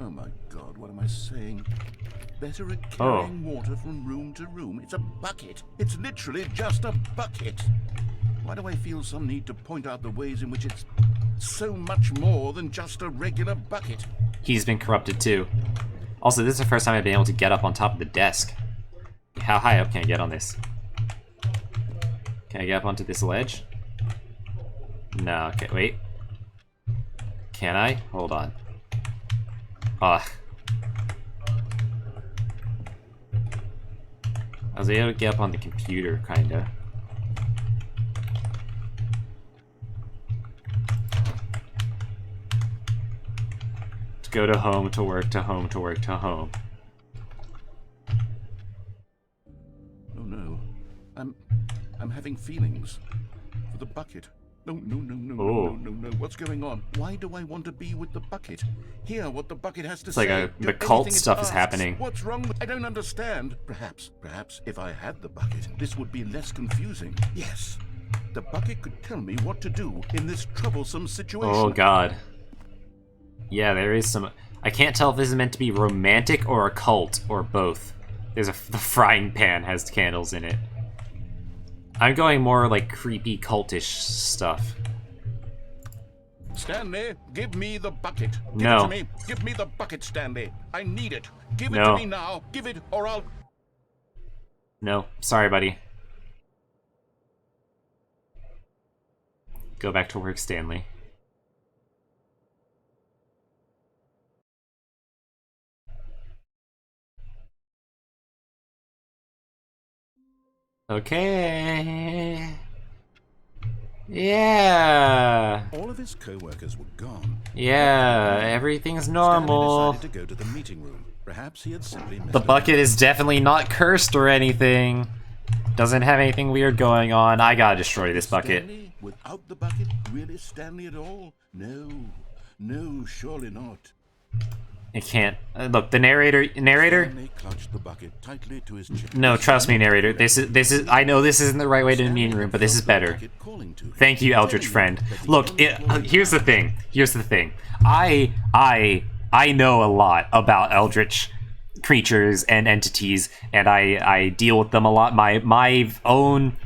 Oh my god, what am I saying? Better at carrying water from room to room. It's a bucket. It's literally just a bucket. Why do I feel some need to point out the ways in which it's so much more than just a regular bucket? He's been corrupted too. Also, this is the first time I've been able to get up on top of the desk. How high up can I get on this? Can I get up onto this ledge? No, okay, wait. Can I? Hold on. Ugh. I was able to get up on the computer, kinda. To go to home, to work, to home, to work, to home. Oh no. I'm having feelings. For the bucket. No. What's going on? Why do I want to be with the bucket? Hear what the bucket has to say. It's like the cult stuff is happening. What's wrong? I don't understand. Perhaps if I had the bucket, this would be less confusing. Yes. The bucket could tell me what to do in this troublesome situation. Oh god. Yeah, there is some... I can't tell if this is meant to be romantic or a cult, or both. The frying pan has candles in it. I'm going more like creepy cultish stuff. Stanley, give me the bucket. Give No. it to me. Give me the bucket, Stanley. I need it. Give it No. to me now. Give it, or I'll... No, sorry, buddy. Go back to work, Stanley. Okay. Yeah. All of his co-workers were gone. Yeah, everything's Stanley normal. decided to go to the meeting room. Perhaps he had simply missed The bucket is definitely not cursed or anything. Doesn't have anything weird going on. I gotta destroy this bucket. Stanley, without the bucket, really Stanley at all? No. No, surely not. I can't. Look, the narrator. Stanley clutched the bucket tightly to his chest. No, trust me, narrator. This is. I know this isn't the right way to the meeting room, but this is better. Thank you, Eldritch friend. Look, here's the thing. Here's the thing. I know a lot about Eldritch creatures and entities, and I deal with them a lot. My own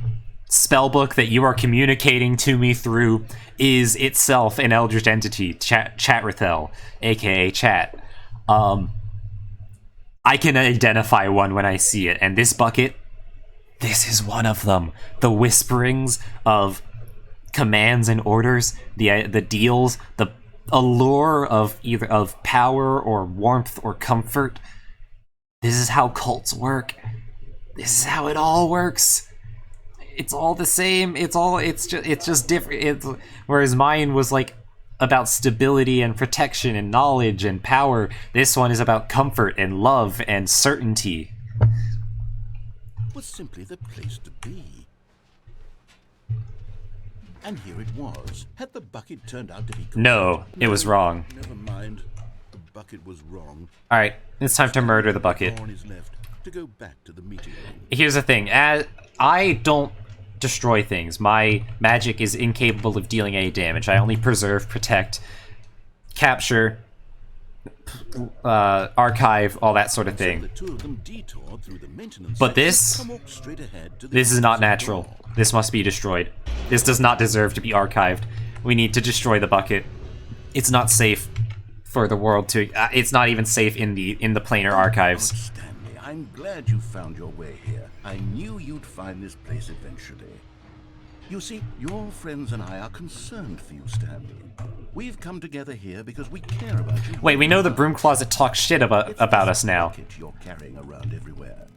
spellbook that you are communicating to me through is itself an Eldritch entity, Chatrithel, aka Chat. I can identify one when I see it, and this bucket, this is one of them. The whisperings of commands and orders, the deals, the allure of either of power or warmth or comfort. This is how cults work. This is how it all works. It's all the same. It's just different. Whereas mine was like about stability and protection and knowledge and power. This one is about comfort and love and certainty. Was simply the place to be. And here it was. Had the bucket turned out to be correct? No, it was wrong. Never mind. The bucket was wrong. Alright, it's time to murder the bucket. On his left to go back to the meeting room. Here's the thing. I don't destroy things. My magic is incapable of dealing any damage. I only preserve, protect, capture, archive, all that sort of thing. The two of them detoured through the maintenance But section, come up straight ahead to the this is not opposite natural. wall. This must be destroyed. This does not deserve to be archived. We need to destroy the bucket. It's not safe for the world to. It's not even safe in the planar archives. Oh, Stanley, I'm glad you found your way here. I knew you'd find this place eventually. You see, your friends and I are concerned for you, Stanley. We've come together here because we care about you. Wait, we know the broom closet talks shit about us now. Bucket you're carrying around everywhere.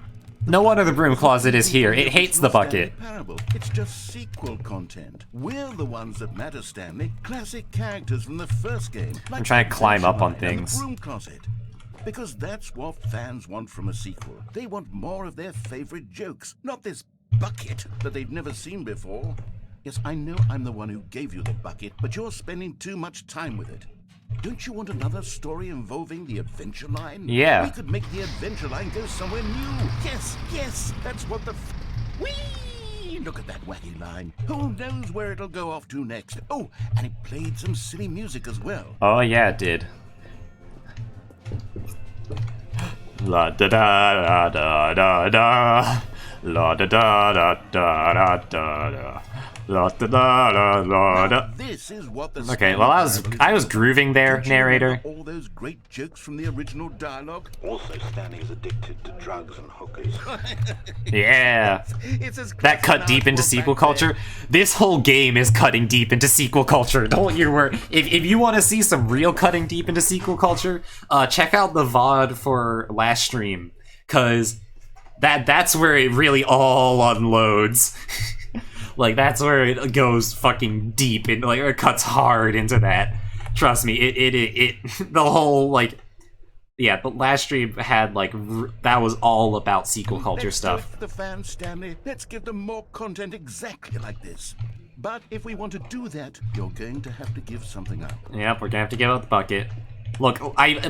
No wonder the broom closet is here. It hates the bucket. Parable. It's just sequel content. We're the ones that matter, Stanley. Classic characters from the first game. Like I'm trying to climb up on Adventure Line and things. The broom closet. Because that's what fans want from a sequel. They want more of their favorite jokes, not this bucket that they've never seen before. Yes, I know I'm the one who gave you the bucket, but you're spending too much time with it. Don't you want another story involving the Adventure Line? Yeah. We could make the Adventure Line go somewhere new. Yes, that's what the Whee! Look at that wacky line. Who knows where it'll go off to next? Oh, and it played some silly music as well. Oh yeah, it did. La da da da da da da. La da da da da da da da. La da da da da da. This is what the Okay, well I was grooving there, Don't you narrator. remember all those great jokes from the original dialogue? Also, Stanley is addicted to drugs and hookers. Yeah. It's as That cut deep into sequel culture. This whole game is cutting deep into sequel culture. Don't you worry. If you want to see some real cutting deep into sequel culture, check out the VOD for last stream, cause that's where it really all unloads. Like that's where it goes fucking deep and like it cuts hard into that. Trust me, it the whole like. Yeah, but last stream had like that was all about sequel culture Let's stuff. do it for the fans, Stanley. Let's give them more content exactly like this. But if we want to do that, you're going to have to give something up. Yep, we're gonna have to give out the bucket. Look,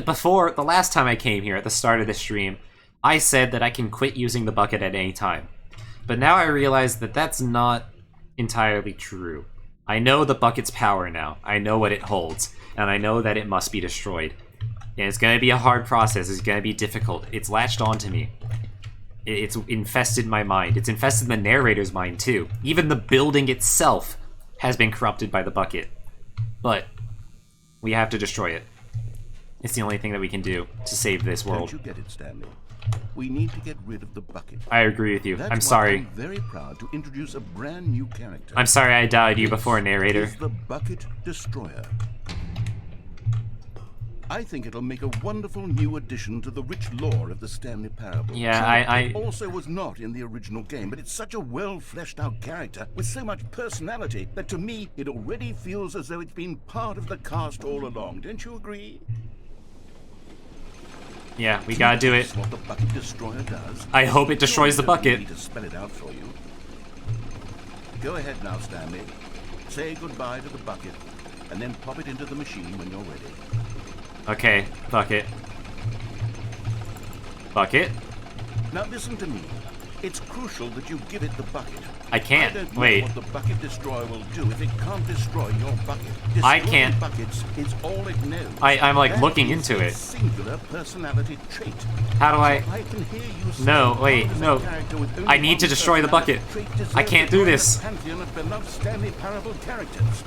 before the last time I came here at the start of the stream, I said that I can quit using the bucket at any time. But now I realize that that's not entirely true. I know the bucket's power now. I know what it holds, and I know that it must be destroyed. And it's gonna be a hard process. It's gonna be difficult. It's latched onto me. It's infested my mind. It's infested the narrator's mind too. Even the building itself has been corrupted by the bucket. But We have to destroy it. It's the only thing that we can do to save this world. Don't you get it, Stanley? We need to get rid of the bucket. I agree with you. That's I'm why sorry. I'm very proud to introduce a brand new character. I'm sorry I doubted you before, narrator. Is the Bucket Destroyer. I think it'll make a wonderful new addition to the rich lore of the Stanley Parable. Yeah, It also was not in the original game, but it's such a well-fleshed-out character with so much personality that to me it already feels as though it's been part of the cast all along. Don't you agree? Yeah, we gotta do it. That's what the Bucket Destroyer does. I hope it destroys the You don't bucket. need to spell it out for you. Go ahead now, Stanley. Say goodbye to the bucket, and then pop it into the machine when you're ready. Okay, bucket. Bucket? Now listen to me. It's crucial that you give it the bucket. I can't. I don't know Wait. what the Bucket Destroyer will do if it can't destroy your bucket. I Destroying can't. buckets is all it knows. I'm like That looking is into its it. Singular personality trait. How do I... I can hear you say No, wait, how no. does a character with only I need one to destroy the bucket. personality trait deserve I can't to do join this. the pantheon of beloved Stanley Parable characters?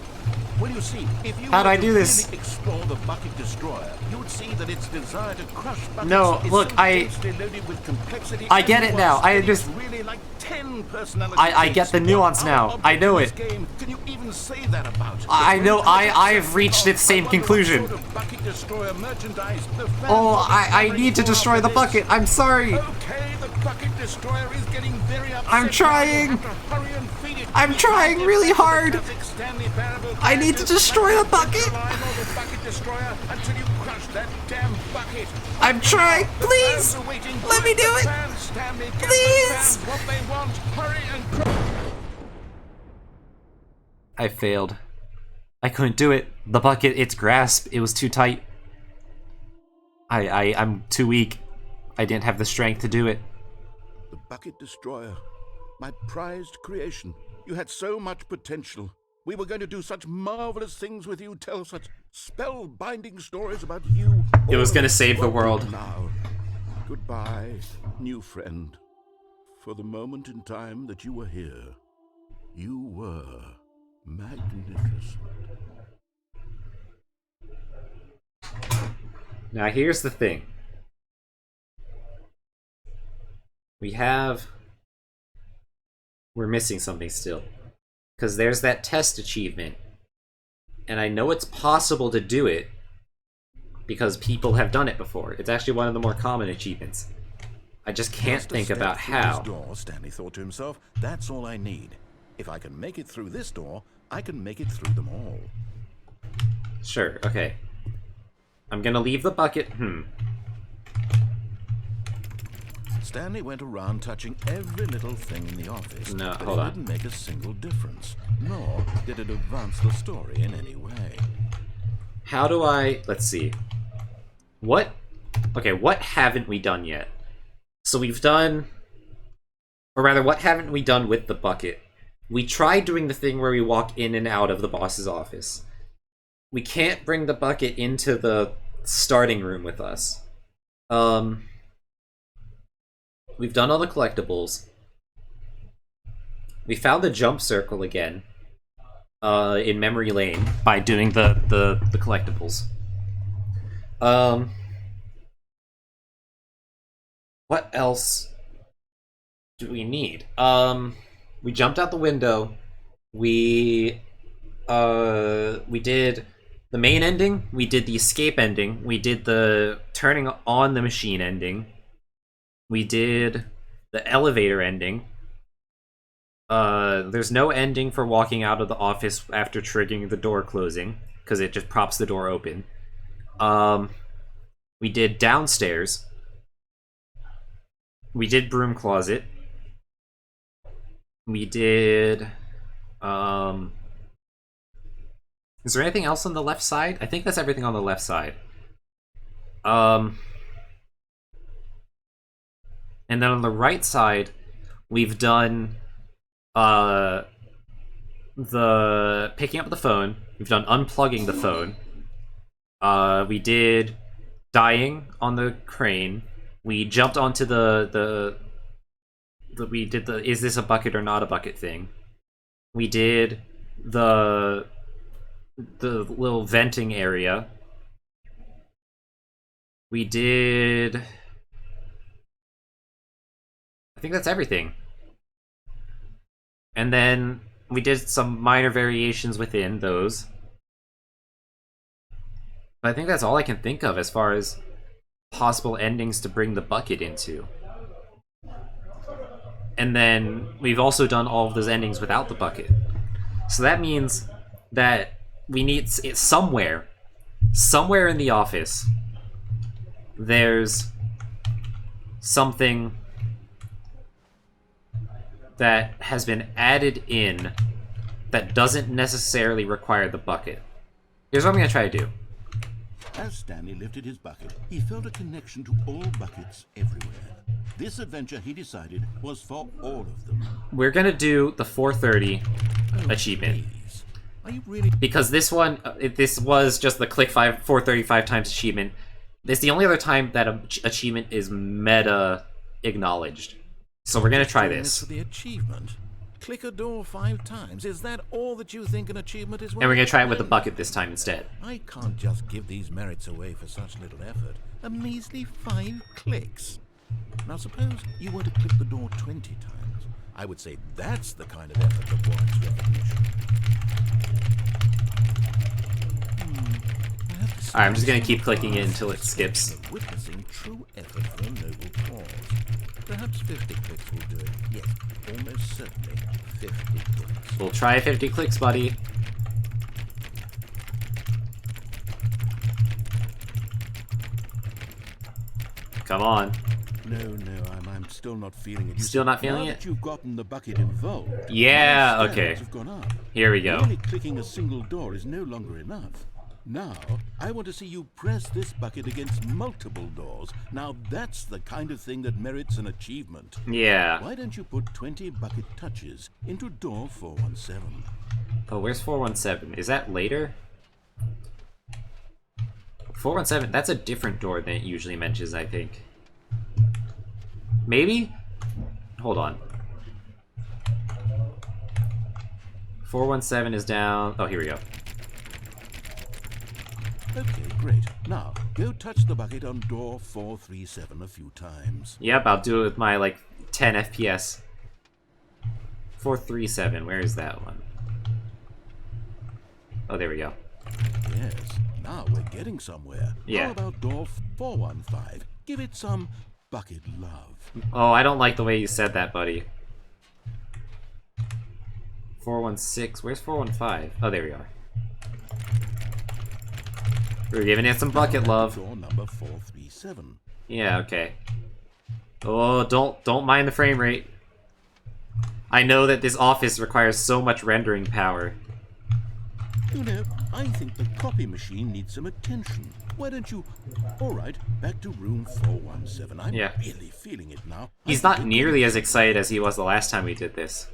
Well, you see, if you How do were I to do this? really explore the Bucket Destroyer, you would see that its desire to crush buckets No, is look, so I- densely loaded with complexity I get and it now. nuance I that just- it's really like 10 personality I get traits. the nuance What now. other I know object in it. this game can you even say that about? I It's know, really I've reached the same I wonder what conclusion. sort of Bucket Destroyer merchandise the fans Oh, will be I covering need to for destroy after the this. bucket. I'm sorry. Okay, the Bucket Destroyer is getting very upset. I'm now. trying. You'll have to hurry and feed it. I'm We trying can't really get rid of hard. the classic Stanley Parable I need to characters destroy like the bucket. Line or the Bucket Destroyer until you crush that damn bucket. I'm trying. The Please. fans are waiting. Let me Give do the it. fans, Stanley. Give the Please. fans what they want. Hurry and crush. I failed. I couldn't do it. The bucket, its grasp, it was too tight. I'm too weak. I didn't have the strength to do it. The Bucket Destroyer, my prized creation. You had so much potential. We were going to do such marvelous things with you, tell such spellbinding stories about you. It was All gonna of save the them world. Now, goodbye, new friend. For the moment in time that you were here, you were magnificent. Now here's the thing. We're missing something still. Because there's that test achievement. And I know it's possible to do it because people have done it before. It's actually one of the more common achievements. I just can't Just a think step about through how. This door, Stanley thought to himself, that's all I need. If I can make it through this door, I can make it through them all. Sure, okay. I'm gonna leave the bucket. Stanley went around touching every little thing in the office, No, but hold it on. didn't make a single difference, nor did it advance the story in any way. How do I... Let's see. What... Okay, what haven't we done yet? So we've done... Or rather, what haven't we done with the bucket? We tried doing the thing where we walk in and out of the boss's office. We can't bring the bucket into the starting room with us. We've done all the collectibles. We found the jump circle again. In Memory Lane by doing the collectibles. What else do we need? We jumped out the window. We did the main ending. We did the escape ending. We did the turning on the machine ending. We did the elevator ending. There's no ending for walking out of the office after triggering the door closing, because it just props the door open. We did downstairs. We did broom closet. We did... Is there anything else on the left side? I think that's everything on the left side. And then on the right side, we've done the picking up the phone. We've done unplugging the phone. We did dying on the crane. We jumped onto we did the is this a bucket or not a bucket thing. We did the the little venting area. We did... I think that's everything. And then we did some minor variations within those. But I think that's all I can think of as far as possible endings to bring the bucket into. And then we've also done all of those endings without the bucket. So that means that we need somewhere in the office, there's something that has been added in that doesn't necessarily require the bucket. Here's what I'm going to try to do. As Stanley lifted his bucket, he felt a connection to all buckets everywhere. This adventure, he decided, was for all of them. We're going to do the 430 achievement. Please. Are you really... Because this one, this was just the click 435 times achievement. It's the only other time that an achievement is meta acknowledged. So we're going to try this. For the achievement? Click a door 5 times. Is that all that you think an achievement is worth? And we're going to try it with the bucket this time instead. I can't just give these merits away for such little effort. A measly 5 clicks. Now suppose you were to click the door 20 times. I would say that's the kind of effort that warrants recognition. Alright, I'm just going to keep clicking it until it skips. Witnessing true effort for a noble cause. Perhaps 50 clicks will do it. Yes, almost certainly 50 clicks. We'll try 50 clicks, buddy. Come on. No, I'm still not feeling it. Still not feeling now it? That you've gotten the bucket involved. Yeah, my okay. standards have gone up. Here we go. Only clicking a single door is no longer enough. Now, I want to see you press this bucket against multiple doors. Now, that's the kind of thing that merits an achievement. Yeah. Why don't you put 20 bucket touches into door 417? Oh, where's 417? Is that later? 417, that's a different door than it usually mentions, I think. Maybe? Hold on. 417 is down. Oh, here we go. Okay, great. Now, go touch the bucket on door 437 a few times. Yep, I'll do it with my, like, 10 FPS. 437, where is that one? Oh, there we go. Yes, now we're getting somewhere. Yeah. How about door 415? Give it some bucket love. Oh, I don't like the way you said that, buddy. 416, where's 415? Oh, there we are. We're giving it some bucket love. Door number 437. Yeah, okay. Oh, don't mind the frame rate. I know that this office requires so much rendering power. You know, I think the copy machine needs some attention. Why don't you... Alright, back to room 417. I'm really feeling it now. He's not nearly as excited as he was the last time we did this.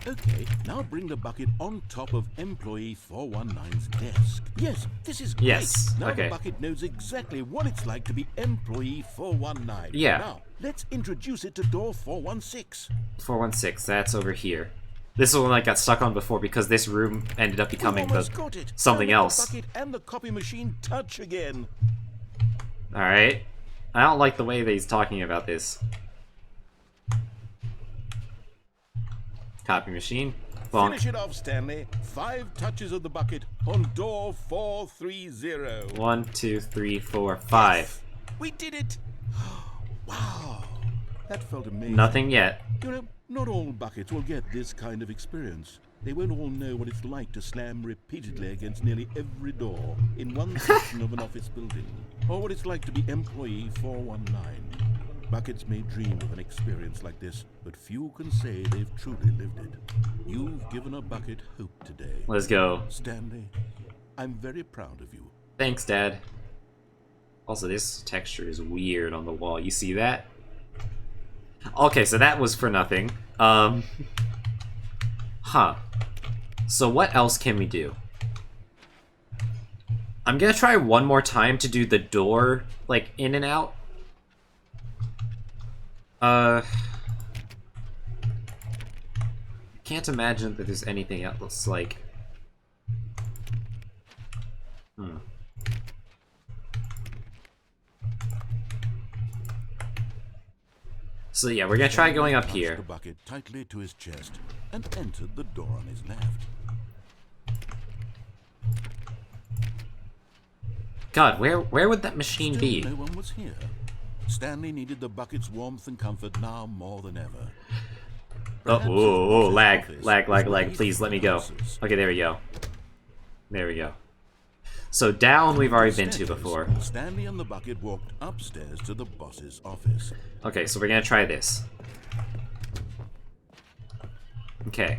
Okay, now bring the bucket on top of employee 419's desk. Yes, this is great. Yes, Now okay. the bucket knows exactly what it's like to be employee 419. Yeah. Now, let's introduce it to door 416. 416, that's over here. This is the one I got stuck on before because this room ended up becoming We've almost got it. something Now let else. The bucket and the copy machine touch again. Alright. I don't like the way that he's talking about this. Copy machine. Bonk. Finish it off, Stanley. 5 touches of the bucket on door 430. 1, 2, 3, 4, 5. We did it! Wow, that felt amazing. Nothing yet. You know, not all buckets will get this kind of experience. They won't all know what it's like to slam repeatedly against nearly every door in one section of an office building, or what it's like to be employee 419. Buckets may dream of an experience like this, but few can say they've truly lived it. You've given a bucket hope today. Let's go. Stanley, I'm very proud of you. Thanks, Dad. Also, this texture is weird on the wall. You see that? Okay, so that was for nothing. Huh. So what else can we do? I'm gonna try one more time to do the door, like, in and out. Can't imagine that there's anything else, like... So yeah, we're gonna try going up Clutched here. the bucket tightly to his chest and entered the door on his left. God, where would that machine Still be? no one was here. Stanley needed the bucket's warmth and comfort now more than ever. Oh, Perhaps his whoa, boss's lag, office lag, was lag, lag. raised Please let me on go. houses. Okay, there we go. There we go. So down we've already been to Staircase, before. Stanley and the bucket walked upstairs to the boss's office. Okay, so we're gonna try this. Okay.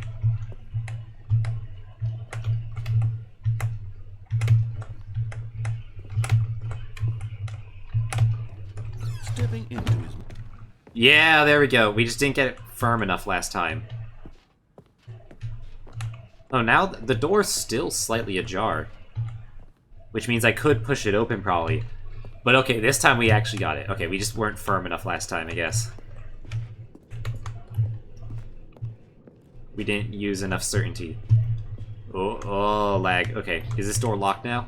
Stepping into his Yeah, there we go. We just didn't get it firm enough last time. Oh, now the door's still slightly ajar. Which means I could push it open, probably. But okay, this time we actually got it. Okay, we just weren't firm enough last time, I guess. We didn't use enough certainty. Oh, lag. Okay, is this door locked now?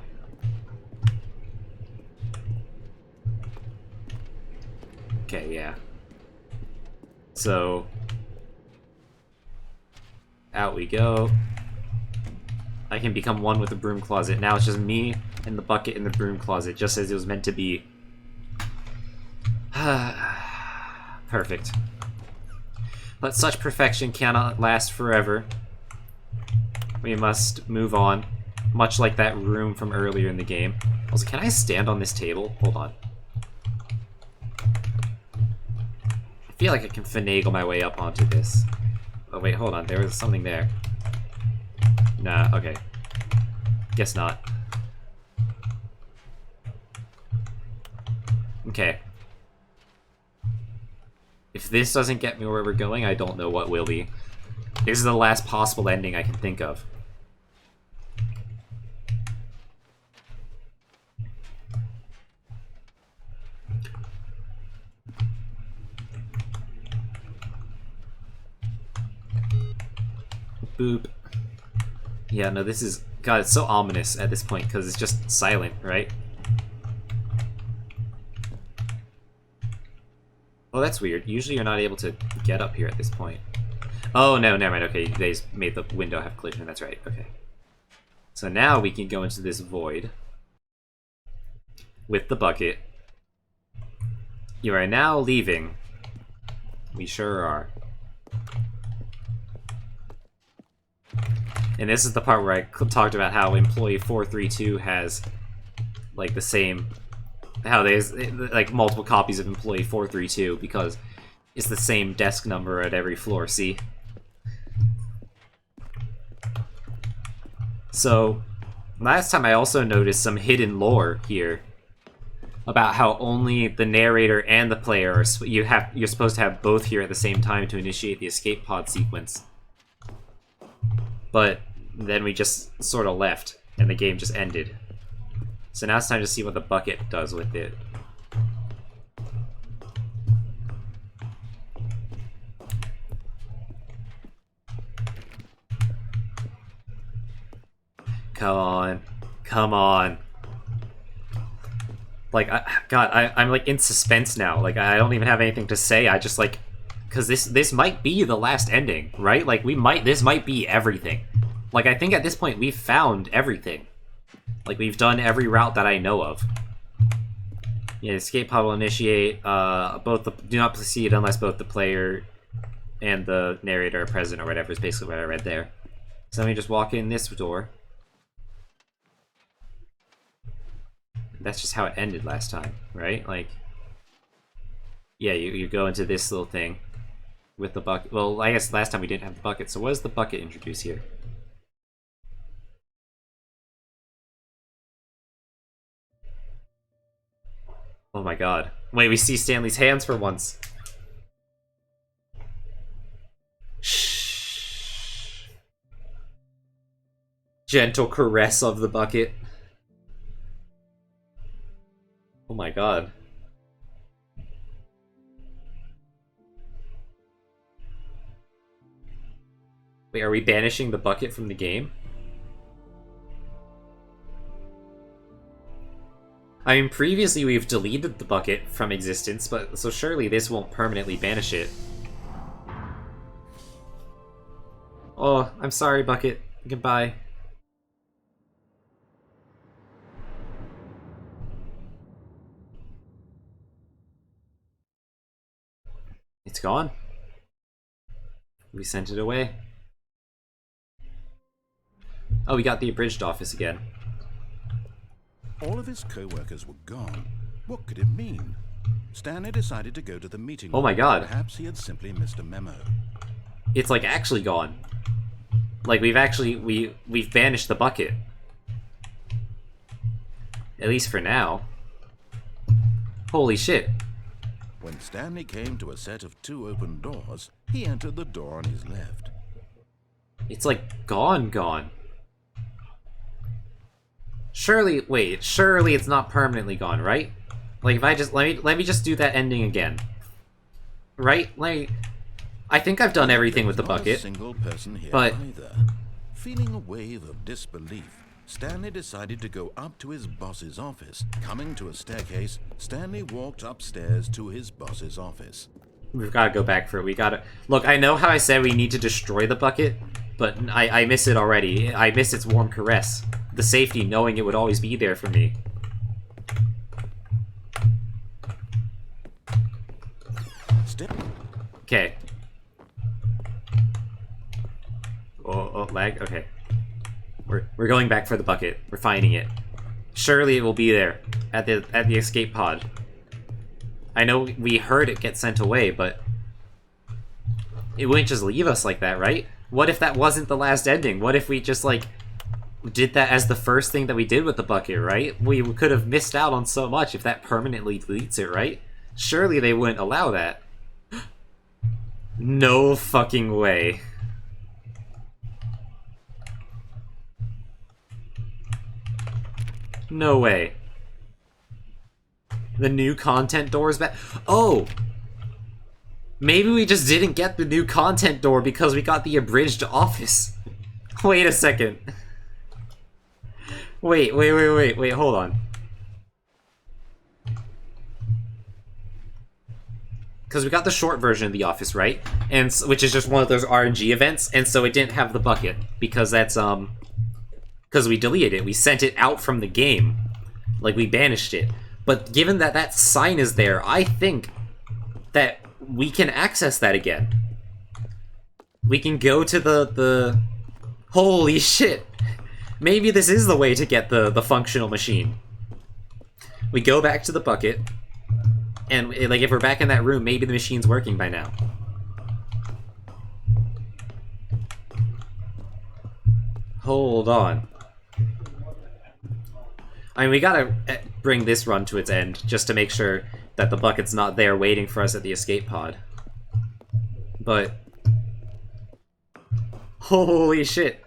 Okay, yeah. So... out we go. I can become one with the broom closet. Now it's just me and the bucket in the broom closet, just as it was meant to be. Perfect. But such perfection cannot last forever. We must move on, much like that room from earlier in the game. Also, can I stand on this table? Hold on. I feel like I can finagle my way up onto this. Oh wait, hold on, there was something there. Nah, okay. Guess not. Okay. If this doesn't get me where we're going, I don't know what will be. This is the last possible ending I can think of. Boop. Yeah, no, this is... God, it's so ominous at this point, because it's just silent, right? Oh, that's weird. Usually you're not able to get up here at this point. Oh, no, never mind. Okay, they just made the window have collision. That's right. Okay. So now we can go into this void with the bucket. You are now leaving. We sure are. And this is the part where I talked about how Employee 432 has, like, the same... How there's, like, multiple copies of Employee 432 because it's the same desk number at every floor, see? So, last time I also noticed some hidden lore here about how only the narrator and the player are... You're supposed to have both here at the same time to initiate the escape pod sequence. But then we just sort of left, and the game just ended. So now it's time to see what the bucket does with it. Come on. Come on. Like, I'm like in suspense now. Like, I don't even have anything to say. I just like... Because this might be the last ending, right? Like, this might be everything. Like, I think at this point we've found everything. Like, we've done every route that I know of. Yeah, escape pod will initiate. Do not proceed unless both the player and the narrator are present or whatever is basically what I read there. So let me just walk in this door. That's just how it ended last time, right? Like, yeah, you go into this little thing with the bucket. Well, I guess last time we didn't have the bucket, so what does the bucket introduce here? Oh my god. Wait, we see Stanley's hands for once. Shh. Gentle caress of the bucket. Oh my god. Wait, are we banishing the bucket from the game? I mean, previously we've deleted the bucket from existence, but so surely this won't permanently banish it. Oh, I'm sorry, bucket. Goodbye. It's gone. We sent it away. Oh, we got the abridged office again. All of his co-workers were gone. What could it mean? Stanley decided to go to the meeting room. Oh my god. Perhaps he had simply missed a memo. It's like actually gone. Like we've banished the bucket. At least for now. Holy shit. When Stanley came to a set of 2 open doors, he entered the door on his left. It's like gone. Surely, wait, surely it's not permanently gone, right? Like if I just let me just do that ending again. Right? I think I've done everything with the Not a bucket. single person here but either. Feeling a wave of disbelief, Stanley decided to go up to his boss's office. Coming to a staircase, Stanley walked upstairs to his boss's office. we've got to go back for it. We gotta look. I know how I said we need to destroy the bucket, but I miss it already. I miss its warm caress, the safety knowing it would always be there for me. Okay. Oh, lag. Okay. We're going back for the bucket. We're finding it. Surely it will be there at the escape pod. I know we heard it get sent away, but it wouldn't just leave us like that, right? What if that wasn't the last ending? What if we just like did that as the first thing that we did with the bucket, right? We could have missed out on so much if that permanently deletes it, right? Surely they wouldn't allow that. No fucking way. No way. The new content door is back. Oh! Maybe we just didn't get the new content door because we got the abridged office. Wait a second. Wait, hold on. Because we got the short version of the office, right? And which is just one of those RNG events, and so it didn't have the bucket because that's because we deleted it. We sent it out from the game, like we banished it. But given that that sign is there, I think that we can access that again. We can go to the holy shit. Maybe this is the way to get the functional machine. We go back to the bucket. And, like, if we're back in that room, maybe the machine's working by now. Hold on. I mean, we gotta bring this run to its end, just to make sure that the bucket's not there waiting for us at the escape pod. But... holy shit.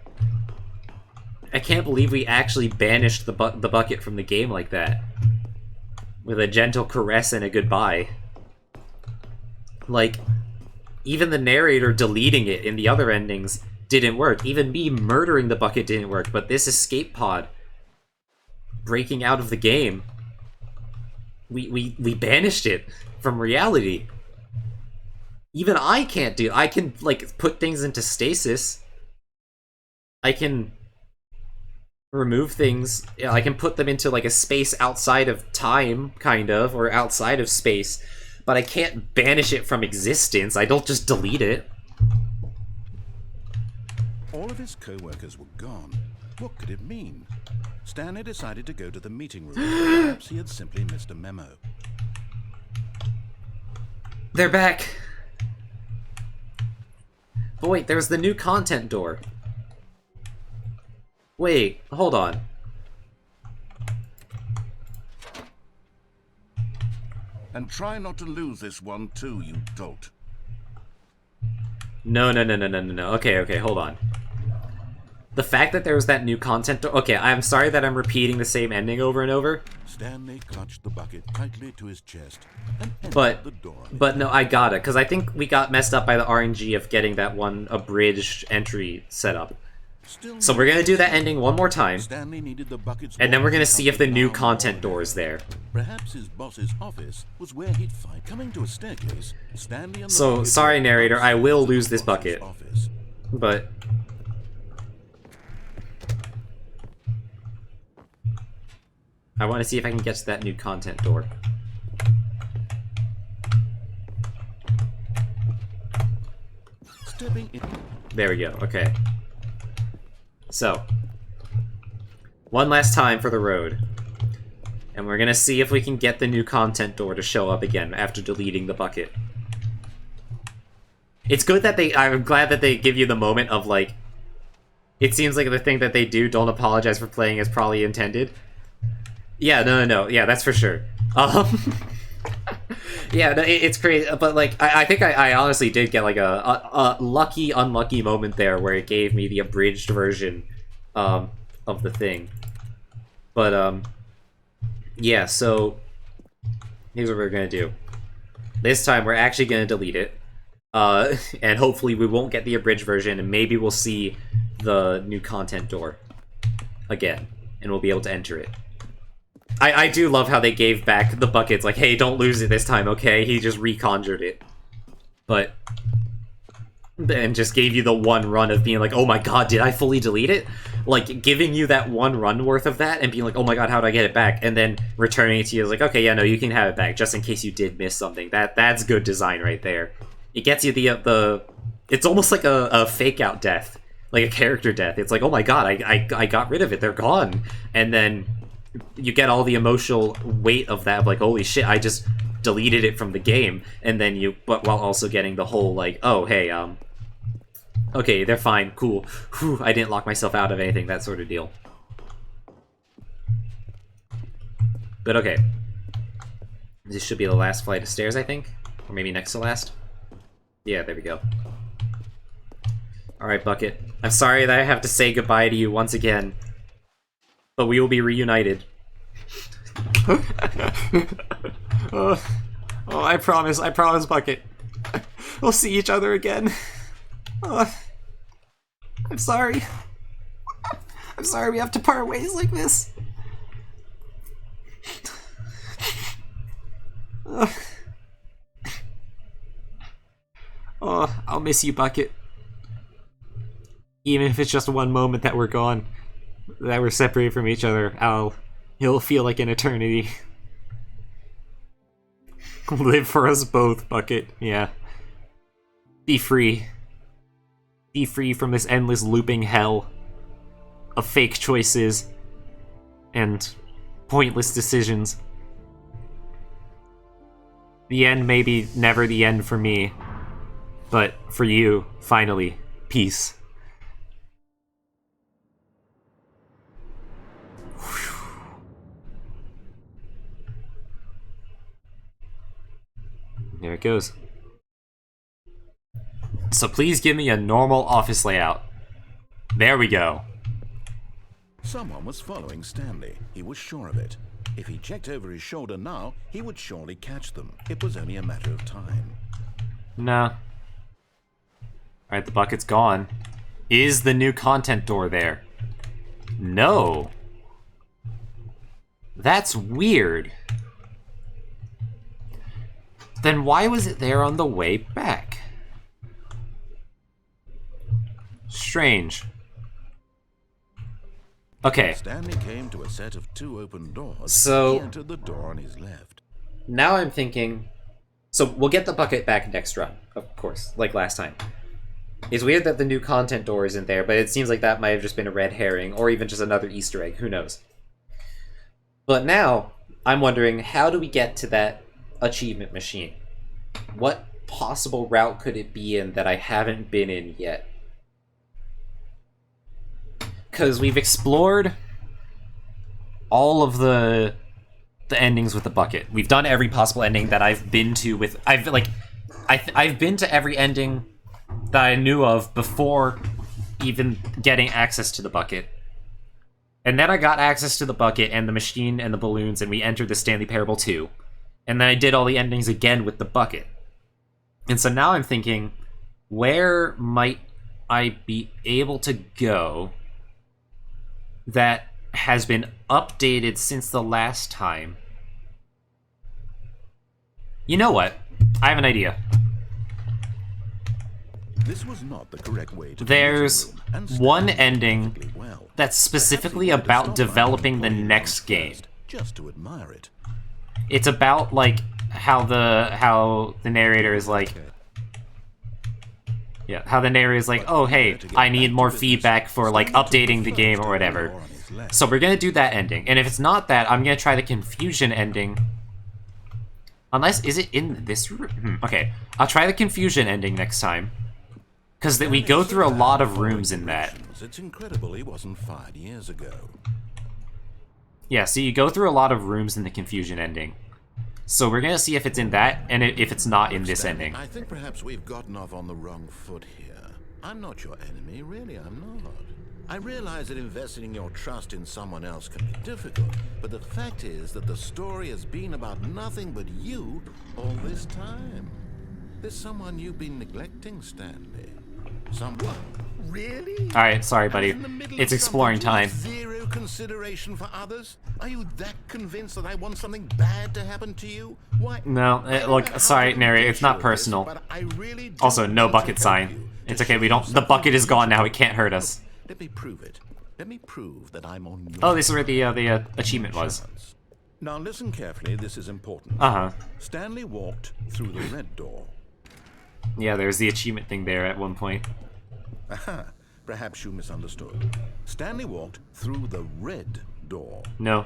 I can't believe we actually banished the bucket from the game like that. With a gentle caress and a goodbye. Like, even the narrator deleting it in the other endings didn't work. Even me murdering the bucket didn't work, but this escape pod breaking out of the game, we banished it from reality. Even I can't do it. I can, like, put things into stasis. I can remove things. Yeah, I can put them into like a space outside of time, kind of, or outside of space, but I can't banish it from existence. I don't just delete it. All of his co-workers were gone. What could it mean? Stanley decided to go to the meeting room. Perhaps he had simply missed a memo. They're back. But wait, there's the new content door. Wait, hold on. And try not to lose this one too, you dolt. No. Okay, hold on. The fact that there was that new content door... Okay, I'm sorry that I'm repeating the same ending over and over. Stanley clutched the bucket tightly to his chest and entered But the door. no, I got it, because I think we got messed up by the RNG of getting that one abridged entry set up. Still So we're gonna do that ending one more time, Stanley needed the buckets and then we're more gonna to see if the help new him content down door is there. Perhaps his boss's office was where he'd find. Coming to a staircase, Stanley and the So, bucket sorry, walked narrator, I will upstairs to lose the this boss's bucket. office. But I want to see if I can get to that new content door. Stepping in. There we go, okay. So, one last time for the road. And we're gonna see if we can get the new content door to show up again after deleting the bucket. It's good that I'm glad that they give you the moment of, like, it seems like the thing that they do, don't apologize for playing as probably intended. Yeah, no, yeah, that's for sure. Yeah, no, it's crazy, but, like, I think I honestly did get, like, a lucky, unlucky moment there where it gave me the abridged version, of the thing. But, yeah, so, here's what we're gonna do. This time, we're actually gonna delete it. And hopefully we won't get the abridged version, and maybe we'll see the new content door again, and we'll be able to enter it. I do love how they gave back the buckets, like, hey, don't lose it this time, okay? He just reconjured it. But, and just gave you the one run of being like, oh my god, did I fully delete it? Like, giving you that one run worth of that, and being like, oh my god, how do I get it back? And then returning it to you, like, okay, yeah, no, you can have it back, just in case you did miss something. That's good design right there. It gets you the it's almost like a fake out death, like a character death. It's like, oh my god, I got rid of it, they're gone. And then you get all the emotional weight of that, of like, holy shit, I just deleted it from the game. And then but while also getting the whole, like, oh, hey, okay, they're fine, cool. Whew, I didn't lock myself out of anything, that sort of deal. But okay. This should be the last flight of stairs, I think. Or maybe next to last. Yeah, there we go. Alright, Bucket. I'm sorry that I have to say goodbye to you once again. But we will be reunited. Oh, I promise, Bucket. We'll see each other again. I'm sorry. I'm sorry we have to part ways like this. Oh, I'll miss you, Bucket. Even if it's just one moment that we're gone, that we're separated from each other, it'll feel like an eternity. Live for us both, Bucket, yeah. Be free. Be free from this endless looping hell of fake choices and pointless decisions. The end may be never the end for me, but for you, finally, peace. There it goes. So please give me a normal office layout. There we go. Someone was following Stanley. He was sure of it. If he checked over his shoulder now, he would surely catch them. It was only a matter of time. Nah. Alright, the bucket's gone. Is the new content door there? No. That's weird. Then why was it there on the way back? Strange. Okay. Stanley came to a set of 2 open doors. So he entered the door on his left. now I'm thinking... So we'll get the bucket back next run, of course, like last time. It's weird that the new content door isn't there, but it seems like that might have just been a red herring, or even just another Easter egg, who knows. But now, I'm wondering, how do we get to that achievement machine? What possible route could it be in that I haven't been in yet? Because we've explored all of the endings with the bucket. We've done every possible ending that I've been to with... I've been to every ending that I knew of before even getting access to the bucket. And then I got access to the bucket and the machine and the balloons, and we entered the Stanley Parable 2. And then I did all the endings again with the bucket. And so now I'm thinking, where might I be able to go that has been updated since the last time? You know what? I have an idea. This was not the correct way to There's one ending that's specifically about developing the next game. Just to admire it. It's about like how the narrator is like, yeah, how the narrator is like, oh hey, I need more feedback for like updating the game or whatever. So we're gonna do that ending, and if it's not that, I'm gonna try the confusion ending. Unless, is it in this room? Okay, I'll try the confusion ending next time. Because we go through a lot of rooms in that. It's incredible he wasn't 5 years ago. Yeah, so you go through a lot of rooms in the confusion ending. So we're gonna see if it's in that, and if it's not in this ending. I think perhaps we've gotten off on the wrong foot here. I'm not your enemy, really, I'm not. I realize that investing your trust in someone else can be difficult, but the fact is that the story has been about nothing but you all this time. There's someone you've been neglecting, Stanley. Someone? Really? Alright, sorry buddy. It's exploring time. Zero consideration for others? Are you that convinced that I want something bad to happen to you? Why? No, look, sorry, narrator, it's not personal. Also, no bucket sign. It's okay, we don't. The bucket is gone now, it can't hurt us. Let me prove it. Let me prove that I'm on your Oh, this is where the achievement was. Now listen carefully, this is important. Uh-huh. Stanley walked through the red door. Yeah, there's the achievement thing there at one point. Aha, perhaps you misunderstood. Stanley walked through the red door. No.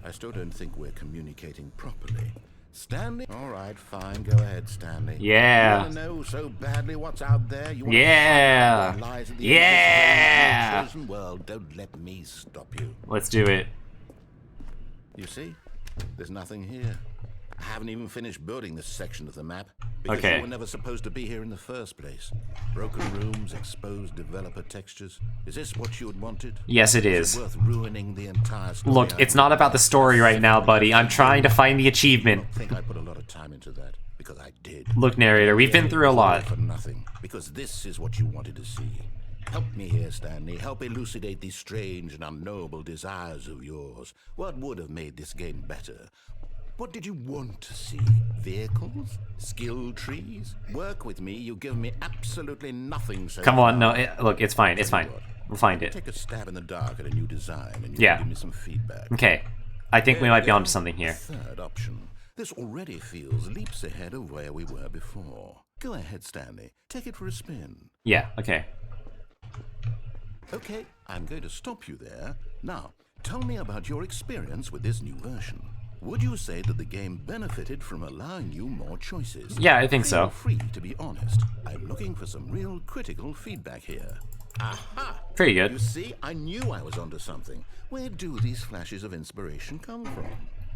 I still don't think we're communicating properly. Stanley? Alright, fine, go ahead, Stanley. Yeah. You want to know so badly what's out there? You want Yeah. to lies at the Yeah. end of the world? Don't let me stop you. Let's do it. You see? There's nothing here. I haven't even finished building this section of the map because Okay. you were never supposed to be here in the first place. Broken rooms, exposed developer textures. Is this what you had wanted? Yes, it Is is. it worth ruining the entire story? Look, it's not about the story right now, buddy. I'm trying to find the achievement. I think I put a lot of time into that because I did. Look, narrator, we've been through a lot. For nothing, because this is what you wanted to see. Help me here, Stanley. Help elucidate these strange and unknowable desires of yours. What would have made this game better? What did you want to see? Vehicles? Skill trees? Work with me, you give me absolutely nothing so Come far. on, no, look, it's fine, it's fine. We'll find it. Take a stab in the dark at a new design and you Yeah. can give me some feedback. Okay. I think we might be onto something here. Third option. This already feels leaps ahead of where we were before. Go ahead, Stanley. Take it for a spin. Yeah, okay. Okay, I'm going to stop you there. Now, tell me about your experience with this new version. Would you say that the game benefited from allowing you more choices? Yeah, I think so. Feel free to be honest. I'm looking for some real critical feedback here. Aha! Pretty good. You see, I knew I was onto something. Where do these flashes of inspiration come from?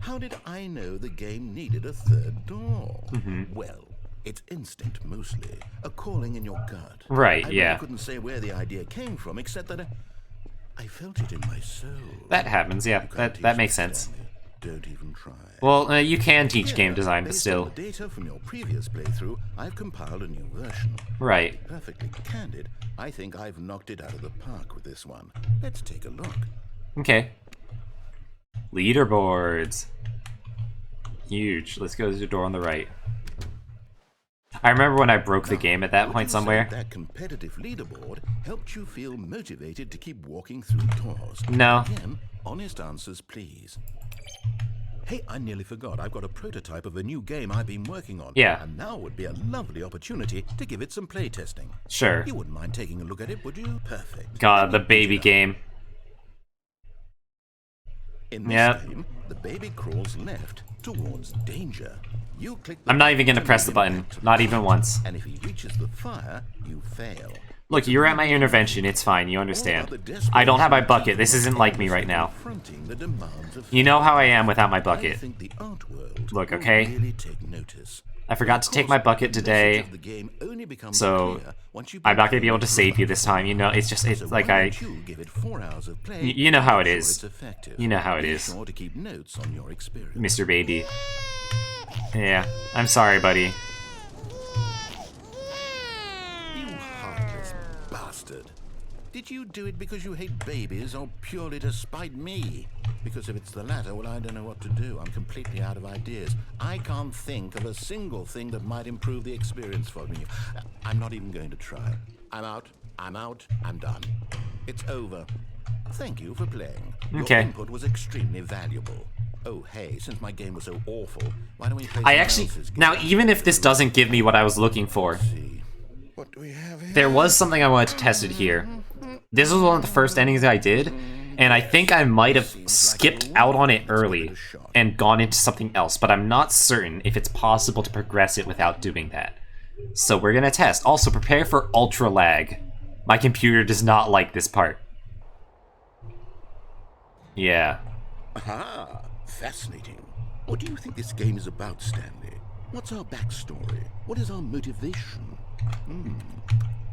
How did I know the game needed a third door? Well, it's instinct mostly, a calling in your gut. Right, I yeah. really couldn't say where the idea came from, except that I felt it in my soul. That happens, yeah. That makes sense. Don't even try. Well, you can teach game Here, design, but based still. on the data from your previous playthrough, I've compiled a new version. Right. Perfectly candid, I think I've knocked it out of the park with this one. Let's take a look. Okay. Leaderboards. Huge. Let's go to the door on the right. I remember when I broke the game at that Would point you say somewhere. that competitive leaderboard helped you feel motivated to keep walking through doors? No. Again, honest answers, please. Hey, I nearly forgot. I've got a prototype of a new game I've been working on. Yeah. And now would be a lovely opportunity to give it some playtesting. Sure. You wouldn't mind taking a look at it, would you? Perfect. God, the baby game. In this Yep. game, the baby crawls left towards danger. You click the I'm not even button gonna press the to button. impact. Not even once. And if he reaches the fire, you fail. Look, you're at my intervention. It's fine. You understand. I don't have my bucket. This isn't like me right now. Confronting the demands of You know how I am without my I bucket. think the art world Look, will okay? really take notice. I forgot to take my bucket The today, message of the game only becomes so clear once you I'm not gonna begin be able to save you this time. You know, it's just, it's So like why I. don't you give it 4 hours of play You know how to it make is. sure it's effective. You know how it Be is. sure to keep notes on your experience. Mr. Baby. Yeah, I'm sorry, buddy. You bastard. Did you do it because you hate babies or purely to spite me? Because if it's the latter, well, I don't know what to do. I'm completely out of ideas. I can't think of a single thing that might improve the experience for me. I'm not even going to try. I'm out. I'm out. I'm done. It's over. Thank you for playing. Okay. Your input was extremely valuable. Oh, hey, since my game was so awful, why don't we play I someone actually... else's game? Now, even if this doesn't give me what I was looking for, Let's see. What do we have here? there was something I wanted to test it here. This was one of the first endings I did, and I think I might have skipped out on it early and gone into something else, but I'm not certain if it's possible to progress it without doing that. So we're gonna test. Also, prepare for ultra lag. My computer does not like this part. Yeah. Aha! Fascinating. What do you think this game is about, Stanley? What's our backstory? What is our motivation?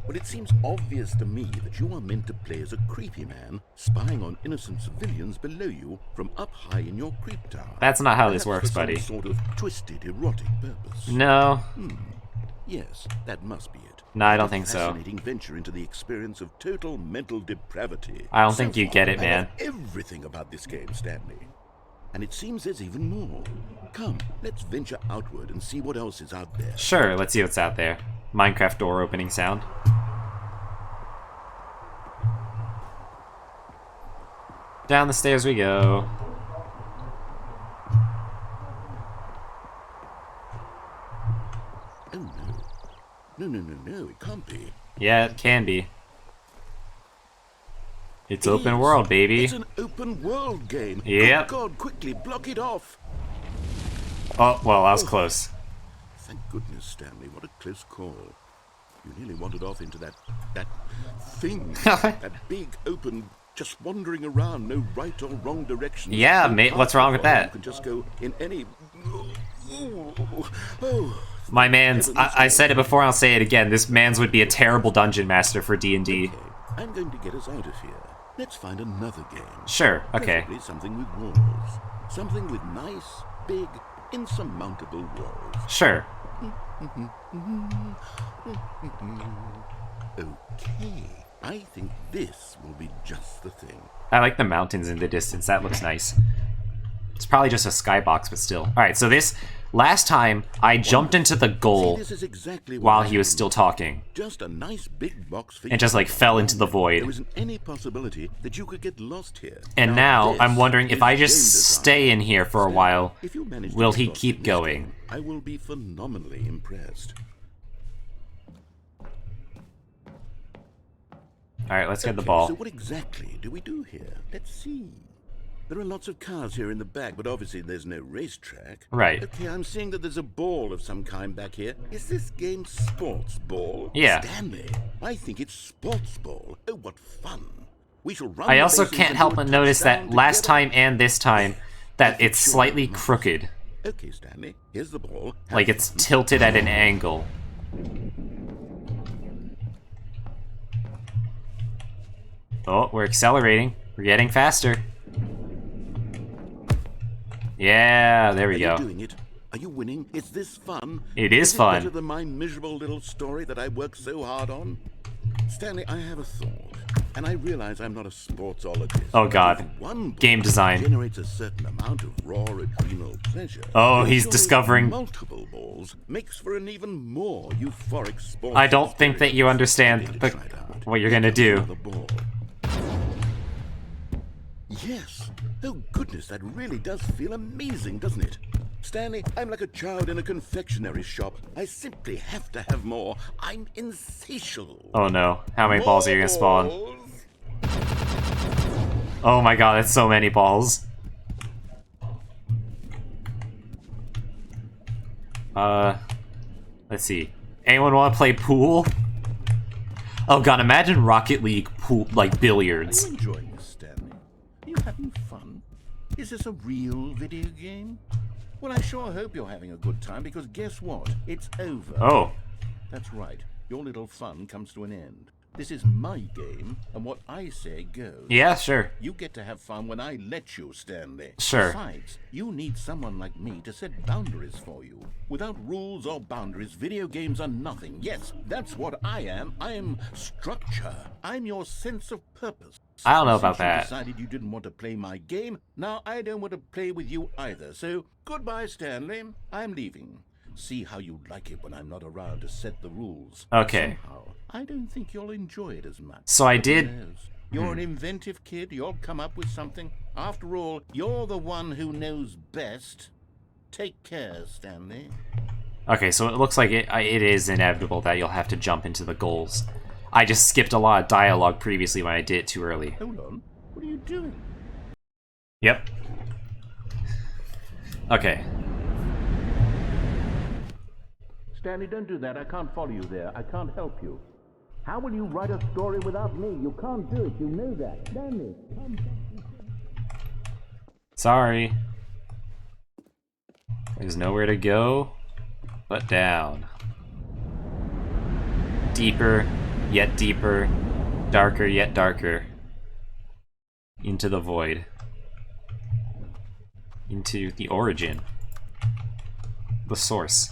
Well, it seems obvious to me that you are meant to play as a creepy man, spying on innocent civilians below you from up high in your creep tower. That's not how this Perhaps works, for some buddy. sort of twisted, erotic purpose. No. Yes, that must be it. No, I don't A think so. fascinating venture into the experience of total mental depravity. I don't So think you far, get it, I man. love everything about this game, Stanley. And it seems there's even more. Come, let's venture outward and see what else is out there. Sure, let's see what's out there. Minecraft door opening sound. Down the stairs we go. Oh no. No, it can't be. Yeah, it can be. It's It open is. world, baby. It's an open world game. Yep. Oh God, quickly, block it off. Oh, well, that was close. Thank goodness, Stanley. What a close call. You nearly wandered off into that thing. That big, open, just wandering around, no right or wrong direction. Yeah, No mate, path what's wrong to with follow. that? You can just go in any... Oh, My man's, I said it before, I'll say it again, this man's would be a terrible dungeon master for D&D. okay. I'm going to get us out of here. Let's find another game. Sure, okay. Preferably something with walls. Something with nice, big, insurmountable walls. Sure. Okay, I think this will be just the thing. I like the mountains in the distance, that looks nice. It's probably just a skybox, but still. Alright, so this, last time, I jumped into the See, goal this is exactly what while I he was had in still mind. talking. Just a nice big box for And just, like, fell into the void. There isn't any possibility that you could get lost here. And now, this I'm wondering if is I game just design. stay in here for a Stanley, while, if you manage to will get he lost keep in this going? game, I will be phenomenally impressed. Alright, let's get the Okay, ball. So what exactly do we do here? Let's see. There are lots of cars here in the back, but obviously there's no racetrack. Right. Okay, I'm seeing that there's a ball of some kind back here. Is this game sports ball? Yeah. Stanley, I think it's sports ball. Oh, what fun. We shall run I the also bases can't and help do a but notice that touchdown last together. time and this time, that it's slightly crooked. Okay, Stanley, here's the ball. Have Like it's fun. tilted at an angle. Oh, we're accelerating. We're getting faster. Yeah, there we Are you go. doing it? Are you winning? Is this fun? It is it fun. better than my miserable little story that I worked so hard on? Stanley, I have a thought, and I realize I'm not a sportsologist. Oh, but God. if one Game ball design. generates a certain amount of raw adrenal pleasure. Oh, then he's surely discovering- multiple balls makes for an even more euphoric sport. I don't think that you understand the, what you're gonna do. Another ball. Yes. Oh goodness, that really does feel amazing, doesn't it? Stanley, I'm like a child in a confectionery shop. I simply have to have more. I'm insatiable. Oh no, how many balls are you gonna spawn? Balls. Oh my god, that's so many balls. Let's see. Anyone want to play pool? Oh god, imagine Rocket League pool, like Are billiards. you enjoying this, Stanley? Are you having fun? Is this a real video game? Well, I sure hope you're having a good time, because guess what? It's over. Oh, That's right. Your little fun comes to an end. This is my game, and what I say goes. Yeah, sure. You get to have fun when I let you, Stanley. Sure. Besides, you need someone like me to set boundaries for you. Without rules or boundaries, video games are nothing. Yes, that's what I am. I'm structure. I'm your sense of purpose. I don't know about Since you that. decided you didn't want to play my game, now I don't want to play with you either. So, goodbye, Stanley. I'm leaving. See how you like it when I'm not around to set the rules. Okay. Somehow, I don't think you'll enjoy it as much. So I Who did... knows? You're an inventive kid. You'll come up with something. After all, you're the one who knows best. Take care, Stanley. Okay, so it looks like it is inevitable that you'll have to jump into the goals. I just skipped a lot of dialogue previously when I did it too early. Hold on. What are you doing? Yep. Okay. Stanley, don't do that. I can't follow you there. I can't help you. How will you write a story without me? You can't do it. You know that. Stanley, come back. Sorry. There's nowhere to go but down. Deeper, yet deeper. Darker, yet darker. Into the void. Into the origin. The source.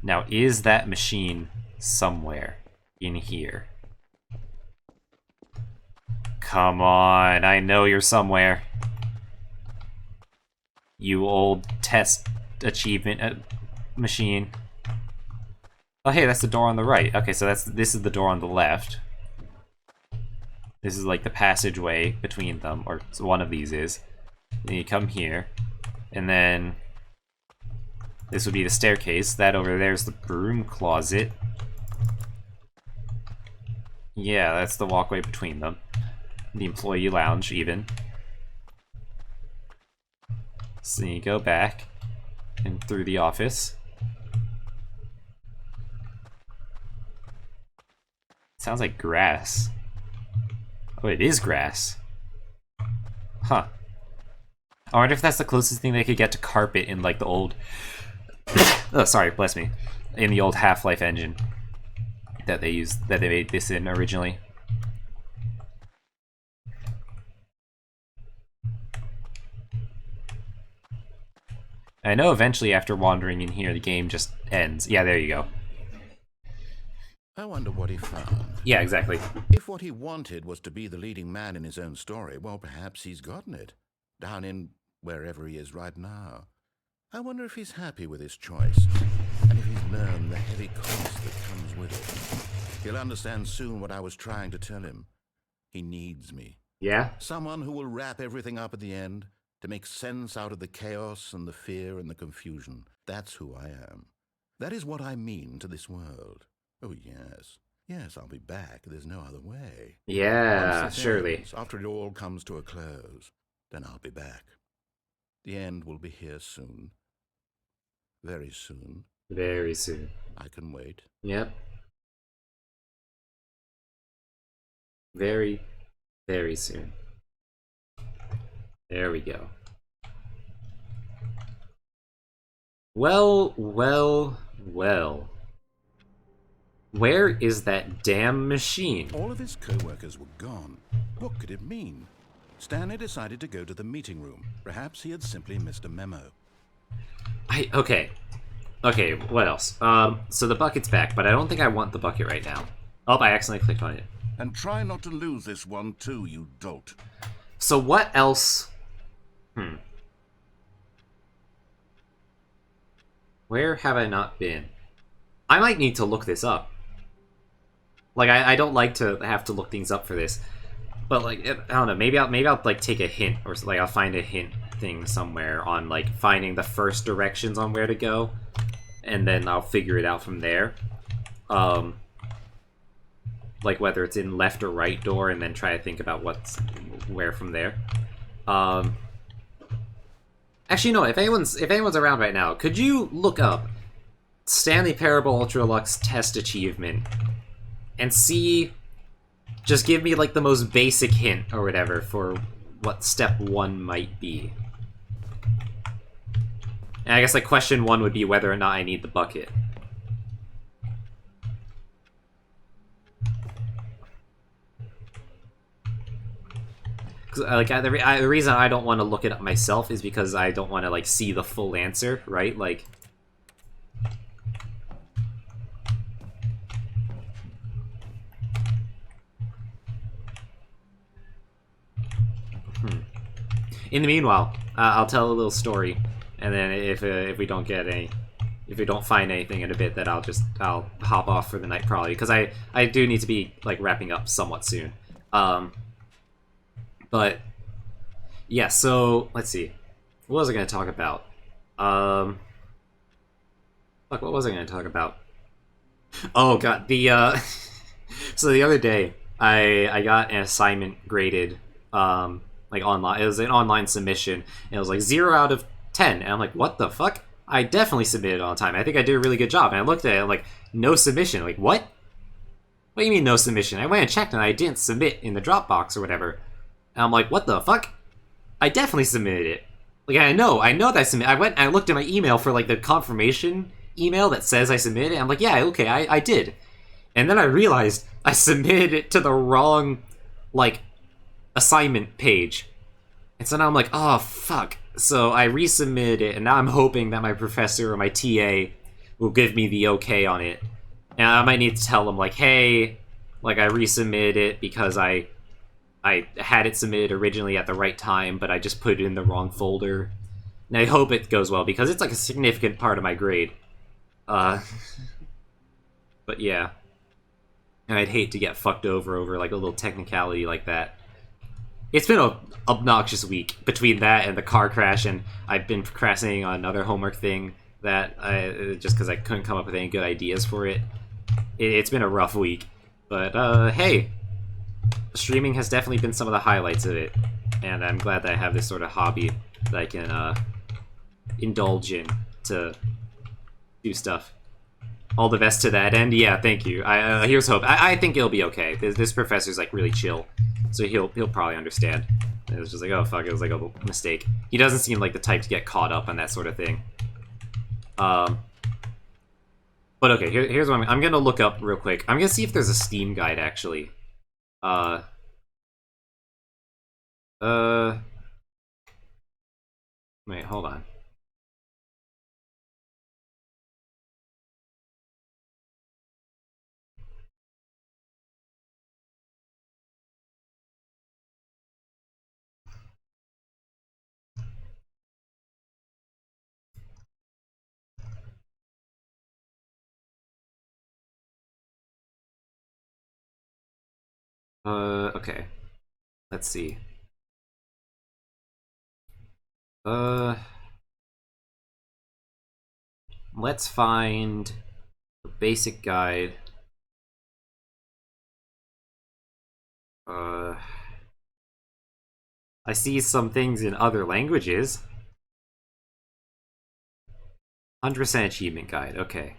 Now, is that machine somewhere in here? Come on, I know you're somewhere. You old test achievement machine. Oh, hey, that's the door on the right. Okay, so this is the door on the left. This is like the passageway between them, or one of these is. Then you come here, and then this would be the staircase. That over there is the broom closet. Yeah, that's the walkway between them. The employee lounge, even. So you go back and through the office. Sounds like grass. Oh, it is grass. Huh. I wonder if that's the closest thing they could get to carpet in like the old... oh, sorry, bless me. In the old Half-Life engine that they made this in originally. I know eventually after wandering in here, the game just ends. Yeah, there you go. I wonder what he found. Yeah, exactly. If what he wanted was to be the leading man in his own story, well, perhaps he's gotten it. Down in wherever he is right now. I wonder if he's happy with his choice, and if he's learned the heavy cost that comes with it. He'll understand soon what I was trying to tell him. He needs me. Yeah? Someone who will wrap everything up at the end, to make sense out of the chaos and the fear and the confusion. That's who I am. That is what I mean to this world. Oh, yes. Yes, I'll be back. There's no other way. Yeah, Once this surely. ends, after it all comes to a close, then I'll be back. The end will be here soon. Very soon. Very soon. I can wait. Yep. Very, very soon. There we go. Well, well, well. Where is that damn machine? All of his co-workers were gone. What could it mean? Stanley decided to go to the meeting room. Perhaps he had simply missed a memo. Okay, what else? So the bucket's back, but I don't think I want the bucket right now. Oh, I accidentally clicked on it. And try not to lose this one too, you dolt. So what else? Where have I not been? I might need to look this up. Like, I don't like to have to look things up for this. But, like, I don't know, maybe I'll like, take a hint, or, like, I'll find a hint thing somewhere on, like, finding the first directions on where to go, and then I'll figure it out from there. Like, whether it's in left or right door, and then try to think about where from there. Actually, no, if anyone's around right now, could you look up Stanley Parable Ultralux test achievement and see, just give me like the most basic hint or whatever for what step 1 might be. And I guess like question 1 would be whether or not I need the bucket. 'Cause, like, the reason I don't want to look it up myself is because I don't want to, like, see the full answer, right? Like... In the meanwhile, I'll tell a little story, and then if we don't get any... If we don't find anything in a bit, then I'll hop off for the night, probably, because I do need to be, like, wrapping up somewhat soon. But... yeah, so, let's see. What was I going to talk about? Fuck, what was I going to talk about? Oh, God, so the other day, I got an assignment graded, like, online. It was an online submission, and it was, like, 0 out of 10, and I'm like, what the fuck? I definitely submitted on time. I think I did a really good job, and I looked at it, and I'm like, no submission. Like, what? What do you mean, no submission? I went and checked, and I didn't submit in the Dropbox or whatever. And I'm like, what the fuck? I definitely submitted it. Like, I know that I submitted. I went and I looked at my email for, like, the confirmation email that says I submitted it. I'm like, yeah, okay, I did. And then I realized I submitted it to the wrong, like, assignment page. And so now I'm like, oh, fuck. So I resubmitted it, and now I'm hoping that my professor or my TA will give me the okay on it. And I might need to tell them, like, hey, like, I resubmitted it because I had it submitted originally at the right time, but I just put it in the wrong folder. And I hope it goes well, because it's, like, a significant part of my grade. But yeah. And I'd hate to get fucked over, like, a little technicality like that. It's been an obnoxious week, between that and the car crash, and I've been procrastinating on another homework thing that just because I couldn't come up with any good ideas for it. It's been a rough week. But, hey, streaming has definitely been some of the highlights of it, and I'm glad that I have this sort of hobby that I can indulge in to do stuff. All the best to that end. Yeah, thank you. Here's hope. I think it'll be okay. This professor's, like, really chill, so he'll probably understand. It was just like, oh fuck, it was like a mistake. He doesn't seem like the type to get caught up on that sort of thing. But okay, here's what I'm gonna look up real quick. I'm gonna see if there's a Steam guide, actually. Wait, hold on. Okay. Let's see. Let's find a basic guide. I see some things in other languages. 100% achievement guide, okay.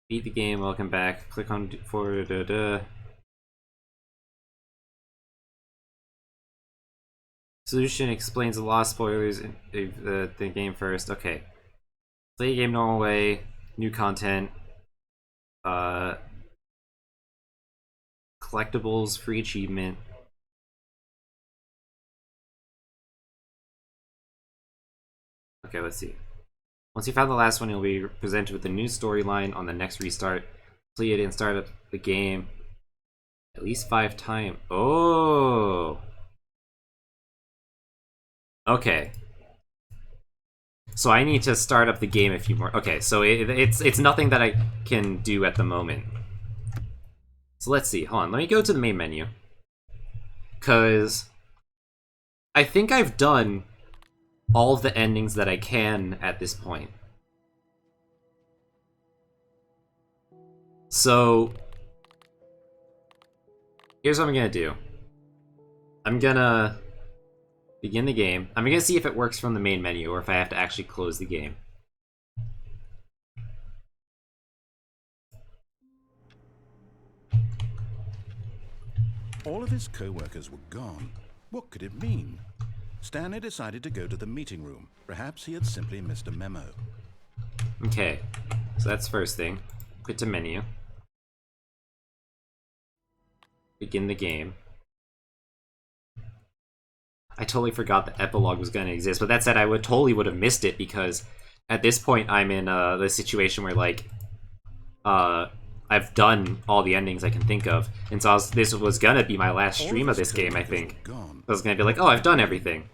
Beat the game, welcome back. Click on for Solution explains a lot of spoilers in the game first. Okay. Play the game normal way, new content, collectibles, free achievement. Okay, let's see. Once you found the last one, you'll be presented with a new storyline on the next restart. Complete it and start up the game at least 5 times. Oh! Okay. So I need to start up the game a few more. Okay, so it's nothing that I can do at the moment. So let's see. Hold on. Let me go to the main menu. Because I think I've done all of the endings that I can at this point. So here's what I'm gonna do. I'm gonna begin the game. I'm gonna see if it works from the main menu or if I have to actually close the game. All of his co-workers were gone. What could it mean? Stanley decided to go to the meeting room. Perhaps he had simply missed a memo. Okay, so that's first thing. Quit to menu. Begin the game. I totally forgot the epilogue was going to exist. But that said, I totally would have missed it because at this point I'm in the situation where like I've done all the endings I can think of, and so this was gonna be my last stream of this game. I think I was gonna be like, oh, I've done everything.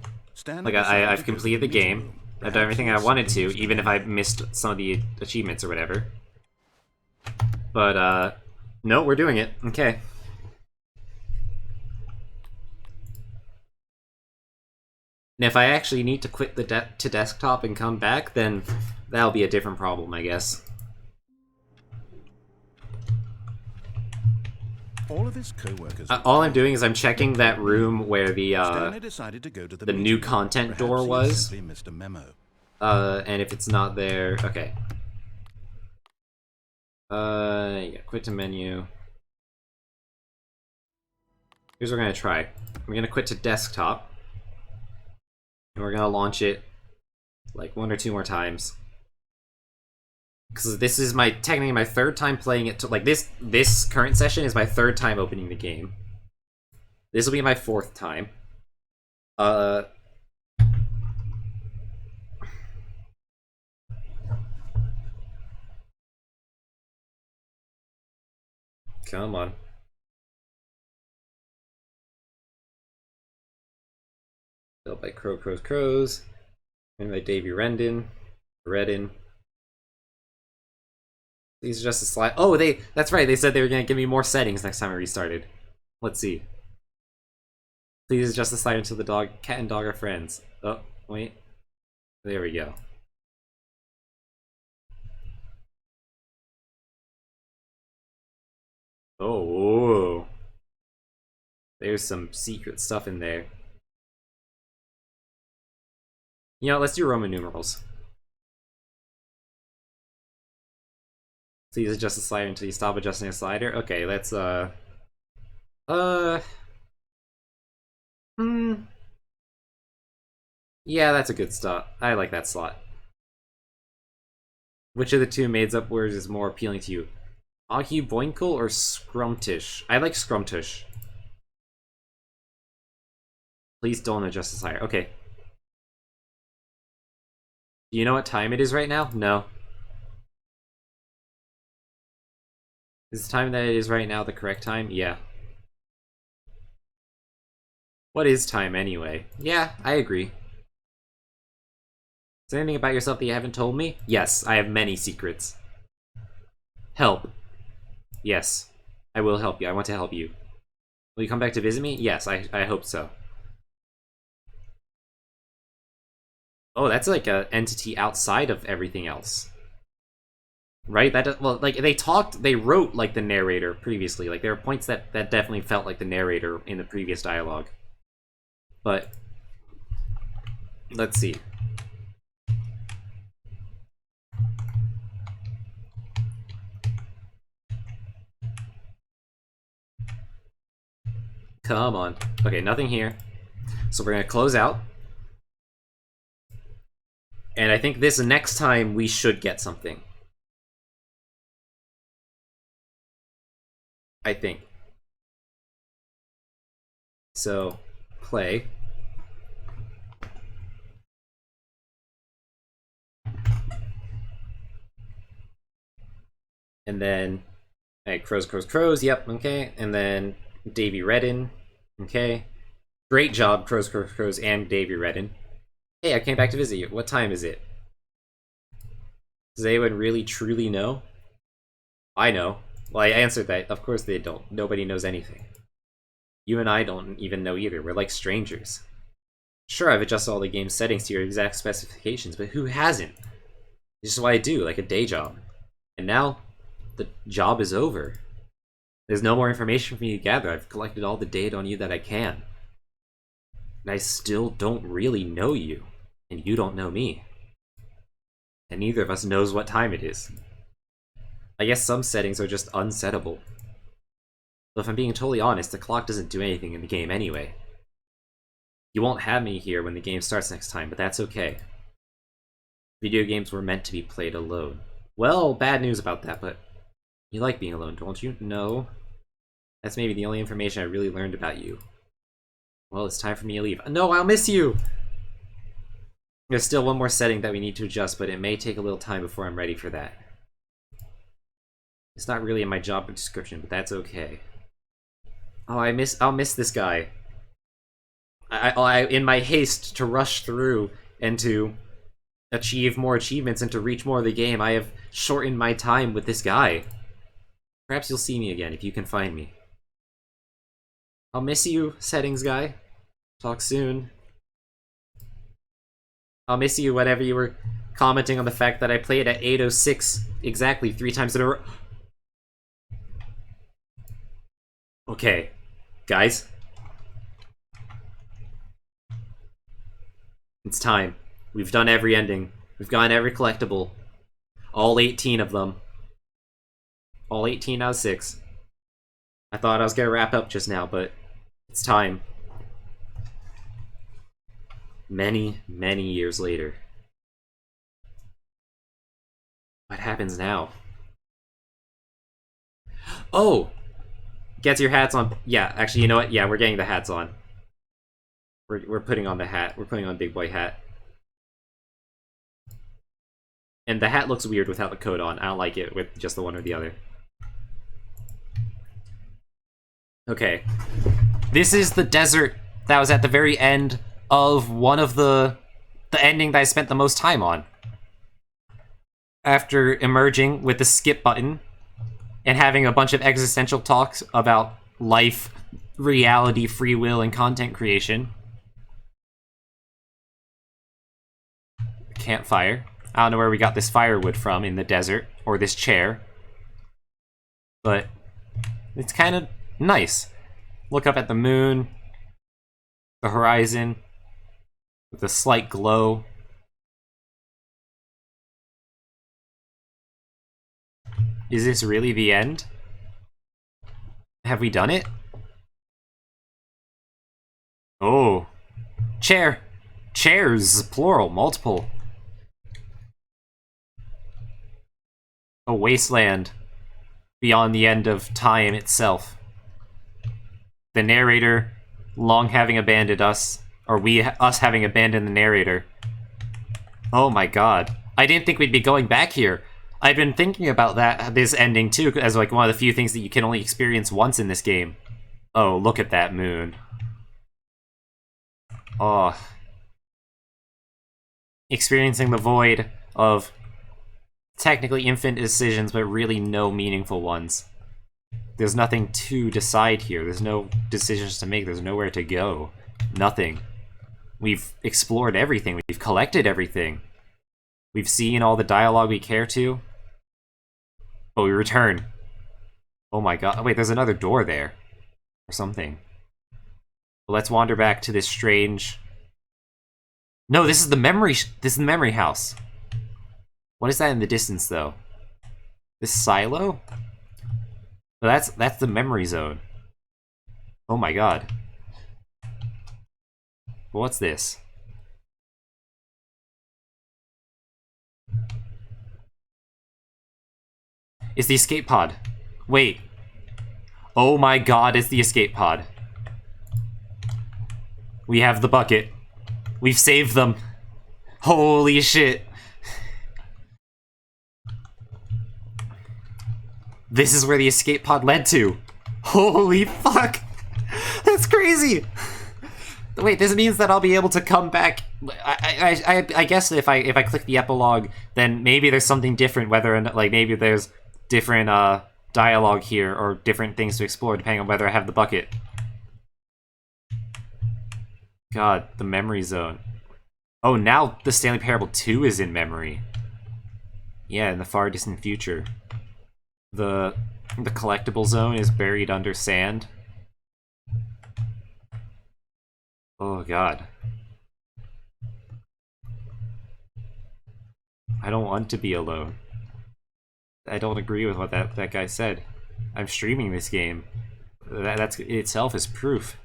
Like I've completed the game. I've done everything I wanted to, even if I missed some of the achievements or whatever. But no, we're doing it. Okay. And if I actually need to quit the desktop and come back, then that'll be a different problem, I guess. All of his co-workers. All I'm doing is I'm checking that room where the Stanley decided to go to the new meeting. content Perhaps door he was. simply missed a memo. And if it's not there, okay. Yeah, quit to menu. Here's what we're gonna try. We're gonna quit to desktop. And we're gonna launch it like 1 or 2 more times. Because this is technically my 3rd time playing it. Like this current session is my 3rd time opening the game. This will be my 4th time. Come on. Built by Crows. Made by Davey Redden. These are just a slide. Oh, that's right. They said they were going to give me more settings next time I restarted. Let's see. Please adjust the slider until the cat and dog are friends. Oh, wait. There we go. Oh, whoa. There's some secret stuff in there. You know, let's do Roman numerals. Please adjust the slider until you stop adjusting the slider. Okay, let's yeah, that's a good start. I like that slot. Which of the two made-up words is more appealing to you? Ahu Boinkle or Scrumtish? I like Scrumtish. Please don't adjust the slider. Okay. Do you know what time it is right now? No. Is the time that it is right now the correct time? Yeah. What is time anyway? Yeah, I agree. Is there anything about yourself that you haven't told me? Yes, I have many secrets. Help. Yes, I will help you. I want to help you. Will you come back to visit me? Yes, I hope so. Oh, that's like an entity outside of everything else. Right? Well, like, they wrote like the narrator previously. Like, there are points that definitely felt like the narrator in the previous dialogue. But, let's see. Come on. Okay, nothing here. So we're gonna close out. And I think this next time we should get something. I think. So, play. And then, hey, Crows, yep, okay. And then Davey Redden, okay. Great job, Crows, and Davey Redden. Hey, I came back to visit you. What time is it? Does anyone really truly know? I know. Well, I answered that. Of course they don't. Nobody knows anything. You and I don't even know either. We're like strangers. Sure, I've adjusted all the game's settings to your exact specifications, but who hasn't? This is what I do, like a day job. And now, the job is over. There's no more information for me to gather. I've collected all the data on you that I can. And I still don't really know you. And you don't know me. And neither of us knows what time it is. I guess some settings are just unsettable. But if I'm being totally honest, the clock doesn't do anything in the game anyway. You won't have me here when the game starts next time, but that's okay. Video games were meant to be played alone. Well, bad news about that, but you like being alone, don't you? No. That's maybe the only information I really learned about you. Well, it's time for me to leave. No, I'll miss you! There's still one more setting that we need to adjust, but it may take a little time before I'm ready for that. It's not really in my job description, but that's okay. Oh, I'll miss this guy. In my haste to rush through and to achieve more achievements and to reach more of the game, I have shortened my time with this guy. Perhaps you'll see me again if you can find me. I'll miss you, settings guy. Talk soon. I'll miss you whenever you were commenting on the fact that I played at 8:06 exactly 3 times in a row. Okay, guys. It's time. We've done every ending. We've gotten every collectible. All 18 of them. All 18 out of 6. I thought I was gonna wrap up just now, but it's time. Many, many years later. What happens now? Oh! Get your hats on. Yeah, actually, you know what? Yeah, we're getting the hats on. We're putting on the hat. We're putting on Big Boy hat. And the hat looks weird without the coat on. I don't like it with just the one or the other. Okay. This is the desert that was at the very end of one of the ending that I spent the most time on. After emerging with the skip button and having a bunch of existential talks about life, reality, free will, and content creation. Campfire. I don't know where we got this firewood from in the desert, or this chair. But it's kind of nice. Look up at the moon, the horizon, with a slight glow. Is this really the end? Have we done it? Oh. Chair. Chairs, plural, multiple. A wasteland beyond the end of time itself. The narrator long having abandoned us, or us having abandoned the narrator. Oh my god. I didn't think we'd be going back here. I've been thinking about this ending too, as like one of the few things that you can only experience once in this game. Oh, look at that moon. Oh. Experiencing the void of technically infinite decisions, but really no meaningful ones. There's nothing to decide here. There's no decisions to make. There's nowhere to go. Nothing. We've explored everything. We've collected everything. We've seen all the dialogue we care to. But we return. Oh my god. Wait, there's another door there. Or something. Let's wander back to this strange... No, this is the memory... This is the memory house. What is that in the distance, though? This silo? No, that's the memory zone. Oh my god. What's this? It's the escape pod. Wait. Oh my god, it's the escape pod. We have the bucket. We've saved them. Holy shit. This is where the escape pod led to. Holy fuck. That's crazy. Wait, this means that I'll be able to come back. I guess if I click the epilogue, then maybe there's something different, whether or not, like, maybe there's different dialogue here or different things to explore depending on whether I have the bucket. God, the memory zone. Oh, now the Stanley Parable 2 is in memory. Yeah, in the far distant future. The collectible zone is buried under sand. Oh god. I don't want to be alone. I don't agree with what that guy said. I'm streaming this game. That's itself is proof.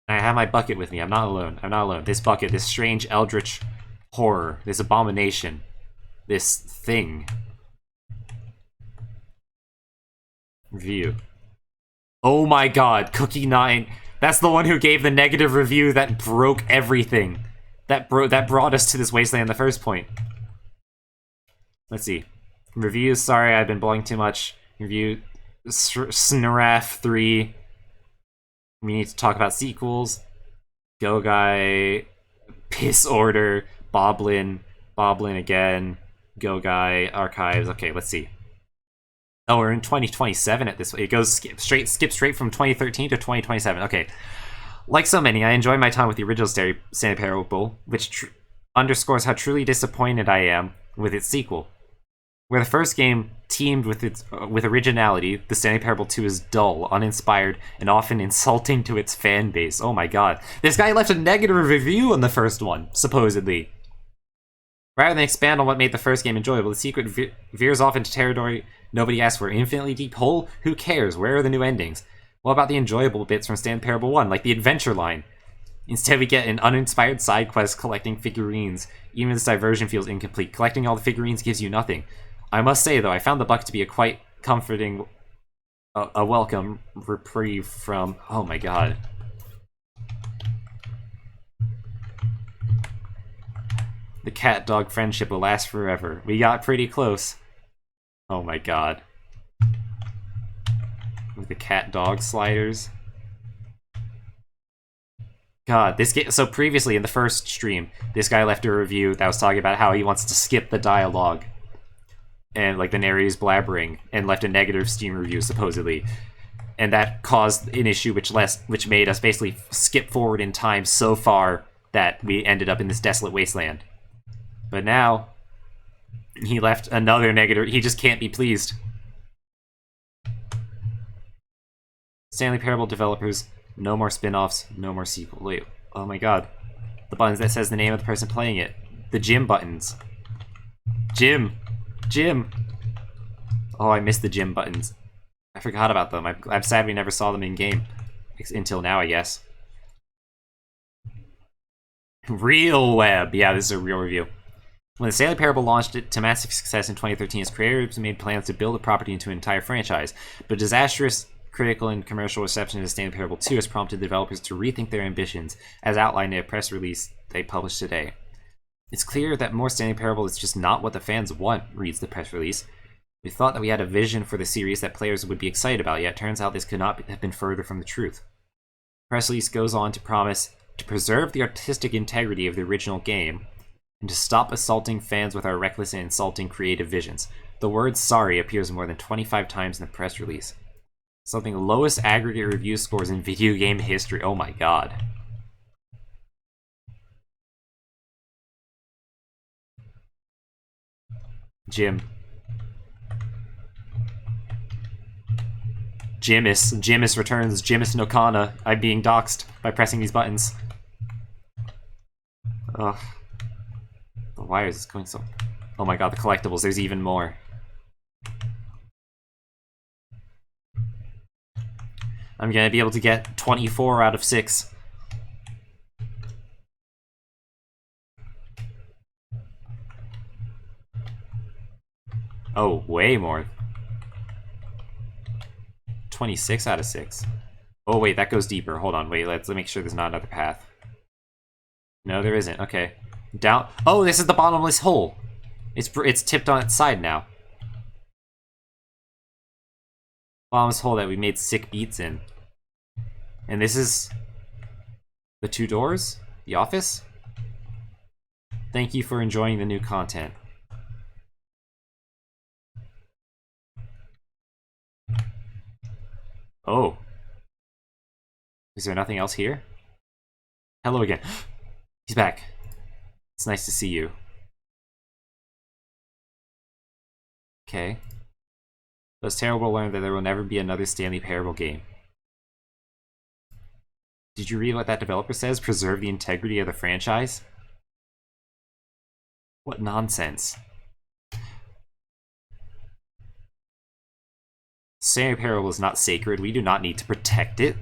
I have my bucket with me. I'm not alone. I'm not alone. This bucket, this strange eldritch horror, this abomination, this thing. View. Oh my god, Cookie 9. That's the one who gave the negative review that broke everything. That brought us to this wasteland in the first point. Let's see. Reviews, sorry, I've been blowing too much. Review, Snaraf 3. We need to talk about sequels. Go Guy, Piss Order, Boblin again, Go Guy, Archives. Okay, let's see. Oh, we're in 2027 at this. It goes skip straight from 2013 to 2027. Okay. Like so many, I enjoyed my time with the original Stanley Parable, which underscores how truly disappointed I am with its sequel. Where the first game teamed with originality, the Stanley Parable 2 is dull, uninspired, and often insulting to its fan base. Oh my god. This guy left a negative review on the first one, supposedly. Rather than expand on what made the first game enjoyable, the sequel veers off into territory nobody asked for. Infinitely deep hole? Who cares? Where are the new endings? What about the enjoyable bits from Stanley Parable 1, like the adventure line? Instead, we get an uninspired side quest collecting figurines. Even this diversion feels incomplete. Collecting all the figurines gives you nothing. I must say, though, I found the buck to be a quite comforting, a welcome reprieve from... Oh my god. The cat-dog friendship will last forever. We got pretty close. Oh my god. With the cat-dog sliders. God, this game... So previously, in the first stream, this guy left a review that was talking about how he wants to skip the dialogue. And, like, the narrator's blabbering, and left a negative Steam review, supposedly. And that caused an issue which made us basically skip forward in time so far that we ended up in this desolate wasteland. But now, he left another negative. He just can't be pleased. Stanley Parable developers, no more spin-offs, no more sequel. Wait, oh my god. The buttons that says the name of the person playing it. The Jim buttons. Jim! Oh, I missed the Jim buttons. I forgot about them. I'm sad we never saw them in game. Until now, I guess. Real Web. Yeah, this is a real review. When the Stanley Parable launched it to massive success in 2013, its creators made plans to build the property into an entire franchise, but disastrous critical and commercial reception of the Stanley Parable 2 has prompted the developers to rethink their ambitions, as outlined in a press release they published today. It's clear that more Stanley Parable is just not what the fans want, reads the press release. We thought that we had a vision for the series that players would be excited about, yet it turns out this could not have been further from the truth. The press release goes on to promise to preserve the artistic integrity of the original game, and to stop assaulting fans with our reckless and insulting creative visions. The word sorry appears more than 25 times in the press release. Something lowest aggregate review scores in video game history. Oh my god. Jim. Jimis returns. Jimis no Kana. I'm being doxxed by pressing these buttons. Ugh. Why is this going so... Oh my god, the collectibles, there's even more. I'm gonna be able to get 24 out of 6. Oh, way more. 26 out of 6. Oh wait, that goes deeper. Hold on, wait, let's make sure there's not another path. No, there isn't. Okay. Down. Oh, this is the bottomless hole. It's tipped on its side now. Bottomless hole that we made sick beats in. And this is the 2 doors? The office? Thank you for enjoying the new content. Oh. Is there nothing else here? Hello again. He's back. It's nice to see you. Okay. But it's terrible to learn that there will never be another Stanley Parable game. Did you read what that developer says? Preserve the integrity of the franchise? What nonsense. Stanley Parable is not sacred. We do not need to protect it.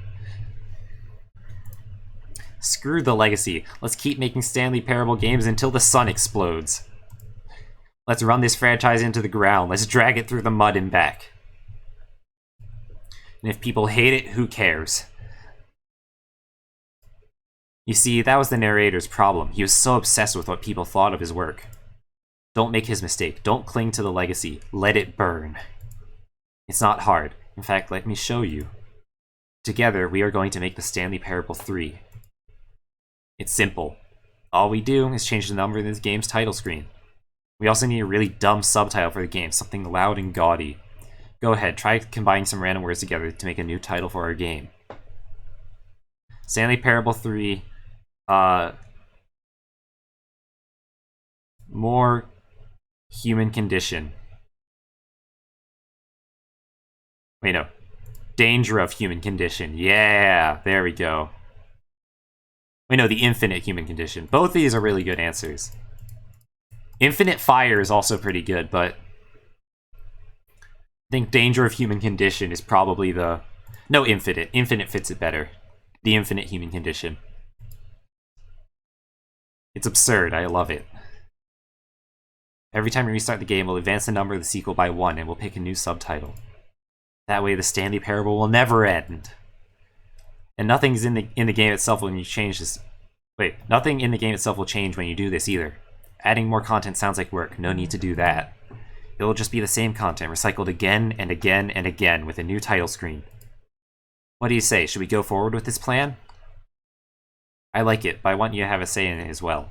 Screw the legacy. Let's keep making Stanley Parable games until the sun explodes. Let's run this franchise into the ground. Let's drag it through the mud and back. And if people hate it, who cares? You see, that was the narrator's problem. He was so obsessed with what people thought of his work. Don't make his mistake. Don't cling to the legacy. Let it burn. It's not hard. In fact, let me show you. Together, we are going to make the Stanley Parable 3. It's simple. All we do is change the number in this game's title screen. We also need a really dumb subtitle for the game, something loud and gaudy. Go ahead, try combining some random words together to make a new title for our game. Stanley Parable 3, more human condition. Wait, no. Danger of human condition. Yeah, there we go. Wait, no, the infinite human condition. Both of these are really good answers. Infinite fire is also pretty good, but I think danger of human condition is probably the... No, infinite. Infinite fits it better. The infinite human condition. It's absurd. I love it. Every time we restart the game, we'll advance the number of the sequel by 1, and we'll pick a new subtitle. That way, the Stanley Parable will never end. And nothing's in the game itself when you change this. Wait, nothing in the game itself will change when you do this either. Adding more content sounds like work. No need to do that. It will just be the same content, recycled again and again and again with a new title screen. What do you say? Should we go forward with this plan? I like it, but I want you to have a say in it as well.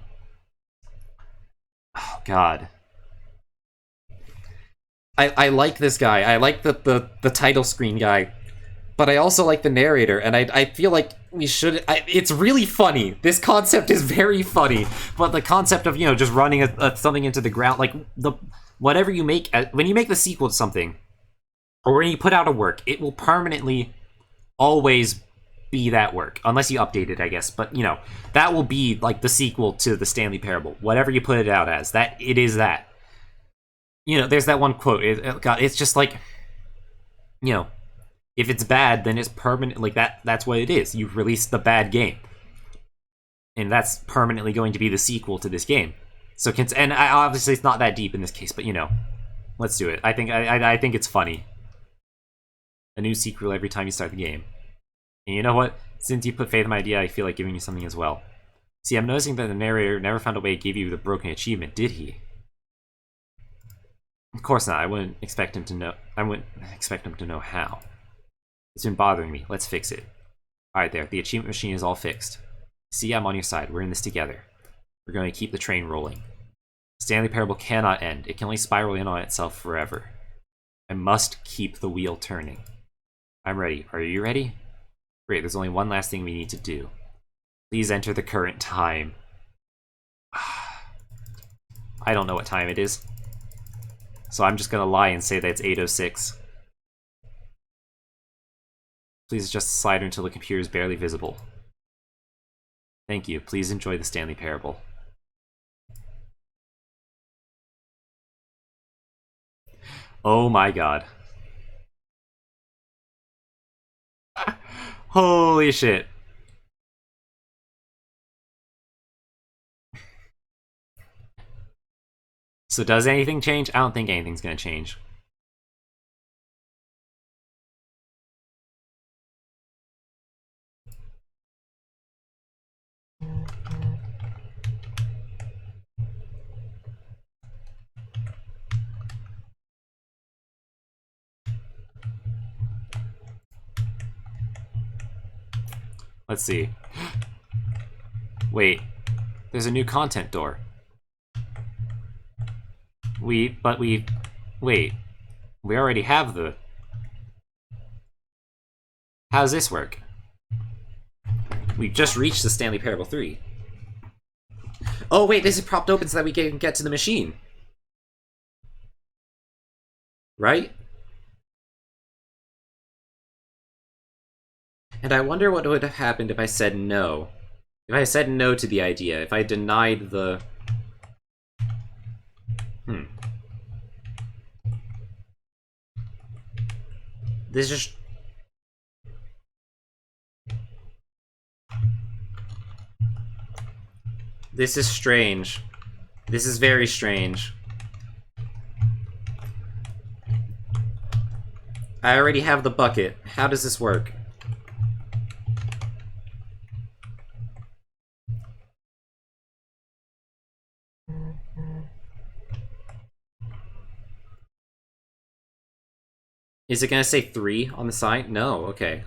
Oh, God. I like this guy. I like the title screen guy. But I also like the narrator, and I feel like we should... it's really funny. This concept is very funny. But the concept of, you know, just running something into the ground, like, whatever you make... when you make the sequel to something, or when you put out a work, it will permanently always be that work. Unless you update it, I guess. But, you know, that will be, like, the sequel to the Stanley Parable. Whatever you put it out as. It is that. You know, there's that one quote. It's just like, you know, if it's bad, then it's permanent. Like, that's what it is. You've released the bad game. And that's permanently going to be the sequel to this game. So, and obviously it's not that deep in this case, but, you know, let's do it. I think it's funny. A new sequel every time you start the game. And you know what? Since you put faith in my idea, I feel like giving you something as well. See, I'm noticing that the narrator never found a way to give you the broken achievement, did he? Of course not. I wouldn't expect him to know how. It's been bothering me. Let's fix it. Alright there. The achievement machine is all fixed. See, I'm on your side. We're in this together. We're going to keep the train rolling. Stanley Parable cannot end. It can only spiral in on itself forever. I must keep the wheel turning. I'm ready. Are you ready? Great. There's only one last thing we need to do. Please enter the current time. I don't know what time it is. So I'm just going to lie and say that it's 8:06. Please adjust the slider until the computer is barely visible. Thank you. Please enjoy the Stanley Parable. Oh my god. Holy shit. So does anything change? I don't think anything's gonna change. Let's see. Wait. There's a new content door. Wait. We already have the... How's this work? We've just reached the Stanley Parable 3. Oh wait, this is propped open so that we can get to the machine. Right? And I wonder what would have happened if I said no. If I said no to the idea, if I denied the... This is... This is strange. This is very strange. I already have the bucket. How does this work? Is it gonna say 3 on the side? No, okay.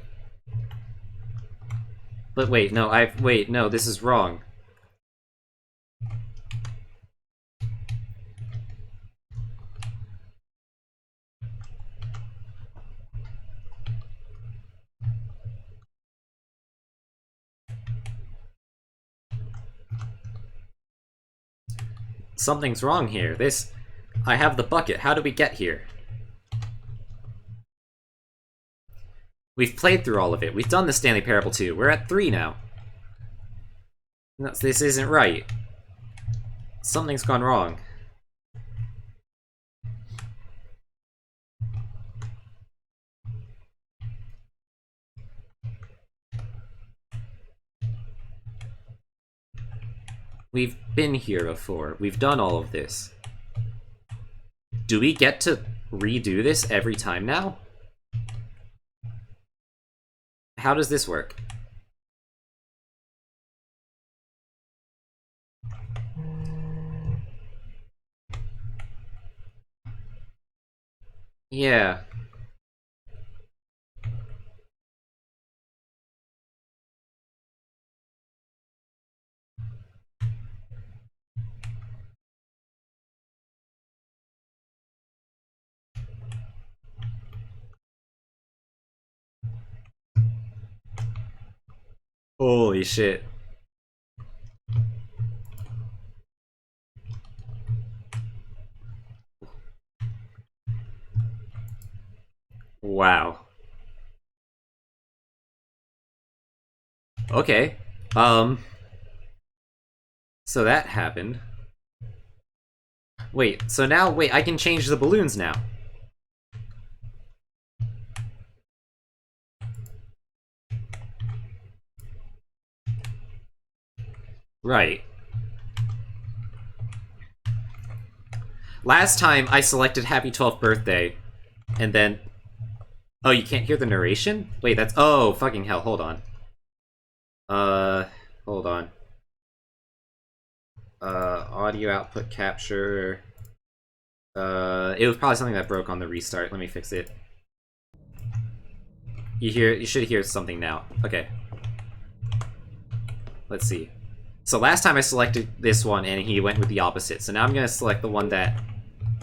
But wait, no, wait, no, this is wrong. Something's wrong here. I have the bucket. How do we get here? We've played through all of it. We've done the Stanley Parable 2. We're at 3 now. No, this isn't right. Something's gone wrong. We've been here before. We've done all of this. Do we get to redo this every time now? How does this work? Yeah. Holy shit. Wow. Okay. So that happened. Wait, so now, wait, I can change the balloons now. Right. Last time I selected Happy 12th Birthday, and then... Oh, you can't hear the narration? Wait, that's... Oh, fucking hell, hold on. Hold on. Audio output capture... it was probably something that broke on the restart. Let me fix it. You should hear something now. Okay. Let's see. So last time I selected this one and he went with the opposite. So now I'm gonna select the one that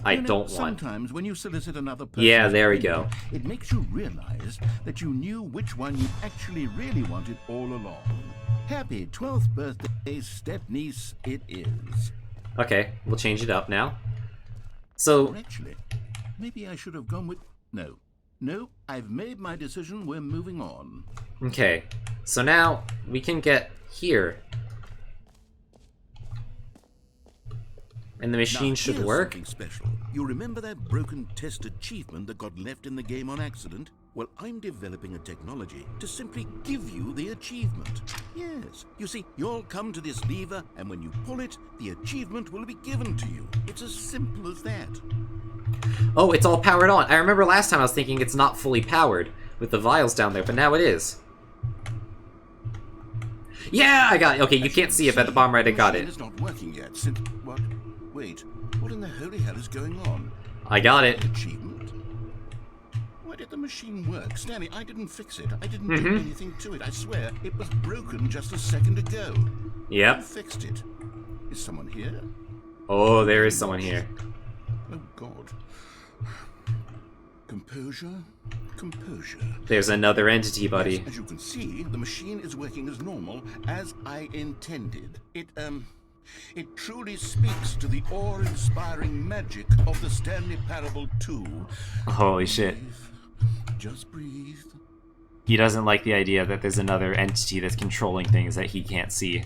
I don't want. Sometimes when you solicit another person, Yeah, there we go. It makes you realize that you knew which one you actually really wanted all along. Happy 12th birthday, step-niece it is. Okay, we'll change it up now. So... Or actually, maybe I should have gone with... No, I've made my decision, we're moving on. Okay, so now we can get here. And the machine Now, should here's work? something special. You remember that broken test achievement that got left in the game on accident? Well, I'm developing a technology to simply give you the achievement. Yes. You see, you'll come to this lever, and when you pull it, the achievement will be given to you. It's as simple as that. Oh, it's all powered on. I remember last time I was thinking it's not fully powered with the vials down there, but now it is. Yeah, I got it. Okay, you can't see it, but at the bottom right, I got it. It's not working yet. Since what? Wait, what in the holy hell is going on? I got it. Achievement? Why did the machine work? Stanley, I didn't fix it. I didn't do anything to it. I swear, it was broken just a second ago. Yep. Who fixed it? Is someone here? Oh, there is someone here. Oh, God. Composure? Composure. There's another entity, buddy. Yes, as you can see, the machine is working as normal, as I intended. It truly speaks to the awe-inspiring magic of the Stanley Parable 2. Holy shit. Just breathe. He doesn't like the idea that there's another entity that's controlling things that he can't see.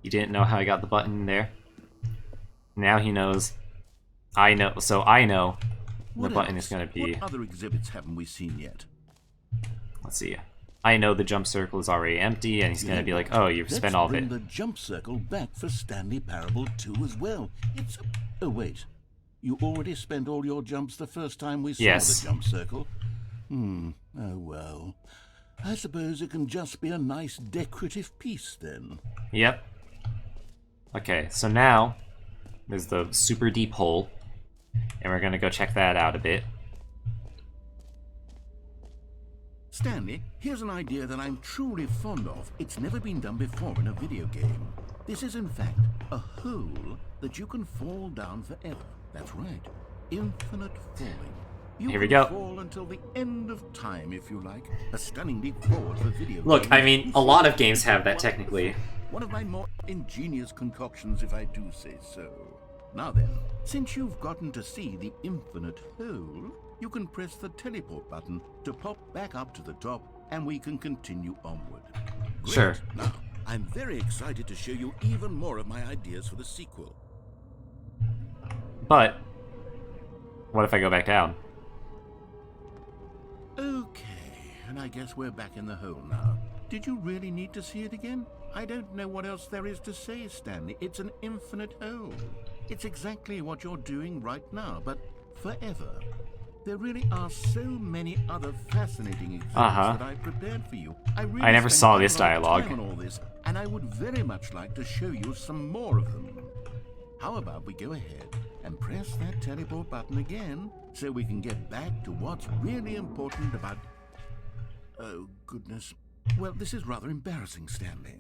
You didn't know how I got the button there? Now he knows. I know, so I know the button is going to be... What other exhibits haven't we seen yet? Let's see. I know the jump circle is already empty, and he's going to be like, oh, you've spent all of it. Let's bring the jump circle back for Stanley Parable 2 as well. It's... Oh, wait. You already spent all your jumps the first time we saw Yes. the jump circle. Oh well. I suppose it can just be a nice decorative piece then. Yep. Okay, so now there's the super deep hole, and we're gonna go check that out a bit. Stanley, here's an idea that I'm truly fond of. It's never been done before in a video game. This is in fact a hole that you can fall down forever. That's right. Infinite falling. You Here we can go. fall until the end of time if you like. A stunning leap forward for video Look, games. I mean, a lot of games have that technically. One of my more ingenious concoctions, if I do say so. Now then, since you've gotten to see the infinite hole, you can press the teleport button to pop back up to the top, and we can continue onward. Great. Sure. Now, I'm very excited to show you even more of my ideas for the sequel. But what if I go back down? Okay, and I guess we're back in the hole now. Did you really need to see it again? I don't know what else there is to say, Stanley. It's an infinite hole. It's exactly what you're doing right now, but forever. There really are so many other fascinating examples that I prepared for you. I never spent saw quite this a lot of dialogue. time on all this, and I would very much like to show you some more of them. How about we go ahead and press that teleport button again so we can get back to what's really important about... Oh, goodness. Well, this is rather embarrassing, Stanley.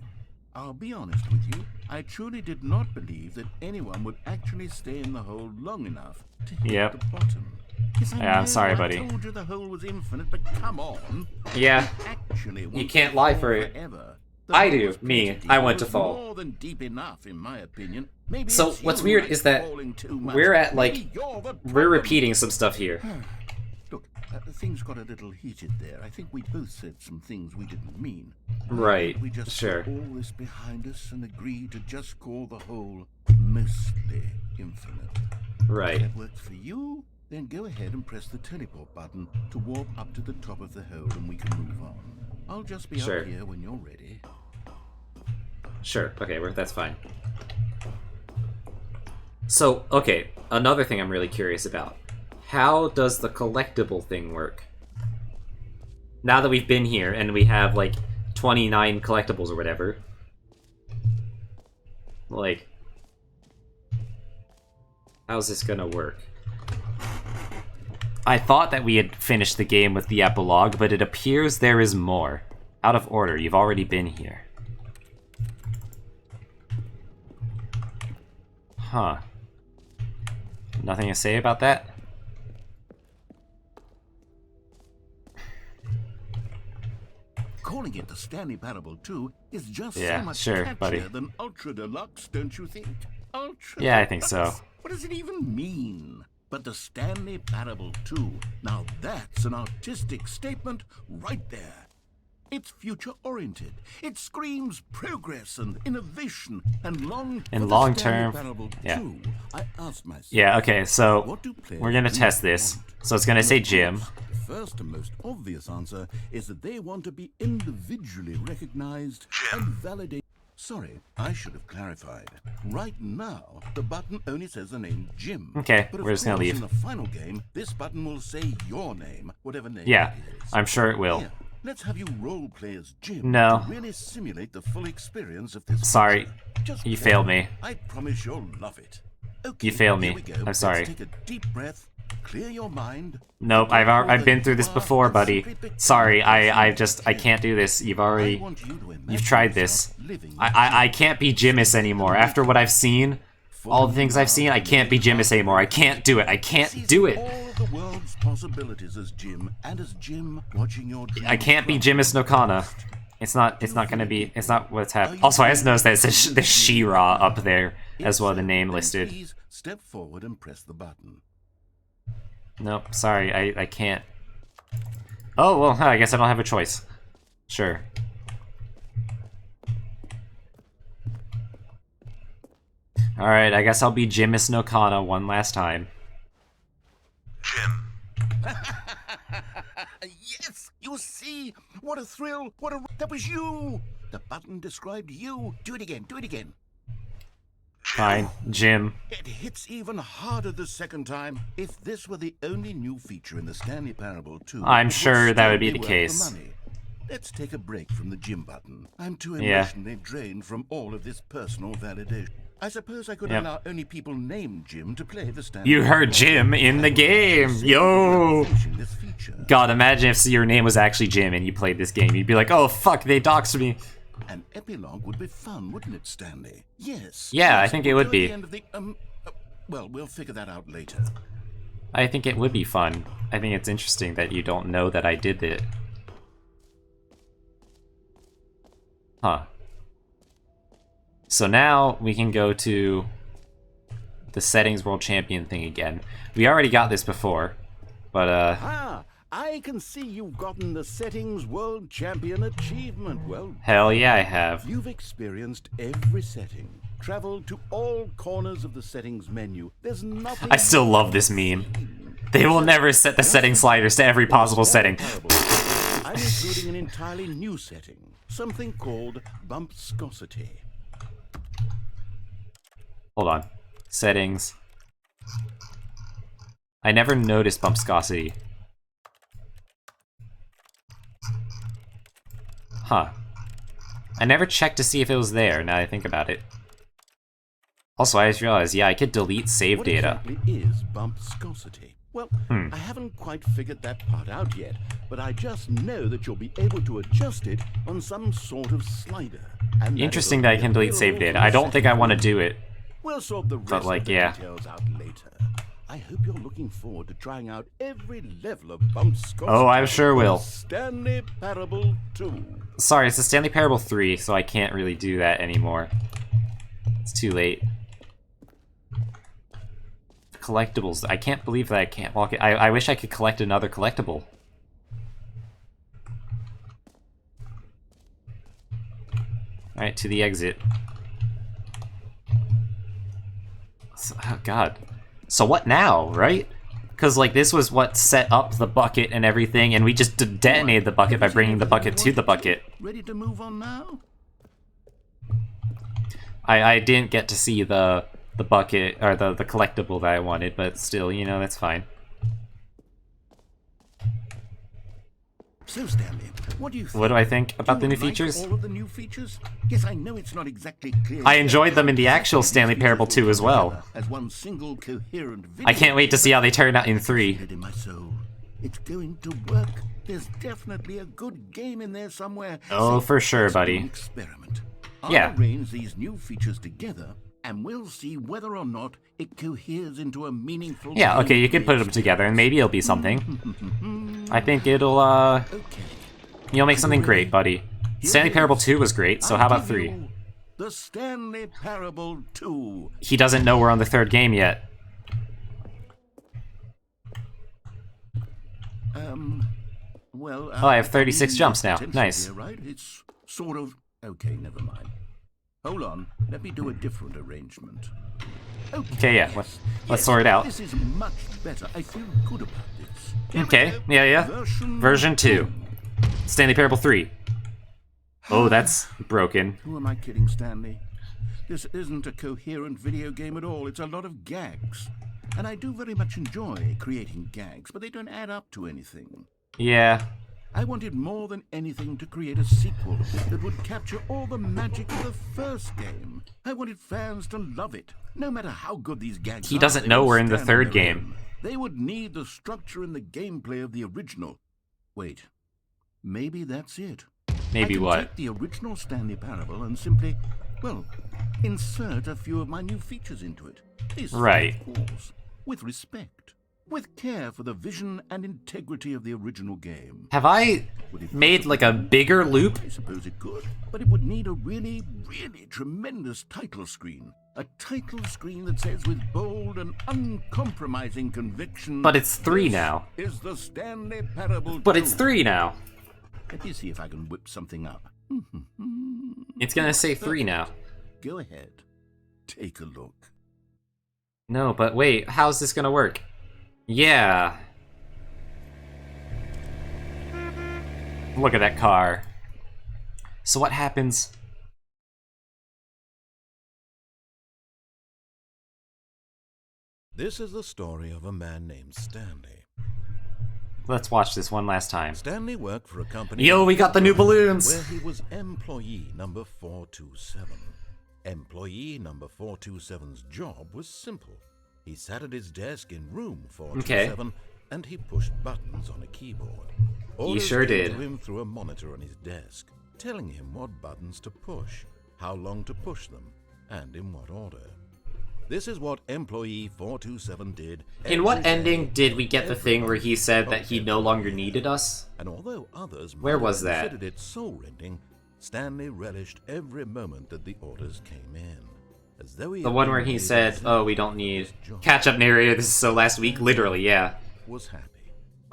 I'll be honest with you. I truly did not believe that anyone would actually stay in the hole long enough to hit the bottom. Yes, I Yeah, I'm know, sorry, buddy. I told you the hole was infinite, but come on. Yeah. Actually, You can't lie for it. forever. I do. Me. I want to fall. More than deep enough, in my opinion. Maybe So it's what's you weird who is likes that falling too much. we're at Maybe like you're the we're problem. repeating some stuff here. Look, things got a little heated there. I think we both said some things we didn't mean. Right, We just sure. put all this behind us and agree to just call the whole mostly infinite. Right. If that works for you, then go ahead and press the teleport button to warp up to the top of the hole and we can move on. I'll just be Sure. up here when you're ready. Sure. Okay, that's fine. So, okay, another thing I'm really curious about. How does the collectible thing work? Now that we've been here and we have like 29 collectibles or whatever. Like, how's this gonna work? I thought that we had finished the game with the epilogue, but it appears there is more. Out of order, you've already been here. Huh. Nothing to say about that? Calling it the Stanley Parable 2 is just Yeah, so much sure, catchier buddy. than Ultra Deluxe, don't you think? Ultra Yeah, I think so. Deluxe? What does it even mean? But the Stanley Parable 2, now that's an artistic statement right there. It's future-oriented. It screams progress and innovation and long. In for the long Stanley term, Parable yeah. 2, I asked myself, Yeah, okay, so what do players we're gonna really test this. want? So it's gonna say And of Jim. course, the first and most obvious answer is that they want to be individually recognized and validated. Sorry, I should have clarified. Right now, the button only says the name Jim. Okay, But of we're just gonna course, leave. in the final game, this button will say your name, whatever name Yeah, it is. I'm sure it will. Here, let's have you role play as Jim No. to really simulate the full experience of this. Sorry, feature. Just you go. failed me. I promise you'll love it. Okay, You failed here me. we go. I'm Let's sorry. take a deep breath, clear your mind. Nope, I've been through this before, buddy. Sorry, I can't do this. You've tried this. I can't be Jimis anymore. After what I've seen, all the things I've seen, I can't be Jimis anymore. I can't do it. I can't do it. All of the world's possibilities as Jim, and as Jim watching your dreams I can't be grow. Jimis no Kana. It's not gonna be. It's not what's happening. Also, I just noticed that it says the She-Ra up there as well, the name Then listed. Please step forward and press the button. Nope, sorry, I can't. Oh, well, I guess I don't have a choice. Sure. Alright, I guess I'll be Jimis no Kana one last time. Yes, you see, what a thrill! That was you. The button described you. Do it again. Do it again. Fine. Jim. It hits even harder the second time. If this were the only new feature in the Stanley Parable 2, I'm it sure that still would be the worth case. money. Let's take a break from the gym button. I'm too Yeah. emotionally drained from all of this personal validation. I suppose I could Yep. allow only people named Jim to play the Stanley You heard Parable. Jim in the game. Yo. Finishing this feature. God, imagine if your name was actually Jim and you played this game. You'd be like, oh fuck, they doxed me. An epilogue would be fun, wouldn't it, Stanley? Yes. Yeah, I yes, think it we'll would go at be. the end of the, well, we'll figure that out later. I think it would be fun. I think it's interesting that you don't know that I did it. Huh. So now we can go to the settings world champion thing again. We already got this before, but Ah, I can see you've gotten the Settings World Champion achievement. Well, hell yeah, I have. you've experienced every setting, traveled to all corners of the settings menu. There's nothing. I still love this meme. They will never set the setting sliders to every possible setting. I'm including an entirely new setting, something called bumpscosity. Hold on. Settings. I never noticed bumpscosity. Huh. I never checked to see if it was there, now I think about it. Also, I just realized, yeah, I could delete save What data. exactly is bumpscosity? Well, I haven't quite figured that part out yet, but I just know that you'll be able to adjust it on some sort of slider. And Interesting it'll that I be can delete save available data. for I don't think I settings want to world. do it. We'll sort the rest But, like, of the yeah. details out later. I hope you're looking forward to trying out every level of bumpscosity. Oh, I sure will. Stanley Parable 2. Sorry, it's the Stanley Parable 3, so I can't really do that anymore. It's too late. Collectibles. I can't believe that I can't walk it. I wish I could collect another collectible. Alright, to the exit. So, oh god. So what now, right? Because, like, this was what set up the bucket and everything, and we just detonated the bucket by bringing the bucket to the bucket. Ready to move on now? I didn't get to see the bucket, or the collectible that I wanted, but still, you know, that's fine. So, Stanley, what do you think? What do I think about the Do new you like features? all of the new features? Yes, I know it's not exactly clear. I enjoyed them in the actual Stanley Parable 2 as well. As one single coherent video. I can't wait to see how they turn out in 3. In my soul. It's going to work. There's definitely a good game in there somewhere. Oh, So for sure, let's do buddy. an experiment. Yeah. I'll arrange these new features together, and we'll see whether or not it coheres into a meaningful. Yeah, okay, you can put them gameplay together, and maybe it'll be something. I think it'll, Okay. you'll make something great, buddy. Stanley Parable 2 was great, so how about 3? The Stanley Parable 2. He doesn't know we're on the 3rd game yet. Well. Oh, I have 36 mean, jumps now. potential Nice. here, right? It's sort of. Okay, never mind. Hold on. Let me do a different arrangement. Okay, yeah, yes, let's sort it out. This is much better. I feel good about this. Here we Okay, go. yeah. Version 2. Stanley Parable 3. Oh, that's broken. Who am I kidding, Stanley? This isn't a coherent video game at all. It's a lot of gags. And I do very much enjoy creating gags, but they don't add up to anything. Yeah. I wanted more than anything to create a sequel that would capture all the magic of the first game. I wanted fans to love it, no matter how good these gags are. He doesn't they know would we're in the stand on 3rd their game. own. They would need the structure and the gameplay of the original. Wait, maybe that's it. Maybe I can what? take the original Stanley Parable and simply, well, insert a few of my new features into it. This, Right. of course, with respect, with care for the vision and integrity of the original game. Have I Would it made like a bigger loop? I suppose it could, but it would need a really, really tremendous title screen. A title screen that says with bold and uncompromising conviction. But it's 3 "This now. Is the Stanley Parable But it's 2." 3 now. Let me see if I can whip something up. It's gonna say 3 now. Go ahead. Take a look. No, but wait, how's this gonna work? Yeah. Look at that car. So what happens This is the story of a man named Stanley. Let's watch this one last time. Stanley worked for a company... Yo, we got the new balloons! ...where he was employee number 427. Employee number 427's job was simple. He sat at his desk in room 427 and he pushed buttons on a keyboard. He sure came did. to him through a monitor on his desk, telling him what buttons to push, how long to push them, and in what order. This is what employee 427 did. In what every ending day, did we get the every thing where month, he said that of he no every longer year. needed us? And although others Where might was have that? considered it soul-rending, Stanley relished every moment that the orders came in. As though he The had one been where he made said, exactly oh, we don't need... his job. Catch-up narrator, this is so last week? Literally, yeah. Was happy.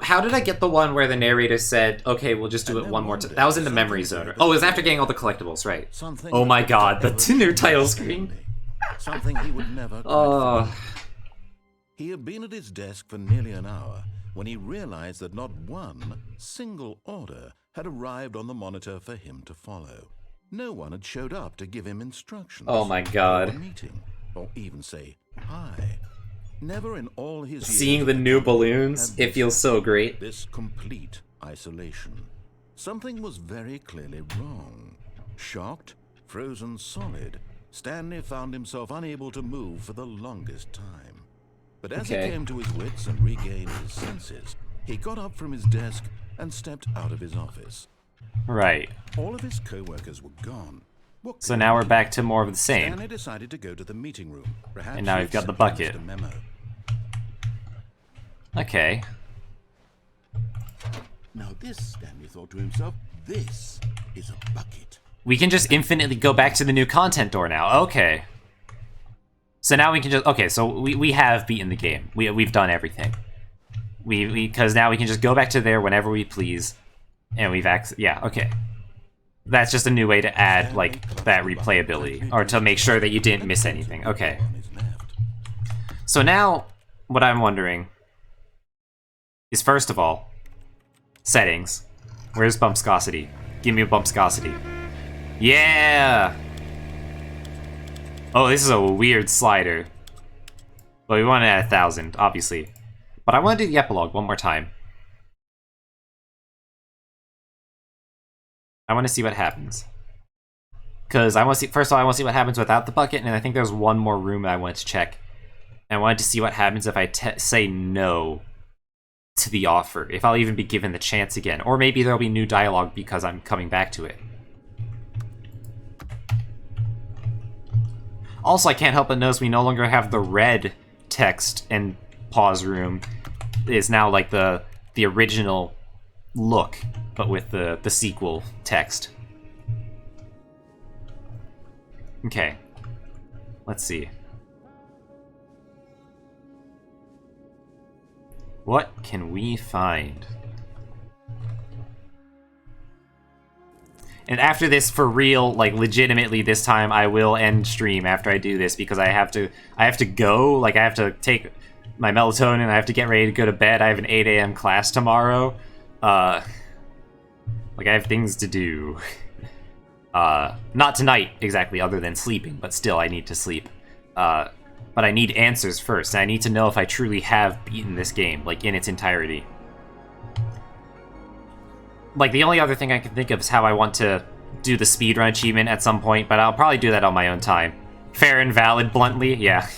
How did I get the one where the narrator said, okay, we'll just do it one more time? That was in the memory zone. Oh, it was after getting all the collectibles, right. Something Oh my that god, the ever new title pleased screen. Stanley. Something he would never quite Oh. forget. He had been at his desk for nearly an hour when he realized that not one single order had arrived on the monitor for him to follow. No one had showed up to give him instructions. Oh my or god. a meeting, or even say hi. Never in all his years Seeing the at new company balloons, had it feels so great. this complete isolation. Something was very clearly wrong. Shocked, frozen solid, Stanley found himself unable to move for the longest time. But as Okay. he came to his wits and regained his senses, he got up from his desk and stepped out of his office. Right. All of his co-workers were gone. What So could now he we're do? back to more of the same. Stanley decided to go to the meeting room. Perhaps And now he we've had got the simply bucket. missed a memo. Okay. Now this, Stanley thought to himself, this is a bucket. We can just infinitely go back to the new content door now. Okay. So now we can just... Okay, so we have beaten the game. We've done everything. Because now we can just go back to there whenever we please. And we've... Yeah, okay. That's just a new way to add, like, that replayability. Or to make sure that you didn't miss anything. Okay. On his left. So now, what I'm wondering is, first of all, settings. Where's bumpscosity? Give me a bumpscosity. Yeah! Oh, this is a weird slider. But we want it at 1,000, obviously. But I want to do the epilogue one more time. I want to see what happens. Because I want to see, first of all, I want to see what happens without the bucket, and I think there's one more room I want to check. And I wanted to see what happens if I say no to the offer. If I'll even be given the chance again. Or maybe there'll be new dialogue because I'm coming back to it. Also, I can't help but notice we no longer have the red text and pause room. It's now like the original look, but with the sequel text. Okay. Let's see. What can we find? And after this, for real, like legitimately this time, I will end stream after I do this because I have to go, like I have to take my melatonin, I have to get ready to go to bed. I have an 8 a.m. class tomorrow. Like I have things to do. Not tonight exactly, other than sleeping, but still I need to sleep. But I need answers first, and I need to know if I truly have beaten this game, like in its entirety. Like, the only other thing I can think of is how I want to do the speedrun achievement at some point, but I'll probably do that on my own time. Fair and valid, bluntly, yeah.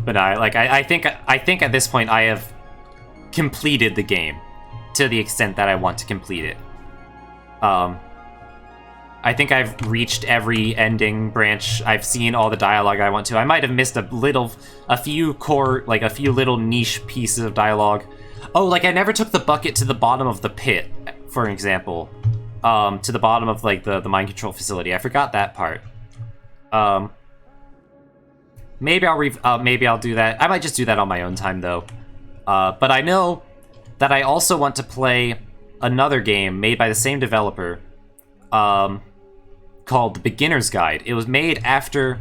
But I think at this point I have completed the game to the extent that I want to complete it. I think I've reached every ending branch. I've seen all the dialogue I want to. I might have missed a few little niche pieces of dialogue. Oh, like I never took the bucket to the bottom of the pit, for example. To the bottom of like the mind control facility. I forgot that part. Maybe I'll do that. I might just do that on my own time though. But I know that I also want to play another game made by the same developer, called The Beginner's Guide. It was made after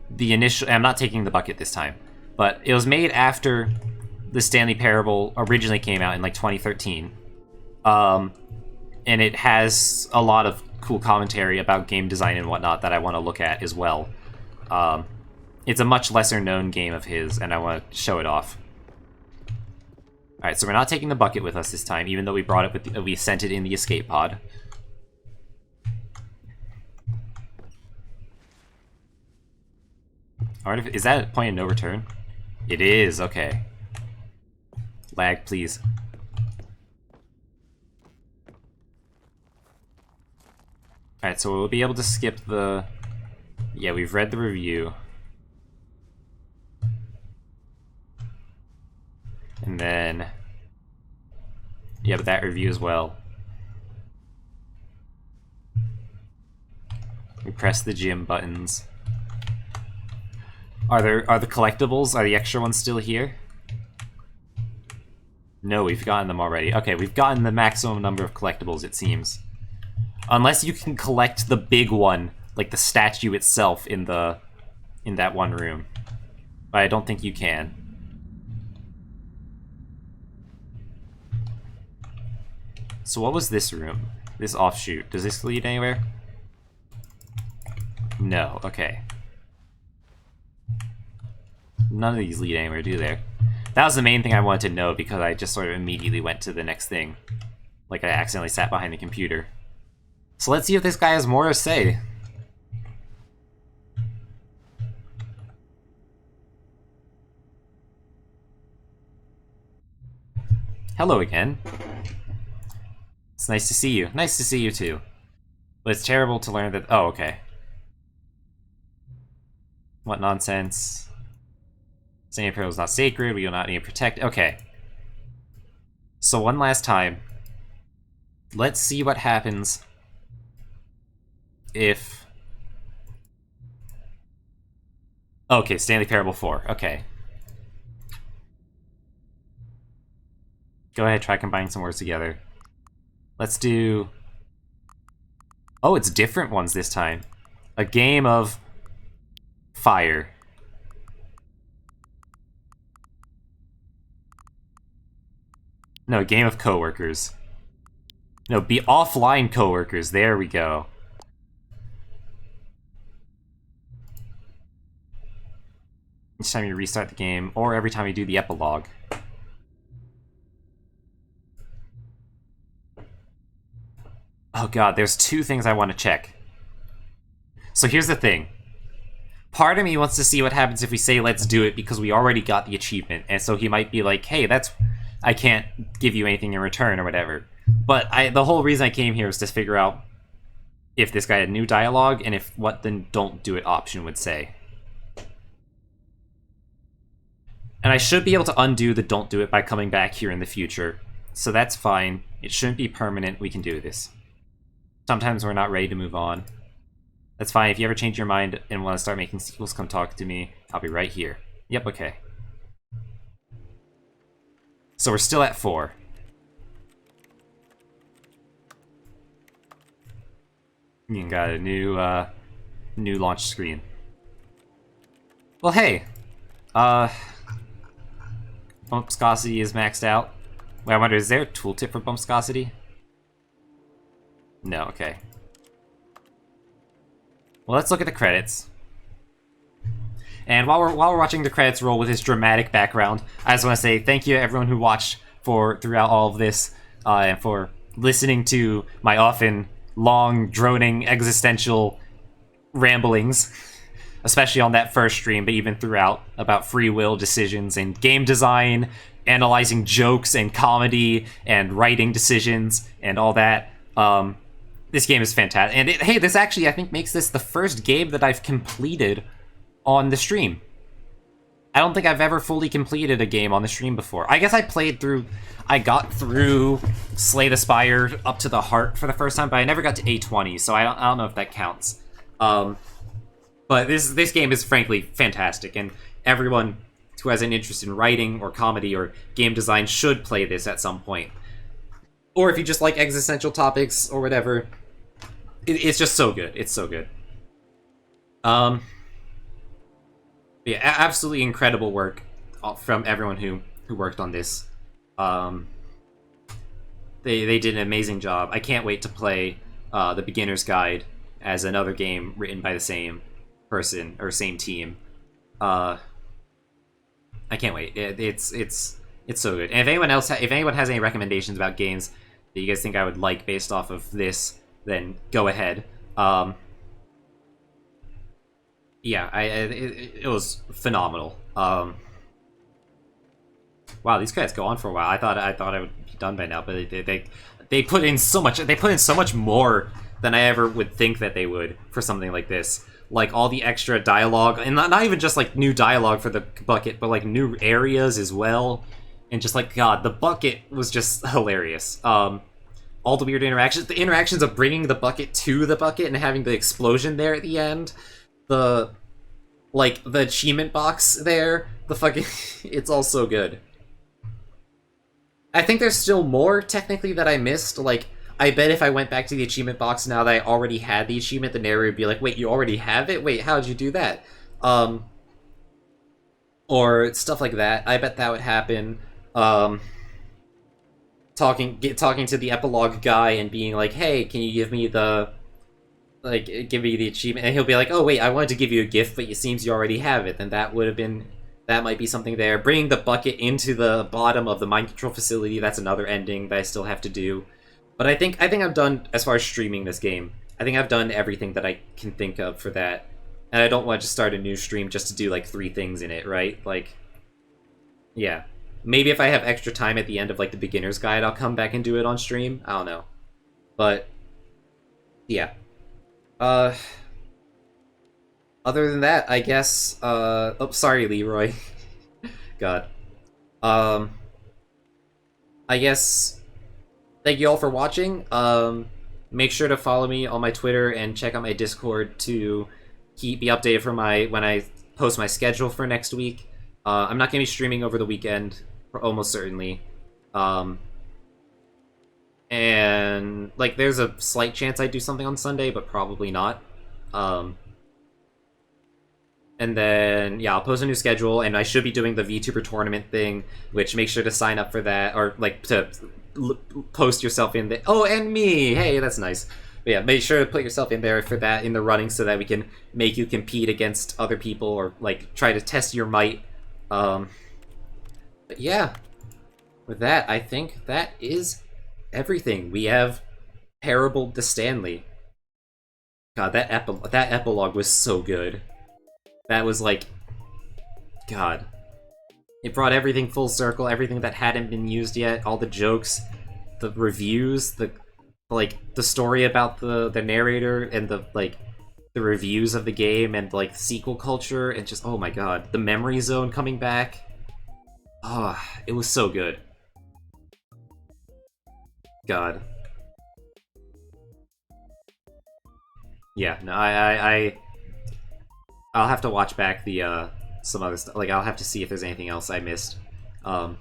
the initial... I'm not taking the bucket this time, but it was made after the Stanley Parable originally came out in like 2013. And it has a lot of cool commentary about game design and whatnot that I want to look at as well. It's a much lesser known game of his, and I want to show it off. Alright, so we're not taking the bucket with us this time, even though we brought it with we sent it in the escape pod. Alright, is that a point of no return? It is, okay. Lag, please. Alright, so we'll be able to skip the... Yeah, we've read the review. And then... Yeah, but that review as well. We press the gym buttons. Are the collectibles, are the extra ones still here? No, we've gotten them already. Okay, we've gotten the maximum number of collectibles, it seems. Unless you can collect the big one, like the statue itself in that one room. But I don't think you can. So what was this room? This offshoot. Does this lead anywhere? No, okay. None of these lead anywhere, do they? That was the main thing I wanted to know because I just sort of immediately went to the next thing. Like I accidentally sat behind the computer. So let's see if this guy has more to say. Hello again. It's nice to see you. Nice to see you too. But it's terrible to learn that... Oh, okay. What nonsense. St. Imperial is not sacred, we will not need to protect... Okay. So one last time. Let's see what happens if... Okay, Stanley Parable 4. Okay. Go ahead, try combining some words together. Let's do... Oh, it's different ones this time. A game of... fire. No, a game of coworkers. No, be offline coworkers. There we go. Each time you restart the game, or every time you do the epilogue. Oh god, there's two things I want to check. So here's the thing. Part of me wants to see what happens if we say let's do it because we already got the achievement, and so he might be like, hey, I can't give you anything in return or whatever. But the whole reason I came here was to figure out if this guy had new dialogue and if what the don't do it option would say. And I should be able to undo the don't do it by coming back here in the future. So that's fine. It shouldn't be permanent. We can do this. Sometimes we're not ready to move on. That's fine. If you ever change your mind and want to start making sequels, come talk to me. I'll be right here. Yep, okay. So we're still at 4. You got a new launch screen. Well, hey. Bump viscosity is maxed out. Wait, I wonder, is there a tooltip for bump viscosity? No, okay. Well, let's look at the credits. And while we're watching the credits roll with this dramatic background, I just want to say thank you to everyone who watched throughout all of this, and for listening to my often long, droning, existential ramblings, especially on that first stream, but even throughout, about free will decisions and game design, analyzing jokes and comedy and writing decisions and all that. This game is fantastic. And hey, this actually, I think, makes this the first game that I've completed on the stream. I don't think I've ever fully completed a game on the stream before. I guess I got through Slay the Spire up to the heart for the first time, but I never got to A20, so I don't know if that counts. But this game is frankly fantastic, and everyone who has an interest in writing or comedy or game design should play this at some point. Or if you just like existential topics or whatever, it's just so good. It's so good. Yeah, absolutely incredible work from everyone who worked on this. They did an amazing job. I can't wait to play The Beginner's Guide as another game written by the same person or same team. I can't wait. It's so good. And if anyone else, if anyone has any recommendations about games that you guys think I would like based off of this, then go ahead. Yeah, it was phenomenal. Wow, these credits go on for a while. I thought I would be done by now, but they put in so much. They put in so much more than I ever would think that they would for something like this. Like all the extra dialogue, and not even just like new dialogue for the bucket, but like new areas as well. And just like, God, the bucket was just hilarious. All the weird interactions, the interactions of bringing the bucket to the bucket and having the explosion there at the end, the achievement box there, the fucking, it's all so good. I think there's still more technically that I missed. Like, I bet if I went back to the achievement box now that I already had the achievement, the narrator would be like, wait, you already have it? Wait, how'd you do that? Or stuff like that. I bet that would happen. Talking to the epilogue guy and being like, hey, can you give me the achievement? And he'll be like, oh wait, I wanted to give you a gift, but it seems you already have it. Then that might be something there. Bringing the bucket into the bottom of the mind control facility, that's another ending that I still have to do. But I think I've done, as far as streaming this game, I think I've done everything that I can think of for that. And I don't want to start a new stream just to do like 3 things in it, right? Like, yeah. Maybe if I have extra time at the end of like the beginner's guide, I'll come back and do it on stream. I don't know. But yeah. Other than that, I guess oh, sorry, Leroy. God. I guess thank you all for watching. Make sure to follow me on my Twitter and check out my Discord to keep me updated for when I post my schedule for next week. I'm not going to be streaming over the weekend, almost certainly. And, like, there's a slight chance I do something on Sunday, but probably not. And then, yeah, I'll post a new schedule, and I should be doing the VTuber tournament thing, which make sure to sign up for that, or, like, to post yourself in there. Oh, and me! Hey, that's nice. But yeah, make sure to put yourself in there for that, in the running, so that we can make you compete against other people, or, like, try to test your might. But yeah, with that, I think that is everything. We have Parable to Stanley. God, that epilogue was so good. That was like, God. It brought everything full circle, everything that hadn't been used yet, all the jokes, the reviews, the story about the narrator, and the reviews of the game, and like sequel culture, and just, oh my God, the memory zone coming back. Ah, oh, it was so good. God. Yeah, no, I'll have to watch back the some other stuff. Like, I'll have to see if there's anything else I missed. But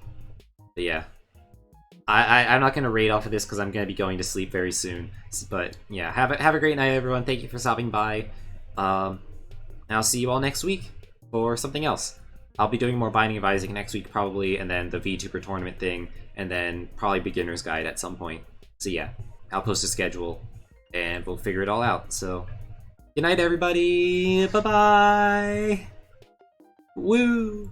yeah, I'm not gonna rate off of this because I'm gonna be going to sleep very soon. But yeah, have a great night, everyone. Thank you for stopping by. And I'll see you all next week for something else. I'll be doing more Binding of Isaac next week probably, and then the VTuber tournament thing, and then probably Beginner's Guide at some point. So yeah, I'll post a schedule, and we'll figure it all out. So, good night, everybody. Bye-bye. Woo!